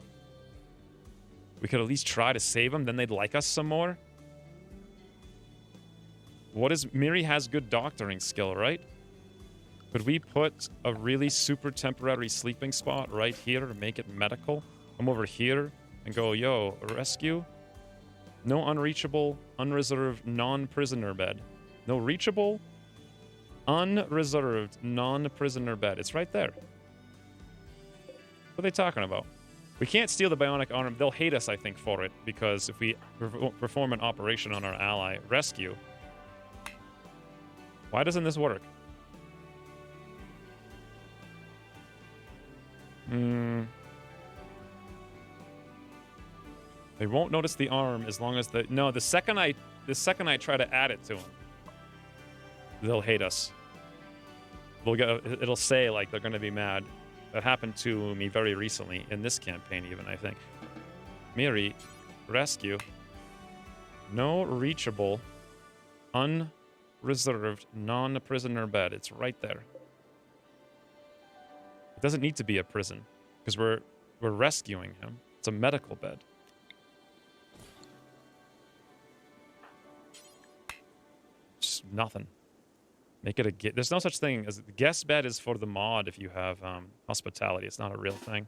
We could at least try to save him. Then they'd like us some more. What is... Miri has good doctoring skill, right? Could we put a really super temporary sleeping spot right here to make it medical? Come over here and go, yo, rescue. No unreachable, unreserved, non-prisoner bed. No reachable, unreserved, non-prisoner bed. It's right there. What are they talking about? We can't steal the bionic arm. They'll hate us, I think, for it, because if we perform an operation on our ally, rescue. Why doesn't this work? They won't notice the arm as long as the... No, the second I try to add it to them, they'll hate us. It'll say, like, they're going to be mad. That happened to me very recently, in this campaign even, I think. Miri, rescue. No reachable, unreserved, non-prisoner bed. It's right there. It doesn't need to be a prison because we're rescuing him. It's a medical bed. Just nothing. Make it a get. There's no such thing as the guest bed is for the mod if you have hospitality. It's not a real thing.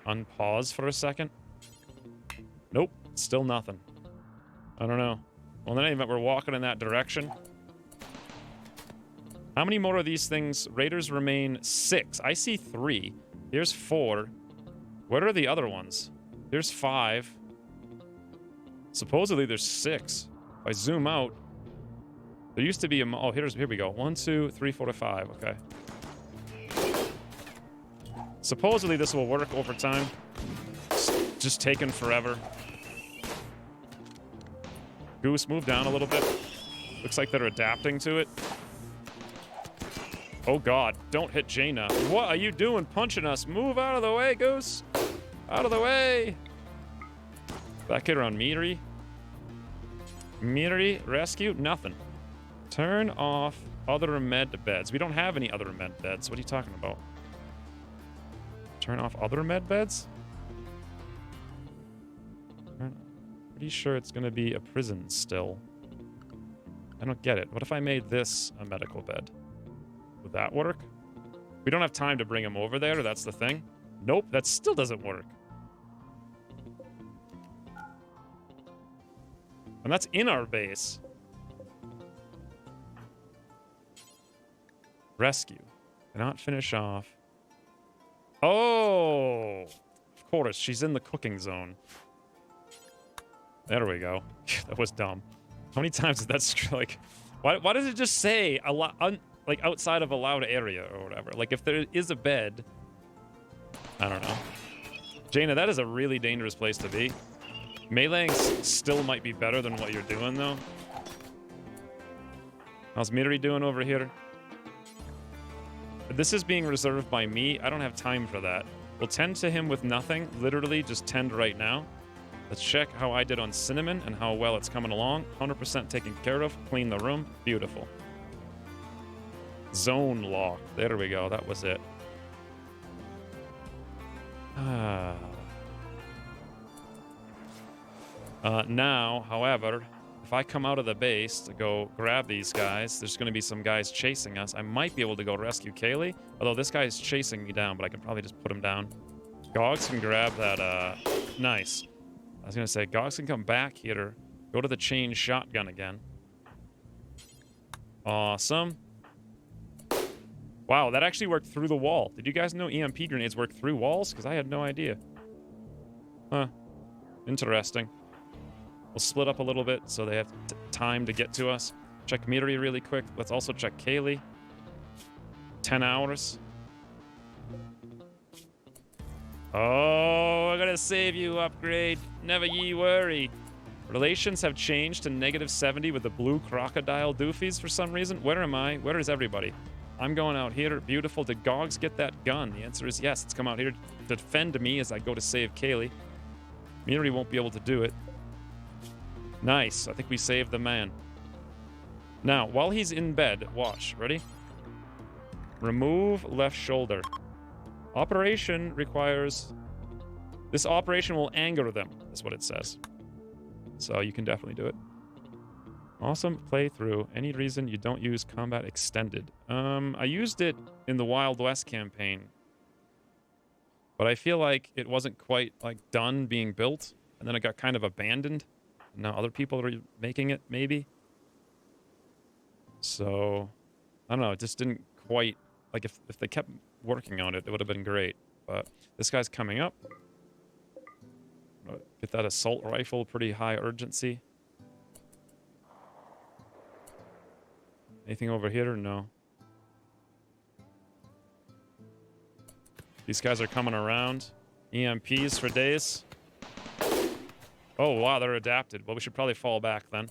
Unpause for a second. Nope, still nothing. I don't know. Well, in any event, we're walking in that direction. How many more of these things? Raiders remain 6. I see 3. Here's 4. Where are the other ones? Here's 5. Supposedly there's 6. If I zoom out, there used to be a... Oh, here we go. 1, 2, 3, 4, 5. Okay. Supposedly this will work over time. It's just taking forever. Goose, move down a little bit. Looks like they're adapting to it. Oh god, don't hit Jaina. What are you doing punching us? Move out of the way, Goose. Out of the way. Back here on Miri. Miri, rescue, nothing. Turn off other med beds. We don't have any other med beds. What are you talking about? Turn off other med beds? Pretty sure it's going to be a prison still. I don't get it. What if I made this a medical bed? Would that work? We don't have time to bring him over there. That's the thing. Nope, that still doesn't work. And that's in our base. Rescue. Cannot finish off. Oh! Of course, she's in the cooking zone. There we go. That was dumb. How many times did that like? Why does it just say like outside of allowed area or whatever? Like if there is a bed, I don't know. Jaina, that is a really dangerous place to be. Meleeing still might be better than what you're doing though. How's Miri doing over here? This is being reserved by me. I don't have time for that. We'll tend to him with nothing. Literally just tend right now. Let's check how I did on Cinnamon and how well it's coming along. 100% taken care of. Clean the room. Beautiful. Zone lock. There we go. That was it. Now, however, if I come out of the base to go grab these guys, there's going to be some guys chasing us. I might be able to go rescue Kaylee. Although this guy is chasing me down, but I can probably just put him down. Gogs can grab that, nice. I was going to say, Gogs can come back here. Go to the chain shotgun again. Awesome. Wow, that actually worked through the wall. Did you guys know EMP grenades work through walls? Because I had no idea. Huh. Interesting. We'll split up a little bit so they have time to get to us. Check Miri really quick. Let's also check Kaylee. 10 hours. Oh, we're gonna save you, upgrade. Never ye worry. Relations have changed to -70 with the blue crocodile doofies for some reason. Where am I? Where is everybody? I'm going out here. Beautiful. Did Gogs get that gun? The answer is yes. It's come out here to defend me as I go to save Kaylee. Miri won't be able to do it. Nice. I think we saved the man. Now, while he's in bed, watch. Ready? Remove left shoulder. Operation requires... This operation will anger them, is what it says. So you can definitely do it. Awesome playthrough. Any reason you don't use combat extended? I used it in the Wild West campaign. But I feel like it wasn't quite, like, done being built. And then it got kind of abandoned. Now other people are making it, maybe. So, I don't know. It just didn't quite... Like, if they kept working on it, it would have been great. But this guy's coming up. Get that assault rifle, pretty high urgency. Anything over here? No. These guys are coming around. EMPs for days. Oh, wow, they're adapted. Well, we should probably fall back then.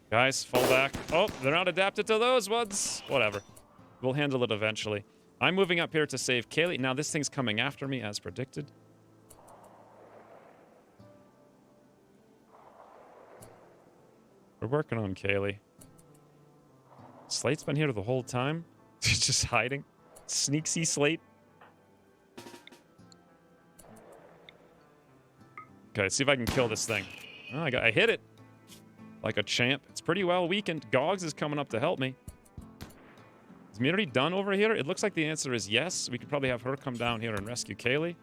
Guys, fall back. Oh, they're not adapted to those ones. Whatever. We'll handle it eventually. I'm moving up here to save Kaylee. Now this thing's coming after me, as predicted. We're working on Kaylee. Slate's been here the whole time. He's just hiding. Sneaksy Slate. Okay, let's see if I can kill this thing. Oh, I hit it like a champ. It's pretty well weakened. Gogs is coming up to help me. Is Miri done over here? It looks like the answer is yes. We could probably have her come down here and rescue Kaylee.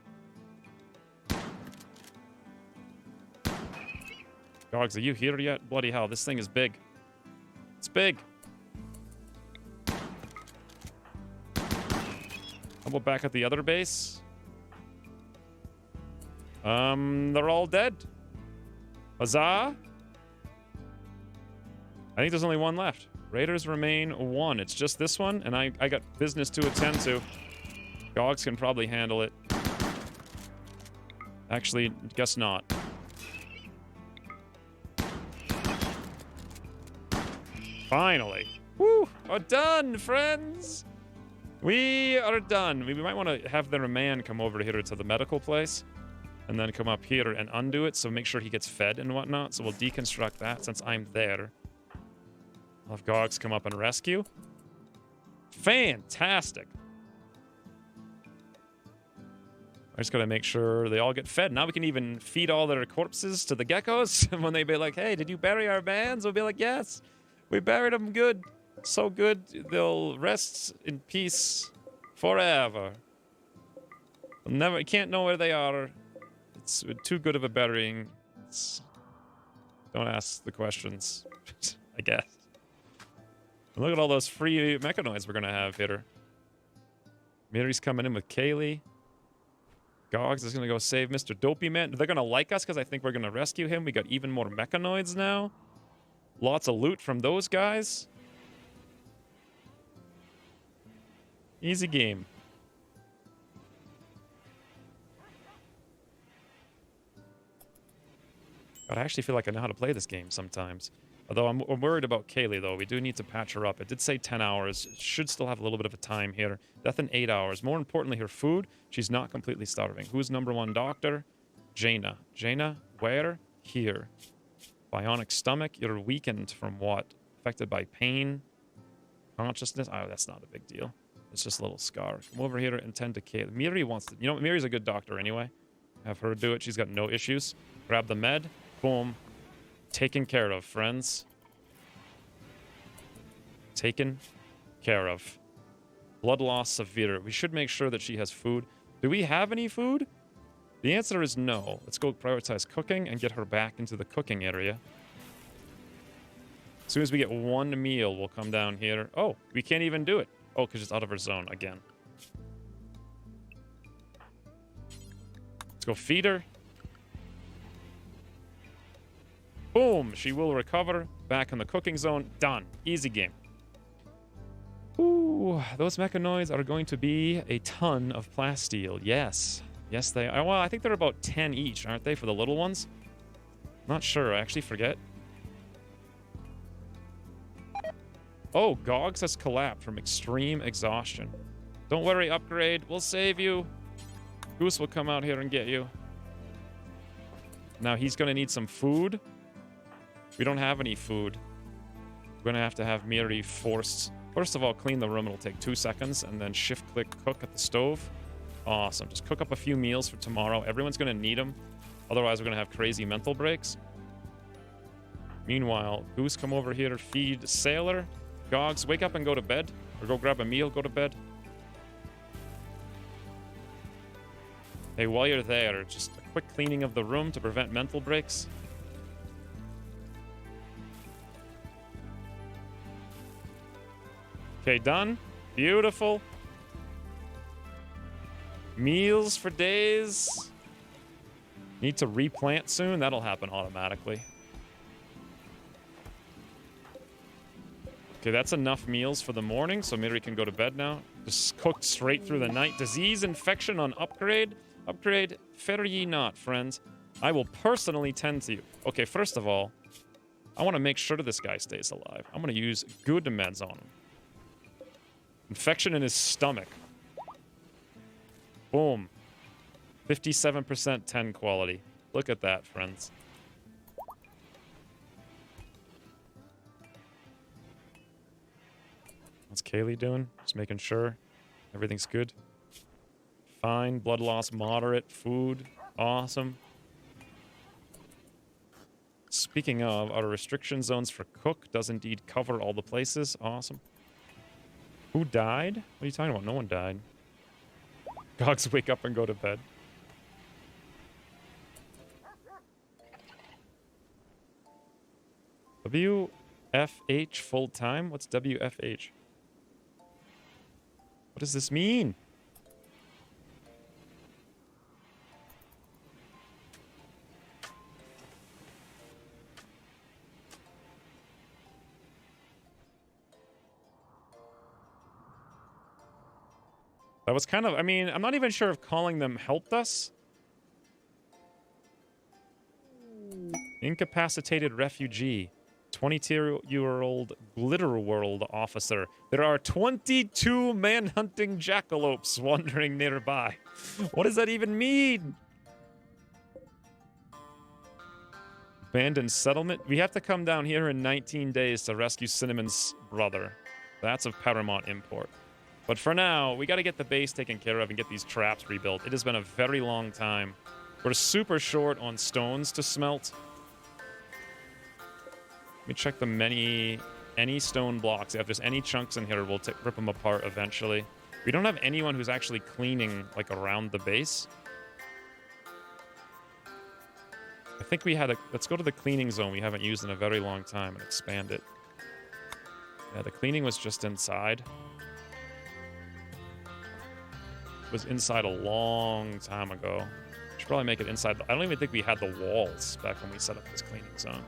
Gogs, are you here yet? Bloody hell, this thing is big. It's big. How about back at the other base? They're all dead. Huzzah! I think there's only one left. Raiders remain one. It's just this one, and I got business to attend to. Gogs can probably handle it. Actually, guess not. Finally. Woo! We're done, friends! We are done. We might want to have their man come over here to the medical place and then come up here and undo it, so make sure he gets fed and whatnot. So we'll deconstruct that since I'm there. I'll have Gogs come up and rescue. Fantastic. I just gotta make sure they all get fed. Now we can even feed all their corpses to the geckos. And when they be like, hey, did you bury our bands? We'll be like, yes, we buried them good. So good, they'll rest in peace forever. You can't know where they are. It's too good of a burying. Don't ask the questions, I guess. And look at all those free mechanoids we're gonna have here. Miri's coming in with Kaylee. Gogs is gonna go save Mr. Dopey Man. They're gonna like us because I think we're gonna rescue him. We got even more mechanoids now. Lots of loot from those guys. Easy game. But I actually feel like I know how to play this game sometimes. Although I'm worried about Kaylee, though. We do need to patch her up. It did say 10 hours. Should still have a little bit of a time here. Death in 8 hours. More importantly, her food. She's not completely starving. Who's number one doctor? Jaina. Jaina, where? Here. Bionic stomach. You're weakened from what? Affected by pain? Consciousness? Oh, that's not a big deal. It's just a little scar. Come over here and tend to Kaylee. Miri wants to... You know, Miri's a good doctor anyway. Have her do it. She's got no issues. Grab the med. Boom. Taken care of, friends. Taken care of. Blood loss severe. We should make sure that she has food. Do we have any food? The answer is no. Let's go prioritize cooking and get her back into the cooking area. As soon as we get one meal, we'll come down here. Oh, we can't even do it. Oh, because it's out of her zone again. Let's go feed her. Boom! She will recover. Back in the cooking zone. Done. Easy game. Ooh, those mechanoids are going to be a ton of plasteel. Yes. Yes, they are. Well, I think they're about 10 each, aren't they, for the little ones? Not sure. I actually forget. Oh, Gogs has collapsed from extreme exhaustion. Don't worry, upgrade. We'll save you. Goose will come out here and get you. Now he's going to need some food. We don't have any food. We're going to have Miri forced. First of all, clean the room. It'll take 2 seconds. And then shift-click cook at the stove. Awesome. Just cook up a few meals for tomorrow. Everyone's going to need them. Otherwise, we're going to have crazy mental breaks. Meanwhile, Goose, come over here. Feed Sailor. Gogs, wake up and go to bed. Or go grab a meal, go to bed. Hey, while you're there, just a quick cleaning of the room to prevent mental breaks. Okay, done. Beautiful. Meals for days. Need to replant soon. That'll happen automatically. Okay, that's enough meals for the morning, so Miri can go to bed now. Just cooked straight through the night. Disease infection on upgrade. Upgrade, fear ye not, friends. I will personally tend to you. Okay, first of all, I want to make sure this guy stays alive. I'm going to use good meds on him. Infection in his stomach. Boom. 57% 10 quality. Look at that, friends. What's Kaylee doing? Just making sure everything's good. Fine. Blood loss moderate. Food. Awesome. Speaking of, our restriction zones for Cook does indeed cover all the places. Awesome. Who died? What are you talking about? No one died. Dogs wake up and go to bed. WFH full time? What's WFH? What does this mean? That was kind of, I mean, I'm not even sure if calling them helped us. Incapacitated refugee. 22-year-old Glitterworld officer. There are 22 manhunting jackalopes wandering nearby. What does that even mean? Abandoned settlement. We have to come down here in 19 days to rescue Cinnamon's brother. That's of paramount import. But for now, we got to get the base taken care of and get these traps rebuilt. It has been a very long time. We're super short on stones to smelt. Let me check any stone blocks. If there's any chunks in here, we'll rip them apart eventually. We don't have anyone who's actually cleaning, like, around the base. I think we had let's go to the cleaning zone we haven't used in a very long time and expand it. Yeah, the cleaning was just inside. It was inside a long time ago. Should probably make it inside. I don't even think we had the walls back when we set up this cleaning zone.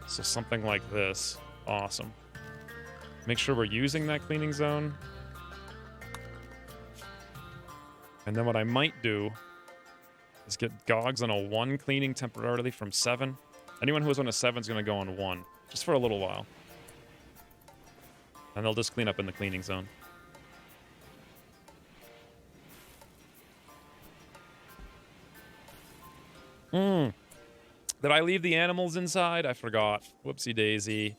So something like this. Awesome. Make sure we're using that cleaning zone. And then what I might do is get Gogs on a 1 cleaning temporarily from 7. Anyone who is on a 7 is going to go on 1. Just for a little while. And they'll just clean up in the cleaning zone. Did I leave the animals inside? I forgot. Whoopsie daisy.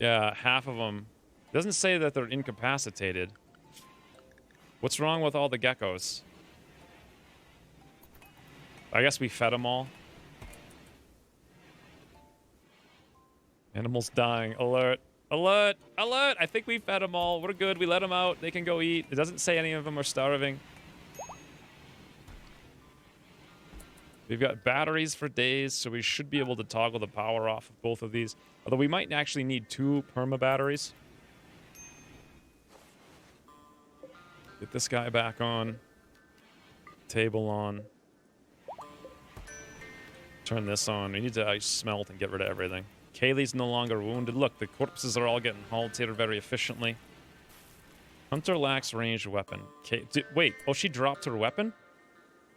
Yeah, half of them. It doesn't say that they're incapacitated. What's wrong with all the geckos? I guess we fed them all. Animals dying. Alert. Alert! Alert! I think we fed them all. We're good. We let them out. They can go eat. It doesn't say any of them are starving. We've got batteries for days, so we should be able to toggle the power off of both of these. Although we might actually need 2 perma batteries. Get this guy back on. Table on. Turn this on. We need to ice smelt and get rid of everything. Kaylee's no longer wounded. Look, the corpses are all getting hauled here very efficiently. Hunter lacks ranged weapon. Wait, oh, she dropped her weapon?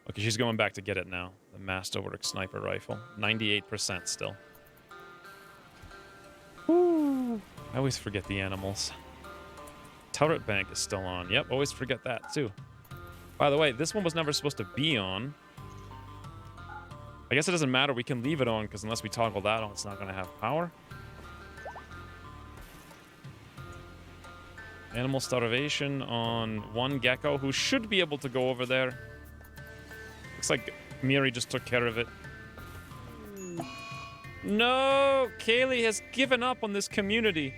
Okay, she's going back to get it now. The Masterwork sniper rifle. 98% still. Woo! I always forget the animals. Turret bank is still on. Yep, always forget that too. By the way, this one was never supposed to be on. I guess it doesn't matter. We can leave it on because unless we toggle that on, it's not going to have power. Animal starvation on 1 gecko who should be able to go over there. Looks like Miri just took care of it. No! Kaylee has given up on this community.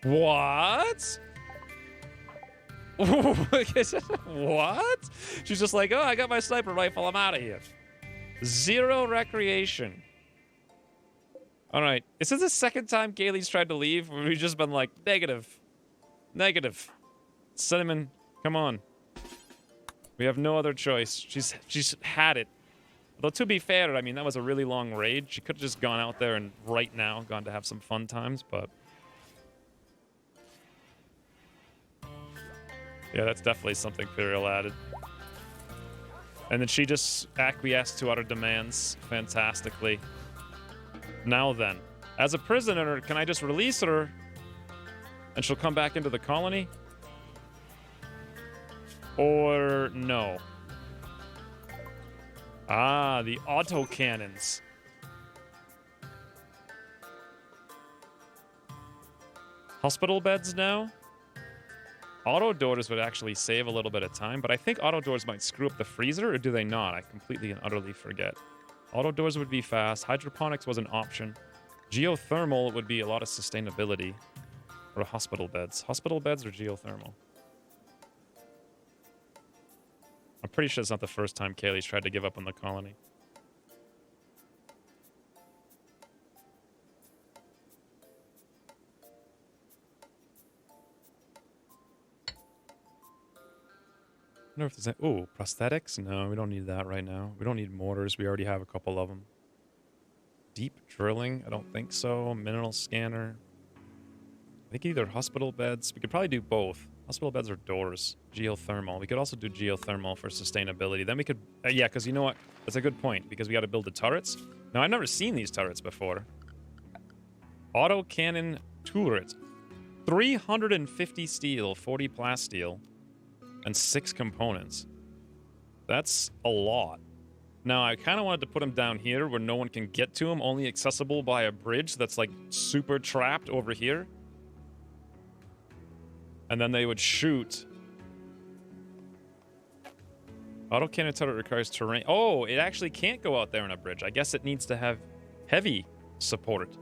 What? What? She's just like, oh, I got my sniper rifle. I'm out of here. 0 recreation. All right. Is this the second time Kaylee's tried to leave? We've just been like, negative. Negative. Cinnamon, come on. We have no other choice. She's had it. Though, to be fair, I mean, that was a really long raid. She could have just gone out there and right now gone to have some fun times, but... yeah, that's definitely something Imperial added. And then she just acquiesced to our demands fantastically. Now then, as a prisoner, can I just release her and she'll come back into the colony? Or no? Ah, the autocannons. Hospital beds now. Auto doors would actually save a little bit of time, but I think auto doors might screw up the freezer, or do they not? I completely and utterly forget. Auto doors would be fast. Hydroponics was an option. Geothermal would be a lot of sustainability. Or hospital beds. Hospital beds or geothermal? I'm pretty sure it's not the first time Kaylee's tried to give up on the colony. I wonder if there's ooh, prosthetics? No, we don't need that right now. We don't need mortars. We already have a couple of them. Deep drilling? I don't think so. Mineral scanner. I think either hospital beds. We could probably do both. Hospital beds or doors. Geothermal. We could also do geothermal for sustainability. Then we could... yeah, because you know what? That's a good point, because we got to build the turrets. Now, I've never seen these turrets before. Auto cannon turret. 350 steel, 40 plasteel, and 6 components. That's a lot. Now, I kind of wanted to put them down here where no one can get to them, only accessible by a bridge that's like super trapped over here. And then they would shoot. Autocannon turret requires terrain. Oh, it actually can't go out there on a bridge. I guess it needs to have heavy support.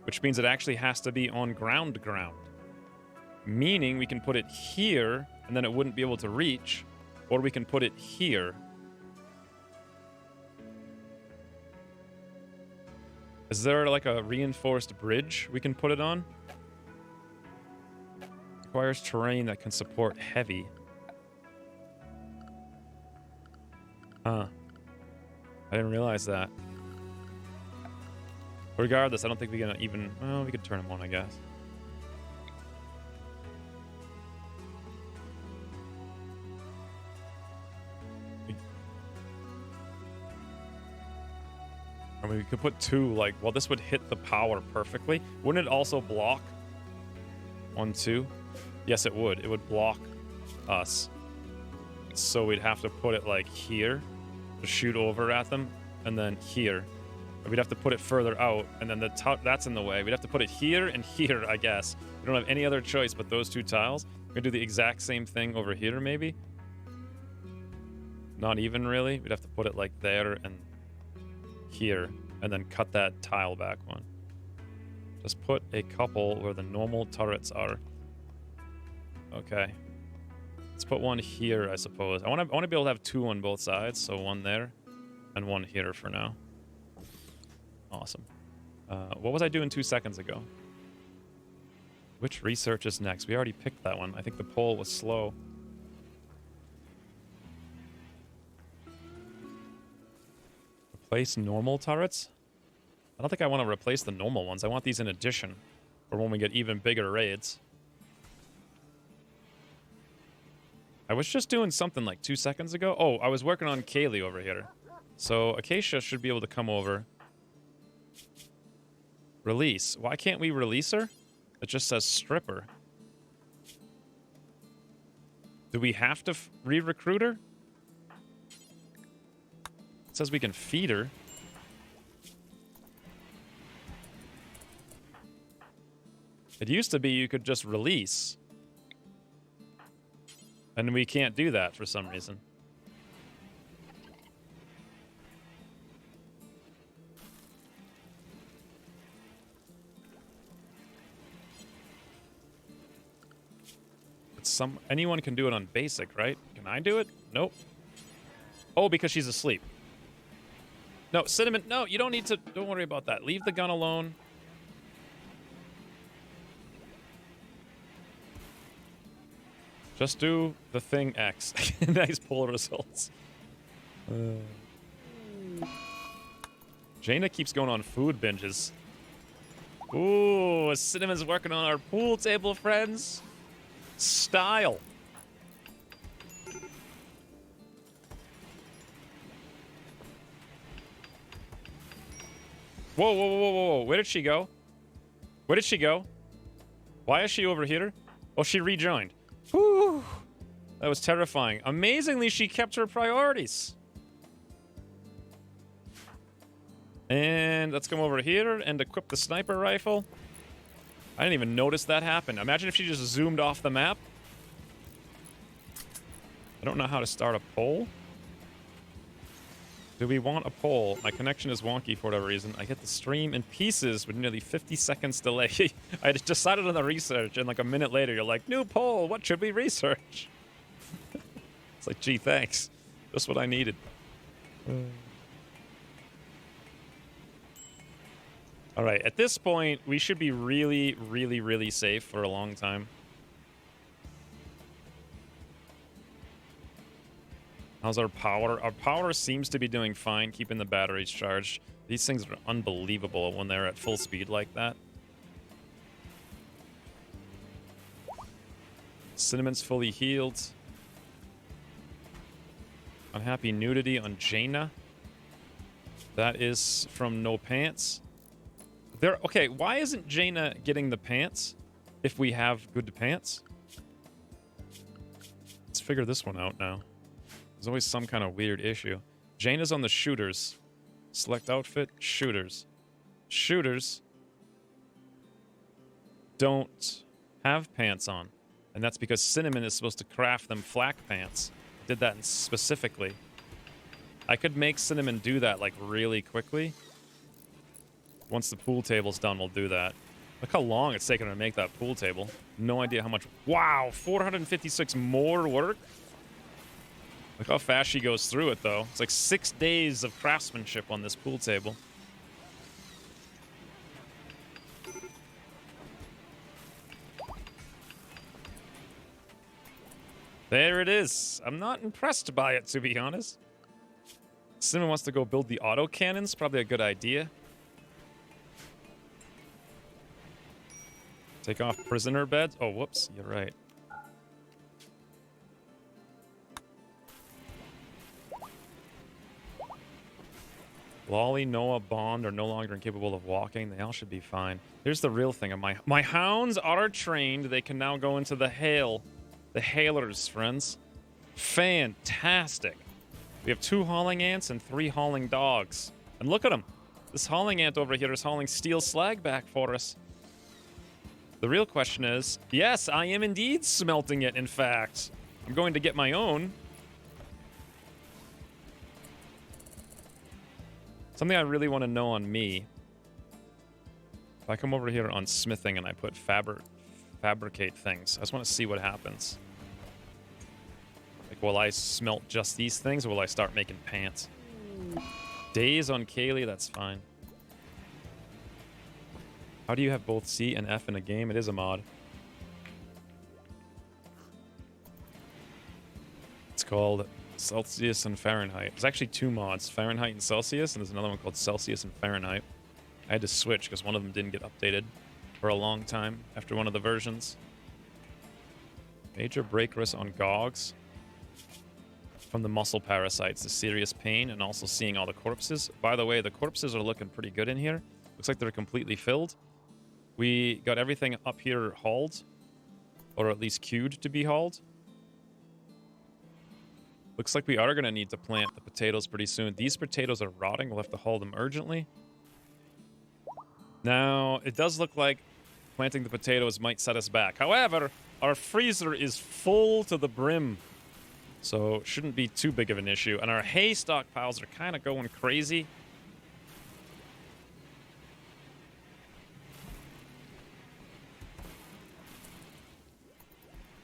Which means it actually has to be on ground. Meaning we can put it here, and then it wouldn't be able to reach. Or we can put it here. Is there like a reinforced bridge we can put it on? Requires terrain that can support heavy. Huh. I didn't realize that. Regardless, I don't think we can even... Well, we could turn them on, I guess. I mean, we could put 2, like... Well, this would hit the power perfectly. Wouldn't it also block 1, 2? Yes, it would. It would block us. So we'd have to put it, like, here to shoot over at them, and then here. We'd have to put it further out, and then that's in the way. We'd have to put it here and here, I guess. We don't have any other choice but those 2 tiles. We're gonna do the exact same thing over here, maybe? Not even, really. We'd have to put it, like, there and here, and then cut that tile back one. Just put a couple where the normal turrets are. Okay. Let's put one here, I suppose. I want to be able to have 2 on both sides, so 1 there and 1 here for now. Awesome. What was I doing 2 seconds ago? Which research is next? We already picked that one. I think the poll was slow. Replace normal turrets? I don't think I want to replace the normal ones. I want these in addition, or when we get even bigger raids. I was just doing something like 2 seconds ago. Oh, I was working on Kaylee over here. So Acacia should be able to come over. Release. Why can't we release her? It just says stripper. Do we have to re-recruit her? It says we can feed her. It used to be you could just release. And we can't do that for some reason. It's anyone can do it on basic, right? Can I do it? Nope. Oh, because she's asleep. No, Cinnamon, no, you don't need to. Don't worry about that. Leave the gun alone. Just do the thing X. Nice poll results. Jaina keeps going on food binges. Ooh, Cinnamon's working on our pool table, friends. Style. Whoa, whoa, whoa, whoa, whoa. Where did she go? Where did she go? Why is she over here? Oh, she rejoined. Whew. That was terrifying. Amazingly, she kept her priorities. And let's come over here and equip the sniper rifle. I didn't even notice that happen. Imagine if she just zoomed off the map. I don't know how to start a poll. Do we want a poll? My connection is wonky for whatever reason. I get the stream in pieces with nearly 50 seconds delay. I just decided on the research, and like a minute later, you're like, new poll, what should we research? It's like, gee, thanks. Just what I needed. All right, at this point, we should be really, really, really safe for a long time. How's our power? Our power seems to be doing fine, keeping the batteries charged. These things are unbelievable when they're at full speed like that. Cinnamon's fully healed. Unhappy nudity on Jaina. That is from No Pants. Okay, why isn't Jaina getting the pants if we have good pants? Let's figure this one out now. There's always some kind of weird issue. Jaina's on the shooters. Select outfit, shooters. Shooters don't have pants on. And that's because Cinnamon is supposed to craft them flak pants. I did that specifically. I could make Cinnamon do that like really quickly. Once the pool table's done, we'll do that. Look how long it's taken her to make that pool table. No idea how much. Wow, 456 more work? Look how fast she goes through it, though. It's like 6 days of craftsmanship on this pool table. There it is. I'm not impressed by it, to be honest. Cinnamon wants to go build the autocannons. Probably a good idea. Take off prisoner beds. Oh, whoops. You're right. Lolly, Noah, Bond are no longer incapable of walking. They all should be fine. Here's the real thing. My hounds are trained. They can now go into the hail. The hailers, friends. Fantastic. We have 2 hauling ants and 3 hauling dogs. And look at them. This hauling ant over here is hauling steel slag back for us. The real question is, yes, I am indeed smelting it, in fact. I'm going to get my own. Something I really want to know on me. If I come over here on smithing and I put fabricate things, I just want to see what happens. Like, will I smelt just these things, or will I start making pants? Days on Kaylee, that's fine. How do you have both C and F in a game? It is a mod. It's called Celsius and Fahrenheit. There's actually 2 mods, Fahrenheit and Celsius, and there's another one called Celsius and Fahrenheit. I had to switch because one of them didn't get updated for a long time after one of the versions. Major break risk on Gogs. From the muscle parasites, the serious pain, and also seeing all the corpses. By the way, the corpses are looking pretty good in here. Looks like they're completely filled. We got everything up here hauled, or at least queued to be hauled. Looks like we are going to need to plant the potatoes pretty soon. These potatoes are rotting. We'll have to haul them urgently. Now, it does look like planting the potatoes might set us back. However, our freezer is full to the brim, so shouldn't be too big of an issue. And our hay stockpiles are kind of going crazy.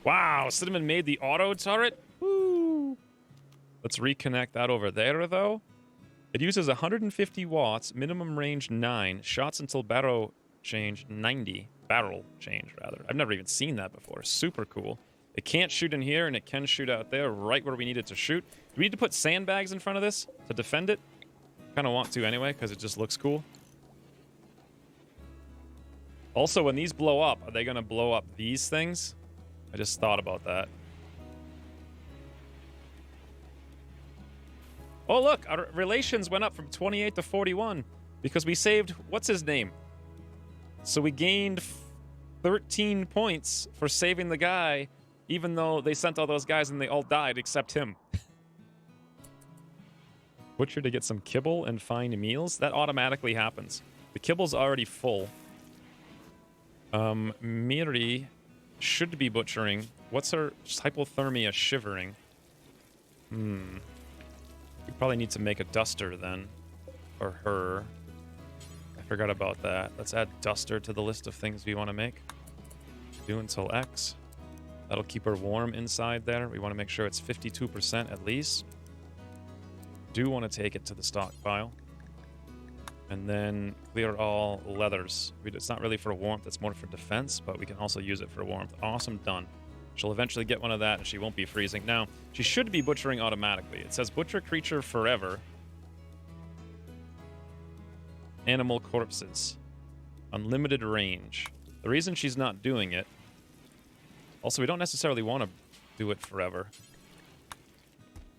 Wow, Cinnamon made the auto turret? Woo! Let's reconnect that over there, though. It uses 150 watts, minimum range 9, shots until barrel change 90. Barrel change, rather. I've never even seen that before. Super cool. It can't shoot in here, and it can shoot out there, right where we need it to shoot. Do we need to put sandbags in front of this to defend it? Kind of want to anyway, because it just looks cool. Also, when these blow up, are they going to blow up these things? I just thought about that. Oh, look, our relations went up from 28 to 41 because we saved, what's his name? So we gained 13 points for saving the guy, even though they sent all those guys and they all died except him. Butcher to get some kibble and find meals? That automatically happens. The kibble's already full. Miri should be butchering. What's her hypothermia shivering? We probably need to make a duster then for her. I forgot about that. Let's add duster to the list of things we want to make. Do until X. That'll keep her warm inside there. We want to make sure it's 52% at least. Do want to take it to the stockpile. And then clear all leathers. It's not really for warmth, it's more for defense, but we can also use it for warmth. Awesome, done. She'll eventually get one of that and she won't be freezing. Now, she should be butchering automatically. It says butcher creature forever. Animal corpses. Unlimited range. The reason she's not doing it... Also, we don't necessarily want to do it forever.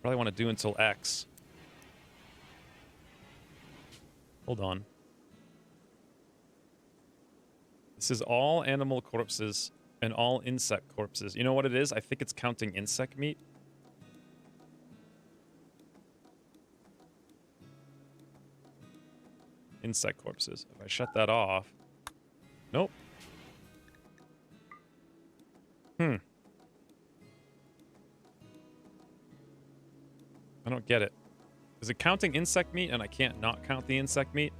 Probably want to do until X. Hold on. This is all animal corpses and all insect corpses. You know what it is? I think it's counting insect meat. Insect corpses. If I shut that off... Nope. I don't get it. Is it counting insect meat and I can't not count the insect meat?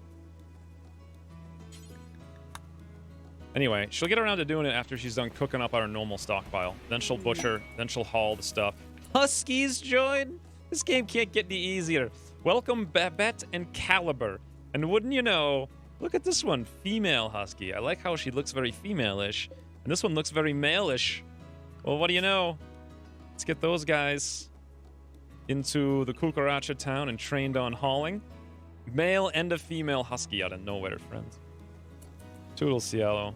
Anyway, she'll get around to doing it after she's done cooking up our normal stockpile. Then she'll butcher, then she'll haul the stuff. Huskies join? This game can't get any easier. Welcome Babette and Caliber. And wouldn't you know, look at this one, female husky. I like how she looks very female-ish. And this one looks very male-ish. Well, what do you know? Let's get those guys into the Cucaracha town and trained on hauling. Male and a female husky out of nowhere, friends. Toodles, Cielo.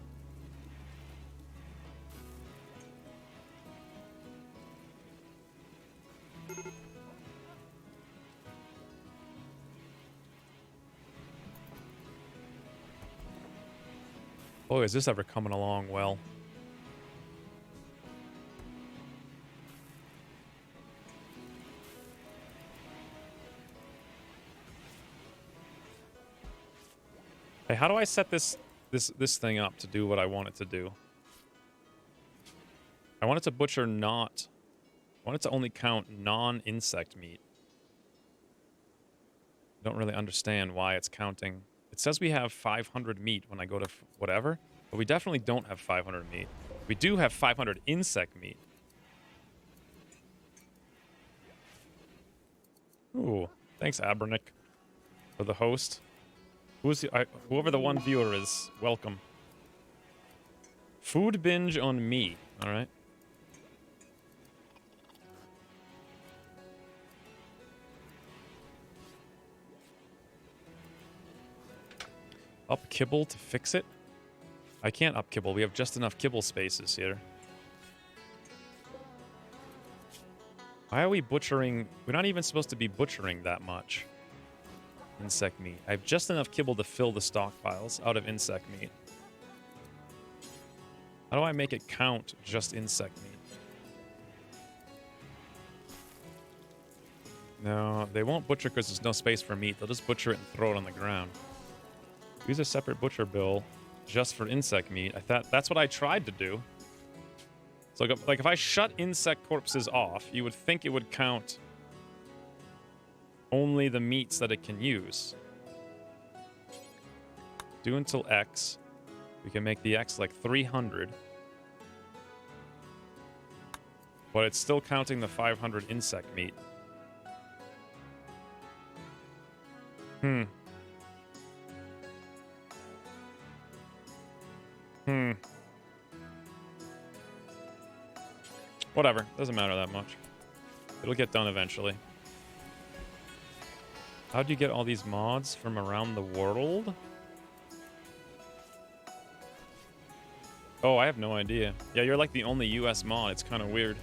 Boy, is this ever coming along well. Hey, how do I set this thing up to do what I want it to do? I want it to butcher not... I want it to only count non-insect meat. I don't really understand why it's counting. It says we have 500 meat when I go to whatever, but we definitely don't have 500 meat. We do have 500 insect meat. Ooh, thanks, Abernick, for the host. Whoever the one viewer is, welcome. Food binge on me. All right. Up kibble to fix it? I can't up kibble. We have just enough kibble spaces here. Why are we butchering? We're not even supposed to be butchering that much insect meat. I have just enough kibble to fill the stockpiles out of insect meat. How do I make it count just insect meat? No, they won't butcher because there's no space for meat. They'll just butcher it and throw it on the ground. Use a separate butcher bill just for insect meat. I thought that's what I tried to do. So like if I shut insect corpses off, you would think it would count only the meats that it can use. Do until X. We can make the X like 300. But it's still counting the 500 insect meat. Whatever. Doesn't matter that much. It'll get done eventually. How'd you get all these mods from around the world? Oh, I have no idea. Yeah, you're like the only US mod. It's kind of weird.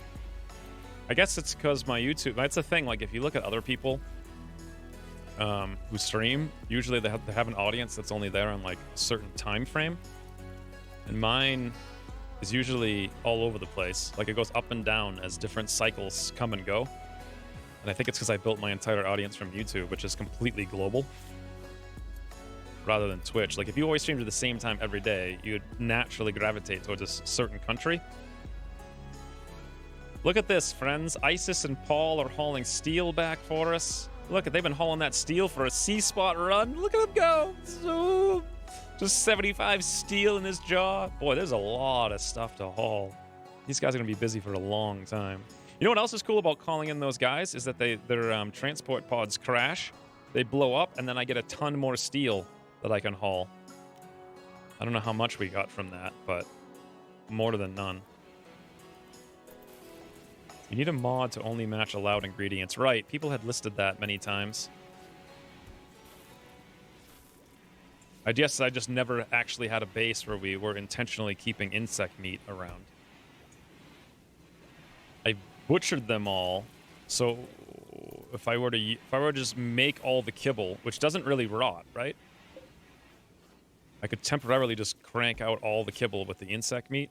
I guess it's because my YouTube... That's the thing. Like, if you look at other people who stream, usually they have an audience that's only there on, like, a certain time frame. And mine is usually all over the place. Like, it goes up and down as different cycles come and go. And I think it's because I built my entire audience from YouTube, which is completely global. rather than Twitch. Like, if you always streamed at the same time every day, you'd naturally gravitate towards a certain country. Look at this, friends. Isis and Paul are hauling steel back for us. Look, they've been hauling that steel for a C-spot run. Look at them go. Zoom. Just 75 steel in his jaw. Boy, there's a lot of stuff to haul. These guys are going to be busy for a long time. You know what else is cool about calling in those guys is that their transport pods crash. They blow up, and then I get a ton more steel that I can haul. I don't know how much we got from that, but more than none. You need a mod to only match allowed ingredients. Right, people had listed that many times. I guess I just never actually had a base where we were intentionally keeping insect meat around. I butchered them all, so if I were to just make all the kibble, which doesn't really rot, right? I could temporarily just crank out all the kibble with the insect meat.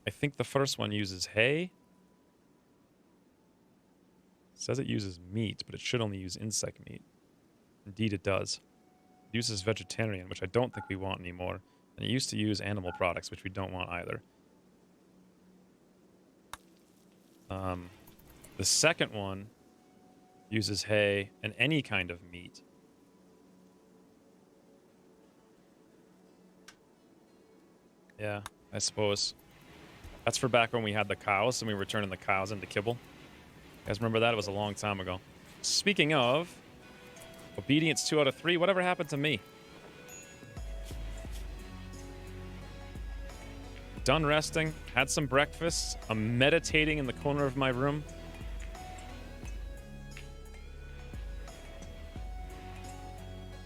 I think the first one uses hay. It says it uses meat, but it should only use insect meat. Indeed, it does. It uses vegetarian, which I don't think we want anymore. And it used to use animal products, which we don't want either. The second one uses hay and any kind of meat. Yeah, I suppose. That's for back when we had the cows and we were turning the cows into kibble. You guys remember that? It was a long time ago. Speaking of, obedience 2 out of 3. Whatever happened to me? Done resting, had some breakfast. I'm meditating in the corner of my room.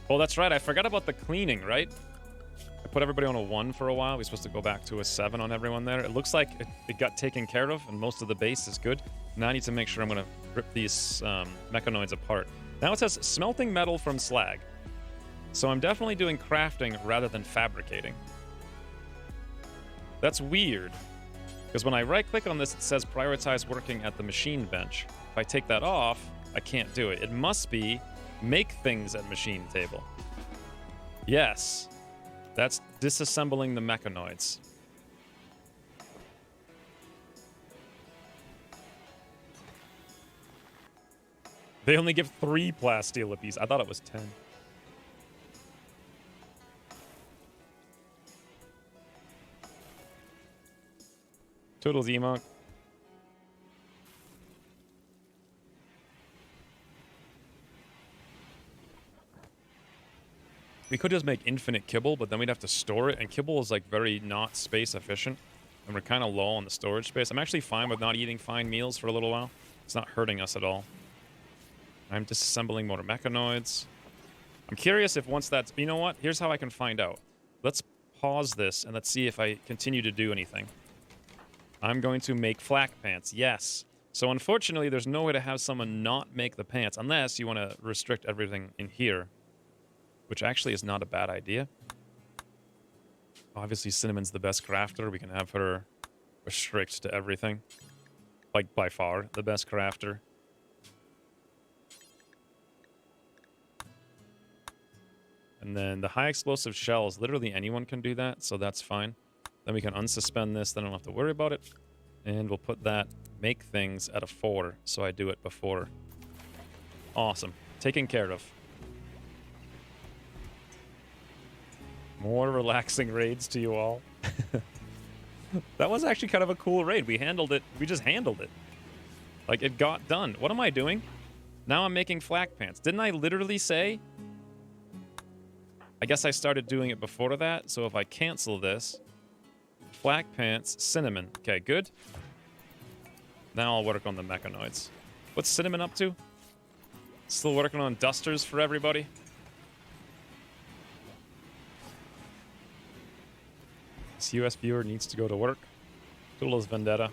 Oh, that's right. I forgot about the cleaning, right? I put everybody on a 1 for a while. We're supposed to go back to a 7 on everyone there. It looks like it got taken care of, and most of the base is good. Now I need to make sure I'm going to rip these mechanoids apart. Now it says smelting metal from slag. So I'm definitely doing crafting rather than fabricating. That's weird. Because when I right-click on this, it says prioritize working at the machine bench. If I take that off, I can't do it. It must be make things at machine table. Yes. That's disassembling the mechanoids. They only give 3 plasteel apiece. I thought it was 10. Toodles, Emo. We could just make infinite kibble, but then we'd have to store it, and kibble is like very not space efficient, and we're kind of low on the storage space. I'm actually fine with not eating fine meals for a little while. It's not hurting us at all. I'm disassembling more mechanoids. I'm curious if once that's... You know what? Here's how I can find out. Let's pause this, and let's see if I continue to do anything. I'm going to make flak pants. Yes. So unfortunately, there's no way to have someone not make the pants, unless you want to restrict everything in here. Which actually is not a bad idea. Obviously, Cinnamon's the best crafter. We can have her restrict to everything. Like, by far, the best crafter. And then the high explosive shells, literally anyone can do that, so that's fine. Then we can unsuspend this, then I don't have to worry about it. And we'll put that make things at a 4, so I do it before. Awesome. Taken care of. More relaxing raids to you all. That was actually kind of a cool raid. We handled it. We just handled it. Like, it got done. What am I doing? Now I'm making flak pants. Didn't I literally say? I guess I started doing it before that. So if I cancel this, flak pants, Cinnamon. Okay, good. Now I'll work on the mechanoids. What's Cinnamon up to? Still working on dusters for everybody? This US viewer needs to go to work. Toodles Vendetta.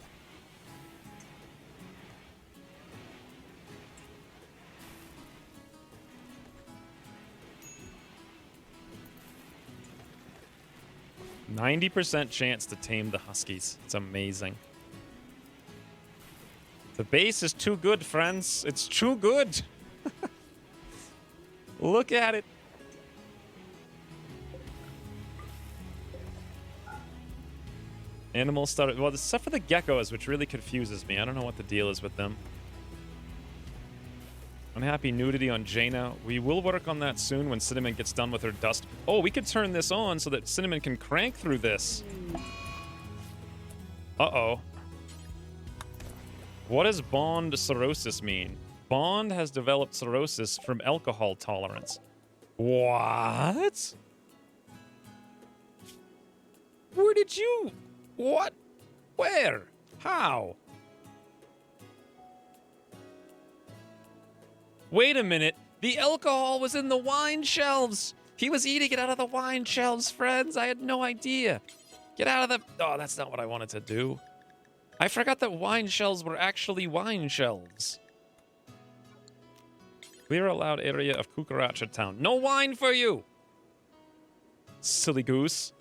%90 chance to tame the Huskies. It's amazing. The base is too good, friends. It's too good. Look at it. Animals started... Well, except for the geckos, which really confuses me. I don't know what the deal is with them. Unhappy nudity on Jaina. We will work on that soon when Cinnamon gets done with her dust. Oh, we could turn this on so that Cinnamon can crank through this. Uh-oh. What does Bond cirrhosis mean? Bond has developed cirrhosis from alcohol tolerance. What? Where did you... What? Where? How? Wait a minute. The alcohol was in the wine shelves. He was eating it out of the wine shelves, friends. I had no idea. Get out of the... Oh, that's not what I wanted to do. I forgot that wine shelves were actually wine shelves. Clear allowed area of Cucaracha Town. No wine for you! Silly goose.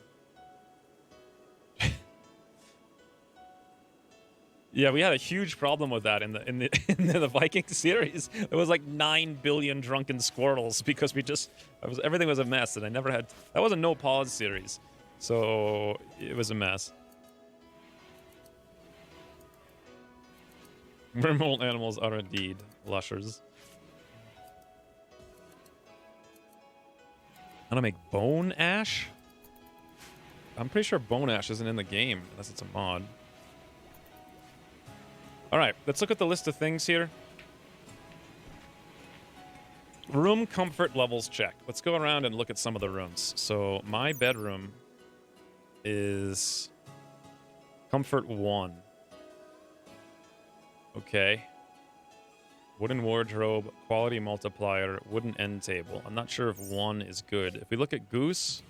Yeah, we had a huge problem with that in the Viking series. There was like 9 billion drunken squirrels because everything was a mess, and I never had... That was a no pause series, so it was a mess. Rimworld animals are indeed lushers. How to make bone ash? I'm pretty sure bone ash isn't in the game unless it's a mod. All right, let's look at the list of things here. Room comfort levels check. Let's go around and look at some of the rooms. So my bedroom is comfort 1. Okay. Wooden wardrobe, quality multiplier, wooden end table. I'm not sure if 1 is good. If we look at Goose,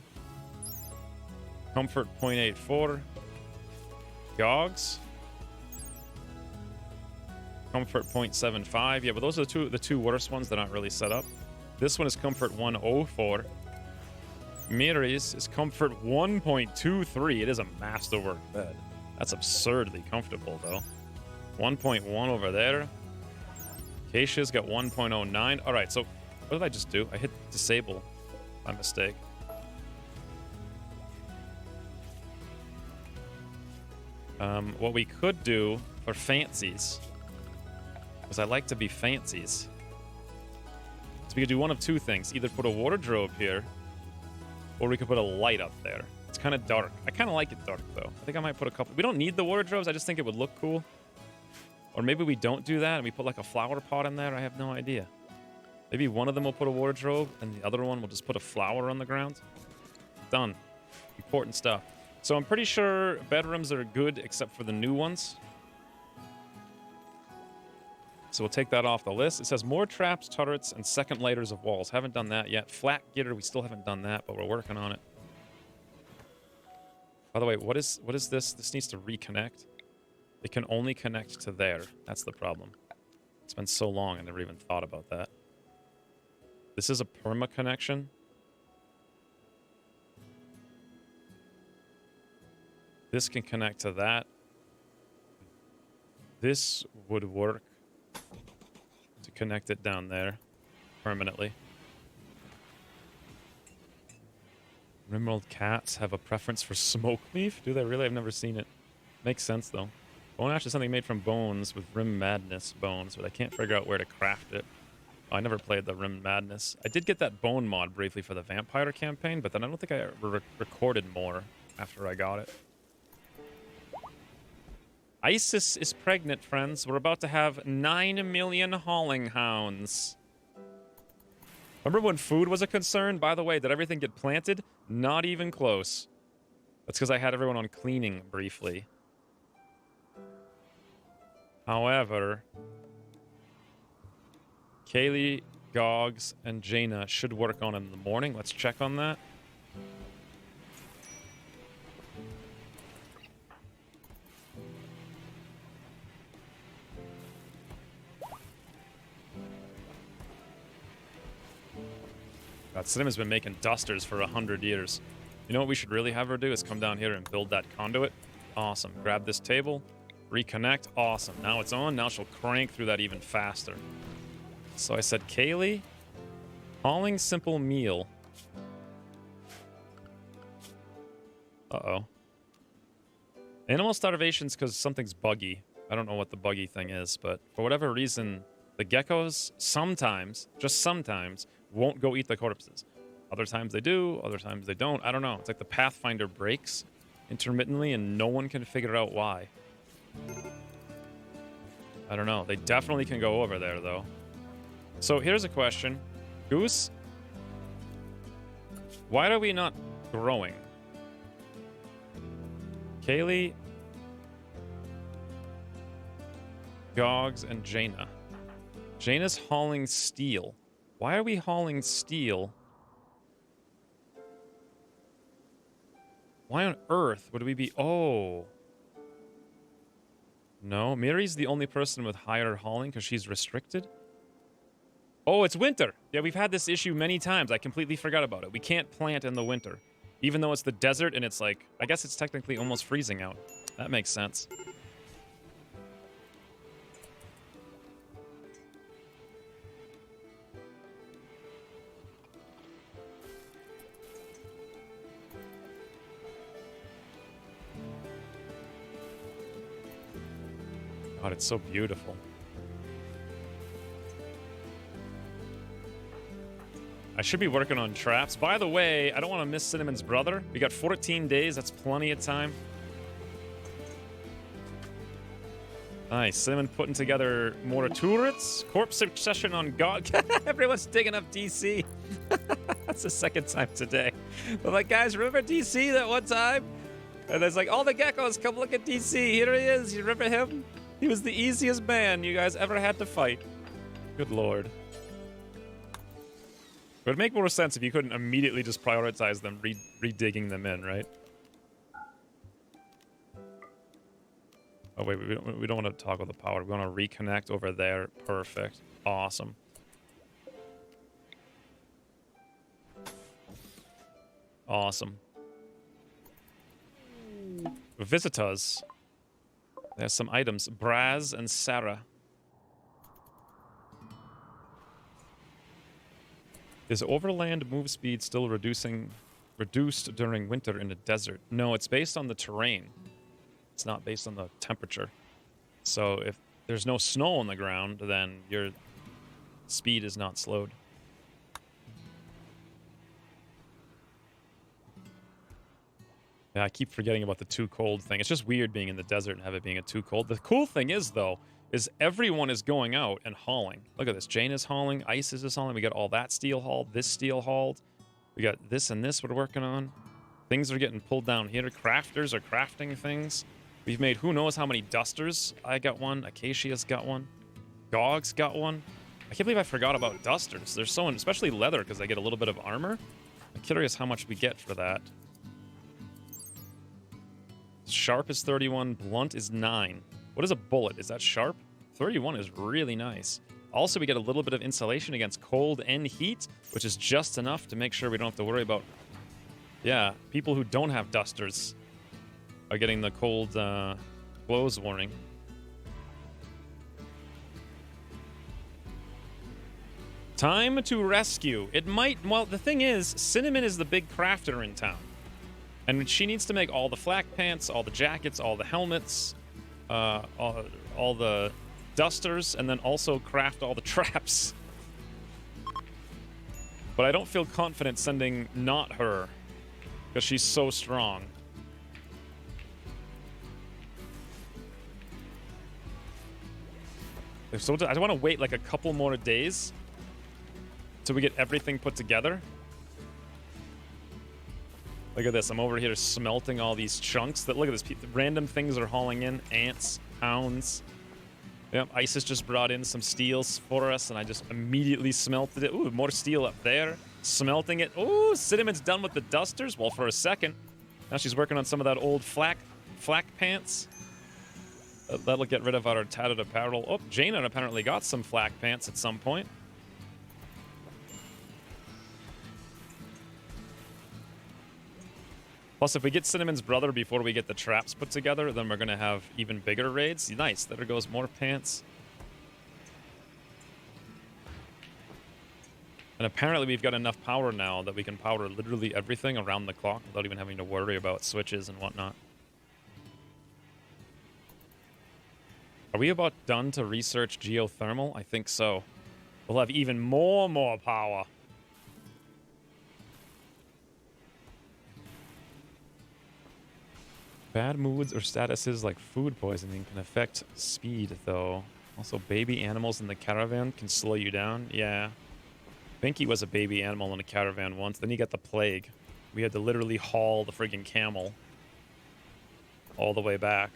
comfort 0.84. Gogs, comfort 0.75. Yeah, but those are the two worst ones. They're not really set up. This one is comfort 104. Miri's is comfort 1.23. It is a masterwork bed. That's absurdly comfortable, though. 1.1 over there. Keisha's got 1.09. All right, so what did I just do? I hit disable by mistake. What we could do for fancies, because I like to be fancies, so we could do one of two things. Either put a wardrobe here, or we could put a light up there. It's kind of dark. I kind of like it dark, though. I think I might put a couple. We don't need the wardrobes. I just think it would look cool. Or maybe we don't do that and we put like a flower pot in there. I have no idea. Maybe one of them will put a wardrobe and the other one will just put a flower on the ground. Done. Important stuff. So I'm pretty sure bedrooms are good except for the new ones. So we'll take that off the list. It says more traps, turrets, and second layers of walls. Haven't done that yet. Flat getter, we still haven't done that, but we're working on it. By the way, what is this? This needs to reconnect. It can only connect to there. That's the problem. It's been so long I never even thought about that. This is a perma connection. This can connect to that. This would work to connect it down there permanently. Rimworld cats have a preference for smoke leaf? Do they really? I've never seen it. Makes sense, though. Bone ash is something made from bones with Rim Madness bones, but I can't figure out where to craft it. Oh, I never played the Rim Madness. I did get that bone mod briefly for the vampire campaign, but then I don't think I recorded more after I got it. Isis is pregnant, friends. We're about to have 9 million hauling hounds. Remember when food was a concern? By the way, did everything get planted? Not even close. That's because I had everyone on cleaning briefly. However, Kaylee, Gogs, and Jaina should work on it in the morning. Let's check on that. God, Cinema's been making dusters for 100 years. You know what we should really have her do is come down here and build that conduit. Awesome. Grab this table. Reconnect. Awesome. Now it's on. Now she'll crank through that even faster. So I said, Kaylee, hauling simple meal. Uh-oh. Animal starvation's because something's buggy. I don't know what the buggy thing is, but for whatever reason, the geckos sometimes, just sometimes, won't go eat the corpses. Other times they do, other times they don't. I don't know. It's like the Pathfinder breaks intermittently and no one can figure out why. I don't know. They definitely can go over there, though. So here's a question. Goose, why are we not growing? Kaylee, Gogs, and Jaina. Jaina's hauling steel. Why are we hauling steel? Why on earth would we be... Oh. No, Miri's the only person with higher hauling because she's restricted. Oh, it's winter. Yeah, we've had this issue many times. I completely forgot about it. We can't plant in the winter. Even though it's the desert and it's like... I guess it's technically almost freezing out. That makes sense. God, it's so beautiful. I should be working on traps. By the way, I don't want to miss Cinnamon's brother. We got 14 days. That's plenty of time. Nice. Cinnamon putting together more turrets. Corpse succession on God. Everyone's digging up DC. That's the second time today. They're like, guys, remember DC that one time? And there's like, all the geckos, come look at DC. Here he is. You remember him? He was the easiest man you guys ever had to fight. Good lord. It would make more sense if you couldn't immediately just prioritize them, redigging them in, right? Oh, wait, we don't want to toggle the power. We want to reconnect over there. Perfect. Awesome. Awesome. Visitors. There's some items. Braz and Sarah. Is overland move speed still reduced during winter in a desert? No, it's based on the terrain. It's not based on the temperature. So if there's no snow on the ground, then your speed is not slowed. Yeah, I keep forgetting about the too cold thing. It's just weird being in the desert and have it being a too cold. The cool thing is, though, is everyone is going out and hauling. Look at this. Jane is hauling. Isis is hauling. We got all that steel hauled. This steel hauled. We got this and this we're working on. Things are getting pulled down here. Crafters are crafting things. We've made who knows how many dusters. I got one. Acacia's got one. Gog's got one. I can't believe I forgot about dusters. They're so, especially leather, because they get a little bit of armor. I'm curious how much we get for that. Sharp is 31. Blunt is 9. What is a bullet? Is that sharp? 31 is really nice. Also, we get a little bit of insulation against cold and heat, which is just enough to make sure we don't have to worry about... Yeah, people who don't have dusters are getting the cold blows warning. Time to rescue. It might... Well, the thing is, Cinnamon is the big crafter in town. And she needs to make all the flak pants, all the jackets, all the helmets, all the dusters, and then also craft all the traps. But I don't feel confident sending not her, because she's so strong. So I want to wait like a couple more days till we get everything put together. Look at this. I'm over here smelting all these chunks. Look at this. Random things are hauling in. Ants, hounds. Yep, Isis just brought in some steels for us, and I just immediately smelted it. Ooh, more steel up there. Smelting it. Ooh, Cinnamon's done with the dusters. Well, for a second. Now she's working on some of that old flak pants. That'll get rid of our tattered apparel. Oh, Jaina apparently got some flak pants at some point. Plus, if we get Cinnamon's brother before we get the traps put together, then we're going to have even bigger raids. Nice. There goes more pants. And apparently we've got enough power now that we can power literally everything around the clock without even having to worry about switches and whatnot. Are we about done to research geothermal? I think so. We'll have even more power. Bad moods or statuses like food poisoning can affect speed, though. Also, baby animals in the caravan can slow you down. Yeah. Binky was a baby animal in a caravan once. Then he got the plague. We had to literally haul the friggin' camel all the way back.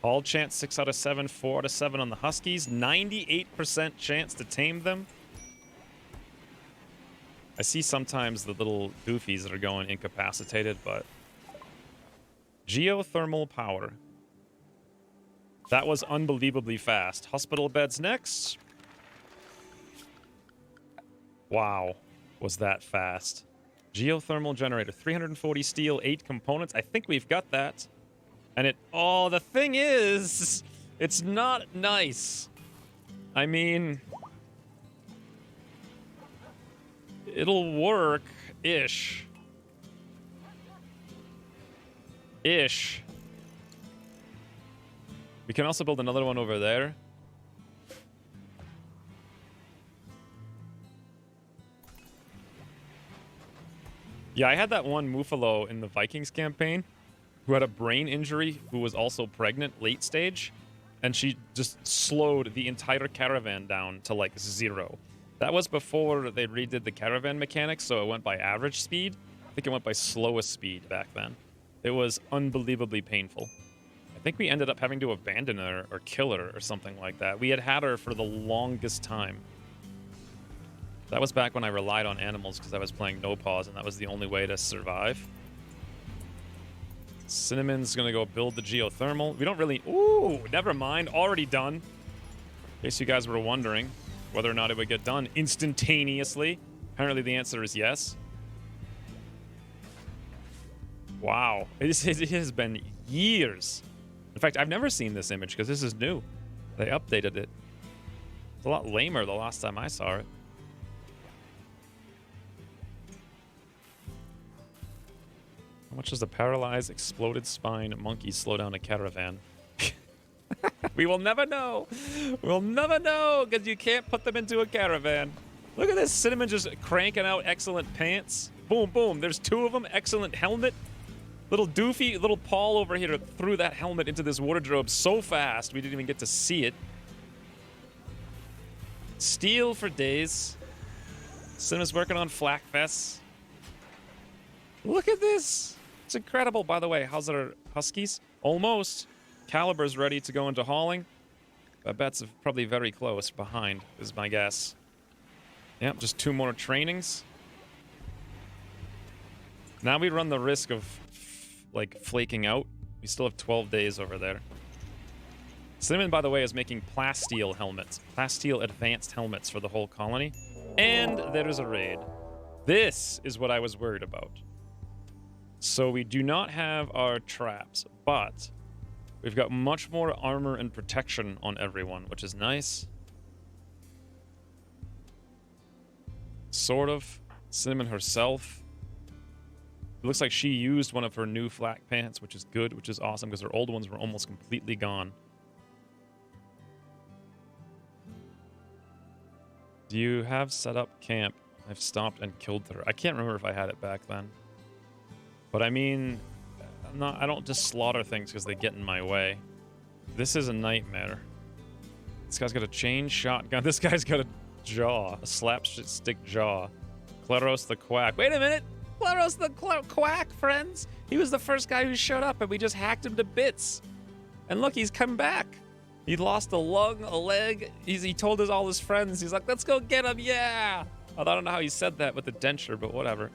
All chance 6 out of 7, 4 out of 7 on the Huskies. 98% chance to tame them. I see sometimes the little goofies that are going incapacitated, but... Geothermal power. That was unbelievably fast. Hospital beds next. Wow. Was that fast. Geothermal generator. 340 steel, 8 components. I think we've got that. And it... Oh, the thing is... It's not nice. I mean... It'll work-ish. Ish. We can also build another one over there. Yeah, I had that one Muffalo in the Vikings campaign who had a brain injury, who was also pregnant late stage, and she just slowed the entire caravan down to like 0. That was before they redid the caravan mechanics, so it went by average speed. I think it went by slowest speed back then. It was unbelievably painful. I think we ended up having to abandon her or kill her or something like that. We had her for the longest time. That was back when I relied on animals because I was playing no pause, and that was the only way to survive. Cinnamon's gonna go build the geothermal. We don't really... Ooh, never mind. Already done. In case you guys were wondering whether or not it would get done instantaneously. Apparently the answer is yes. Wow. It has been years. In fact, I've never seen this image because this is new. They updated it. It's a lot lamer the last time I saw it. How much does a paralyzed, exploded spine monkey slow down a caravan? We will never know. We'll never know because you can't put them into a caravan. Look at this. Cinnamon just cranking out excellent pants. Boom, boom. There's 2 of them. Excellent helmet. Little doofy, little Paul over here threw that helmet into this wardrobe so fast we didn't even get to see it. Steel for days. Cinema's working on flak vests. Look at this. It's incredible. By the way, how's our Huskies? Almost. Caliber's ready to go into hauling. But bet's probably very close behind, is my guess. Yep, just 2 more trainings. Now we run the risk of, like, flaking out. We still have 12 days over there. Cinnamon, by the way, is making plasteel helmets. Plasteel advanced helmets for the whole colony. And there is a raid. This is what I was worried about. So we do not have our traps, but we've got much more armor and protection on everyone, which is nice. Sort of. Cinnamon herself. It looks like she used one of her new flak pants, which is good, which is awesome, because her old ones were almost completely gone. Do you have set up camp? I've stopped and killed her. I can't remember if I had it back then. But I mean, I don't just slaughter things because they get in my way. This is a nightmare. This guy's got a chain shotgun. This guy's got a jaw, a slapstick jaw. Claros the Quack. Wait a minute! Claros the Quack, friends! He was the first guy who showed up and we just hacked him to bits. And look, he's come back. He lost a lung, a leg. He told all his friends. He's like, let's go get him, yeah! I don't know how he said that with the denture, but whatever.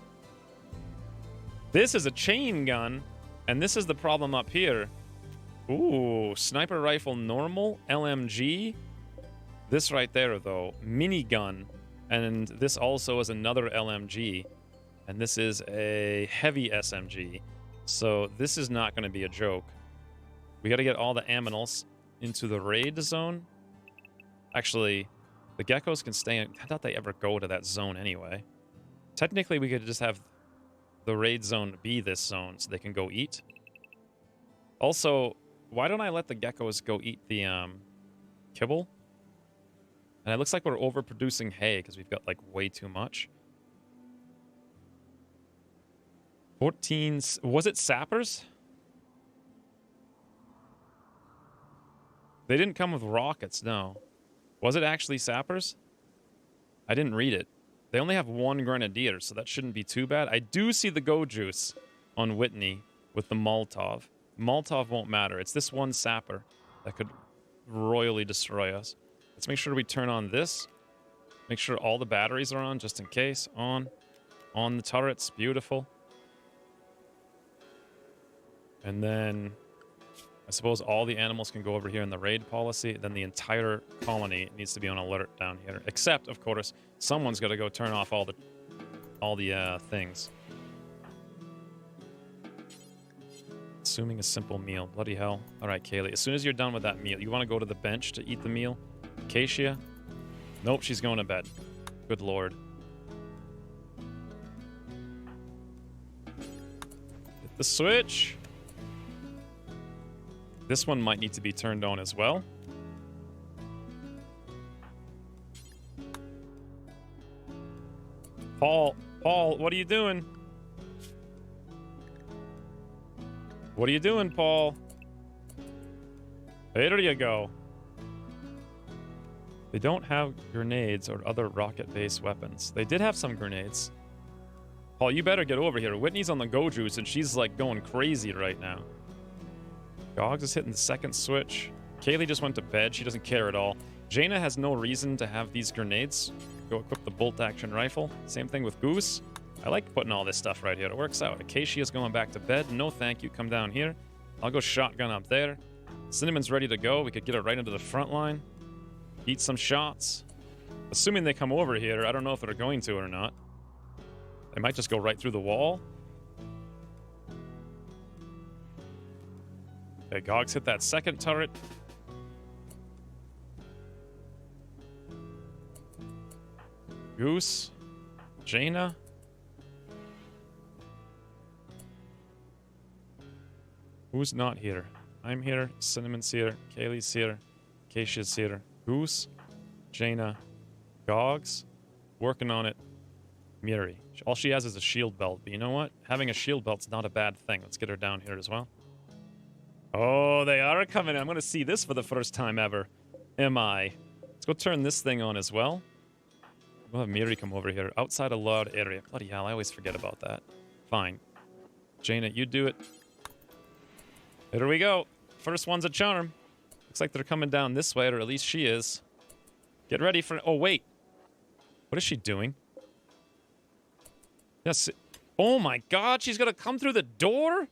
This is a chain gun, and this is the problem up here. Ooh, sniper rifle normal, LMG. This right there, though, minigun. And this also is another LMG. And this is a heavy SMG. So this is not going to be a joke. We got to get all the aminals into the raid zone. Actually, the geckos can stay in. I doubt they ever go to that zone anyway. Technically, we could just have the raid zone be this zone so they can go eat. Also, Why don't I let the geckos go eat the kibble? And it looks like we're overproducing hay because we've got like way too much. 14. Was it sappers? They didn't come with rockets, no. Was it actually sappers? I didn't read it. They only have one grenadier, so that shouldn't be too bad. I do see the go juice on Whitney with the Molotov. Molotov won't matter. It's this one sapper that could royally destroy us. Let's make sure we turn on this. Make sure all the batteries are on, just in case. On the turrets. Beautiful. And then I suppose all the animals can go over here in the raid policy. Then the entire colony needs to be on alert down here. Except, of course, someone's got to go turn off all the things. Assuming a simple meal. Bloody hell. All right, Kaylee. As soon as you're done with that meal, you want to go to the bench to eat the meal? Acacia? Nope, she's going to bed. Good lord. Hit the switch. This one might need to be turned on as well. Paul, what are you doing? What are you doing, Paul? There you go. They don't have grenades or other rocket-based weapons. They did have some grenades. Paul, you better get over here. Whitney's on the go juice, and she's, like, going crazy right now. Gogs is hitting the second switch. Kaylee just went to bed. She doesn't care at all. Jaina has no reason to have these grenades. Go equip the bolt-action rifle. Same thing with Goose. I like putting all this stuff right here. It works out. Acacia's going back to bed. No thank you. Come down here. I'll go shotgun up there. Cinnamon's ready to go. We could get her right into the front line. Eat some shots. Assuming they come over here, I don't know if they're going to or not. They might just go right through the wall. Okay, Gogs hit that second turret. Goose. Jaina. Who's not here? I'm here. Cinnamon's here. Kaylee's here. Acacia's here. Goose. Jaina. Gogs. Working on it. Miri. All she has is a shield belt. But you know what? Having a shield belt's not a bad thing. Let's get her down here as well. Oh, they are coming. I'm going to see this for the first time ever. Am I? Let's go turn this thing on as well. We'll have Miri come over here. Outside a loud area. Bloody hell, I always forget about that. Fine. Jaina, you do it. Here we go. First one's a charm. Looks like they're coming down this way, or at least she is. Get ready for... Oh, wait. What is she doing? Yes. Oh, my God. She's going to come through the door?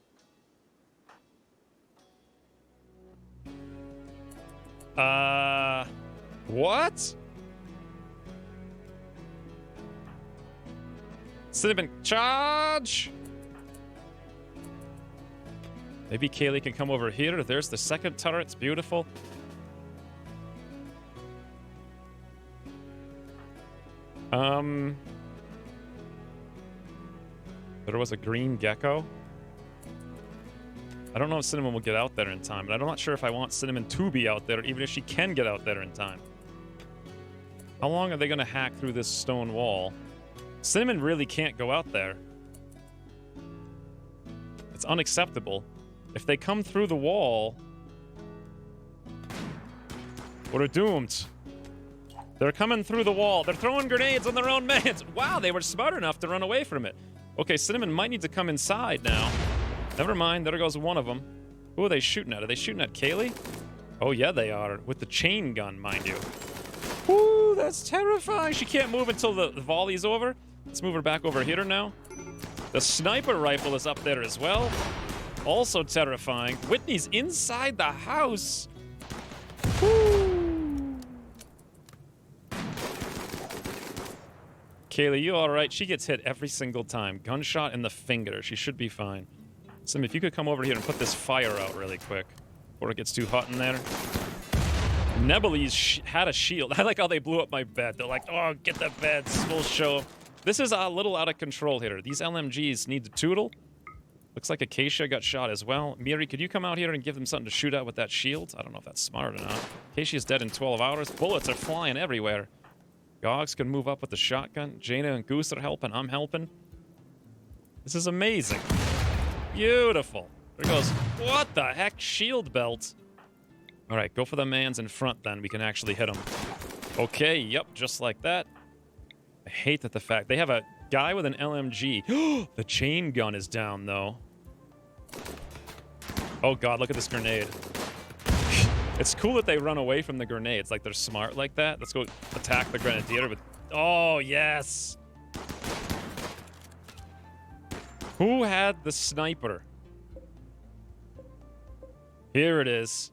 What? Cinnamon, charge! Maybe Kaylee can come over here. There's the second turret. It's beautiful. There was a green gecko. I don't know if Cinnamon will get out there in time, but I'm not sure if I want Cinnamon to be out there, even if she can get out there in time. How long are they going to hack through this stone wall? Cinnamon really can't go out there. It's unacceptable. If they come through the wall, we're doomed. They're coming through the wall. They're throwing grenades on their own mans. Wow, they were smart enough to run away from it. Okay, Cinnamon might need to come inside now. Never mind, there goes one of them. Who are they shooting at? Are they shooting at Kaylee? Oh, yeah, they are. With the chain gun, mind you. Ooh, that's terrifying. She can't move until the volley's over. Let's move her back over here now. The sniper rifle is up there as well. Also terrifying. Whitney's inside the house. Woo. Kaylee, you all right? She gets hit every single time. Gunshot in the finger. She should be fine. Sim, if you could come over here and put this fire out really quick before it gets too hot in there. Nebelies had a shield. I like how they blew up my bed. They're like, oh, get the beds. We'll show. This is a little out of control here. These LMGs need to tootle. Looks like Acacia got shot as well. Miri, could you come out here and give them something to shoot at with that shield? I don't know if that's smart or not. Acacia's dead in 12 hours. Bullets are flying everywhere. Gogs can move up with the shotgun. Jaina and Goose are helping. I'm helping. This is amazing. Beautiful. There goes. What the heck? Shield belt. All right, go for the mans in front then. We can actually hit them. Okay, yep, just like that. I hate that the fact they have a guy with an LMG. The chain gun is down, though. Oh, God, look at this grenade. It's cool that they run away from the grenades. Like, they're smart like that. Let's go attack the grenadier with... Oh, yes! Who had the sniper? Here it is.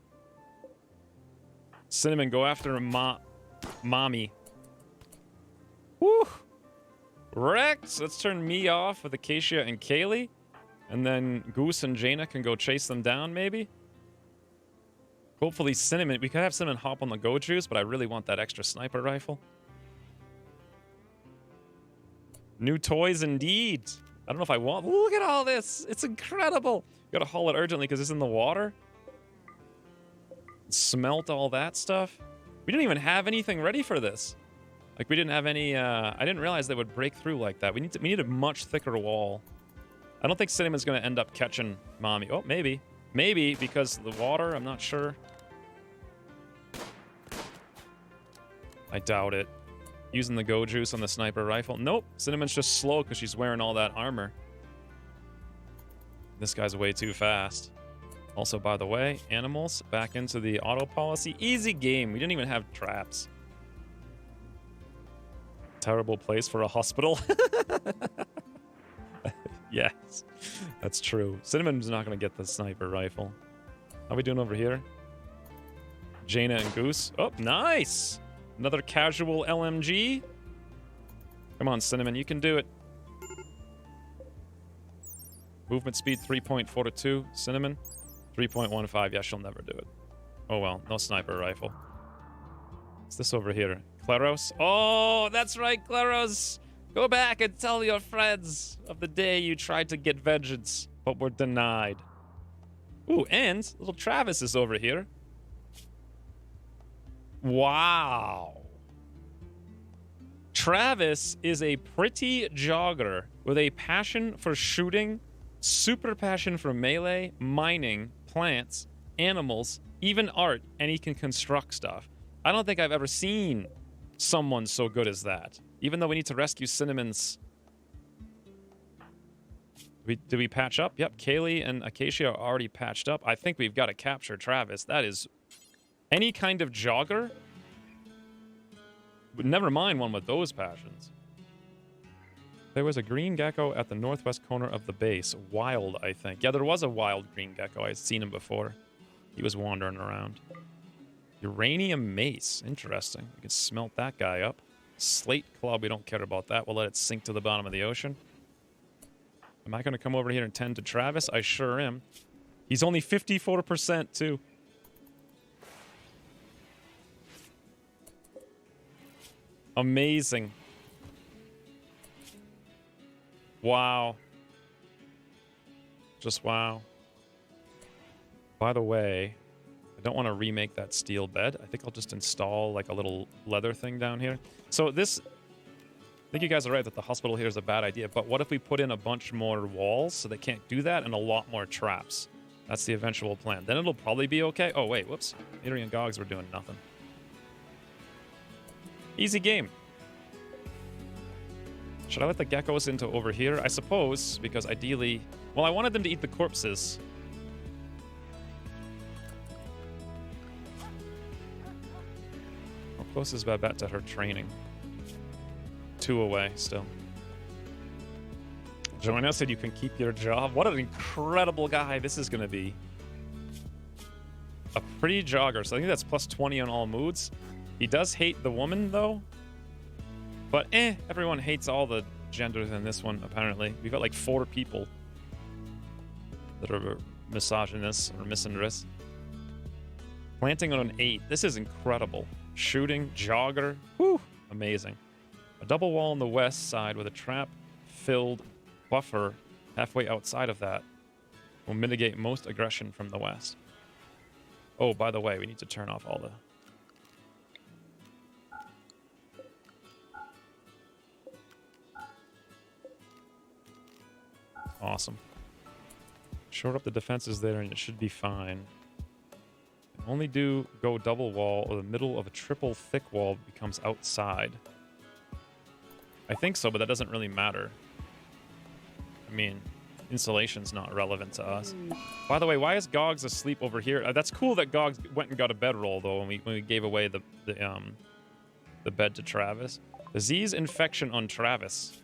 Cinnamon, go after mommy. Woo! Wrecked. Let's turn me off with Acacia and Kaylee. And then Goose and Jaina can go chase them down, maybe? Hopefully Cinnamon... We could have Cinnamon hop on the Go Juice, but I really want that extra sniper rifle. New toys indeed. I don't know if I want... Look at all this. It's incredible. Gotta haul it urgently because it's in the water. Smelt all that stuff. We didn't even have anything ready for this. Like, we didn't have any... I didn't realize they would break through like that. We need a much thicker wall. I don't think Cinnamon's going to end up catching Mommy. Oh, maybe. Maybe, because of the water. I'm not sure. I doubt it. Using the Go Juice on the sniper rifle. Nope. Cinnamon's just slow because she's wearing all that armor. This guy's way too fast. Also, by the way, animals back into the auto policy. Easy game. We didn't even have traps. Terrible place for a hospital. Yes, that's true. Cinnamon's not going to get the sniper rifle. How are we doing over here? Jaina and Goose. Oh, nice. Another casual LMG. Come on, Cinnamon. You can do it. Movement speed 3.42. Cinnamon 3.15. Yeah, she'll never do it. Oh, well. No sniper rifle. What's this over here? Claros? Oh, that's right, Claros. Go back and tell your friends of the day you tried to get vengeance, but were denied. Ooh, and little Travis is over here. Wow. Travis is a pretty jogger with a passion for shooting, super passion for melee, mining, plants, animals, even art, and he can construct stuff. I don't think I've ever seen someone so good as that. Even though we need to rescue Cinnamon's... Did we patch up? Yep, Kaylee and Acacia are already patched up. I think we've got to capture Travis. That is... Any kind of jogger? Never mind one with those passions. There was a green gecko at the northwest corner of the base. Wild, I think. Yeah, there was a wild green gecko. I'd seen him before. He was wandering around. Uranium mace. Interesting. We can smelt that guy up. Slate club, we don't care about that. We'll let it sink to the bottom of the ocean. Am I going to come over here and tend to Travis? I sure am. He's only 54% too. Amazing. Wow. Just wow. By the way, I don't want to remake that steel bed. I think I'll just install like a little leather thing down here. So this, I think you guys are right that the hospital here is a bad idea, but what if we put in a bunch more walls so they can't do that and a lot more traps? That's the eventual plan. Then it'll probably be okay. Oh, wait, whoops. Adrian and Gogs were doing nothing. Easy game. Should I let the geckos into over here? I suppose, because ideally... Well, I wanted them to eat the corpses. How close is Babette to her training? 2 away, still. Joanna said you can keep your job. What an incredible guy this is going to be. A pretty jogger, so I think that's plus 20 on all moods. He does hate the woman, though. But, everyone hates all the genders in this one, apparently. We've got like 4 people that are misogynists or misandrous. Planting on an 8. This is incredible. Shooting, jogger. Whew, amazing. A double wall on the west side with a trap-filled buffer halfway outside of that. will mitigate most aggression from the west. Oh, by the way, we need to turn off all the... Awesome. Short up the defenses there and it should be fine. Only go double wall or the middle of a triple thick wall becomes outside. I think so, but that doesn't really matter. I mean, insulation's not relevant to us. By the way, why is Gogs asleep over here? That's cool that Gogs went and got a bedroll though when we gave away the bed to Travis. Disease infection on Travis.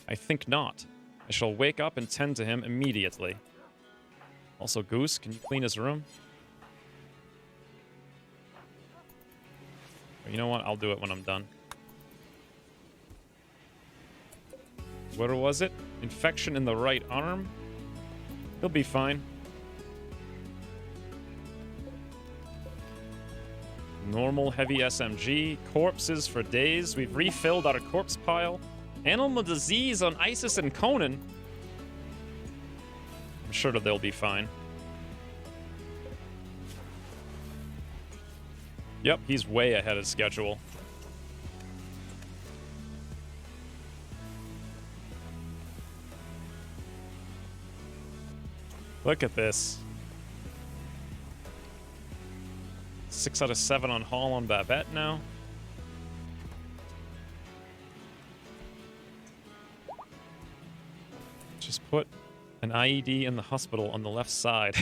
I think not. I shall wake up and tend to him immediately. Also, Goose, can you clean his room? You know what? I'll do it when I'm done. Where was it? Infection in the right arm? He'll be fine. Normal heavy SMG. Corpses for days. We've refilled our corpse pile. Animal disease on Isis and Conan. I'm sure that they'll be fine. Yep, he's way ahead of schedule. Look at this. 6 out of 7 on Hall on Babette now. Just put an IED in the hospital on the left side.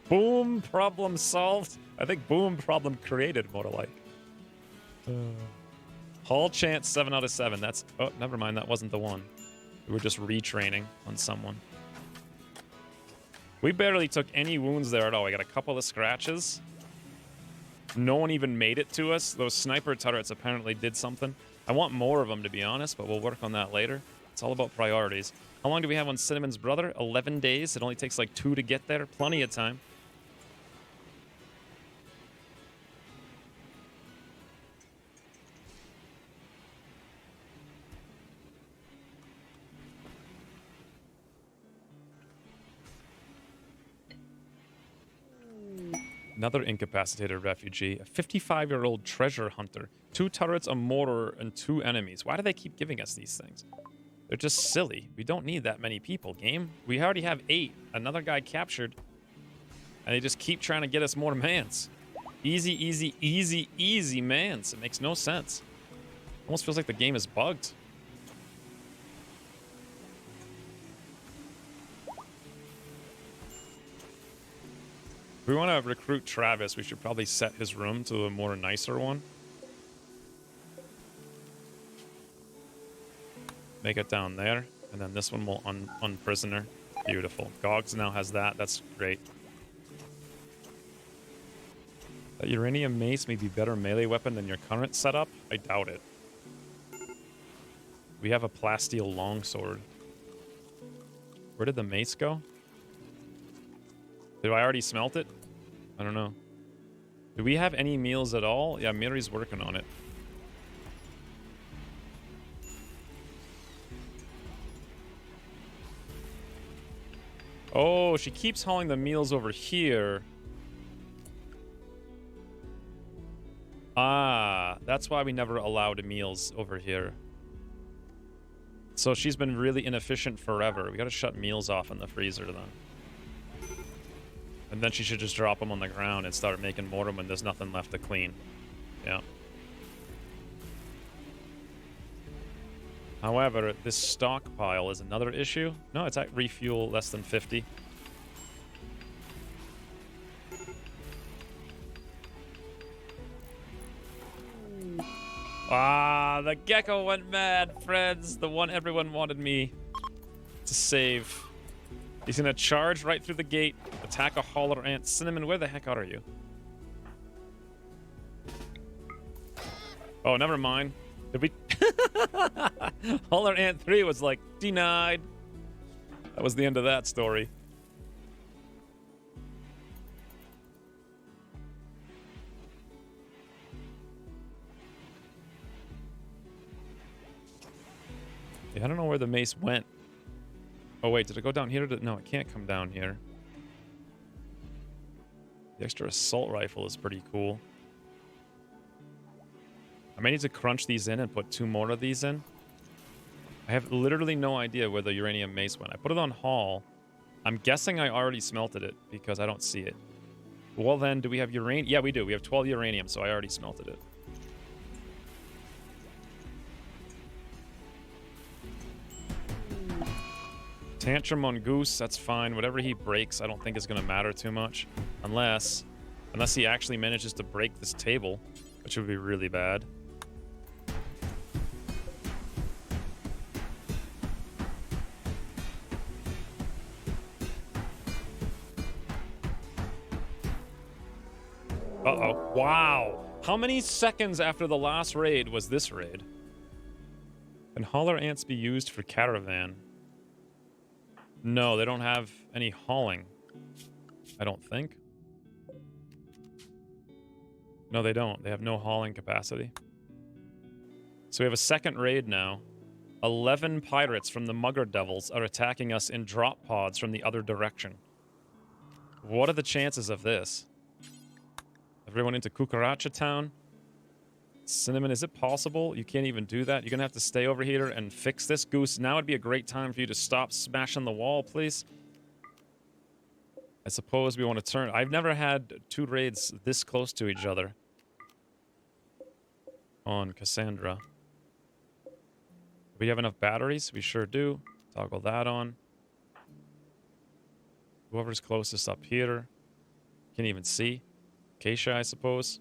Boom, problem solved. I think boom, problem created, more like. Hall chance 7 out of 7. That's... Oh, never mind. That wasn't the one. We were just retraining on someone. We barely took any wounds there at all. We got a couple of scratches. No one even made it to us. Those sniper turrets apparently did something. I want more of them, to be honest, but we'll work on that later. It's all about priorities. How long do we have on Cinnamon's brother? 11 days. It only takes like 2 to get there. Plenty of time. Another incapacitated refugee, a 55-year-old treasure hunter, 2 turrets, a mortar, and 2 enemies. Why do they keep giving us these things? They're just silly. We don't need that many people, game. We already have 8. Another guy captured. And they just keep trying to get us more mans. Easy, easy, easy, easy mans. It makes no sense. Almost feels like the game is bugged. If we want to recruit Travis, we should probably set his room to a more nicer one. Make it down there. And then this one will unprisoner. Beautiful. Gogs now has that. That's great. That uranium mace may be better melee weapon than your current setup? I doubt it. We have a plasteel longsword. Where did the mace go? Did I already smelt it? I don't know. Do we have any meals at all? Yeah, Miri's working on it. Oh, she keeps hauling the meals over here. Ah, that's why we never allowed meals over here. So she's been really inefficient forever. We gotta shut meals off in the freezer then. And then she should just drop them on the ground and start making more when there's nothing left to clean. Yeah. However, this stockpile is another issue. No, it's at refuel less than 50. Ah, the gecko went mad, friends. The one everyone wanted me to save. He's gonna charge right through the gate, attack a hauler ant. Cinnamon, where the heck are you? Oh, never mind. Did we... Hauler ant 3 was like, denied. That was the end of that story. Yeah, I don't know where the mace went. Oh, wait, did it go down here? No, it can't come down here. The extra assault rifle is pretty cool. I may need to crunch these in and put 2 more of these in. I have literally no idea where the uranium mace went. I put it on haul. I'm guessing I already smelted it because I don't see it. Well then, do we have uranium? Yeah, we do. We have 12 uranium, so I already smelted it. Tantrum on Goose, that's fine. Whatever he breaks, I don't think is going to matter too much. Unless he actually manages to break this table, which would be really bad. Uh-oh. Wow. How many seconds after the last raid was this raid? Can hauler ants be used for caravan? No, they don't have any hauling. I don't think. No, they don't. They have no hauling capacity. So we have a second raid now. 11 pirates from the Mugger Devils are attacking us in drop pods from the other direction. What are the chances of this? Everyone into Cucaracha Town? Cinnamon, is it possible? You can't even do that. You're going to have to stay over here and fix this. Goose, now would be a great time for you to stop smashing the wall, please. I suppose we want to turn. I've never had 2 raids this close to each other on Cassandra. Do we have enough batteries? We sure do. Toggle that on. Whoever's closest up here. Can't even see. Acacia, I suppose.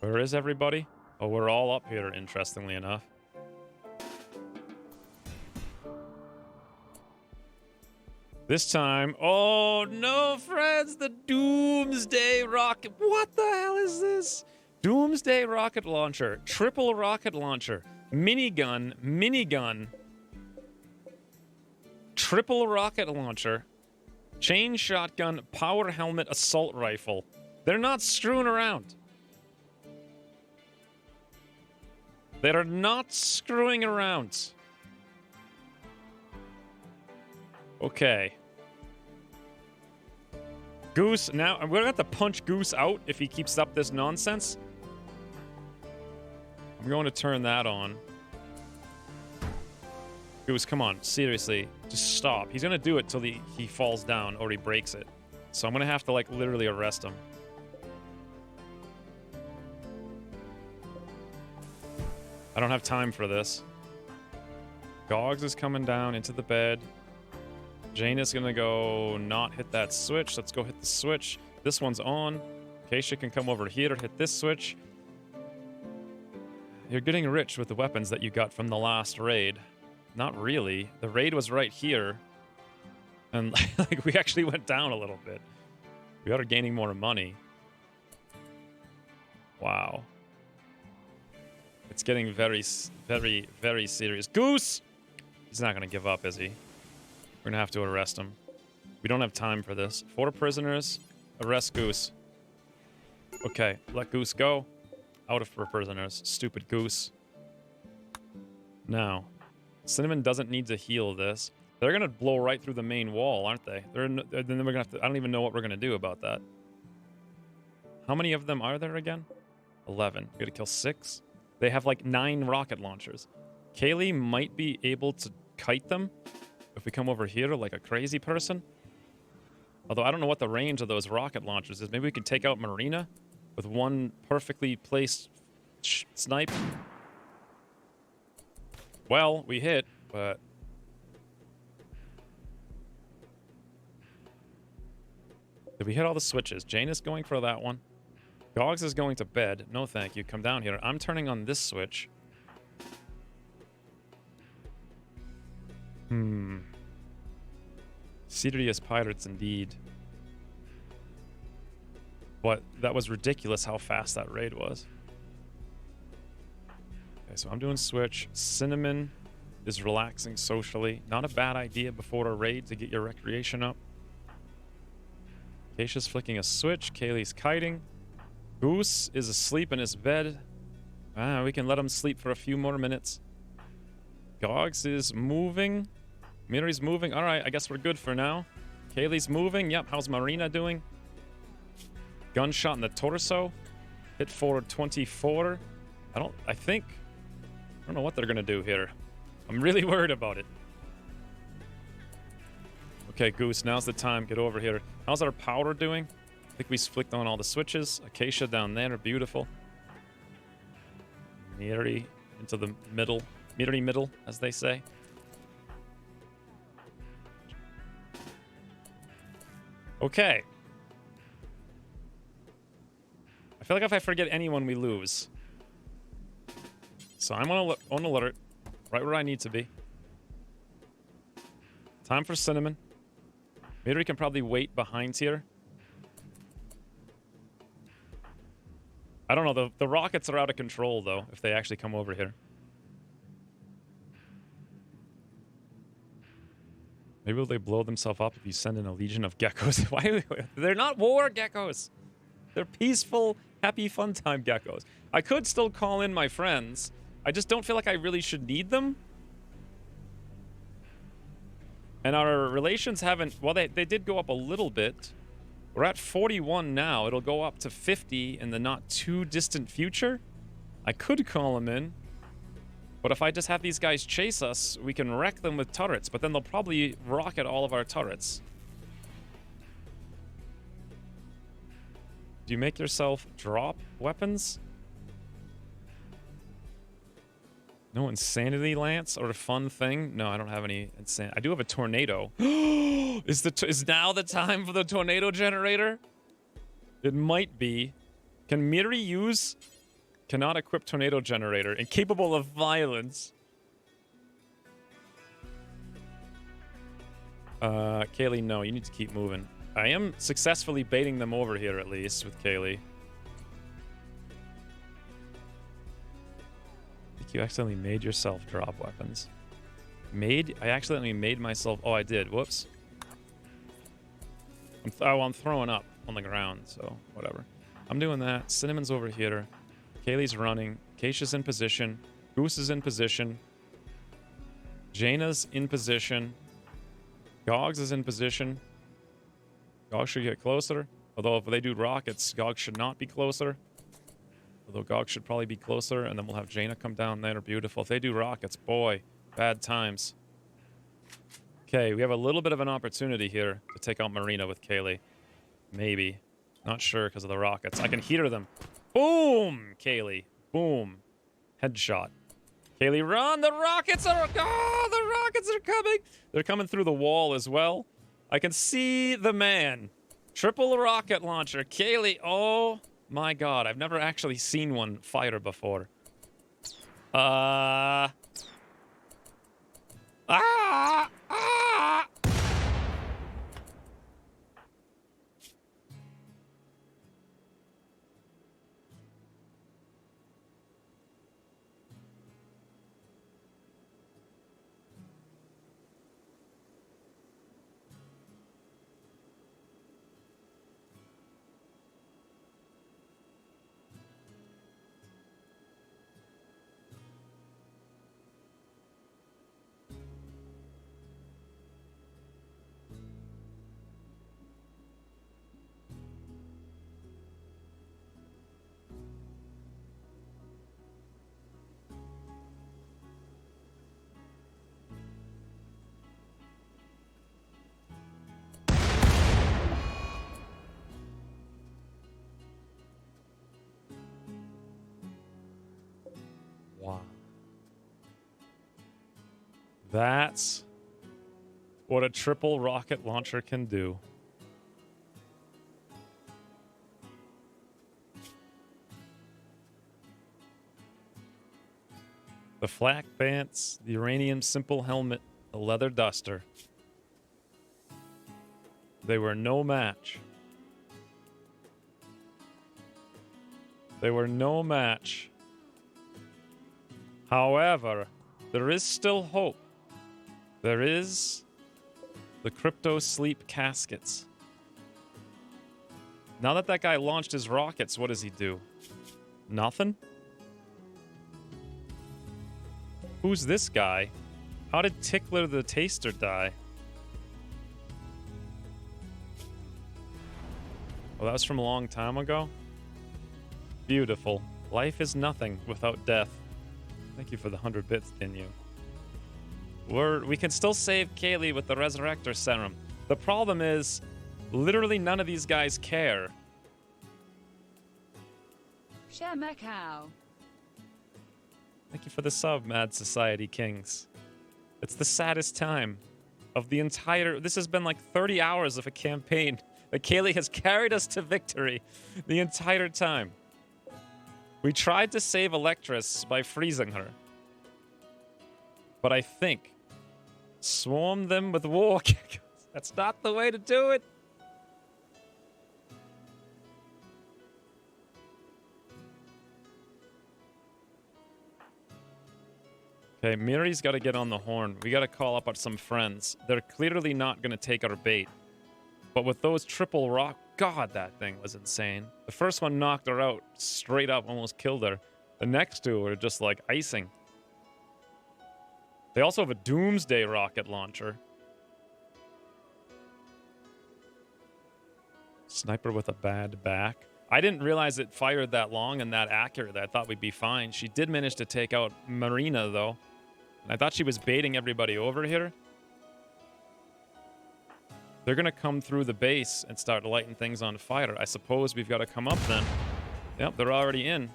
Where is everybody? Oh, we're all up here, interestingly enough. This time, oh no, friends, the Doomsday Rocket. What the hell is this? Doomsday Rocket Launcher, triple rocket launcher, minigun, triple rocket launcher, chain shotgun, power helmet, assault rifle. They're not screwing around. They're not screwing around. Okay. Goose, now I'm gonna have to punch Goose out if he keeps up this nonsense. I'm going to turn that on. Goose, come on, seriously, just stop. He's gonna do it till he falls down or he breaks it. So I'm gonna have to, like, literally arrest him. I don't have time for this. Gogs is coming down into the bed. Jane is gonna go not hit that switch. Let's go hit the switch. This one's on. Acacia can come over here, hit this switch. You're getting rich with the weapons that you got from the last raid. Not really. The raid was right here. And like we actually went down a little bit. We are gaining more money. Wow. It's getting very, very, very serious. Goose! He's not gonna give up, is he? We're gonna have to arrest him. We don't have time for this. 4 prisoners. Arrest Goose. Okay, let Goose go. Out of 4 prisoners. Stupid Goose. Now, Cinnamon doesn't need to heal this. They're gonna blow right through the main wall, aren't they? Then we're gonna have to. I don't even know what we're gonna do about that. How many of them are there again? 11. We gotta kill 6. They have like 9 rocket launchers. Kaylee might be able to kite them if we come over here like a crazy person. Although I don't know what the range of those rocket launchers is. Maybe we can take out Marina with one perfectly placed snipe. Well, we hit, but... Did we hit all the switches? Jane is going for that one. Gogs is going to bed. No, thank you. Come down here. I'm turning on this switch. Serious pirates indeed. But that was ridiculous how fast that raid was. Okay, so I'm doing switch. Cinnamon is relaxing socially. Not a bad idea before a raid to get your recreation up. Acacia's flicking a switch. Kaylee's kiting. Goose is asleep in his bed. We can let him sleep for a few more minutes. Gogs is moving. Miri's moving. All right, I guess we're good for now. Kaylee's moving. Yep, how's Marina doing? Gunshot in the torso. Hit forward 24. I don't know what they're going to do here. I'm really worried about it. Okay, Goose, now's the time. Get over here. How's our power doing? I think we flicked on all the switches. Acacia down there. Beautiful. Miri into the middle. Miri middle, as they say. Okay. I feel like if I forget anyone, we lose. So I'm on alert. Right where I need to be. Time for Cinnamon. Miri can probably wait behind here. I don't know. The rockets are out of control, though, if they actually come over here. Maybe will they blow themselves up if you send in a legion of geckos? Why? They're not war geckos. They're peaceful, happy, fun time geckos. I could still call in my friends. I just don't feel like I really should need them. And our relations haven't... Well, they did go up a little bit. We're at 41 now. It'll go up to 50 in the not too distant future. I could call them in. But if I just have these guys chase us, we can wreck them with turrets. But then they'll probably rocket all of our turrets. Do you make yourself drop weapons? No insanity lance or a fun thing? No, I don't have any insane. I do have a tornado. Is now the time for the tornado generator? It might be. Can Miri use cannot equip tornado generator incapable of violence? Kaylee, no, you need to keep moving. I am successfully baiting them over here at least with Kaylee. You accidentally made yourself drop weapons. I accidentally made myself... Oh, I did. Whoops. I'm throwing up on the ground, so whatever. I'm doing that. Cinnamon's over here. Kaylee's running. Keisha's in position. Goose is in position. Jaina's in position. Gogs is in position. Gogs should get closer. Although if they do rockets, Gogs should not be closer. Although Gog should probably be closer, and then we'll have Jaina come down there. Beautiful. If they do rockets, boy, bad times. Okay, we have a little bit of an opportunity here to take out Marina with Kaylee. Maybe. Not sure because of the rockets. I can heater them. Boom! Kaylee. Boom. Headshot. Kaylee, run! The rockets are... Oh, the rockets are coming! They're coming through the wall as well. I can see the man. Triple rocket launcher. Kaylee, oh... My god, I've never actually seen one fire before. Ah! Ah! Wow. That's what a triple rocket launcher can do. The flak pants, the uranium simple helmet, the leather duster. They were no match. They were no match. However, there is still hope. There is the crypto sleep caskets. Now that guy launched his rockets, what does he do? Nothing? Who's this guy? How did Tickler the Taster die? Oh, that was from a long time ago? Beautiful. Life is nothing without death. Thank you for the 100 bits, Dinu. We can still save Kaylee with the Resurrector Serum. The problem is, literally none of these guys care. Shemekau. Thank you for the sub, Mad Society Kings. It's the saddest time of the entire... This has been like 30 hours of a campaign that Kaylee has carried us to victory the entire time. We tried to save Electress by freezing her. But I think... Swarm them with war kickers. That's not the way to do it. Okay, Miri's got to get on the horn. We got to call up some friends. They're clearly not going to take our bait. But with those triple rock... God, that thing was insane. The first one knocked her out straight up, almost killed her. The next two were just like icing. They also have a Doomsday rocket launcher. Sniper with a bad back. I didn't realize it fired that long and that accurate. I thought we'd be fine. She did manage to take out Marina, though. And I thought she was baiting everybody over here. They're going to come through the base and start lighting things on fire. I suppose we've got to come up then. Yep, they're already in.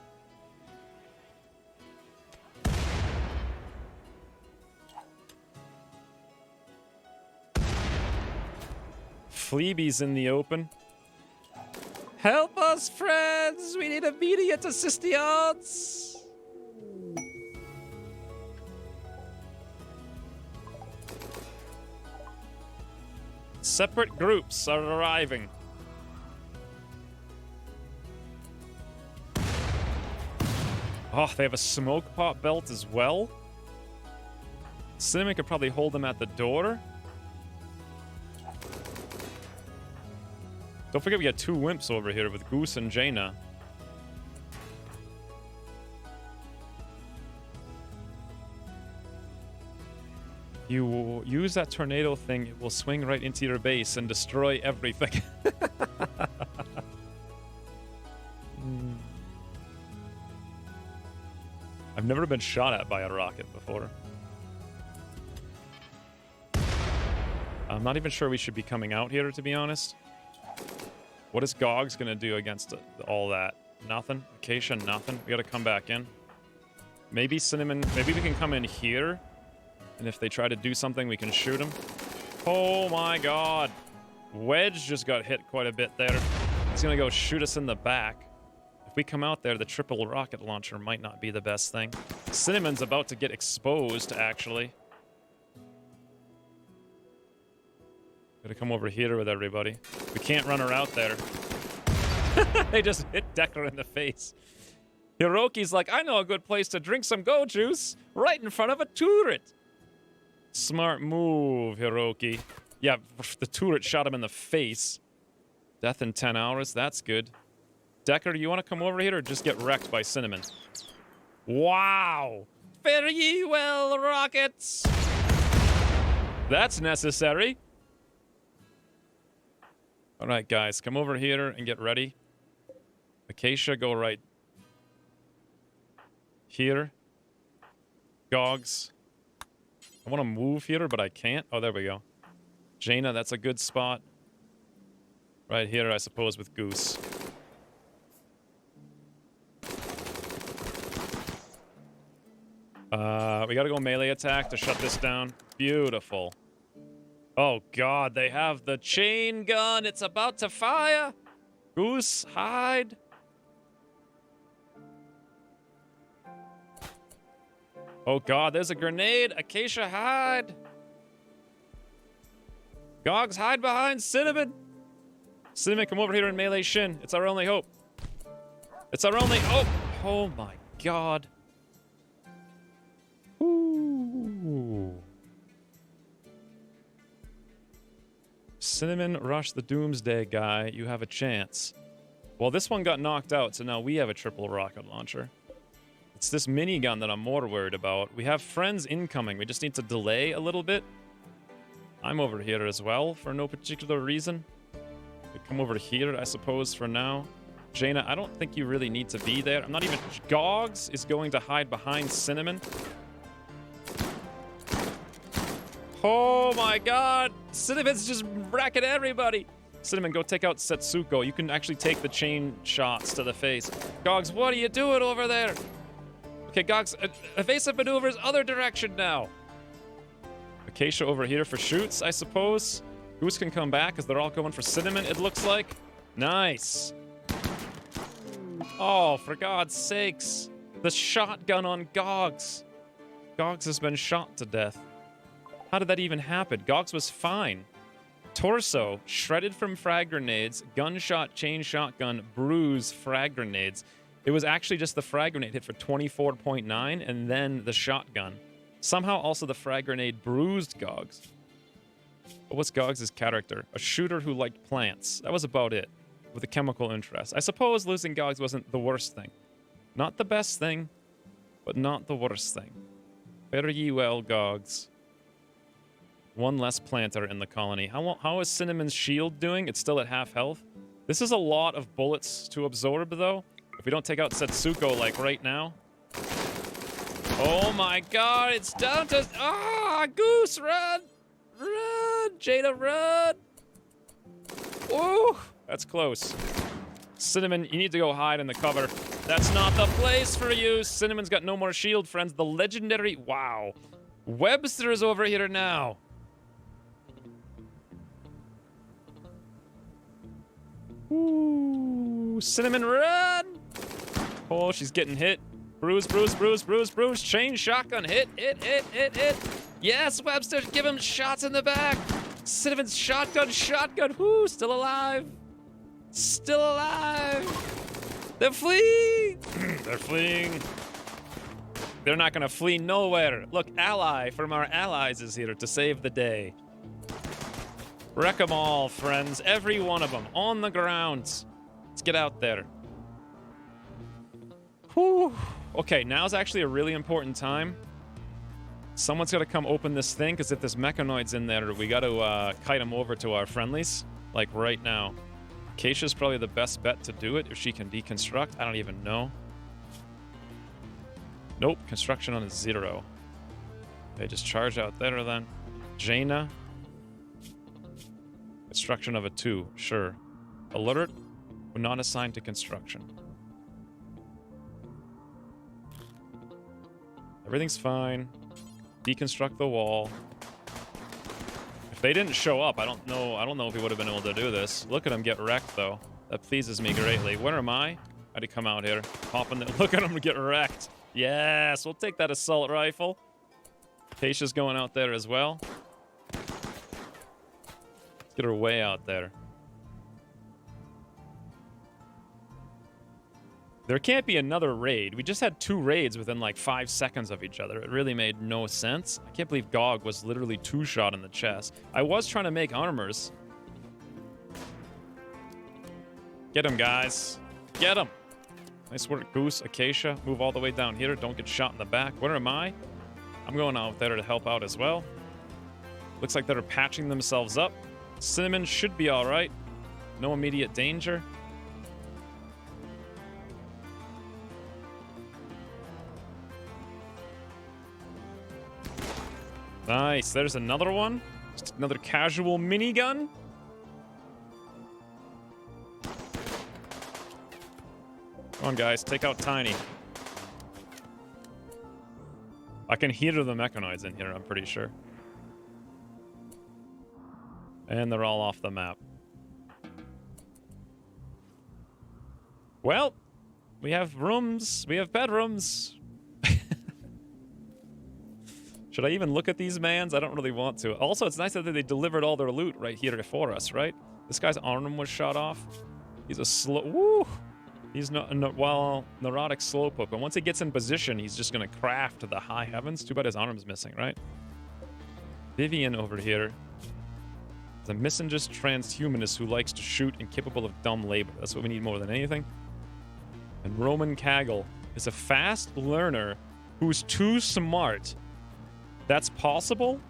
Fleeby's in the open. Help us, friends! We need immediate assistance! Separate groups are arriving. Oh, they have a smoke pot belt as well? Cinnamon could probably hold them at the door. Don't forget we got two wimps over here with Goose and Jaina. You use that tornado thing, it will swing right into your base and destroy everything. I've never been shot at by a rocket before. I'm not even sure we should be coming out here, to be honest. What is Gogs gonna do against all that? Nothing. Acacia, nothing. We gotta come back in. Maybe Cinnamon... Maybe we can come in here. And if they try to do something, we can shoot them. Oh my god. Wedge just got hit quite a bit there. He's gonna go shoot us in the back. If we come out there, the triple rocket launcher might not be the best thing. Cinnamon's about to get exposed, actually. Gotta come over here with everybody. We can't run her out there. They just hit Decker in the face. Hiroki's like, I know a good place to drink some go juice. Right in front of a turret. Smart move, Hiroki. Yeah, the turret shot him in the face. Death in 10 hours, that's good. Decker, you want to come over here or just get wrecked by Cinnamon? Wow! Very well, rockets! That's necessary. Alright, guys, come over here and get ready. Acacia, go right here. Gogs. I want to move here, but I can't. Oh, there we go. Jaina, that's a good spot. Right here, I suppose, with Goose. We gotta go melee attack to shut this down. Beautiful. Oh god, they have the chain gun. It's about to fire. Goose, hide. Oh god, there's a grenade. Acacia, hide. Gogs, hide behind Cinnamon. Cinnamon, come over here and melee Shin. It's our only hope. It's our only hope. Oh my god. Ooh. Cinnamon, rush the Doomsday guy. You have a chance. Well, this one got knocked out, so now we have a triple rocket launcher. It's this minigun that I'm more worried about. We have friends incoming. We just need to delay a little bit. I'm over here as well for no particular reason. We come over here, I suppose, for now. Jaina, I don't think you really need to be there. I'm not even... Gogs is going to hide behind Cinnamon. Oh my god! Cinnamon's just wrecking everybody! Cinnamon, go take out Setsuko. You can actually take the chain shots to the face. Gogs, what are you doing over there? Okay, Gogs, evasive maneuvers other direction now. Acacia over here for shoots, I suppose. Goose can come back because they're all going for Cinnamon, it looks like. Nice. Oh, for God's sakes. The shotgun on Gogs. Gogs has been shot to death. How did that even happen? Gogs was fine. Torso, shredded from frag grenades, gunshot, chain shotgun, bruise, frag grenades. It was actually just the frag grenade hit for 24.9 and then the shotgun. Somehow also the frag grenade bruised Gogs. What was Gogs' character? A shooter who liked plants. That was about it. With a chemical interest. I suppose losing Gogs wasn't the worst thing. Not the best thing, but not the worst thing. Fare ye well, Gogs. One less planter in the colony. How is Cinnamon's shield doing? It's still at half health. This is a lot of bullets to absorb, though. If we don't take out Setsuko, like, right now. Oh my god, it's down to... Ah, Goose, run! Run! Jada, run! Woo! That's close. Cinnamon, you need to go hide in the cover. That's not the place for you. Cinnamon's got no more shield, friends. The legendary... Wow. Webster's over here now. Ooh, Cinnamon, run! Oh, she's getting hit. Bruise, bruise, bruise, bruise, bruise. Chain shotgun, hit, hit, hit, hit, hit. Yes, Webster, give him shots in the back. Cinnamon's shotgun, shotgun. Whoo, still alive. Still alive. They're fleeing. They're fleeing. They're not gonna flee nowhere. Look, ally from our allies is here to save the day. Wreck them all, friends. Every one of them. On the ground. Let's get out there. Whew. Okay, now's actually a really important time. Someone's got to come open this thing, because if there's mechanoids in there, we got to kite them over to our friendlies. Like, right now. Acacia's probably the best bet to do it, if she can deconstruct. I don't even know. Nope, construction on a 0. Okay, just charge out there, then. Jaina. Construction of a 2, sure. Alert, we're not assigned to construction. Everything's fine. Deconstruct the wall. If they didn't show up, I don't know if we would have been able to do this. Look at them get wrecked, though. That pleases me greatly. Where am I? How'd he come out here? Hop in there. Look at them get wrecked. Yes, we'll take that assault rifle. Keisha's going out there as well. Let's get her way out there. There can't be another raid. We just had 2 raids within like 5 seconds of each other. It really made no sense. I can't believe Gog was literally 2-shot in the chest. I was trying to make armors. Get him, guys. Get him. Nice work, Goose. Acacia, move all the way down here. Don't get shot in the back. Where am I? I'm going out there to help out as well. Looks like they're patching themselves up. Cinnamon should be all right. No immediate danger. Nice. There's another one. Just another casual minigun. Come on, guys. Take out Tiny. I can hear the mechanoids in here, I'm pretty sure. And they're all off the map. Well, we have rooms. We have bedrooms. Should I even look at these mans? I don't really want to. Also, it's nice that they delivered all their loot right here for us, right? This guy's arm was shot off. He's a slow... Woo! He's well, neurotic slowpoke. But once he gets in position, he's just going to craft to the high heavens. Too bad his arm's missing, right? Vivian over here. The misogynist transhumanist who likes to shoot and capable of dumb labor. That's what we need more than anything. And Roman Kaggle. is a fast learner who's too smart. That's possible?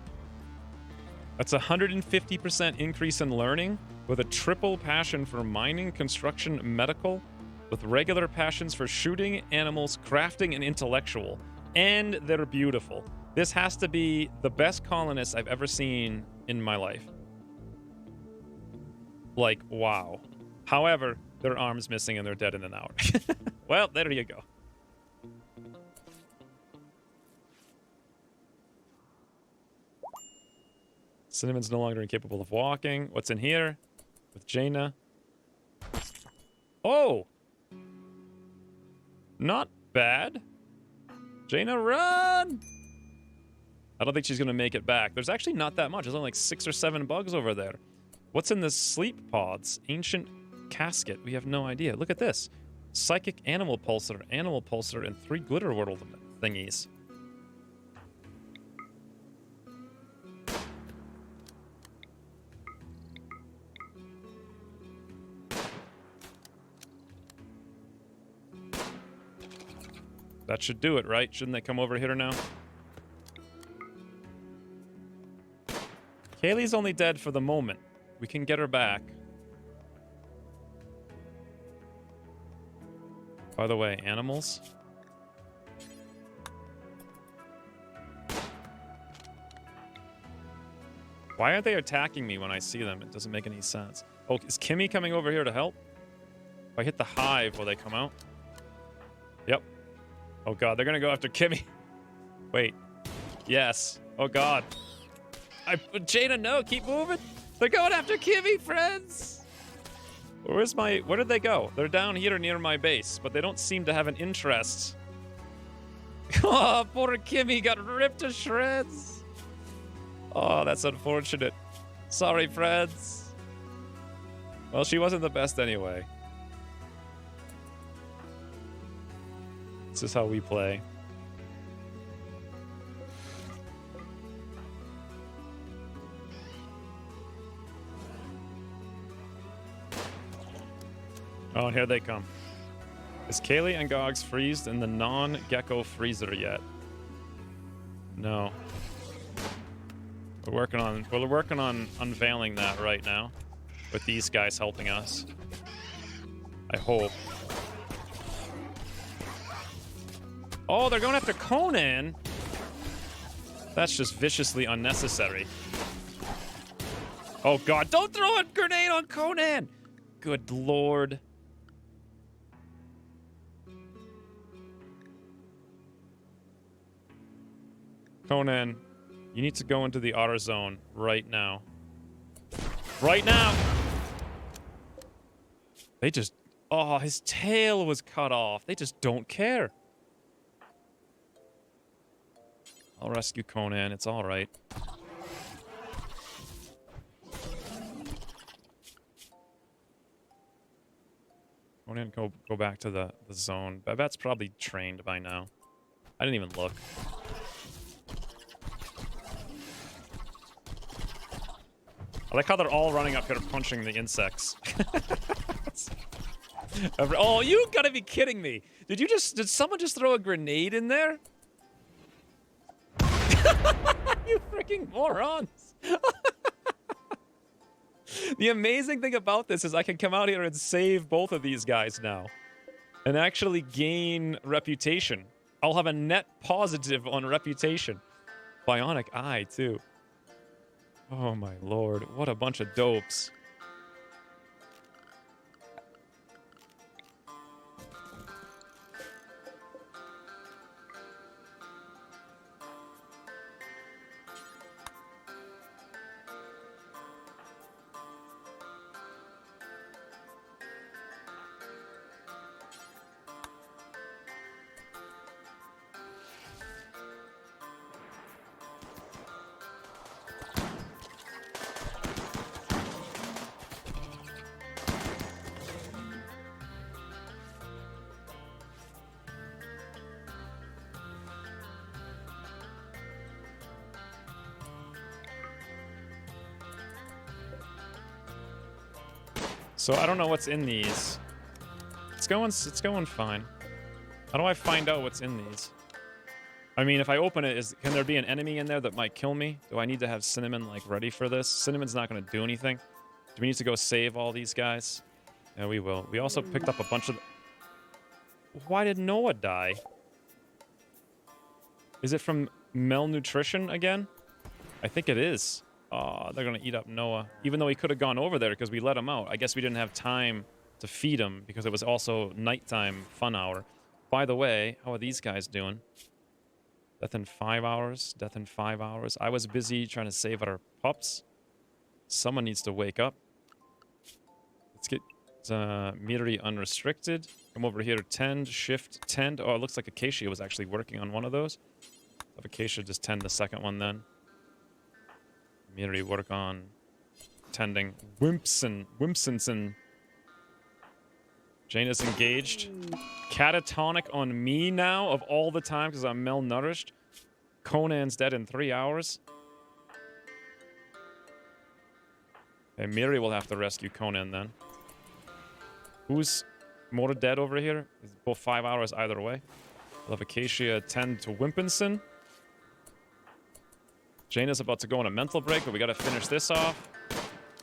That's a 150% increase in learning with a triple passion for mining, construction, medical, with regular passions for shooting, animals, crafting, and intellectual. And they're beautiful. This has to be the best colonists I've ever seen in my life. Like, wow. However, their arm's missing and they're dead in an hour. Well, there you go. Cinnamon's no longer incapable of walking. What's in here? With Jaina. Oh! Not bad. Jaina, run! I don't think she's gonna make it back. There's actually not that much. There's only like 6 or 7 bugs over there. What's in the sleep pods? Ancient casket. We have no idea. Look at this. Psychic animal pulsar, and 3 glitter world thingies. That should do it, right? Shouldn't they come over here now? Kaylee's only dead for the moment. We can get her back. By the way, animals. Why aren't they attacking me when I see them? It doesn't make any sense. Oh, is Kimmy coming over here to help? If I hit the hive, will they come out? Yep. Oh god, they're gonna go after Kimmy. Wait. Yes. Oh god. Jaina, no, keep moving. They're going after Kimmy, friends. Where did they go? They're down here near my base, but they don't seem to have an interest. Oh, poor Kimmy got ripped to shreds. Oh, that's unfortunate. Sorry, friends. Well, she wasn't the best anyway. This is how we play. Oh, and here they come. Is Kaylee and Gogs freezed in the non-gecko freezer yet? No. We're working on unveiling that right now, with these guys helping us. I hope. Oh, they're going after Conan. That's just viciously unnecessary. Oh god, don't throw a grenade on Conan! Good lord. Conan, you need to go into the otter zone right now. Right now! They just... Oh, his tail was cut off. They just don't care. I'll rescue Conan. It's all right. Conan, go back to the zone. Babette's probably trained by now. I didn't even look. I like how they're all running up here punching the insects. Oh, you gotta be kidding me. Did someone just throw a grenade in there? You freaking morons. The amazing thing about this is I can come out here and save both of these guys now. And actually gain reputation. I'll have a net positive on reputation. Bionic eye, too. Oh my lord, what a bunch of dopes. So I don't know what's in these. It's going fine. How do I find out what's in these? I mean, if I open it, can there be an enemy in there that might kill me? Do I need to have Cinnamon, like, ready for this? Cinnamon's not going to do anything. Do we need to go save all these guys? Yeah, we will. We also picked up a bunch of... Why did Noah die? Is it from malnutrition again? I think it is. Oh, they're going to eat up Noah. Even though he could have gone over there because we let him out. I guess we didn't have time to feed him because it was also nighttime fun hour. By the way, how are these guys doing? Death in 5 hours. Death in 5 hours. I was busy trying to save our pups. Someone needs to wake up. Let's get metery unrestricted. Come over here. Tend. Shift. Tend. Oh, it looks like Acacia was actually working on one of those. Have Acacia just tend the second one then. Metery work on tending. Wimpsonson. Jane is engaged. Catatonic on me now of all the time because I'm malnourished. Conan's dead in 3 hours. Okay, Miri will have to rescue Conan then. Who's more dead over here? It's both 5 hours either way. We'll have Acacia tend to Wimpinson. Jane is about to go on a mental break, but we gotta finish this off.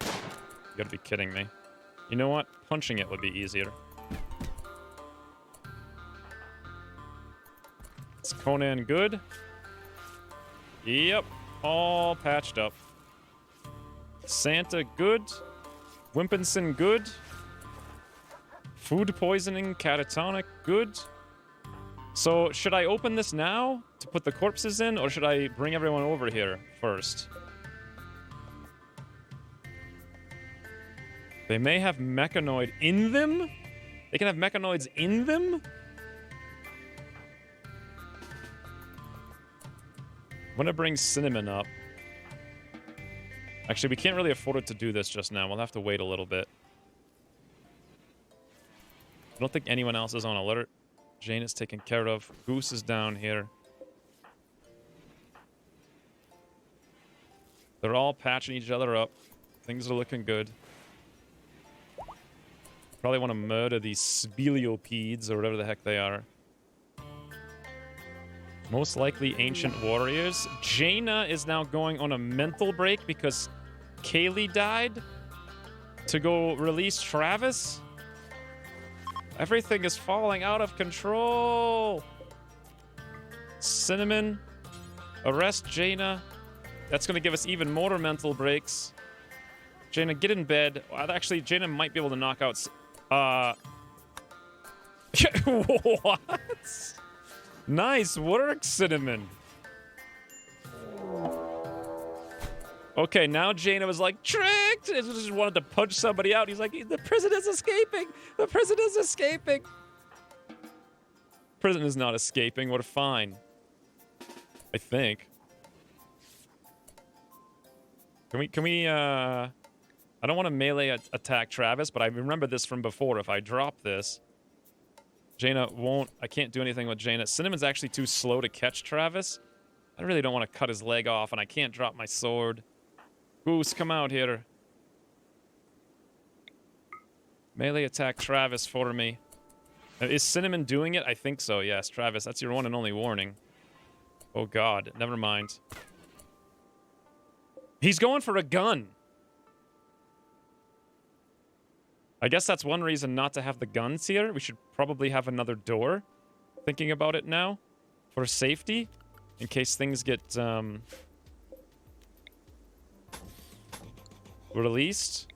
You gotta be kidding me. You know what? Punching it would be easier. Is Conan good? Yep. All patched up. Santa good. Wimpinson good. Food poisoning, catatonic good. So, should I open this now to put the corpses in, or should I bring everyone over here first? They may have mechanoid in them? They can have mechanoids in them? I'm gonna bring Cinnamon up. Actually, we can't really afford it to do this just now. We'll have to wait a little bit. I don't think anyone else is on alert. Jane is taken care of. Goose is down here. They're all patching each other up. Things are looking good. Probably want to murder these speleopedes or whatever the heck they are. Most likely ancient warriors. Jaina is now going on a mental break because Kaylee died to go release Travis. Everything is falling out of control. Cinnamon, arrest Jaina. That's going to give us even more mental breaks. Jaina, get in bed. Actually, Jaina might be able to knock out... What? Nice work, Cinnamon. Okay, now Jaina was like, tricked! And just wanted to punch somebody out. He's like, the prison is escaping! The prison is escaping! Prison is not escaping. We're fine. I think. Can we, I don't want to melee attack Travis, but I remember this from before. If I drop this, Jaina won't... I can't do anything with Jaina. Cinnamon's actually too slow to catch Travis. I really don't want to cut his leg off, and I can't drop my sword. Goose, come out here. Melee attack Travis for me. Is Cinnamon doing it? I think so, yes. Travis, that's your one and only warning. Oh god, never mind. He's going for a gun. I guess that's one reason not to have the guns here. We should probably have another door. Thinking about it now. For safety. In case things get, released.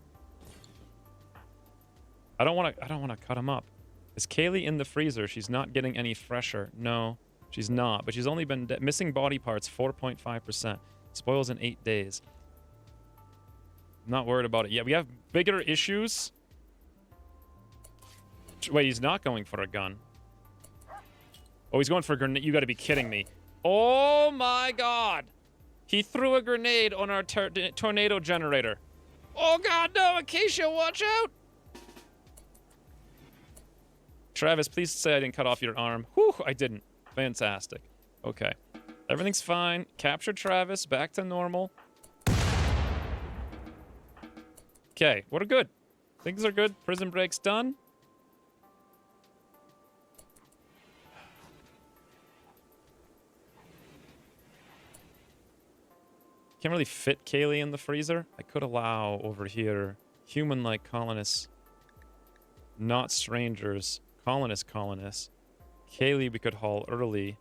I don't want to cut him up. Is Kaylee in the freezer? She's not getting any fresher. No, she's not. But she's only been missing body parts 4.5%. Spoils in 8 days. I'm not worried about it yet. We have bigger issues. Wait, he's not going for a gun. Oh, he's going for a grenade. You got to be kidding me. Oh my god. He threw a grenade on our tornado generator. Oh god, no! Acacia, watch out! Travis, please say I didn't cut off your arm. Whew, I didn't. Fantastic. Okay. Everything's fine. Capture Travis. Back to normal. Okay, we're good. Things are good. Prison break's done. Can't really fit Kaylee in the freezer. I could allow over here human-like colonists, not strangers, colonists. Kaylee we could haul early,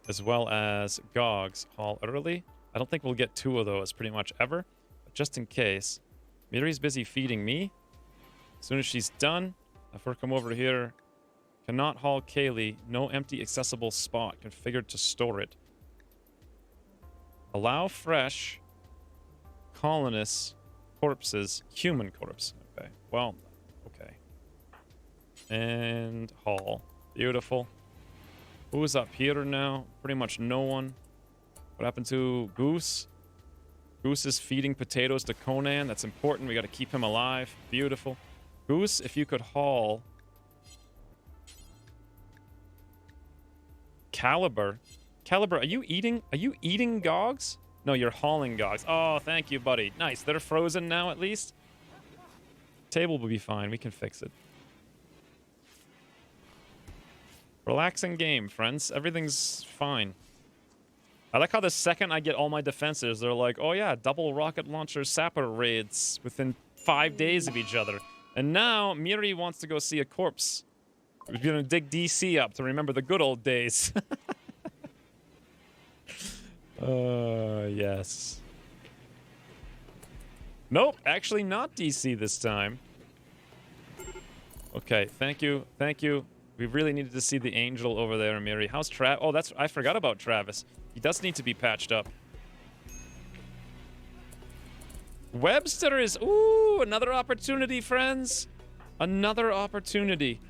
as well as Gogs haul early. I don't think we'll get 2 of those pretty much ever, but just in case. Miri's busy feeding me. As soon as she's done, if her come over here, cannot haul Kaylee, no empty accessible spot configured to store it. Allow fresh colonists, corpses, human corpse. Okay, well, okay. And haul. Beautiful. Who's up here now? Pretty much no one. What happened to Goose? Goose is feeding potatoes to Conan. That's important. We got to keep him alive. Beautiful. Goose, if you could haul Caliber. Caliber, are you eating Gogs? No, you're hauling Gogs. Oh, thank you, buddy. Nice. They're frozen now, at least. Table will be fine. We can fix it. Relaxing game, friends. Everything's fine. I like how the second I get all my defenses, they're like, oh yeah, double rocket launcher sapper raids within 5 days of each other. And now, Miri wants to go see a corpse. We're gonna dig DC up to remember the good old days. Yes. Nope, actually not DC this time. Okay, thank you, thank you. We really needed to see the angel over there, Miri. How's Travis? Oh, I forgot about Travis. He does need to be patched up. Webster is... Ooh, another opportunity, friends. Another opportunity.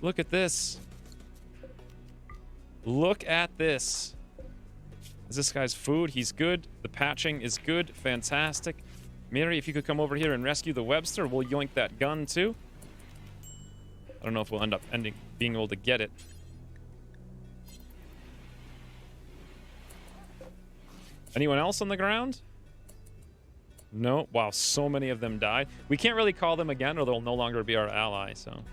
Look at this. Look at this. Is this guy's food? He's good. The patching is good. Fantastic. Miri, if you could come over here and rescue the Webster, we'll yoink that gun too. I don't know if we'll end up being able to get it. Anyone else on the ground? No. Wow, so many of them died. We can't really call them again or they'll no longer be our ally, so.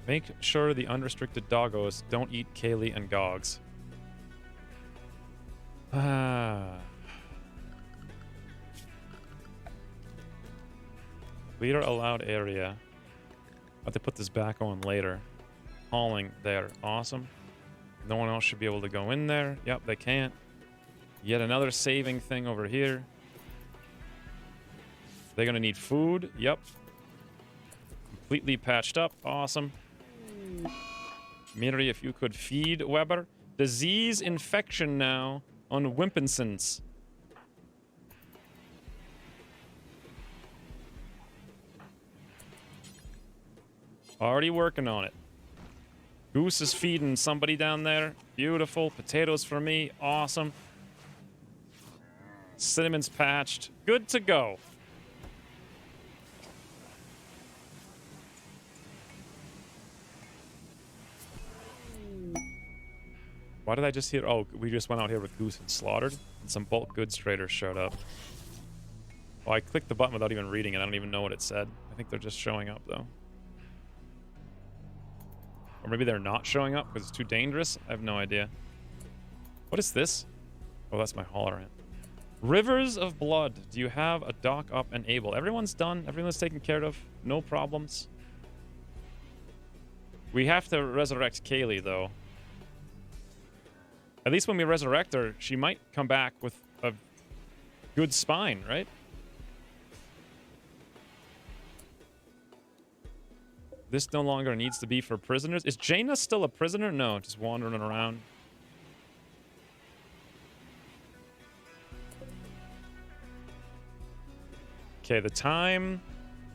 Make sure the unrestricted doggos don't eat Kaylee and Gogs. Leader allowed area. I'll have to put this back on later. Hauling there. Awesome. No one else should be able to go in there. Yep, they can't. Yet another saving thing over here. They're going to need food. Yep. Completely patched up. Awesome. Miri, if you could feed Weber. Disease infection now on Wimpinsons. Already working on it. Goose is feeding somebody down there. Beautiful. Potatoes for me. Awesome. Cinnamon's patched. Good to go. Why did I just hear... Oh, we just went out here with Goose and slaughtered. And some bulk goods traders showed up. Oh, I clicked the button without even reading it. I don't even know what it said. I think they're just showing up, though. Or maybe they're not showing up because it's too dangerous. I have no idea. What is this? Oh, that's my hauler ant. Rivers of Blood. Do you have a dock up and able? Everyone's done. Everyone's taken care of. No problems. We have to resurrect Kaylee, though. At least when we resurrect her, she might come back with a good spine, right? This no longer needs to be for prisoners. Is Jaina still a prisoner? No, just wandering around. Okay, the time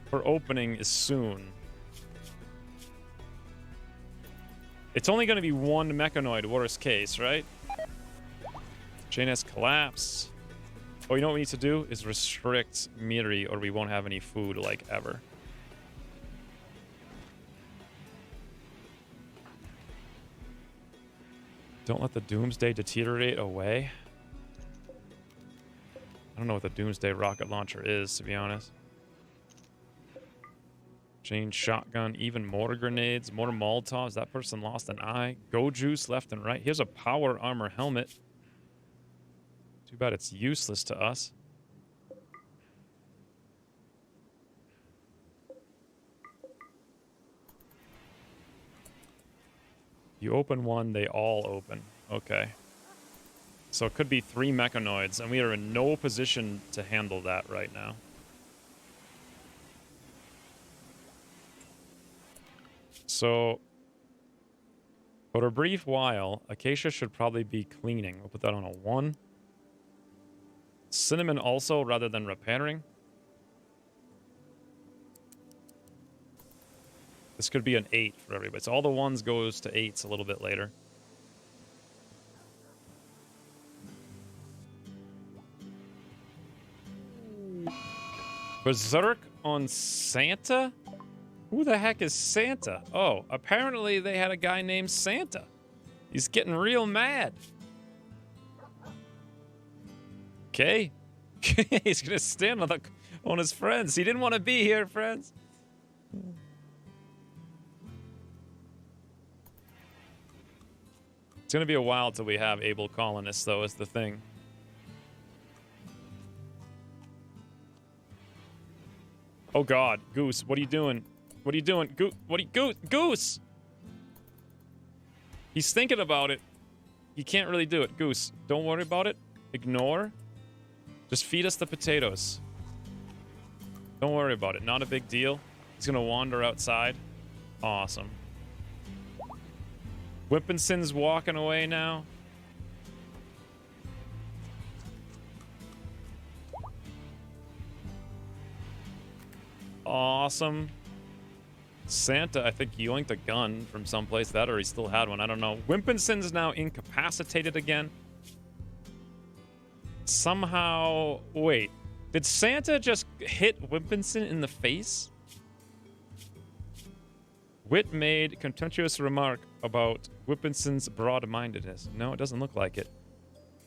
for opening is soon. It's only going to be one mechanoid, worst case, right? Jaina's collapsed. Oh, you know what we need to do? Is restrict Miri or we won't have any food, like, ever. Don't let the Doomsday deteriorate away. I don't know what the Doomsday rocket launcher is, to be honest. Change shotgun, even more grenades, more Molotovs. That person lost an eye. Go juice left and right. Here's a power armor helmet. Too bad it's useless to us. You open one, they all open. Okay. So it could be 3 mechanoids, and we are in no position to handle that right now. So, for a brief while, Acacia should probably be cleaning. We'll put that on a 1. Cinnamon also, rather than repairing. This could be an 8 for everybody. So all the 1s goes to 8s a little bit later. Berserk on Santa? Who the heck is Santa? Oh, apparently they had a guy named Santa. He's getting real mad. Okay. He's gonna stand on his friends. He didn't want to be here, friends. It's gonna be a while till we have able colonists, though, is the thing. Oh God, Goose, what are you doing? What are you doing? Goose! He's thinking about it. He can't really do it. Goose, don't worry about it. Ignore. Just feed us the potatoes. Don't worry about it. Not a big deal. He's gonna wander outside. Awesome. Whippinson's walking away now. Awesome. Santa, I think, yoinked a gun from someplace. That or he still had one. I don't know. Wimpinson's now incapacitated again. Somehow... Wait. Did Santa just hit Wimpinson in the face? Wit made contemptuous remark about Whippinson's broad-mindedness. No, it doesn't look like it.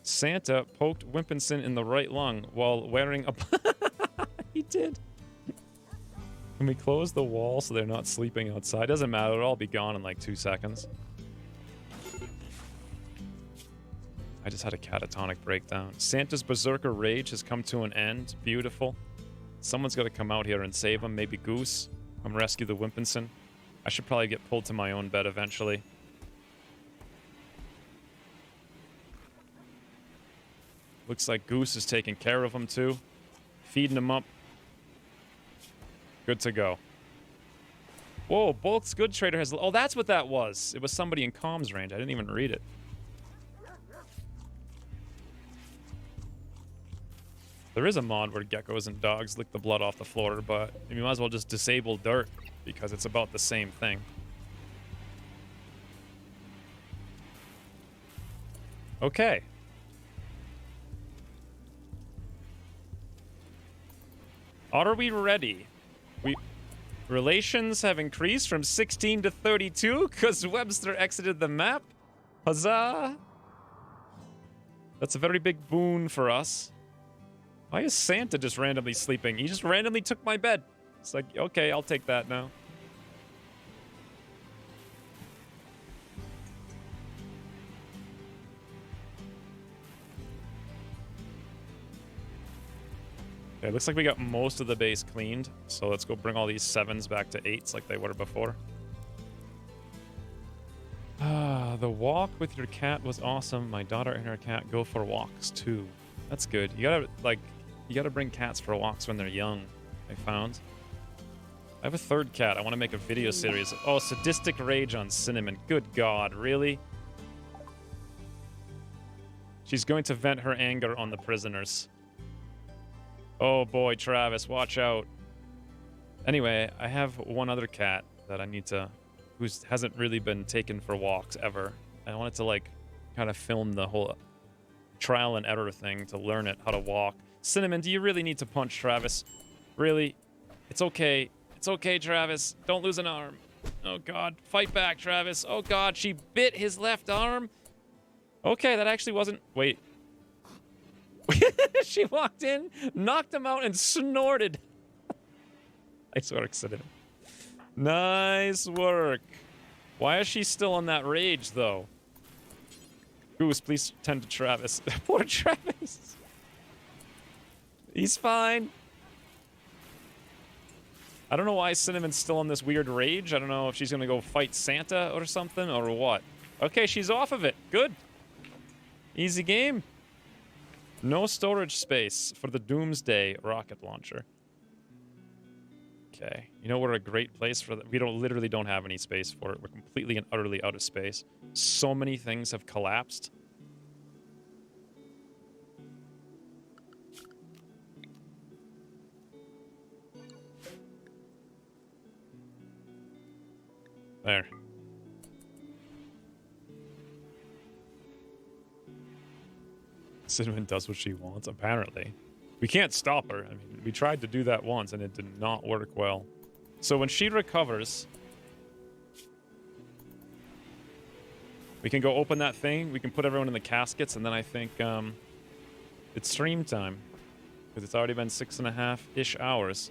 Santa poked Wimpinson in the right lung while wearing a... He did. Can we close the wall so they're not sleeping outside? Doesn't matter. It'll all be gone in like 2 seconds. I just had a catatonic breakdown. Santa's berserker rage has come to an end. Beautiful. Someone's got to come out here and save him. Maybe Goose. Come rescue the Wimpinson. I should probably get pulled to my own bed eventually. Looks like Goose is taking care of him too. Feeding him up. Good to go. Whoa, Bulk's Good Trader has... Oh, that's what that was. It was somebody in comms range. I didn't even read it. There is a mod where geckos and dogs lick the blood off the floor, but you might as well just disable dirt because it's about the same thing. Okay. Are we ready? Relations have increased from 16 to 32 because Webster exited the map. Huzzah! That's a very big boon for us. Why is Santa just randomly sleeping? He just randomly took my bed. It's like, okay, I'll take that now. Okay, looks like we got most of the base cleaned. So let's go bring all these 7s back to 8s like they were before. The walk with your cat was awesome. My daughter and her cat go for walks too. That's good. You gotta bring cats for walks when they're young, I found. I have a 3rd cat. I want to make a video series. Oh, sadistic rage on Cinnamon. Good God, really? She's going to vent her anger on the prisoners. Oh boy, Travis, watch out. Anyway, I have one other cat that I need to... who hasn't really been taken for walks ever. I wanted to, like, kind of film the whole trial and error thing to learn it, how to walk. Cinnamon, do you really need to punch Travis? Really? It's okay. It's okay, Travis. Don't lose an arm. Oh, God. Fight back, Travis. Oh, God. She bit his left arm. Okay, that actually wasn't... Wait. She walked in, knocked him out, and snorted. Nice work, Cinnamon. Nice work. Why is she still on that rage, though? Goose, please tend to Travis. Poor Travis. He's fine. I don't know why Cinnamon's still on this weird rage. I don't know if she's going to go fight Santa or something or what. Okay, she's off of it. Good. Easy game. No storage space for the Doomsday rocket launcher. Okay. You know, we're a great place for that. We literally don't have any space for it. We're completely and utterly out of space. So many things have collapsed. There. Cinnamon does what she wants, apparently. We can't stop her. I mean, we tried to do that once, and it did not work well. So when she recovers, we can go open that thing. We can put everyone in the caskets, and then I think it's stream time. Because it's already been 6.5-ish hours.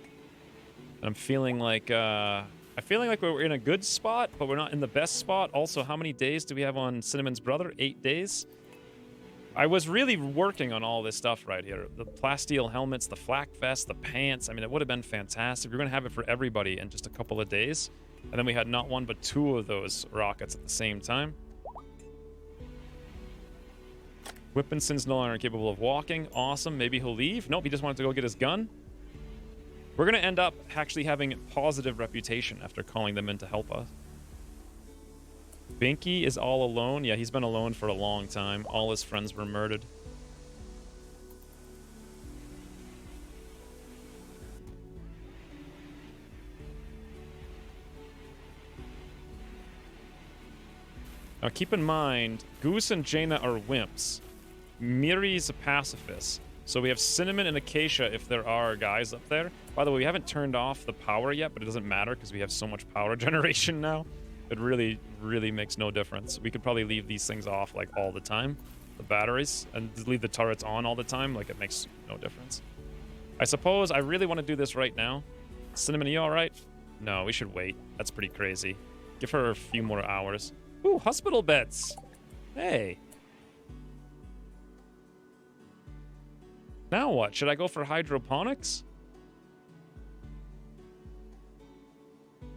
And I'm feeling like... we're in a good spot, but we're not in the best spot. Also, how many days do we have on Cinnamon's brother? 8 days? I was really working on all this stuff right here. The plasteel helmets, the flak vest, the pants. I mean, it would have been fantastic. We're going to have it for everybody in just a couple of days. And then we had not one, but 2 of those rockets at the same time. Whippenson's no longer capable of walking. Awesome. Maybe he'll leave. Nope, he just wanted to go get his gun. We're going to end up actually having positive reputation after calling them in to help us. Binky is all alone. Yeah, he's been alone for a long time. All his friends were murdered. Now keep in mind, Goose and Jaina are wimps. Miri's a pacifist. So we have Cinnamon and Acacia if there are guys up there. By the way, we haven't turned off the power yet, but it doesn't matter because we have so much power generation now. It really, really makes no difference. We could probably leave these things off, like, all the time. The batteries. And leave the turrets on all the time. Like, it makes no difference. I suppose I really want to do this right now. Cinnamon, are you alright? No, we should wait. That's pretty crazy. Give her a few more hours. Ooh, hospital beds. Hey. Now what? Should I go for hydroponics?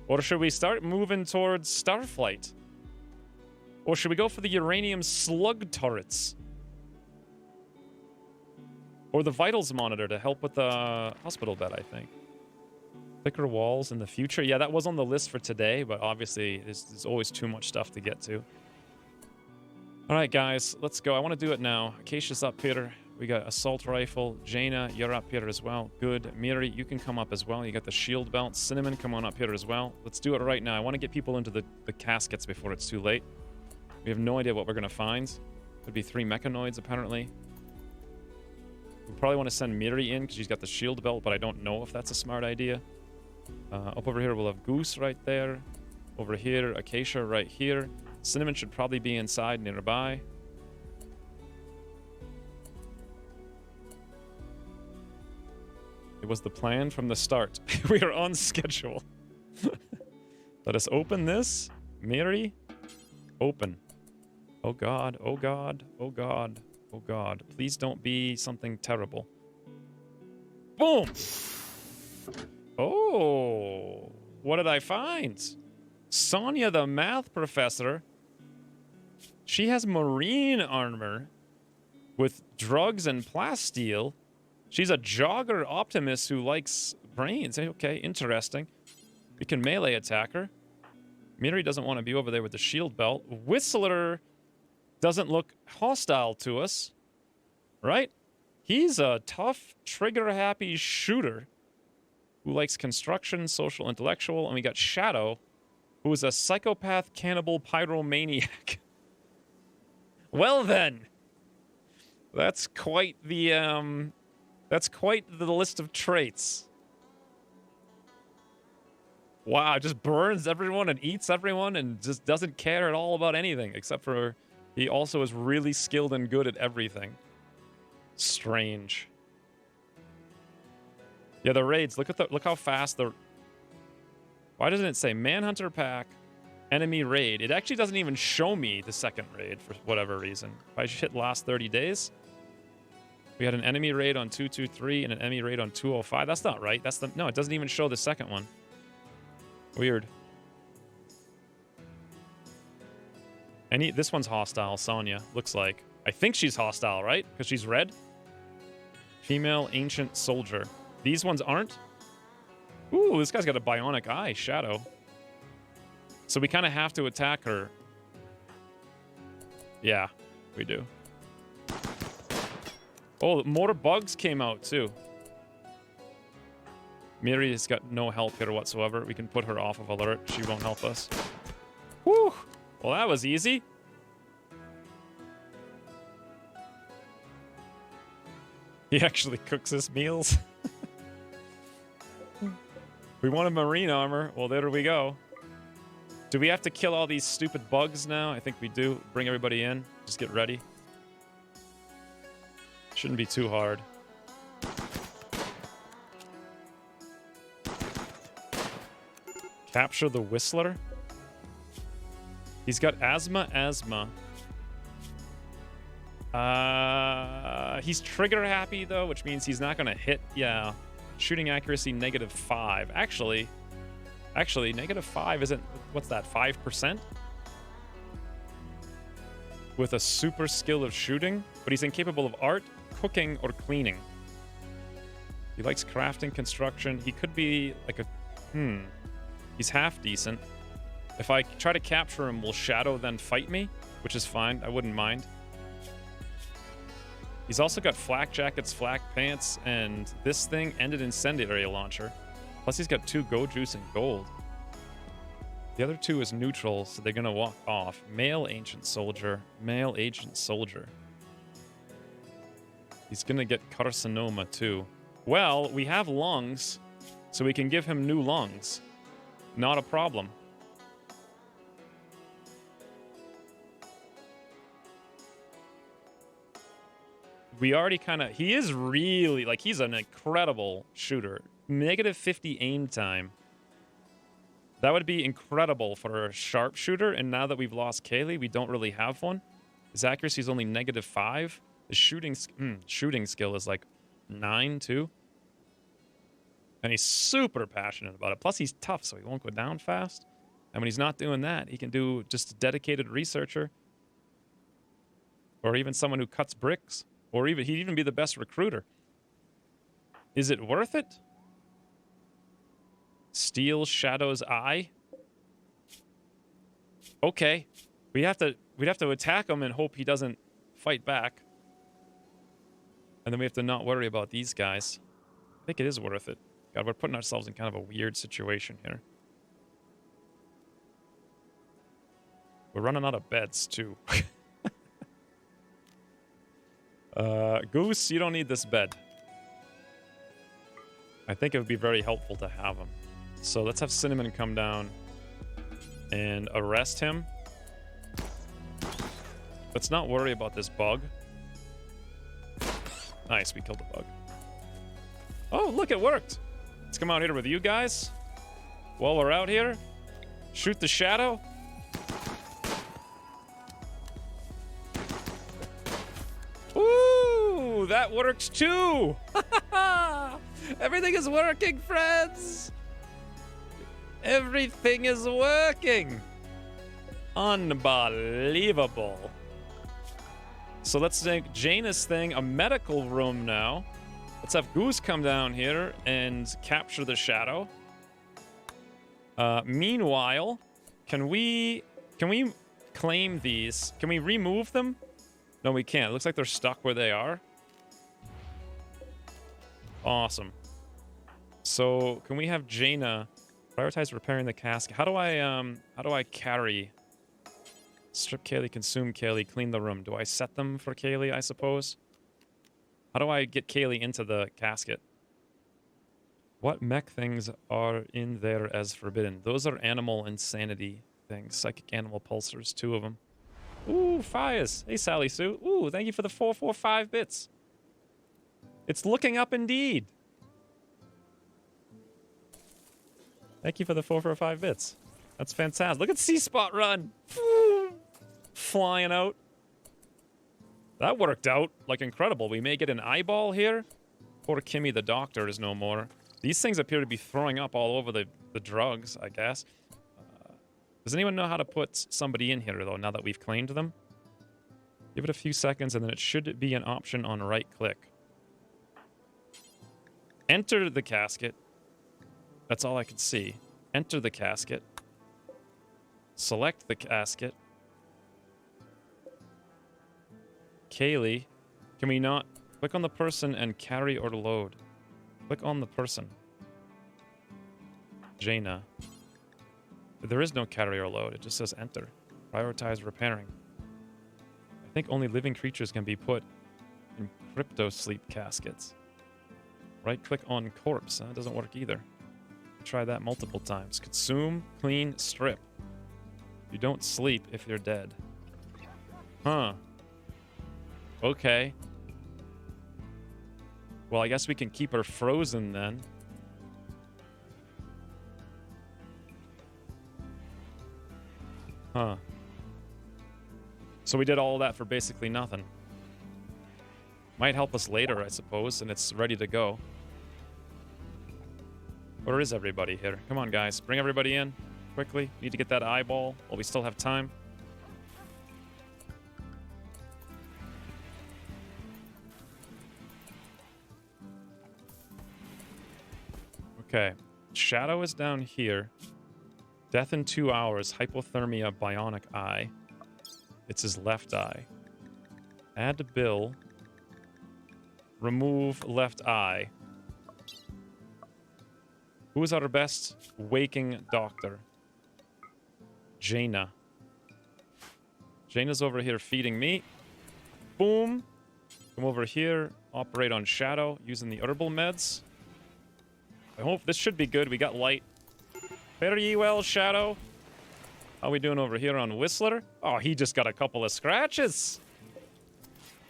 Or should we start moving towards Starflight? Or should we go for the uranium slug turrets? Or the vitals monitor to help with the hospital bed, I think. Thicker walls in the future. Yeah, that was on the list for today, but obviously there's always too much stuff to get to. All right, guys, let's go. I want to do it now. Acacia's up here. We got assault rifle. Jaina, you're up here as well. Good. Miri, you can come up as well. You got the shield belt. Cinnamon, come on up here as well. Let's do it right now. I want to get people into the caskets before it's too late. We have no idea what we're going to find. There'd be 3 mechanoids, apparently. We probably want to send Miri in because she's got the shield belt, but I don't know if that's a smart idea. Up over here, we'll have Goose right there. Over here, Acacia right here. Cinnamon should probably be inside nearby. It was the plan from the start. We are on schedule. Let us open this. Miri, open. Oh God, oh God, oh God, oh God. Please don't be something terrible. Boom! Oh, what did I find? Sonia, the math professor. She has marine armor with drugs and plasteel. She's a jogger optimist who likes brains. Okay, interesting. We can melee attack her. Miri doesn't want to be over there with the shield belt. Whistler doesn't look hostile to us, right? He's a tough, trigger-happy shooter who likes construction, social, intellectual. And we got Shadow, who is a psychopath, cannibal, pyromaniac. Well then, that's quite the list of traits. Wow, just burns everyone and eats everyone and just doesn't care at all about anything, except for he also is really skilled and good at everything. Strange. Yeah, the raids. Look how fast the... Why doesn't it say Manhunter Pack, Enemy Raid? It actually doesn't even show me the second raid for whatever reason. If I hit last 30 days... We had an enemy raid on 223 and an enemy raid on 205. That's not right. That's the no, it doesn't even show the second one. Weird. This one's hostile, Sonya, looks like. I think she's hostile, right? Because she's red. Female ancient soldier. These ones aren't? Ooh, this guy's got a bionic eye, Shadow. So we kind of have to attack her. Yeah, we do. Oh, more bugs came out, too. Miri has got no help here whatsoever. We can put her off of alert. She won't help us. Whew! Well, that was easy. He actually cooks us meals. We want a marine armor. Well, there we go. Do we have to kill all these stupid bugs now? I think we do. Bring everybody in. Just get ready. Shouldn't be too hard. Capture the Whistler. He's got asthma. He's trigger happy though, which means he's not gonna hit. Yeah. Shooting accuracy -5. Actually, -5 isn't, what's that, 5%? With a super skill of shooting, but he's incapable of art, cooking, or cleaning. He likes crafting, construction. He could be like a, he's half decent. If I try to capture him, will Shadow then fight me? Which is fine, I wouldn't mind. He's also got flak jackets, flak pants, and this thing ended incendiary launcher. Plus he's got 2 go juice and gold. The other 2 is neutral, so they're gonna walk off. Male ancient soldier. Male ancient soldier. He's gonna get carcinoma too. Well, we have lungs, so we can give him new lungs. Not a problem. We already kind of... He is really... Like, he's an incredible shooter. -50 aim time. That would be incredible for a sharpshooter, and now that we've lost Kaylee, we don't really have one. His accuracy is only -5. His shooting skill is like 9, too. And he's super passionate about it. Plus, he's tough, so he won't go down fast. And when he's not doing that, he can do just a dedicated researcher. Or even someone who cuts bricks. Or he'd even be the best recruiter. Is it worth it? Steal Shadow's eye? Okay. We'd have to attack him and hope he doesn't fight back. And then we have to not worry about these guys. I think it is worth it. God, we're putting ourselves in kind of a weird situation here. We're running out of beds, too. Goose, you don't need this bed. I think it would be very helpful to have him. So let's have Cinnamon come down and arrest him. Let's not worry about this bug. Nice, we killed the bug. Oh, look, it worked. Let's come out here with you guys. While we're out here, shoot the Shadow. Ooh, that works too. Everything is working, friends. Everything is working. Unbelievable. So let's make Jaina's thing a medical room now. Let's have Goose come down here and capture the Shadow. Meanwhile, can we claim these? Can we remove them? No, we can't. It looks like they're stuck where they are. Awesome. So, can we have Jaina prioritize repairing the casket? How do I carry? Strip Kaylee, consume Kaylee, clean the room. Do I set them for Kaylee, I suppose? How do I get Kaylee into the casket? What mech things are in there as forbidden? Those are animal insanity things. Psychic animal pulsars, 2 of them. Ooh, fires. Hey, Sally Sue. Ooh, thank you for the 445 bits. It's looking up indeed. Thank you for the 445 bits. That's fantastic. Look at C-Spot run. Flying out. That worked out like incredible. We may get an eyeball here. Poor Kimmy the doctor is no more. These things appear to be throwing up all over the drugs, I guess. Does anyone know how to put somebody in here, though, now that we've claimed them? Give it a few seconds, and then it should be an option on right-click. Enter the casket. That's all I can see. Enter the casket. Select the casket. Kaylee, can we not click on the person and carry or load? Click on the person. Jaina. There is no carry or load. It just says enter. Prioritize repairing. I think only living creatures can be put in crypto sleep caskets. Right-click on corpse. That doesn't work either. Try that multiple times. Consume, clean, strip. You don't sleep if you're dead. Huh. Okay. Well, I guess we can keep her frozen then. Huh. So we did all of that for basically nothing. Might help us later, I suppose, and it's ready to go. Where is everybody here? Come on, guys. Bring everybody in. Quickly. Need to get that eyeball while we still have time. Okay. Shadow is down here. Death in 2 hours. Hypothermia, bionic eye. It's his left eye. Add bill. Remove left eye. Who is our best waking doctor? Jaina. Jaina's over here feeding me. Boom. Come over here. Operate on Shadow using the herbal meds. I hope this should be good. We got light. Fare ye well, Shadow. How we doing over here on Whistler? Oh, he just got a couple of scratches.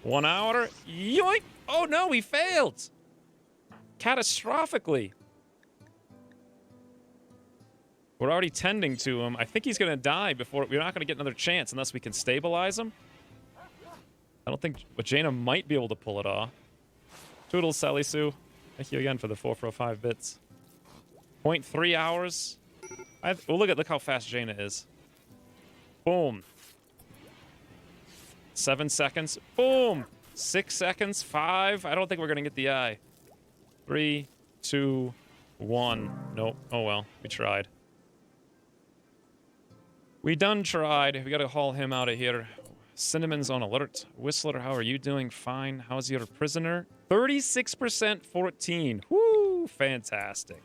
1 hour. Yoink! Oh no, we failed. Catastrophically. We're already tending to him. I think he's going to die before... We're not going to get another chance unless we can stabilize him. I don't think... But Jaina might be able to pull it off. Toodles, Sally Sue. Thank you again for the 4 bits. 0.3 hours. Oh, look how fast Jaina is. Boom. 7 seconds. Boom. 6 seconds. 5. I don't think we're going to get the eye. 3, 2, 1. Nope. Oh well. We tried. We done tried. We gotta haul him out of here. Cinnamon's on alert. Whistler, how are you doing? Fine. How's your prisoner? 36%, 14. Woo! Fantastic.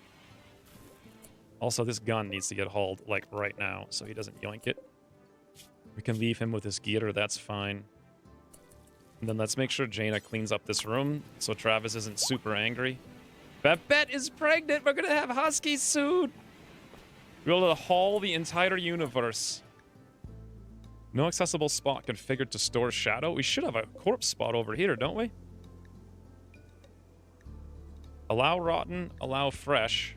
Also, this gun needs to get hauled, like, right now, so he doesn't yoink it. We can leave him with his gear, that's fine. And then let's make sure Jaina cleans up this room, so Travis isn't super angry. Babette is pregnant! We're gonna have huskies soon! We're able to haul the entire universe. No accessible spot configured to store Shadow. We should have a corpse spot over here, don't we? Allow rotten, allow fresh.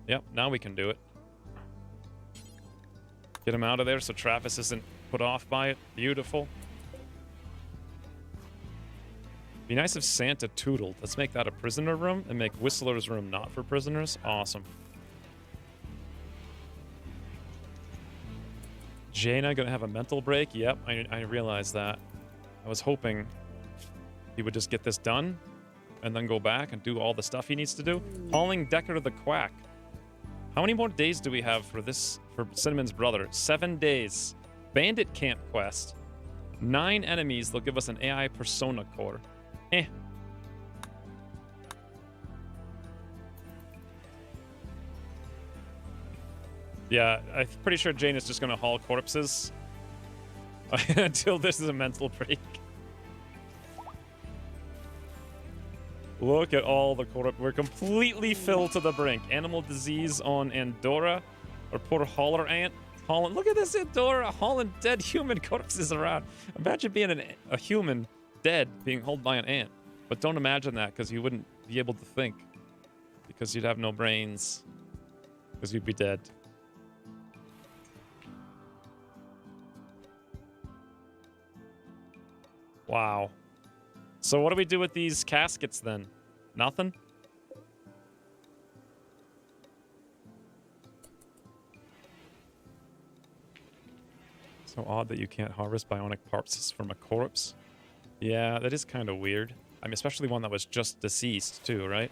Yep, now we can do it. Get him out of there so Travis isn't put off by it. Beautiful. Be nice if Santa tootled. Let's make that a prisoner room and make Whistler's room not for prisoners. Awesome. Jaina gonna have a mental break? Yep, I realized that. I was hoping he would just get this done and then go back and do all the stuff he needs to do. Hauling Decker the Quack. How many more days do we have for this, for Cinnamon's brother? 7 days. Bandit Camp quest. 9 enemies, they'll give us an AI persona core. Eh. Yeah, I'm pretty sure Jane is just going to haul corpses until this is a mental break. Look at all the corpses. We're completely filled to the brink. Animal disease on Andorra. Or poor Holler Ant. Holland. Look at this Andorra hauling dead human corpses around. Imagine being a human dead being hauled by an ant. But don't imagine that because you wouldn't be able to think. Because you'd have no brains. Because you'd be dead. Wow. So what do we do with these caskets then? Nothing? So odd that you can't harvest bionic parts from a corpse. Yeah, that is kind of weird. I mean, especially one that was just deceased too, right?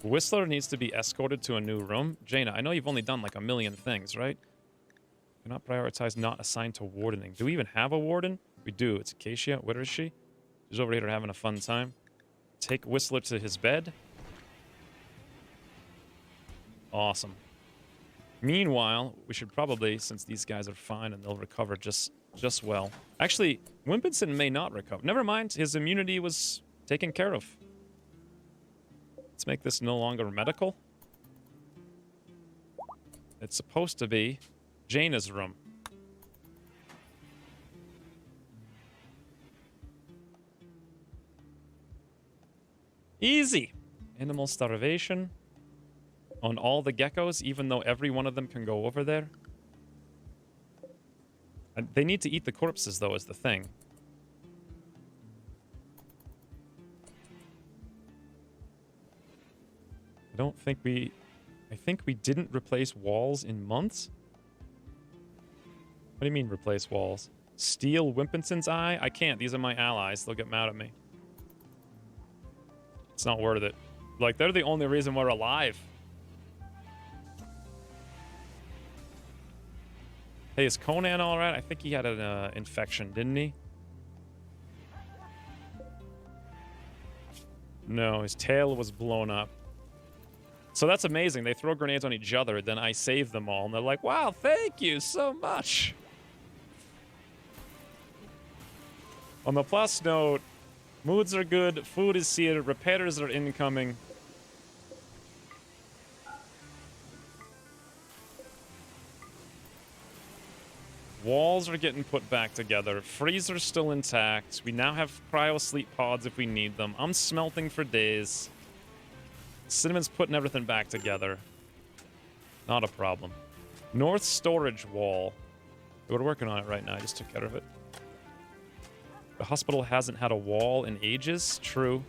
Whistler needs to be escorted to a new room. Jaina, I know you've only done like a million things, right? Cannot prioritize not assigned to wardening. Do we even have a warden? We do. It's Acacia. Where is she? She's over here having a fun time. Take Whistler to his bed. Awesome. Meanwhile, we should probably, since these guys are fine and they'll recover just well. Actually, Wimpinson may not recover. Never mind. His immunity was taken care of. Let's make this no longer medical. It's supposed to be Jaina's room. Easy. Animal starvation on all the geckos, even though every one of them can go over there. And they need to eat the corpses, though, is the thing. I think we didn't replace walls in months? What do you mean replace walls? Steal Wimpinson's eye? I can't. These are my allies. They'll get mad at me. It's not worth it. Like, they're the only reason we're alive. Hey, is Conan alright? I think he had an infection, didn't he? No, his tail was blown up. So that's amazing. They throw grenades on each other, then I save them all. And they're like, wow, thank you so much. On the plus note, moods are good, food is here, repairs are incoming. Walls are getting put back together. Freezer's still intact. We now have cryo sleep pods if we need them. I'm smelting for days. Cinnamon's putting everything back together. Not a problem. North storage wall. We're working on it right now. I just took care of it. The hospital hasn't had a wall in ages. True.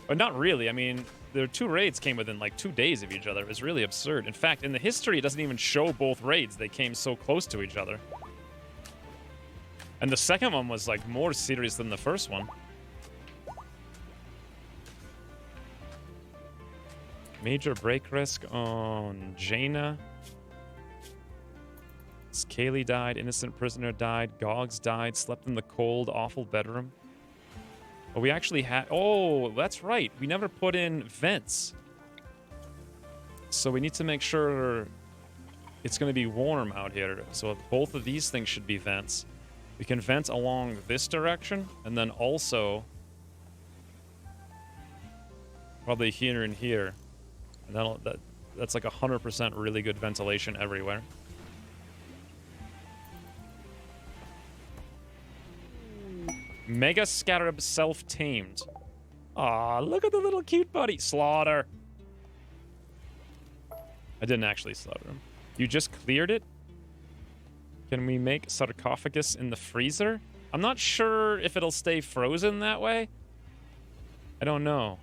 But not really. I mean, the two raids came within like 2 days of each other. It was really absurd. In fact, in the history, it doesn't even show both raids. They came so close to each other. And the second one was like more serious than the first one. Major break risk on Jaina. Scaly died, innocent prisoner died, Gogs died, slept in the cold, awful bedroom. Oh, we actually had... Oh, that's right. We never put in vents. So we need to make sure it's going to be warm out here. So both of these things should be vents. We can vent along this direction, and then also probably here and here. And that's like 100% really good ventilation everywhere. Mega Scarab self-tamed. Aw, look at the little cute buddy. Slaughter. I didn't actually slaughter him. You just cleared it? Can we make sarcophagus in the freezer? I'm not sure if it'll stay frozen that way. I don't know.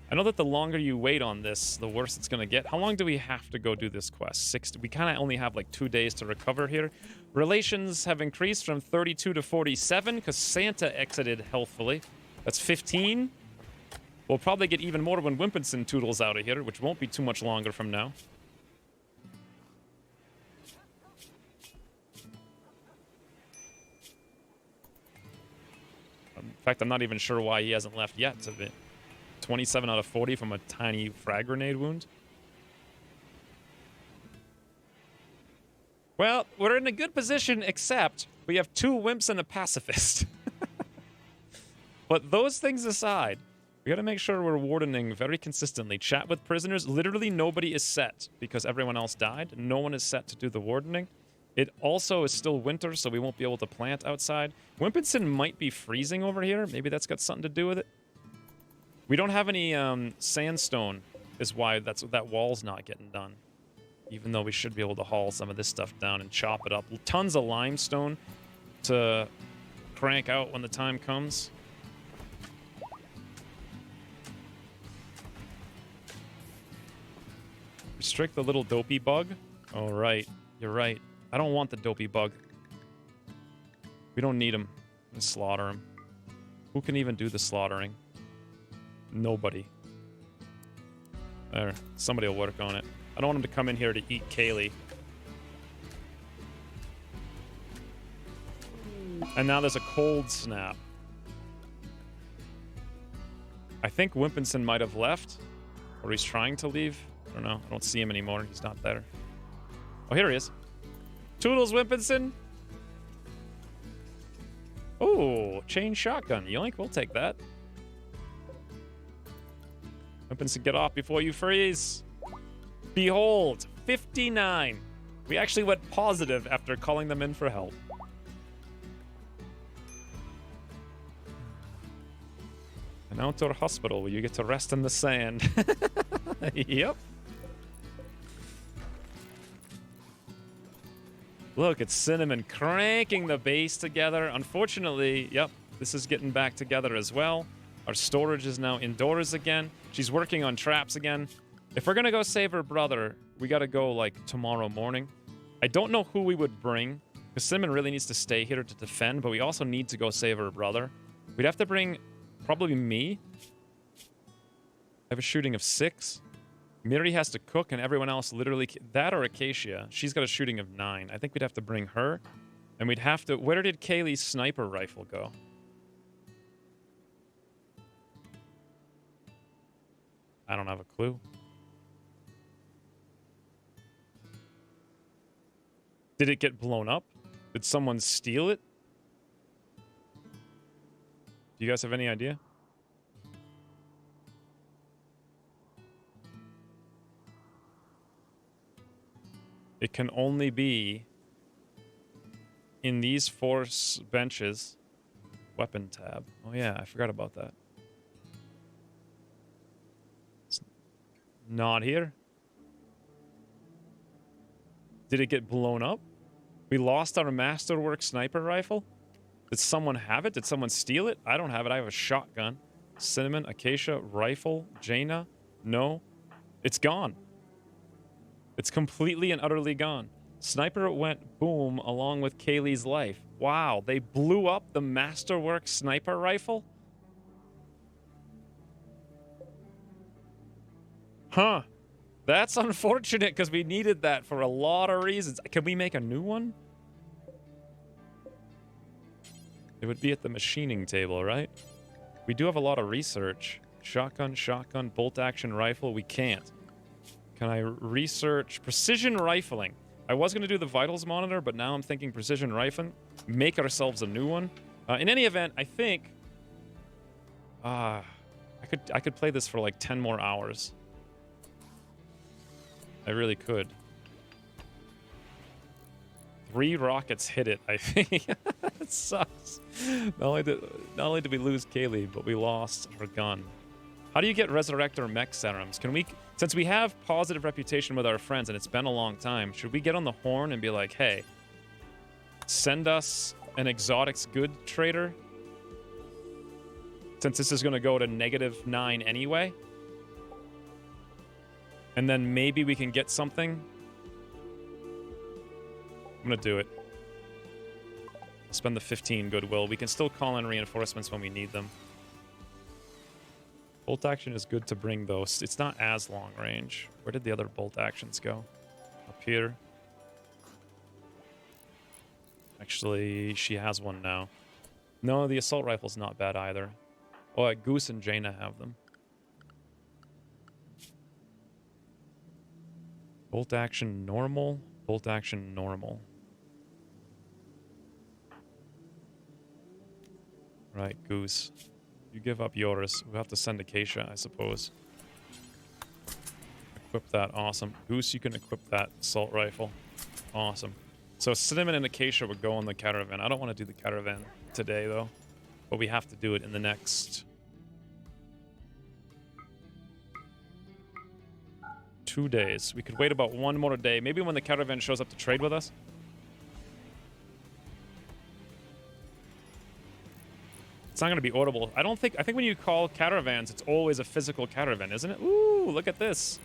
I know that the longer you wait on this, the worse it's going to get. How long do we have to go do this quest? We kind of only have like 2 days to recover here. Relations have increased from 32 to 47 because Santa exited healthfully. That's 15. We'll probably get even more when Wimpinson toodles out of here, which won't be too much longer from now. In fact, I'm not even sure why he hasn't left yet. 27 out of 40 from a tiny frag grenade wound. Well, we're in a good position, except we have 2 wimps and a pacifist. But those things aside, we gotta make sure we're wardening very consistently. Chat with prisoners. Literally nobody is set because everyone else died. No one is set to do the wardening. It also is still winter, so we won't be able to plant outside. Wimpinson might be freezing over here. Maybe that's got something to do with it. We don't have any sandstone, is why that wall's not getting done. Even though we should be able to haul some of this stuff down and chop it up. Tons of limestone to crank out when the time comes. Restrict the little dopey bug. Oh, right. You're right. I don't want the dopey bug. We don't need him. Let's slaughter him. Who can even do the slaughtering? Nobody. There. Somebody will work on it. I don't want him to come in here to eat Kaylee. And now there's a cold snap. I think Wimpinson might have left. Or he's trying to leave. I don't know. I don't see him anymore. He's not there. Oh, here he is. Toodles, Wimpinson. Oh, chain shotgun. Yoink, we'll take that. Wimpinson, get off before you freeze. Behold, 59. We actually went positive after calling them in for help. An outdoor hospital where you get to rest in the sand. Yep. Look, it's Cinnamon cranking the base together. Unfortunately, yep, this is getting back together as well. Our storage is now indoors again. She's working on traps again. If we're going to go save her brother, we got to go, like, tomorrow morning. I don't know who we would bring, because Cinnamon really needs to stay here to defend, but we also need to go save her brother. We'd have to bring probably me. I have a shooting of 6. Miri has to cook, and everyone else literally... That or Acacia. She's got a shooting of 9. I think we'd have to bring her. And we'd have to... Where did Kaylee's sniper rifle go? I don't have a clue. Did it get blown up? Did someone steal it? Do you guys have any idea? It can only be in these 4 benches. Weapon tab. Oh yeah, I forgot about that. It's not here. Did it get blown up? We lost our Masterwork sniper rifle? Did someone have it? Did someone steal it? I don't have it. I have a shotgun. Cinnamon, Acacia, rifle, Jaina. No. It's gone. It's completely and utterly gone. Sniper went boom along with Kaylee's life. Wow, they blew up the Masterwork sniper rifle? Huh. That's unfortunate because we needed that for a lot of reasons. Can we make a new one? It would be at the machining table, right? We do have a lot of research. Shotgun, bolt action rifle. We can't. Can I research precision rifling? I was going to do the vitals monitor, but now I'm thinking precision rifling. Make ourselves a new one. In any event, I think I could play this for like 10 more hours. I really could. 3 rockets hit it, I think. It sucks. Not only did we lose Kaylee, but we lost her gun. How do you get Resurrector mech serums? Can we, since we have positive reputation with our friends and it's been a long time, should we get on the horn and be like, hey, send us an exotics good trader? Since this is going to go to -9 anyway. And then maybe we can get something. I'm going to do it. Spend the 15 goodwill. We can still call in reinforcements when we need them. Bolt action is good to bring, though. It's not as long range. Where did the other bolt actions go? Up here. Actually, she has one now. No, the assault rifle's not bad either. Oh, Goose and Jaina have them. Bolt action normal. Bolt action normal. Right, Goose. You give up yours. We'll have to send Acacia, I suppose. Equip that. Awesome. Goose, you can equip that assault rifle. Awesome. So Cinnamon and Acacia would go on the caravan. I don't want to do the caravan today, though. But we have to do it in the next 2 days. We could wait about 1 more day. Maybe when the caravan shows up to trade with us. It's not going to be audible. I think when you call caravans, it's always a physical caravan, isn't it? Ooh, look at this.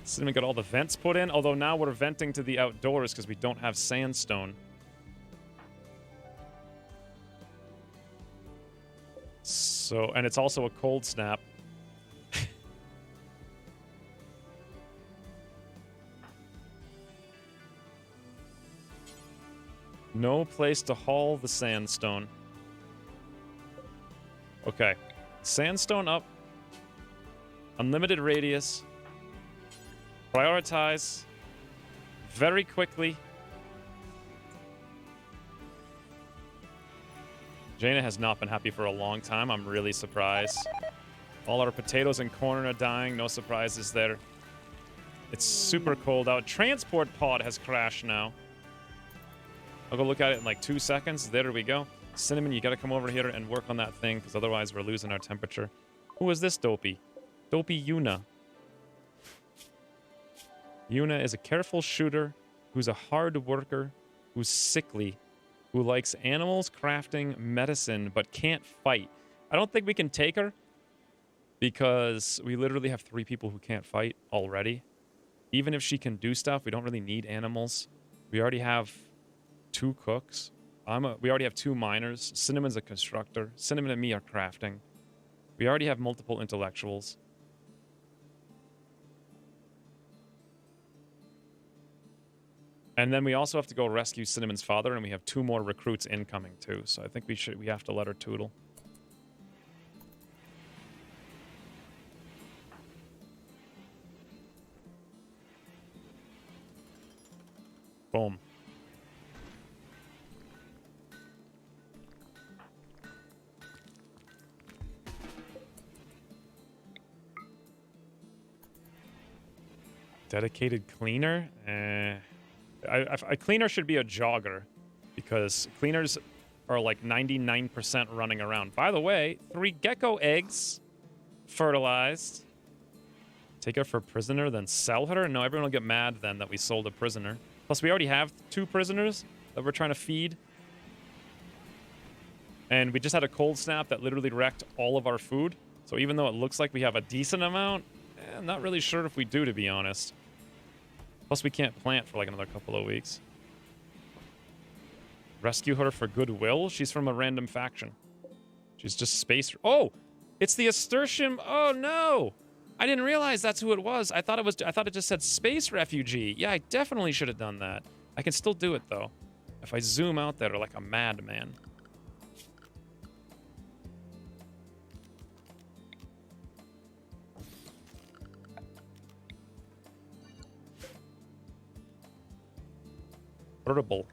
Cinnamon got all the vents put in, although now we're venting to the outdoors because we don't have sandstone. So, and it's also a cold snap. No place to haul the sandstone. Okay. Sandstone up. Unlimited radius. Prioritize. Very quickly. Jaina has not been happy for a long time. I'm really surprised. All our potatoes and corn are dying. No surprises there. It's super cold out. Transport pod has crashed now. I'll go look at it in like 2 seconds. There we go. Cinnamon, you gotta come over here and work on that thing, because otherwise we're losing our temperature. Who is this dopey? Dopey Yuna. Yuna is a careful shooter, who's a hard worker, who's sickly, who likes animals, crafting, medicine, but can't fight. I don't think we can take her, because we literally have 3 people who can't fight already. Even if she can do stuff, we don't really need animals. We already have 2 cooks. We already have 2 miners. Cinnamon's a constructor. Cinnamon and me are crafting. We already have multiple intellectuals. And then we also have to go rescue Cinnamon's father, and we have 2 more recruits incoming too. So I think we have to let her tootle. Boom. Dedicated cleaner? A cleaner should be a jogger, because cleaners are like 99% running around. By the way, 3 gecko eggs fertilized. Take her for prisoner, then sell her? No, everyone will get mad then that we sold a prisoner. Plus, we already have 2 prisoners that we're trying to feed. And we just had a cold snap that literally wrecked all of our food. So even though it looks like we have a decent amount, I'm not really sure if we do, to be honest. Plus, we can't plant for like another couple of weeks. Rescue her for goodwill? She's from a random faction. She's just space... Oh! It's the Asturtium... Oh, no! I didn't realize that's who it was. I thought it just said space refugee. Yeah, I definitely should have done that. I can still do it, though. If I zoom out there like a madman. Portable.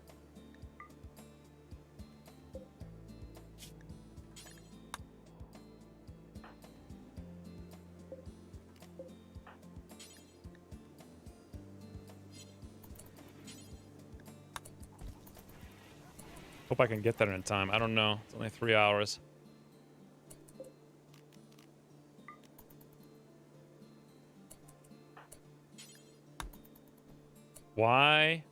Hope I can get there in time. I don't know. It's only 3 hours. Why?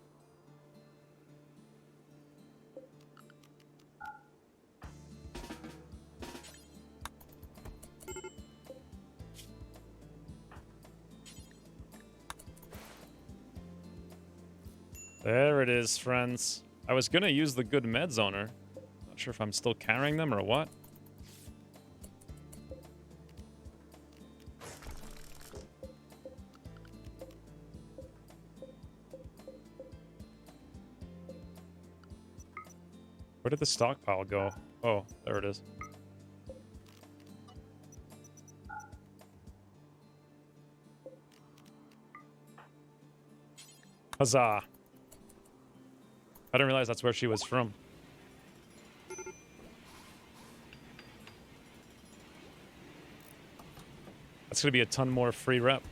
There it is, friends. I was gonna use the good meds on her. Not sure if I'm still carrying them or what. Where did the stockpile go? Oh, there it is. Huzzah. I didn't realize that's where she was from. That's gonna be a ton more free rep.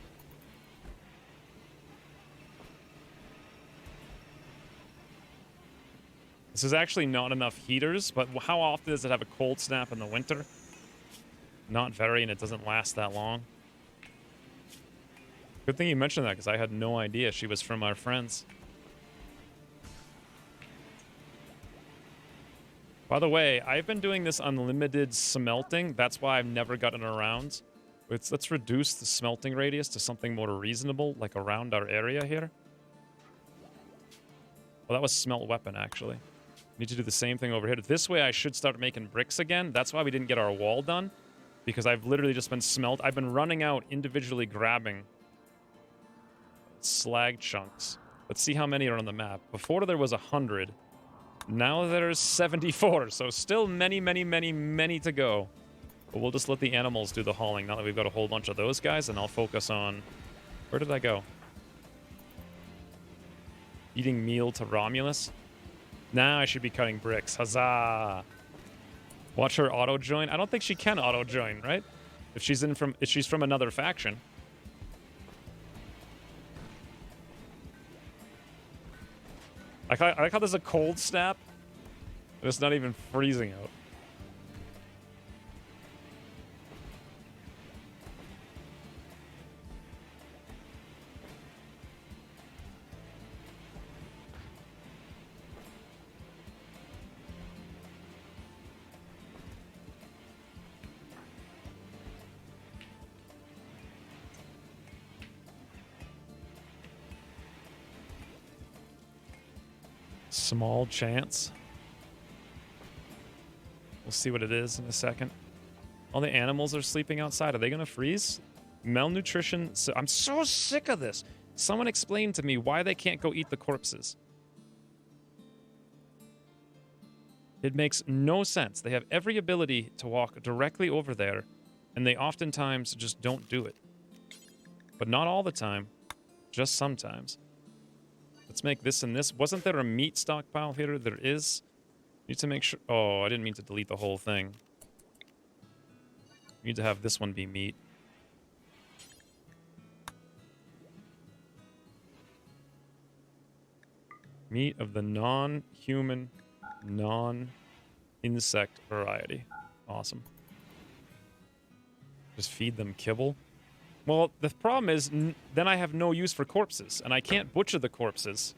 This is actually not enough heaters, but how often does it have a cold snap in the winter? Not very, and it doesn't last that long. Good thing you mentioned that, because I had no idea she was from our friends. By the way, I've been doing this unlimited smelting. That's why I've never gotten around. Let's reduce the smelting radius to something more reasonable, like around our area here. Well, that was smelt weapon, actually. Need to do the same thing over here. This way I should start making bricks again. That's why we didn't get our wall done. Because I've literally just been I've been running out individually grabbing slag chunks. Let's see how many are on the map. Before there was 100. Now there's 74. So still many, many, many, many to go. But we'll just let the animals do the hauling now that we've got a whole bunch of those guys. And I'll focus on... Where did I go? Eating meal to Romulus. Now I should be cutting bricks. Huzzah! Watch her auto-join. I don't think she can auto-join, right? If she's from another faction. I like how there's a cold snap. And it's not even freezing out. Small chance. We'll see what it is in a second. All the animals are sleeping outside. Are they going to freeze? Malnutrition. I'm so sick of this. Someone explain to me why they can't go eat the corpses. It makes no sense. They have every ability to walk directly over there, and they oftentimes just don't do it. But not all the time. Just sometimes. Let's make this and this. Wasn't there a meat stockpile here? There is. Need to make sure... Oh, I didn't mean to delete the whole thing. Need to have this one be meat. Meat of the non-human, non-insect variety. Awesome. Just feed them kibble. Well, the problem is, then I have no use for corpses, and I can't butcher the corpses.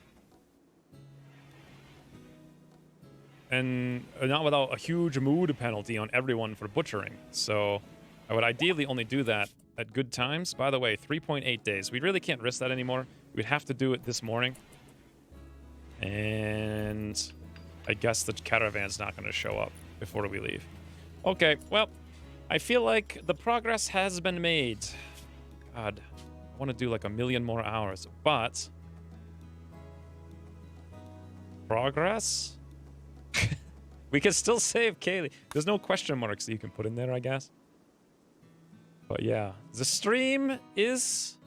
And not without a huge mood penalty on everyone for butchering. So I would ideally only do that at good times. By the way, 3.8 days. We really can't risk that anymore. We'd have to do it this morning. And I guess the caravan's not going to show up before we leave. Okay, well, I feel like the progress has been made. God, I want to do like 1,000,000 more hours, but... Progress? We can still save Kaylee. There's no question marks that you can put in there, I guess. But yeah, the stream is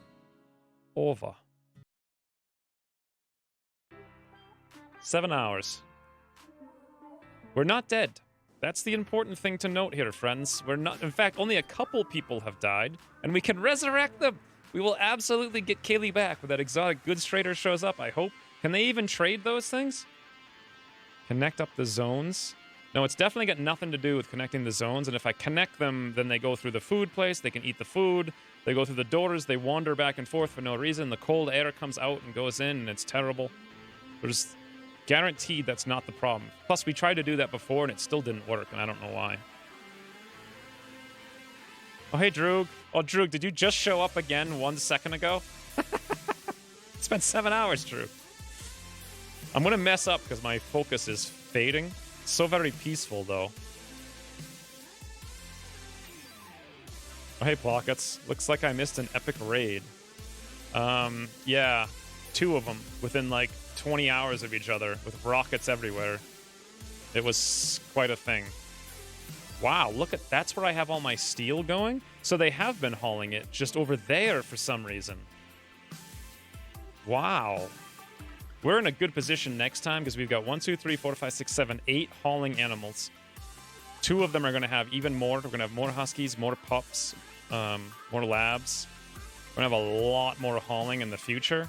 over. 7 hours. We're not dead. That's the important thing to note here, friends. We're not... In fact, only a couple people have died, and we can resurrect them. We will absolutely get Kaylee back when that exotic goods trader shows up, I hope. Can they even trade those things? Connect up the zones. No, it's definitely got nothing to do with connecting the zones, and if I connect them, then they go through the food place, they can eat the food, they go through the doors, they wander back and forth for no reason, the cold air comes out and goes in, and it's terrible. There's guaranteed that's not the problem. Plus, we tried to do that before, and it still didn't work, and I don't know why. Oh, hey, Droog. Oh, Droog, did you just show up again 1 second ago? It's been 7 hours, Droog. I'm going to mess up because my focus is fading. It's so very peaceful, though. Oh, hey, Pockets. Looks like I missed an epic raid. Yeah. 2 of them within, like, 20 hours of each other with rockets everywhere. It was quite a thing. Wow, look at... That's where I have all my steel going? So they have been hauling it just over there for some reason. Wow. We're in a good position next time because we've got 1, 2, 3, 4, 5, 6, 7, 8 hauling animals. 2 of them are going to have even more. We're going to have more huskies, more pups, more labs. We're going to have a lot more hauling in the future.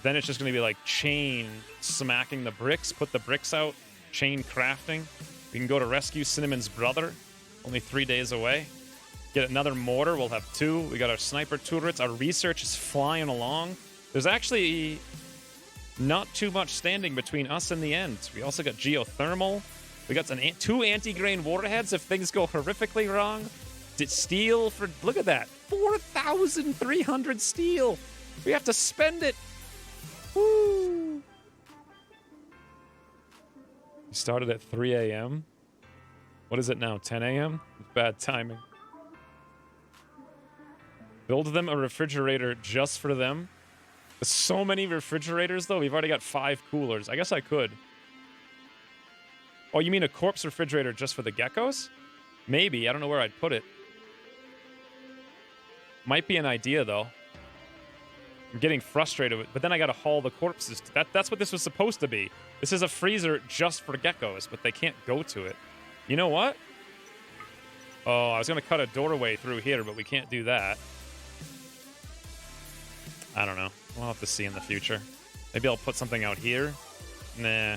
Then it's just going to be like chain smacking the bricks, put the bricks out, chain crafting. We can go to rescue Cinnamon's brother, only 3 days away. Get another mortar, we'll have 2. We got our sniper turrets. Our research is flying along. There's actually not too much standing between us and the end. We also got geothermal. We got two anti-grain warheads if things go horrifically wrong. Steel for... Look at that. 4,300 steel. We have to spend it. Woo. We started at 3 a.m. What is it now? 10 a.m.? Bad timing. Build them a refrigerator just for them. There's so many refrigerators, though. We've already got 5 coolers. I guess I could. Oh, you mean a corpse refrigerator just for the geckos? Maybe. I don't know where I'd put it. Might be an idea, though. I'm getting frustrated with, but then I gotta haul the corpses. That's what this was supposed to be. This is a freezer just for geckos, but they can't go to it. You know what? Oh, I was gonna cut a doorway through here, but we can't do that. I don't know. We'll have to see in the future. Maybe I'll put something out here. Nah.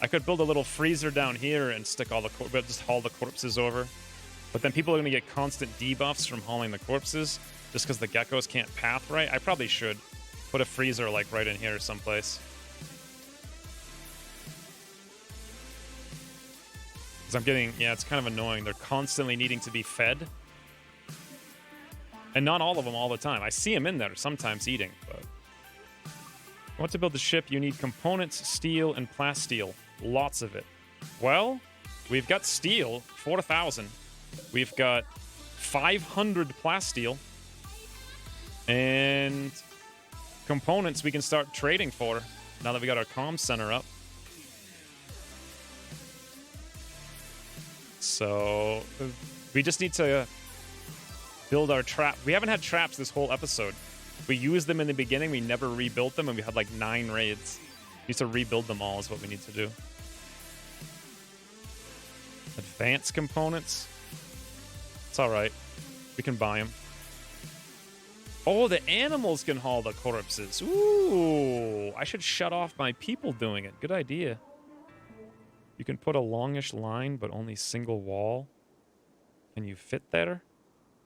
I could build a little freezer down here and stick all the just haul the corpses over. But then people are going to get constant debuffs from hauling the corpses just because the geckos can't path right. I probably should put a freezer like right in here someplace. Because I'm getting, yeah, it's kind of annoying. They're constantly needing to be fed. And not all of them all the time. I see them in there sometimes eating, but... I want to build the ship, you need components, steel, and plasteel. Lots of it. Well, we've got steel, 4,000. We've got 500 plasteel. And components we can start trading for now that we got our comm center up. So, we just need to build our trap. We haven't had traps this whole episode. We used them in the beginning, we never rebuilt them, and we had like 9 raids. We need to rebuild them all is what we need to do. Advanced components. It's alright. We can buy them. Oh, the animals can haul the corpses. Ooh, I should shut off my people doing it. Good idea. You can put a longish line, but only single wall. Can you fit there?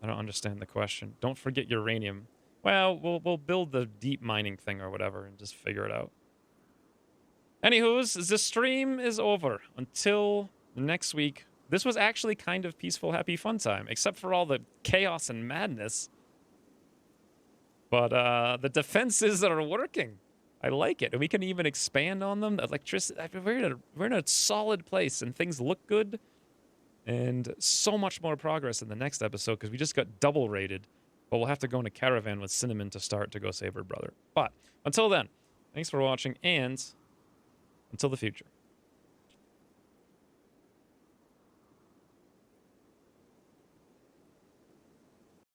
I don't understand the question. Don't forget uranium. Well, we'll build the deep mining thing or whatever and just figure it out. Anywho's, the stream is over. Until next week. This was actually kind of peaceful, happy, fun time, except for all the chaos and madness. But the defenses are working. I like it. And we can even expand on them. Electricity. We're in a solid place and things look good. And so much more progress in the next episode because we just got double rated. But we'll have to go in a caravan with Cinnamon to start to go save her brother. But until then, thanks for watching and until the future.